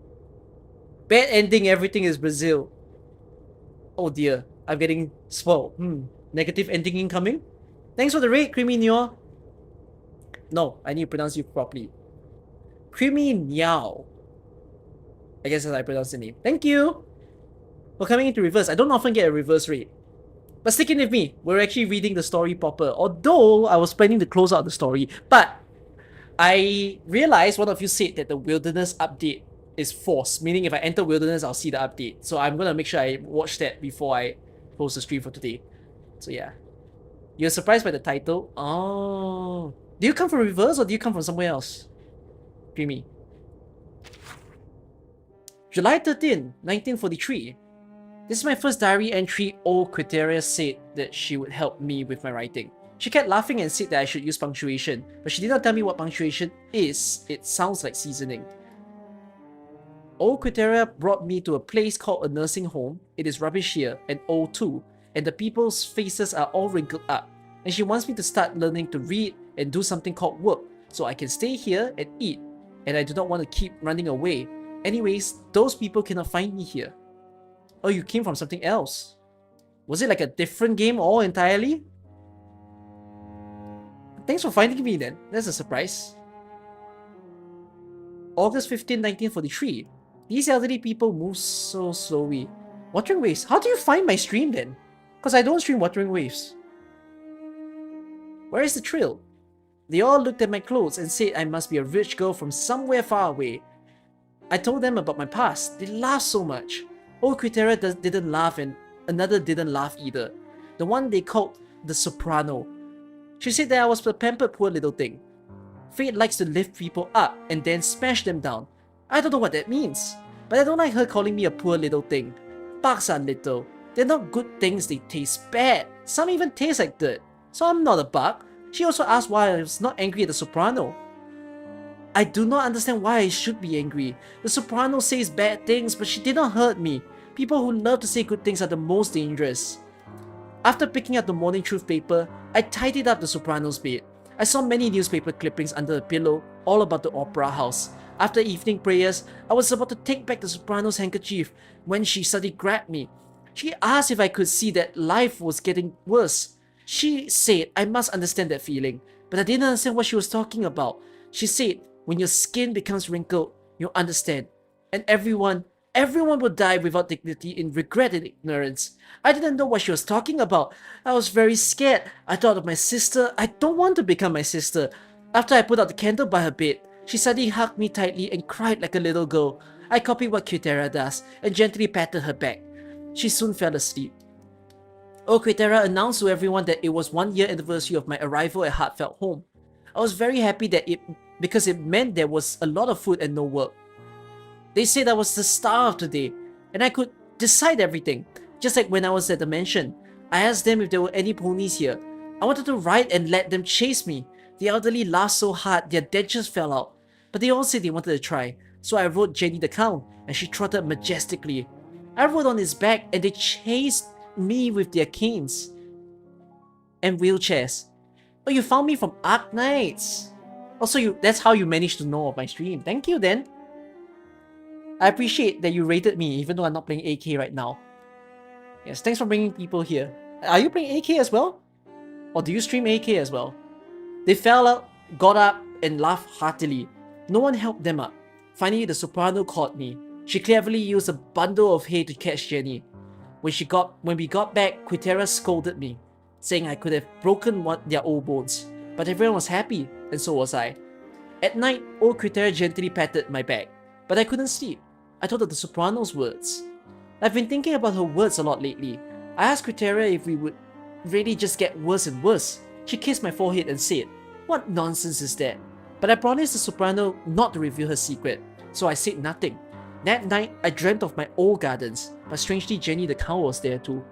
Bad ending, everything is Brazil. Oh dear, I'm getting spoiled. Negative ending incoming? Thanks for the raid, Creamy Nyo. No, I need to pronounce you properly. Creamy Meow. I guess that's how I pronounce the name. Thank you for coming into reverse. I don't often get a reverse raid. But stick in with me. We're actually reading the story proper. Although I was planning to close out the story. But I realized one of you said that the wilderness update is forced, meaning if I enter wilderness, I'll see the update. So I'm gonna make sure I watch that before I close the stream for today. So yeah. You're surprised by the title? Oh. Do you come from reverse or do you come from somewhere else? Creamy. July 13, 1943. This is my first diary entry. Old Quiteria said that she would help me with my writing. She kept laughing and said that I should use punctuation, but she did not tell me what punctuation is. It sounds like seasoning. Old Quiteria brought me to a place called a nursing home. It is rubbish here, and old too, and the people's faces are all wrinkled up. And she wants me to start learning to read and do something called work, so I can stay here and eat and I do not want to keep running away. Anyways, those people cannot find me here. Oh, you came from something else. Was it like a different game all entirely? Thanks for finding me then. That's a surprise. August 15, 1943. These elderly people move so slowly. Watering Waves. How do you find my stream then? Because I don't stream Watering Waves. Where is the thrill? They all looked at my clothes and said I must be a rich girl from somewhere far away. I told them about my past. They laughed so much. Old Quitera didn't laugh and another didn't laugh either. The one they called the soprano. She said that I was a pampered poor little thing. Fate likes to lift people up and then smash them down. I don't know what that means, but I don't like her calling me a poor little thing. Bugs are little. They're not good things, they taste bad. Some even taste like dirt. So I'm not a bug. She also asked why I was not angry at the soprano. I do not understand why I should be angry. The soprano says bad things, but she did not hurt me. People who love to say good things are the most dangerous. After picking up the Morning Truth paper, I tidied up the soprano's bed. I saw many newspaper clippings under the pillow, all about the opera house. After evening prayers, I was about to take back the soprano's handkerchief when she suddenly grabbed me. She asked if I could see that life was getting worse. She said I must understand that feeling, but I didn't understand what she was talking about. She said, when your skin becomes wrinkled, you'll understand. And everyone will die without dignity in regret and ignorance. I didn't know what she was talking about. I was very scared. I thought of my sister. I don't want to become my sister. After I put out the candle by her bed, she suddenly hugged me tightly and cried like a little girl. I copied what Quitera does and gently patted her back. She soon fell asleep. Quitera announced to everyone that it was 1 year anniversary of my arrival at Heartfelt Home. I was very happy because it meant there was a lot of food and no work. They said I was the star of the day, and I could decide everything, just like when I was at the mansion. I asked them if there were any ponies here. I wanted to ride and let them chase me. The elderly laughed so hard their dentures fell out, but they all said they wanted to try, so I rode Jenny the Cow, and she trotted majestically. I rode on his back, and they chased me with their canes and wheelchairs. Oh, you found me from Ark Knights. Also, that's how you managed to know of my stream. Thank you, then. I appreciate that you rated me, even though I'm not playing AK right now. Yes, thanks for bringing people here. Are you playing AK as well? Or do you stream AK as well? They fell out, got up, and laughed heartily. No one helped them up. Finally, the soprano caught me. She cleverly used a bundle of hay to catch Jenny. When we got back, Quitera scolded me, saying I could have broken their old bones. But everyone was happy, and so was I. At night, old Quitera gently patted my back, but I couldn't sleep. I thought of the soprano's words. I've been thinking about her words a lot lately. I asked Quitera if we would really just get worse and worse. She kissed my forehead and said, "What nonsense is that?" But I promised the soprano not to reveal her secret, so I said nothing. That night, I dreamt of my old gardens, but strangely Jenny the Cow was there too.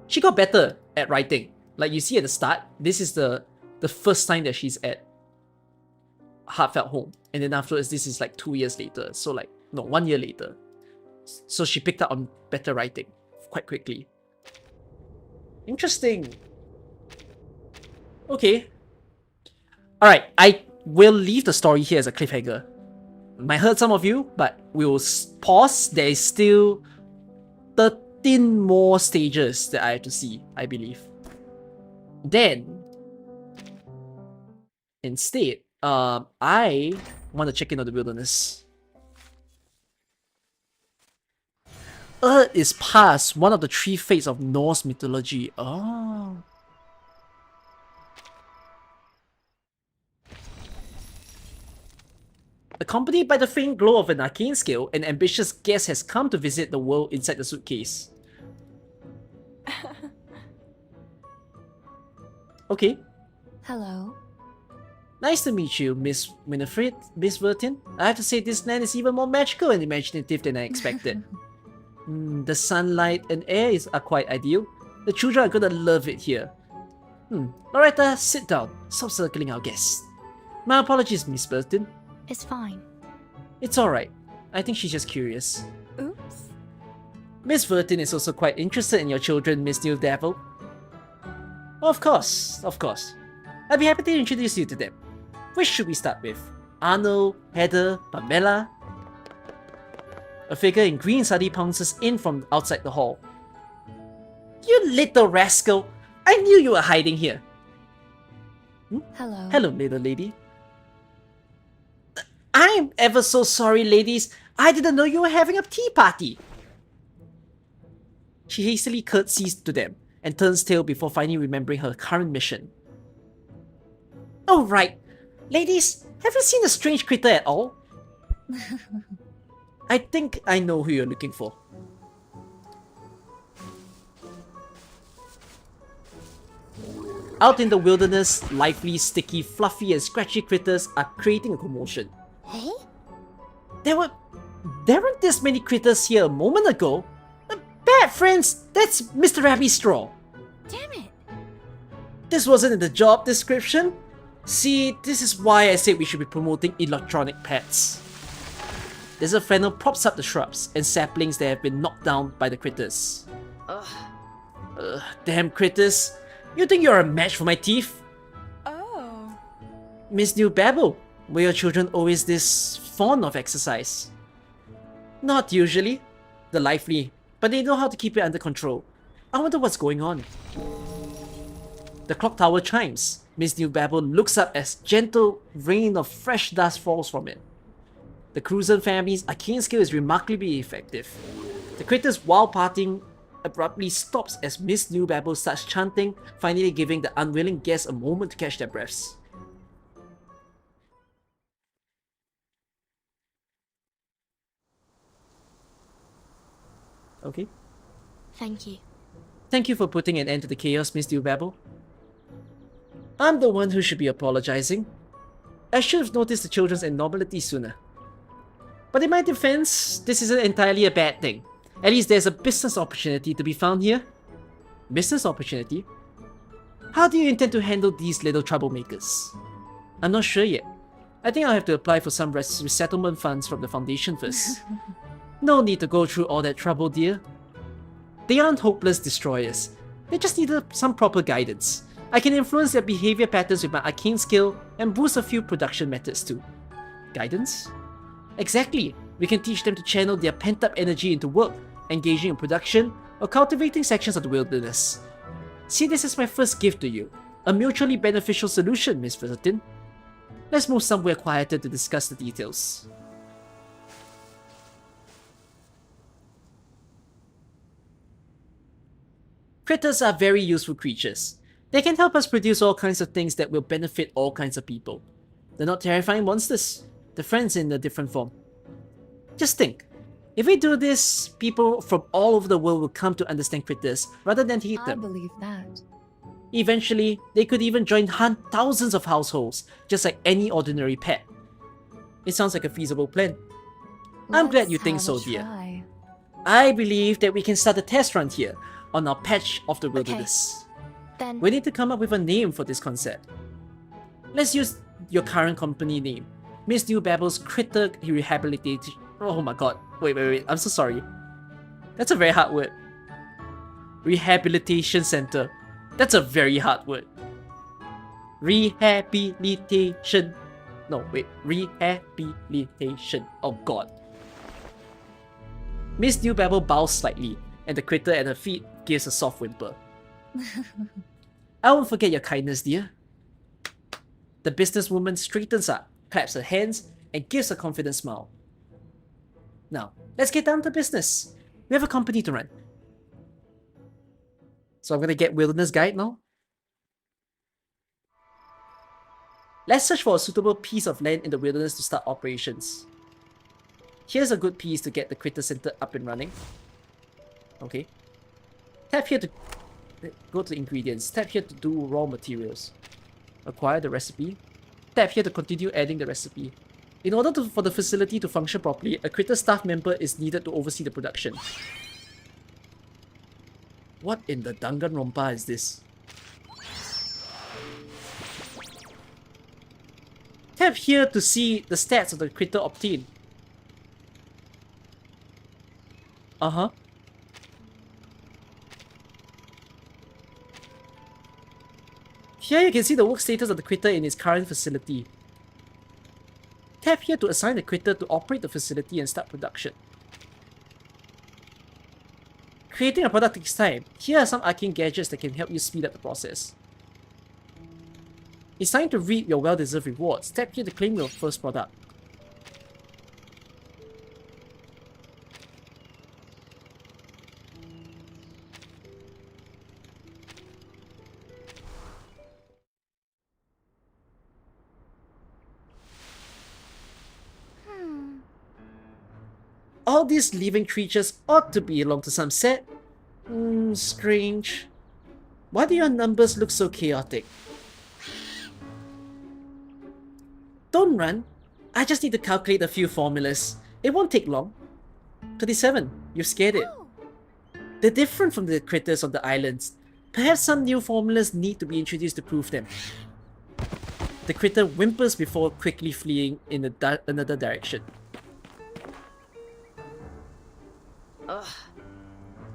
She got better at writing. Like you see at the start, this is the first time that she's at Heartfelt Home. And then afterwards, this is like 2 years later. So like, no, 1 year later. So she picked up on better writing quite quickly. Interesting. Okay. Alright, I will leave the story here as a cliffhanger. Might hurt some of you, but we will pause. There is still 13 more stages that I have to see, I believe. Then, instead, I want to check into the wilderness. Earth is past, one of the 3 fates of Norse mythology. Oh. Accompanied by the faint glow of an arcane skill, an ambitious guest has come to visit the world inside the suitcase. Okay.
Hello.
Nice to meet you, Miss Winifred, Miss Vertin. I have to say this land is even more magical and imaginative than I expected. The sunlight and air are quite ideal. The children are gonna love it here. Loretta, sit down. Stop circling our guests. My apologies, Miss Vertin.
It's fine.
It's alright. I think she's just curious.
Oops.
Miss Vertin is also quite interested in your children, Miss New Devil. Of course. I I'd be happy to introduce you to them. Which should we start with? Arnold, Heather, Pamela? A figure in green sari pounces in from outside the hall. You little rascal! I knew you were hiding here.
Hello.
Hello, little lady. I'm ever so sorry, ladies. I didn't know you were having a tea party. She hastily curtsies to them and turns tail before finally remembering her current mission. Oh, right. Ladies, have you seen a strange critter at all? I think I know who you're looking for. Out in the wilderness, lively, sticky, fluffy and scratchy critters are creating a commotion.
Hey?
There weren't this many critters here a moment ago. Bad friends, that's Mr. Rabbit Straw.
Damn it.
This wasn't in the job description. See, this is why I said we should be promoting electronic pets. There's a fennel props up the shrubs and saplings that have been knocked down by the critters. Damn critters. You think you're a match for my teeth?
Oh.
Miss New Babble, were your children always this fond of exercise? Not usually. They're lively, but they know how to keep it under control. I wonder what's going on. The clock tower chimes. Miss New Babble looks up as gentle rain of fresh dust falls from it. The Cruiser family's arcane skill is remarkably effective. The critter's wild partying abruptly stops as Miss New Babble starts chanting, finally giving the unwilling guests a moment to catch their breaths. Okay.
Thank you.
Thank you for putting an end to the chaos, Miss New Babble. I'm the one who should be apologizing. I should have noticed the children's abnormality sooner. But in my defense, this isn't entirely a bad thing. At least there's a business opportunity to be found here. Business opportunity? How do you intend to handle these little troublemakers? I'm not sure yet. I think I'll have to apply for some resettlement funds from the Foundation first. No need to go through all that trouble, dear. They aren't hopeless destroyers. They just need some proper guidance. I can influence their behavior patterns with my arcane skill and boost a few production methods too. Guidance? Exactly. We can teach them to channel their pent-up energy into work, engaging in production, or cultivating sections of the wilderness. See this as my first gift to you. A mutually beneficial solution, Miss Vertin. Let's move somewhere quieter to discuss the details. Critters are very useful creatures. They can help us produce all kinds of things that will benefit all kinds of people. They're not terrifying monsters. They're friends in a different form. Just think, if we do this, people from all over the world will come to understand critters rather than hate them.
I believe that.
Eventually, they could even join thousands of households, just like any ordinary pet. It sounds like a feasible plan. I'm glad you think so, dear. I believe that we can start a test run here, on our patch of the wilderness.
Then
we need to come up with a name for this concept. Let's use your current company name, Miss New Babble's Critter Rehabilitation. Oh my god, wait, I'm so sorry. That's a very hard word. Rehabilitation Center. That's a very hard word. Rehabilitation. No, wait, rehabilitation. Oh god. Miss New Babble bows slightly, and the critter at her feet gives a soft whimper. I won't forget your kindness, dear. The businesswoman straightens up, claps her hands, and gives a confident smile. Now, let's get down to business. We have a company to run. So I'm gonna get Wilderness Guide now. Let's search for a suitable piece of land in the wilderness to start operations. Here's a good piece to get the critter center up and running. Okay. Tap here to go to ingredients. Tap here to do raw materials. Acquire the recipe. Tap here to continue adding the recipe. In order for the facility to function properly, a critter staff member is needed to oversee the production. What in the Danganronpa is this? Tap here to see the stats of the critter obtained. Uh-huh. Here you can see the work status of the critter in its current facility. Tap here to assign the critter to operate the facility and start production. Creating a product takes time. Here are some arcane gadgets that can help you speed up the process. It's time to reap your well-deserved rewards. Tap here to claim your first product. All these living creatures ought to belong to some set. Strange. Why do your numbers look so chaotic? Don't run. I just need to calculate a few formulas. It won't take long. 27. You've scared it. They're different from the critters on the islands. Perhaps some new formulas need to be introduced to prove them. The critter whimpers before quickly fleeing in another direction. Ugh.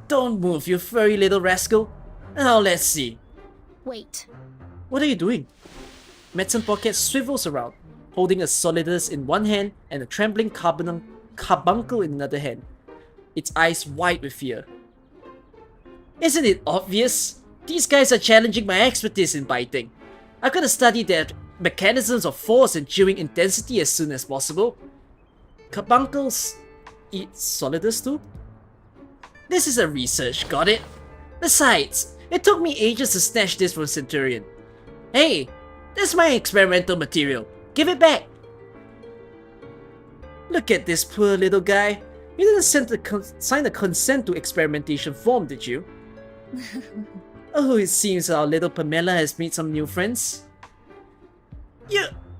Don't move, you furry little rascal. Now let's see.
Wait.
What are you doing? Medicine Pocket swivels around, holding a Solidus in one hand and a trembling carbuncle in another hand, its eyes wide with fear. Isn't it obvious? These guys are challenging my expertise in biting. I've got to study their mechanisms of force and chewing intensity as soon as possible. Carbuncles eat Solidus too? This is a research, got it? Besides, it took me ages to snatch this from Centurion. Hey, that's my experimental material. Give it back! Look at this poor little guy. You didn't sign a consent to experimentation form, did you? Oh, it seems our little Pamela has made some new friends.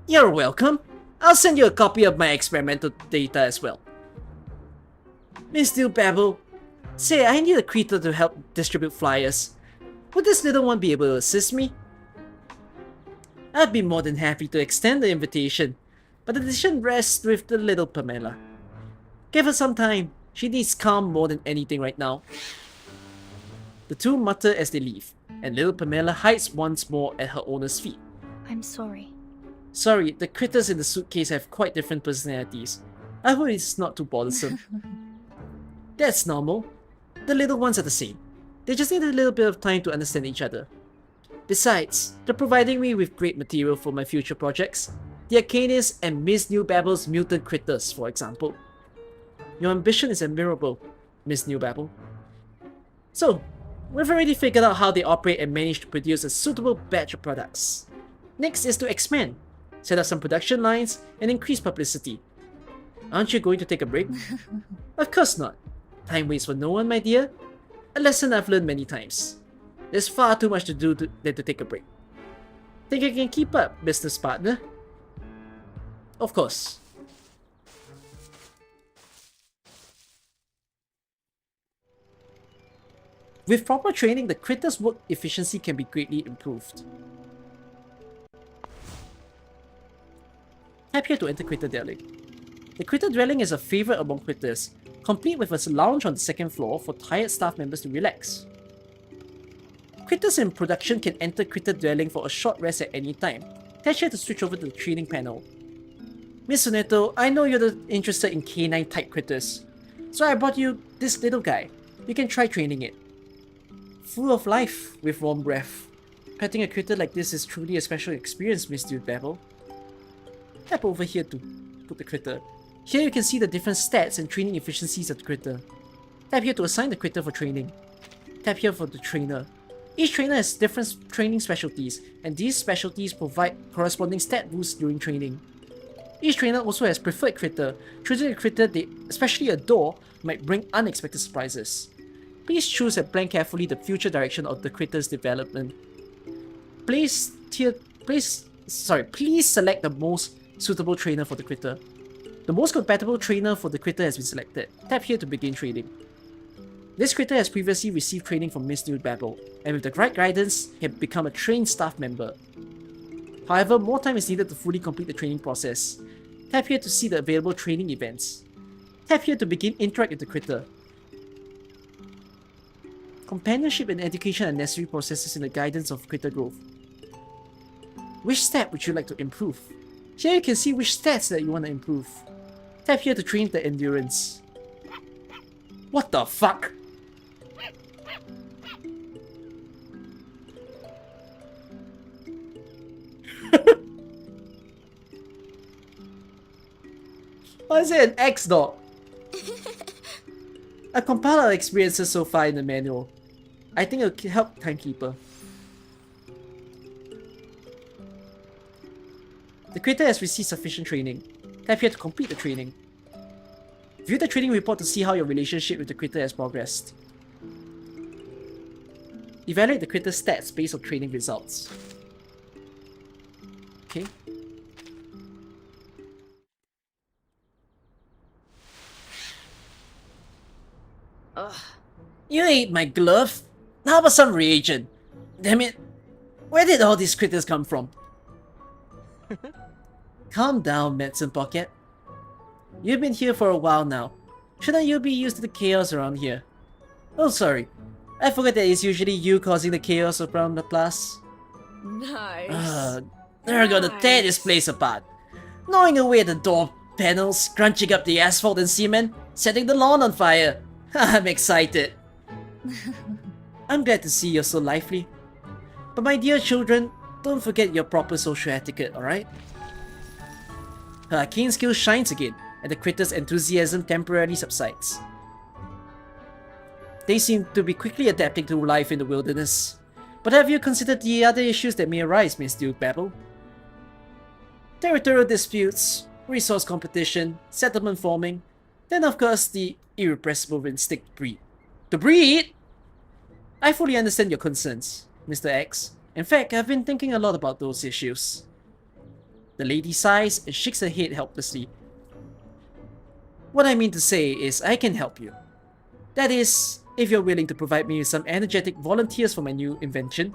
You're welcome. I'll send you a copy of my experimental data as well. Miss Babble, say, I need a creature to help distribute flyers. Would this little one be able to assist me? I'd be more than happy to extend the invitation, but the decision rests with the little Pamela. Give her some time. She needs calm more than anything right now. The two mutter as they leave, and little Pamela hides once more at her owner's feet.
I'm sorry.
Sorry, the critters in the suitcase have quite different personalities. I hope it's not too bothersome. That's normal. The little ones are the same. They just need a little bit of time to understand each other. Besides, they're providing me with great material for my future projects. The Arcanius and Miss Newbabble's mutant critters, for example. Your ambition is admirable, Miss Newbabble. So, we've already figured out how they operate and managed to produce a suitable batch of products. Next is to expand, set up some production lines, and increase publicity. Aren't you going to take a break? Of course not. Time waits for no one, my dear. A lesson I've learned many times. There's far too much to do than to take a break. Think I can keep up, business partner? Of course. With proper training, the critter's work efficiency can be greatly improved. Tap here to enter Critter Dwelling. The Critter Dwelling is a favorite among critters, complete with a lounge on the second floor for tired staff members to relax. Critters in production can enter Critter Dwelling for a short rest at any time. Tap here to switch over to the training panel. Miss Soneto, I know you're interested in canine type critters, so I brought you this little guy. You can try training it. Full of life, with warm breath. Petting a critter like this is truly a special experience, Miss Babble. Tap over here to put the critter. Here you can see the different stats and training efficiencies of the critter. Tap here to assign the critter for training. Tap here for the trainer. Each trainer has different training specialties, and these specialties provide corresponding stat boosts during training. Each trainer also has preferred critter. Choosing a critter they especially adore might bring unexpected surprises. Please choose and plan carefully the future direction of the critter's development. Please select the most suitable trainer for the critter. The most compatible trainer for the critter has been selected. Tap here to begin training. This critter has previously received training from Miss Babble, and with the right guidance, can become a trained staff member. However, more time is needed to fully complete the training process. Tap here to see the available training events. Tap here to begin interact with the critter. Companionship and education are necessary processes in the guidance of critter growth. Which stat would you like to improve? Here you can see which stats that you want to improve. Tap here to train the endurance. What the fuck? Why is it an X dog? A compiler of experiences so far in the manual. I think it'll help Timekeeper. The critter has received sufficient training. Tap here to complete the training. View the training report to see how your relationship with the critter has progressed. Evaluate the critter's stats based on training results. Okay. Ugh. You ate my glove? How about some reagent? Damn it. Where did all these critters come from? Calm down, Medicine Pocket. You've been here for a while now. Shouldn't you be used to the chaos around here? Oh, sorry. I forgot that it's usually you causing the chaos around the place.
Nice.
They're gonna tear this place apart. Gnawing away at the door panels, crunching up the asphalt and cement, setting the lawn on fire. I'm excited. I'm glad to see you're so lively. But my dear children, don't forget your proper social etiquette, alright? Her arcane skill shines again, and the critter's enthusiasm temporarily subsides. They seem to be quickly adapting to life in the wilderness. But have you considered the other issues that may arise, Miss Duke Babel? Territorial disputes, resource competition, settlement forming, then of course the irrepressible instinct breed. To breed? I fully understand your concerns, Mr. X. In fact, I've been thinking a lot about those issues. The lady sighs and shakes her head helplessly. What I mean to say is I can help you. That is, if you're willing to provide me with some energetic volunteers for my new invention.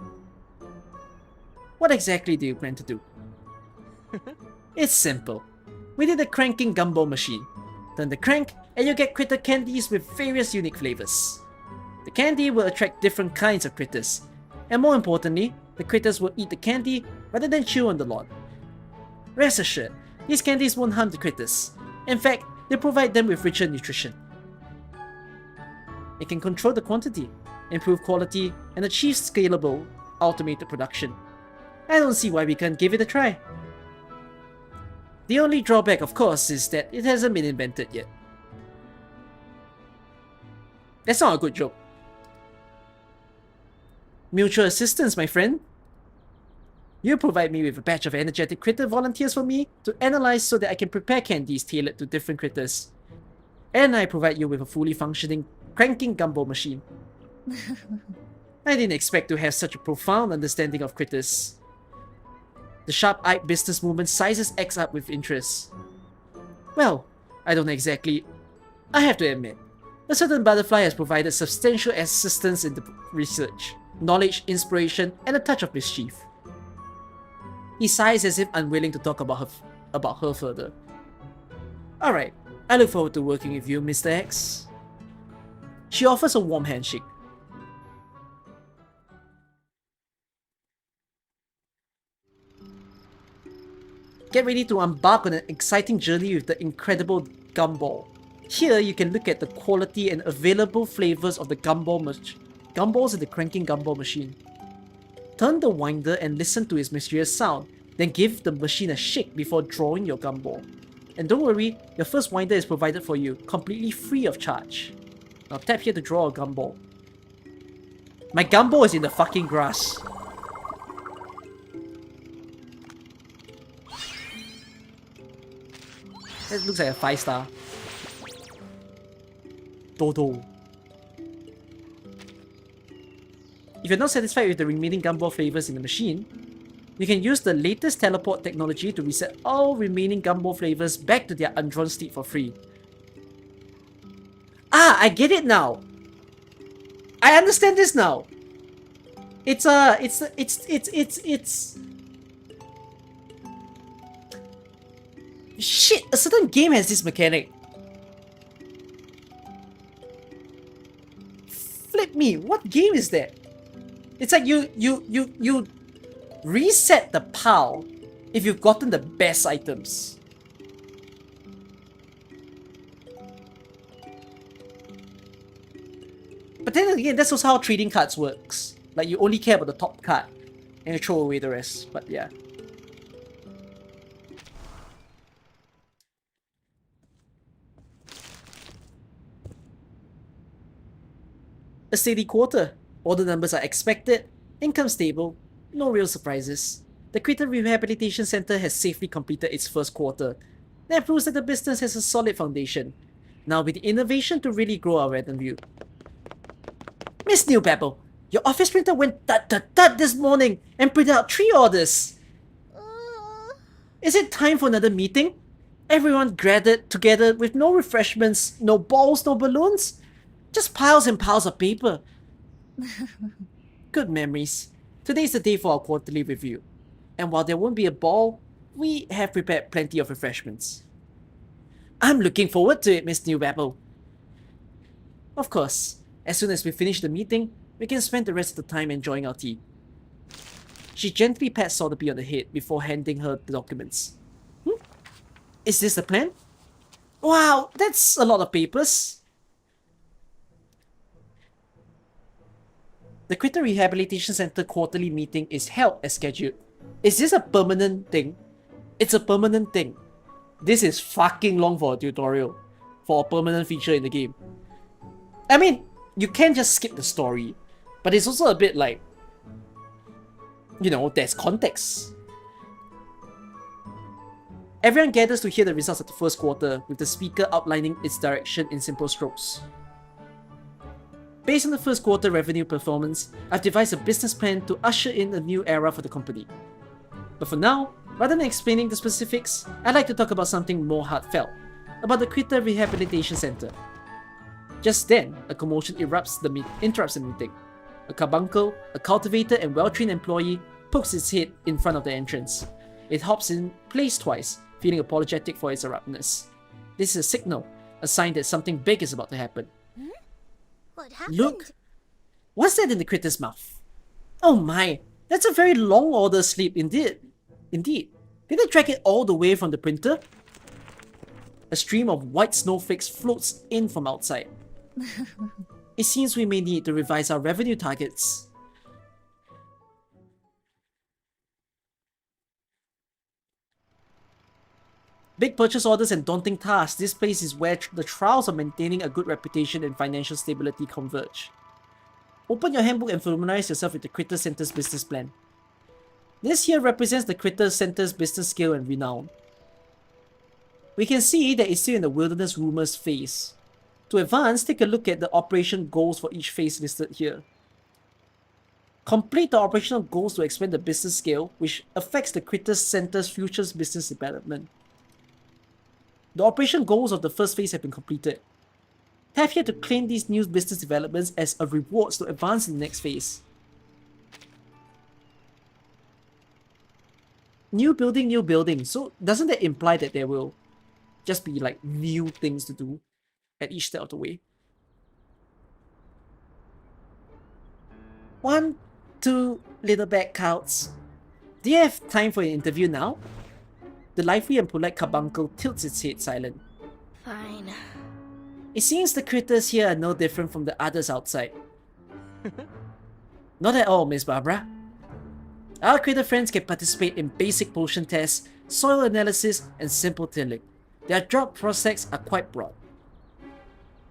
What exactly do you plan to do? It's simple. We need a cranking gumball machine. Turn the crank and you get critter candies with various unique flavors. The candy will attract different kinds of critters, and more importantly, the critters will eat the candy rather than chew on the lawn. Rest assured, these candies won't harm the critters. In fact, they provide them with richer nutrition. It can control the quantity, improve quality, and achieve scalable, automated production. I don't see why we can't give it a try. The only drawback, of course, is that it hasn't been invented yet. That's not a good joke. Mutual assistance, my friend. You provide me with a batch of energetic critter volunteers for me to analyze so that I can prepare candies tailored to different critters. And I provide you with a fully functioning cranking gumball machine. I didn't expect to have such a profound understanding of critters. The sharp-eyed businesswoman sizes X up with interest. Well, I don't exactly... I have to admit, a certain butterfly has provided substantial assistance in the research, knowledge, inspiration, and a touch of mischief. He sighs as if unwilling to talk about her further. Alright, I look forward to working with you, Mr. X. She offers a warm handshake. Get ready to embark on an exciting journey with the incredible gumball. Here you can look at the quality and available flavors of the gumballs in the cranking gumball machine. Turn the winder and listen to its mysterious sound, then give the machine a shake before drawing your gumball. And don't worry, your first winder is provided for you, completely free of charge. Now tap here to draw a gumball. My gumball is in the fucking grass. That looks like a 5-star. Dodo. If you're not satisfied with the remaining gumball flavors in the machine, you can use the latest teleport technology to reset all remaining gumball flavors back to their undrawn state for free. Ah, I get it now! I understand this now! It's shit, a certain game has this mechanic. Flip me, what game is that? It's like you Reset the pile if you've gotten the best items. But then again, that's also how trading cards works. Like, you only care about the top card and you throw away the rest. But yeah. A steady quarter. Order numbers are expected, income stable, no real surprises. The Critter Rehabilitation Center has safely completed its first quarter. That proves that the business has a solid foundation. Now with the innovation to really grow our revenue. Miss Newbabble, your office printer went tut this morning and printed out 3 orders. Is it time for another meeting? Everyone gathered together with no refreshments, no balls, no balloons. Just piles and piles of paper. Good memories. Today's the day for our quarterly review. And while there won't be a ball, we have prepared plenty of refreshments. I'm looking forward to it, Miss Newbabble. Of course, as soon as we finish the meeting, we can spend the rest of the time enjoying our tea. She gently pats Sotheby on the head before handing her the documents. Is this the plan? Wow, that's a lot of papers. The Critter Rehabilitation Center quarterly meeting is held as scheduled. Is this a permanent thing? It's a permanent thing. This is fucking long for a tutorial. For a permanent feature in the game. I mean, you can just skip the story. But it's also a bit like, you know, there's context. Everyone gathers to hear the results of the first quarter, with the speaker outlining its direction in simple strokes. Based on the first quarter revenue performance, I've devised a business plan to usher in a new era for the company. But for now, rather than explaining the specifics, I'd like to talk about something more heartfelt, about the Critter Rehabilitation Center. Just then, a commotion interrupts the meeting. A carbuncle, a cultivated and well-trained employee, pokes its head in front of the entrance. It hops in place twice, feeling apologetic for its abruptness. This is a signal, a sign that something big is about to happen.
What happened?
Look! What's that in the critter's mouth? Oh my! That's a very long order slip indeed. Did they drag it all the way from the printer? A stream of white snowflakes floats in from outside. It seems we may need to revise our revenue targets. Big purchase orders and daunting tasks, this place is where the trials of maintaining a good reputation and financial stability converge. Open your handbook and familiarize yourself with the Critter Center's business plan. This here represents the Critter Center's business scale and renown. We can see that it's still in the wilderness rumors phase. To advance, take a look at the operation goals for each phase listed here. Complete the operational goals to expand the business scale, which affects the Critter Center's future business development. The operation goals of the first phase have been completed. Tap here to claim these new business developments as a rewards to advance in the next phase. New building. So doesn't that imply that there will just be like new things to do at each step of the way? 1, 2 little bad counts. Do you have time for an interview now? The lively and polite carbuncle tilts its head silent.
Fine.
It seems the critters here are no different from the others outside. Not at all, Miss Barbara. Our critter friends can participate in basic potion tests, soil analysis, and simple tilling. Their job prospects are quite broad.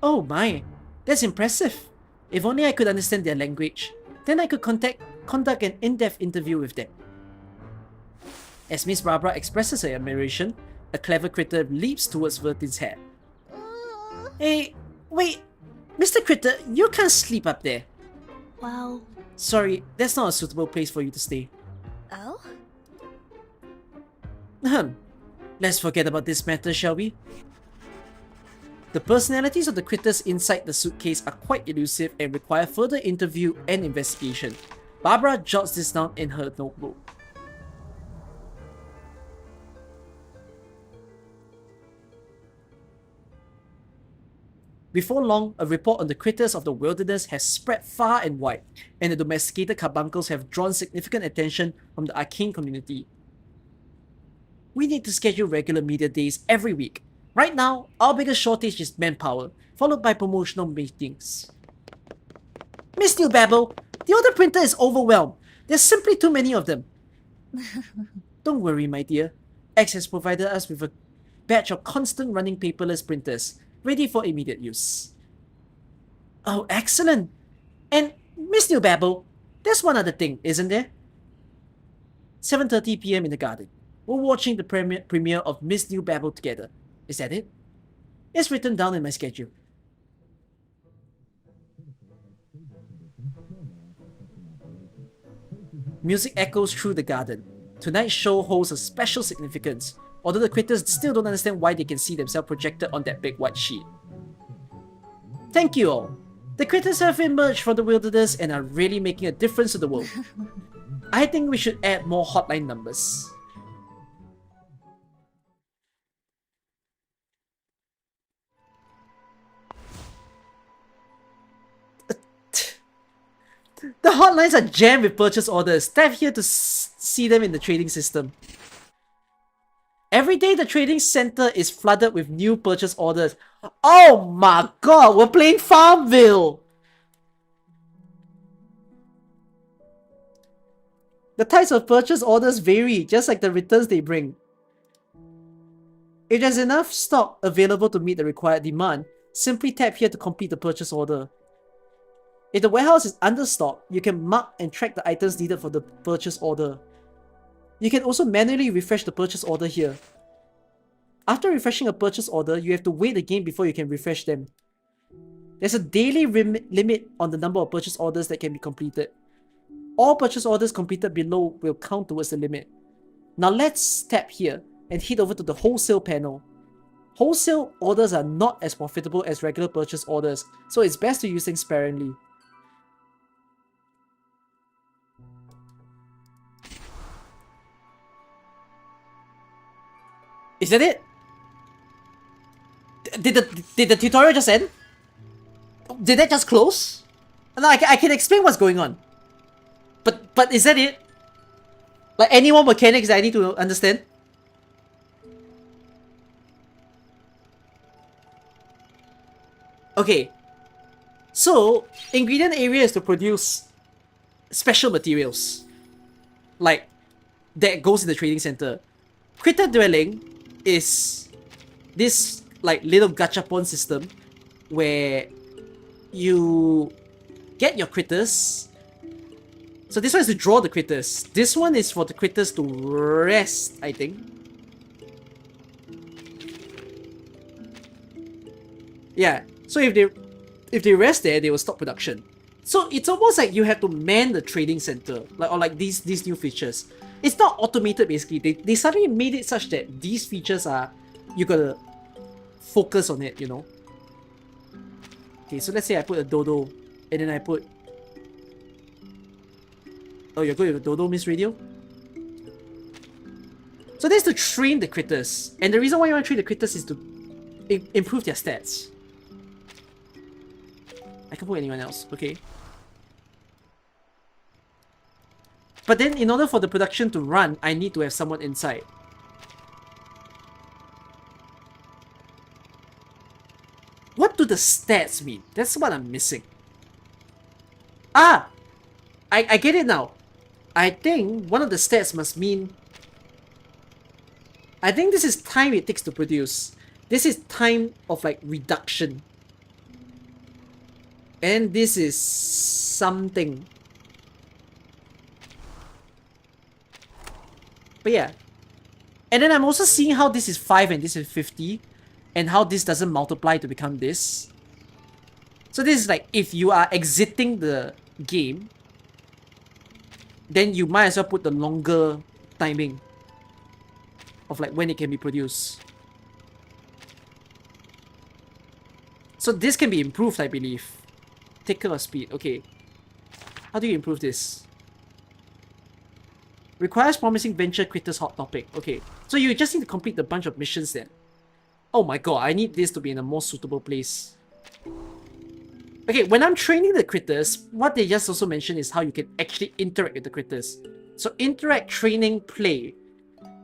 Oh my, that's impressive. If only I could understand their language, then I could conduct an in-depth interview with them. As Miss Barbara expresses her admiration, a clever critter leaps towards Vertin's head. Hey, wait! Mr. Critter, you can't sleep up there.
Well...
Sorry, that's not a suitable place for you to stay.
Oh?
Let's forget about this matter, shall we? The personalities of the critters inside the suitcase are quite elusive and require further interview and investigation. Barbara jots this down in her notebook. Before long, a report on the critters of the wilderness has spread far and wide, and the domesticated carbuncles have drawn significant attention from the arcane community. We need to schedule regular media days every week. Right now, our biggest shortage is manpower, followed by promotional meetings. Miss New Babble, the order printer is overwhelmed. There's simply too many of them. Don't worry, my dear. X has provided us with a batch of constant running paperless printers, ready for immediate use. Oh, excellent! And Miss New Babble, there's one other thing, isn't there? 7:30 PM in the garden. We're watching the premiere of Miss New Babble together. Is that it? It's written down in my schedule. Music echoes through the garden. Tonight's show holds a special significance, although the critters still don't understand why they can see themselves projected on that big white sheet. Thank you all. The critters have emerged from the wilderness and are really making a difference to the world. I think we should add more hotline numbers. The hotlines are jammed with purchase orders. Tap here to see them in the trading system. Every day the trading center is flooded with new purchase orders. Oh my god, we're playing Farmville! The types of purchase orders vary, just like the returns they bring. If there's enough stock available to meet the required demand, simply tap here to complete the purchase order. If the warehouse is understocked, you can mark and track the items needed for the purchase order. You can also manually refresh the purchase order here. After refreshing a purchase order, you have to wait again before you can refresh them. There's a daily limit on the number of purchase orders that can be completed. All purchase orders completed below will count towards the limit. Now let's tap here and head over to the wholesale panel. Wholesale orders are not as profitable as regular purchase orders, so it's best to use them sparingly. Is that it? Did the tutorial just end? Did that just close? No, I can explain what's going on. But is that it? Like any more mechanics that I need to understand? Okay. So, ingredient area is to produce special materials. Like, that goes in the trading center. Critter dwelling is this like little gachapon system where you get your critters. So this one is to draw the critters. This one is for the critters to rest, I think. Yeah. So if they rest there, they will stop production. So it's almost like you have to man the trading center, like these new features. It's not automated basically. They suddenly made it such that these features are, you gotta focus on it, you know. Okay, so let's say I put a dodo, and then I put... Oh, you're good with a dodo, Miss Radio? So this is to train the critters. And the reason why you want to train the critters is to improve their stats. I can put anyone else, okay. But then in order for the production to run, I need to have someone inside. What do the stats mean? That's what I'm missing. Ah! I get it now. I think one of the stats must mean... I think this is time it takes to produce. This is time of like reduction. And this is something. But yeah. And then I'm also seeing how this is 5 and this is 50. And how this doesn't multiply to become this. So this is like, if you are exiting the game, then you might as well put the longer timing of like when it can be produced. So this can be improved, I believe. Ticker of speed, okay. How do you improve this? Requires promising venture critters hot topic. Okay, so you just need to complete a bunch of missions then. Oh my god, I need this to be in a more suitable place. Okay, when I'm training the critters, what they just also mentioned is how you can actually interact with the critters. So interact, training, play.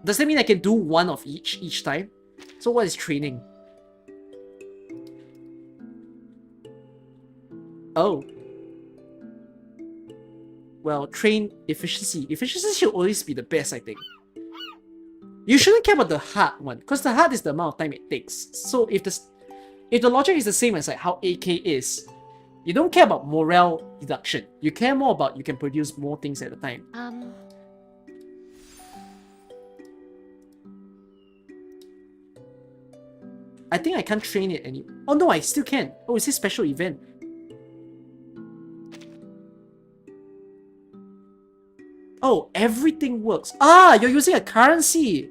Does that mean I can do one of each time? So what is training? Oh. Well, train efficiency. Efficiency should always be the best, I think. You shouldn't care about the hard one, because the hard is the amount of time it takes. So if the logic is the same as like how AK is, you don't care about morale deduction. You care more about you can produce more things at a time. I think I can't train it anymore. Oh no, I still can. Oh, it's a special event. Oh, everything works. Ah, you're using a currency.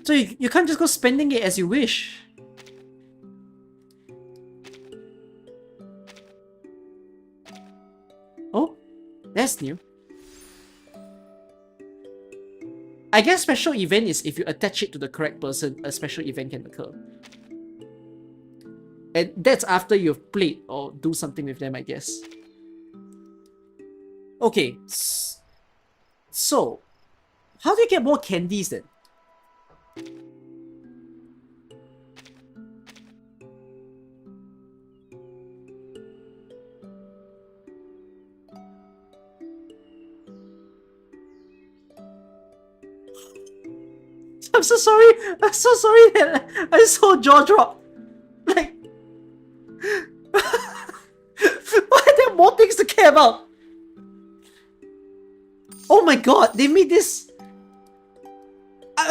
So you can't just go spending it as you wish. Oh, that's new. I guess special event is if you attach it to the correct person, a special event can occur. And that's after you've played or do something with them, I guess. Okay, so how do you get more candies then? I'm so sorry. I'm so sorry that I saw jaw drop. Like, why are there more things to care about? Oh my god, they made this.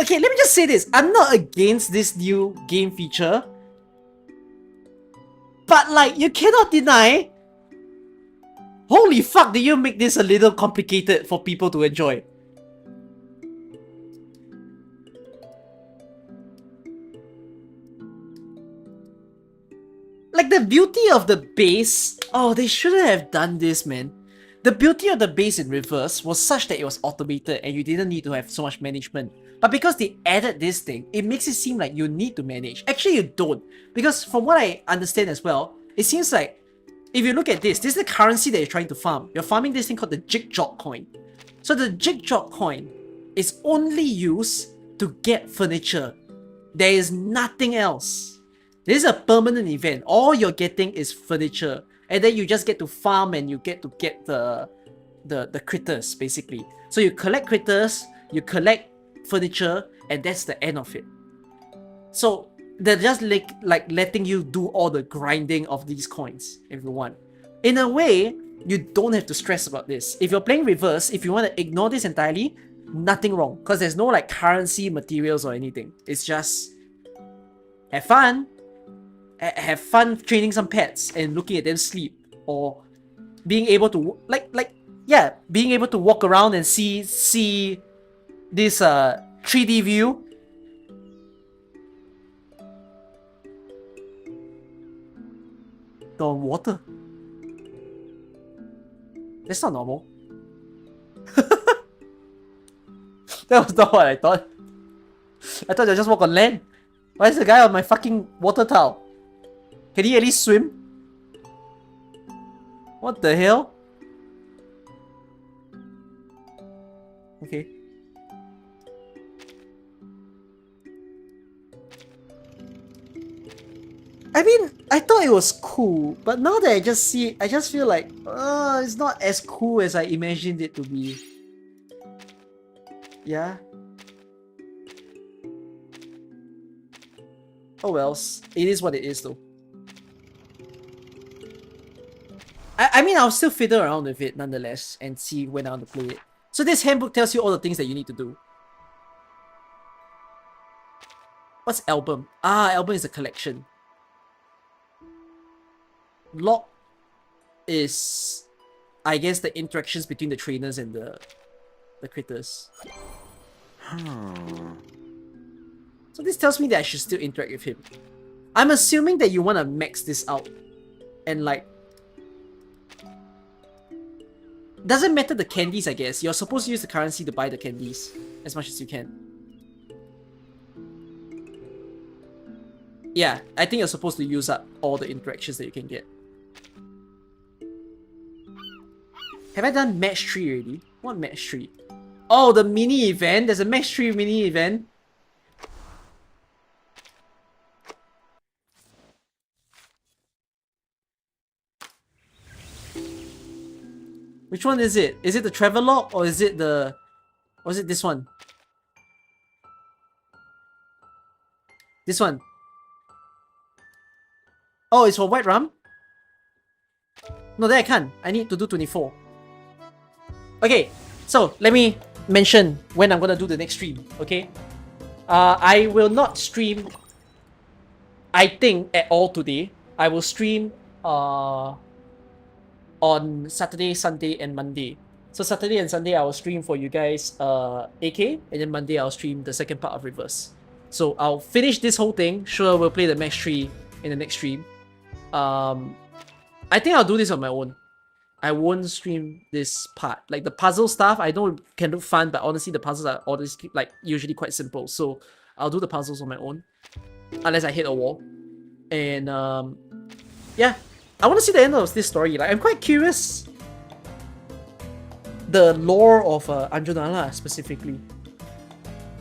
Okay, let me just say this. I'm not against this new game feature. But like, you cannot deny. Holy fuck, did you make this a little complicated for people to enjoy? Like the beauty of the base. Oh, they shouldn't have done this, man. The beauty of the base in reverse was such that it was automated and you didn't need to have so much management. But because they added this thing, it makes it seem like you need to manage. Actually, you don't. Because from what I understand as well, it seems like if you look at this is the currency that you're trying to farm. You're farming this thing called the Jig-Jog coin. So the Jig-Jog coin is only used to get furniture. There is nothing else. This is a permanent event. All you're getting is furniture. And then you just get to farm and you get to get the critters, basically. So you collect critters, you collect furniture, and that's the end of it. So they're just like letting you do all the grinding of these coins, if you want. In a way, you don't have to stress about this. If you're playing reverse, if you want to ignore this entirely, nothing wrong. Because there's no like currency, materials, or anything. It's just have fun. Have fun training some pets and looking at them sleep, or being able to being able to walk around and see this 3D view. The water. That's not normal. That was not what I thought. I thought I just walk on land. Why is the guy on my fucking water towel? Can he at least swim? What the hell? Okay. I mean, I thought it was cool, but now that I just see it, I just feel like, it's not as cool as I imagined it to be. Yeah. Oh wells, it is what it is though. I mean, I'll still fiddle around with it nonetheless and see when I want to play it. So this handbook tells you all the things that you need to do. What's album? Ah, album is a collection. Log is, I guess, the interactions between the trainers and the critters. So this tells me that I should still interact with him. I'm assuming that you want to max this out. And like, doesn't matter the candies, I guess. You're supposed to use the currency to buy the candies as much as you can. yeah, I think you're supposed to use up all the interactions that you can get. Have I done match 3 already? What match 3? Oh, the mini event. There's a match 3 mini event. Which one is it? Is it the Travelogue or is it the... Or is it this one? This one. Oh, it's for White Rum? No, that I can't. I need to do 24. Okay, so let me mention when I'm gonna do the next stream, okay? I will not stream, I think, at all today. I will stream on Saturday, Sunday, and Monday. So Saturday and Sunday I will stream for you guys AK, and then Monday I'll stream the second part of Reverse. So I'll finish this whole thing. Sure, we'll play the match 3 in the next stream. I think I'll do this on my own. I won't stream this part. Like the puzzle stuff, I know it can look fun, but honestly the puzzles are always like usually quite simple. So I'll do the puzzles on my own. Unless I hit a wall. And yeah. I want to see the end of this story. Like I'm quite curious the lore of Anjo specifically.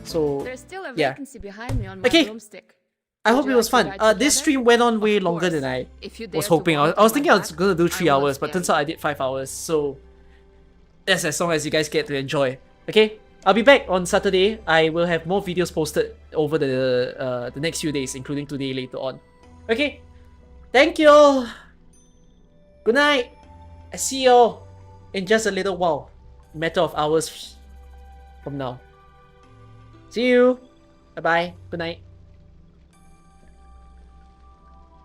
So
There's still a
yeah.
vacancy behind me on my
Okay.
broomstick.
I hope
Would
it
you
was
like to
fun.
ride
This
together?
stream went on way longer than I
If you
was
dare to
hoping.
walk
I was
on
thinking
my
I was gonna do 3
I won't
hours, but
scare
turns out I did 5 hours. So that's as long as you guys get to enjoy. Okay, I'll be back on Saturday. I will have more videos posted over the next few days, including today later on. Okay, thank you all. Good night. I see you all in just a little while. Matter of hours from now. See you. Bye bye. Good night.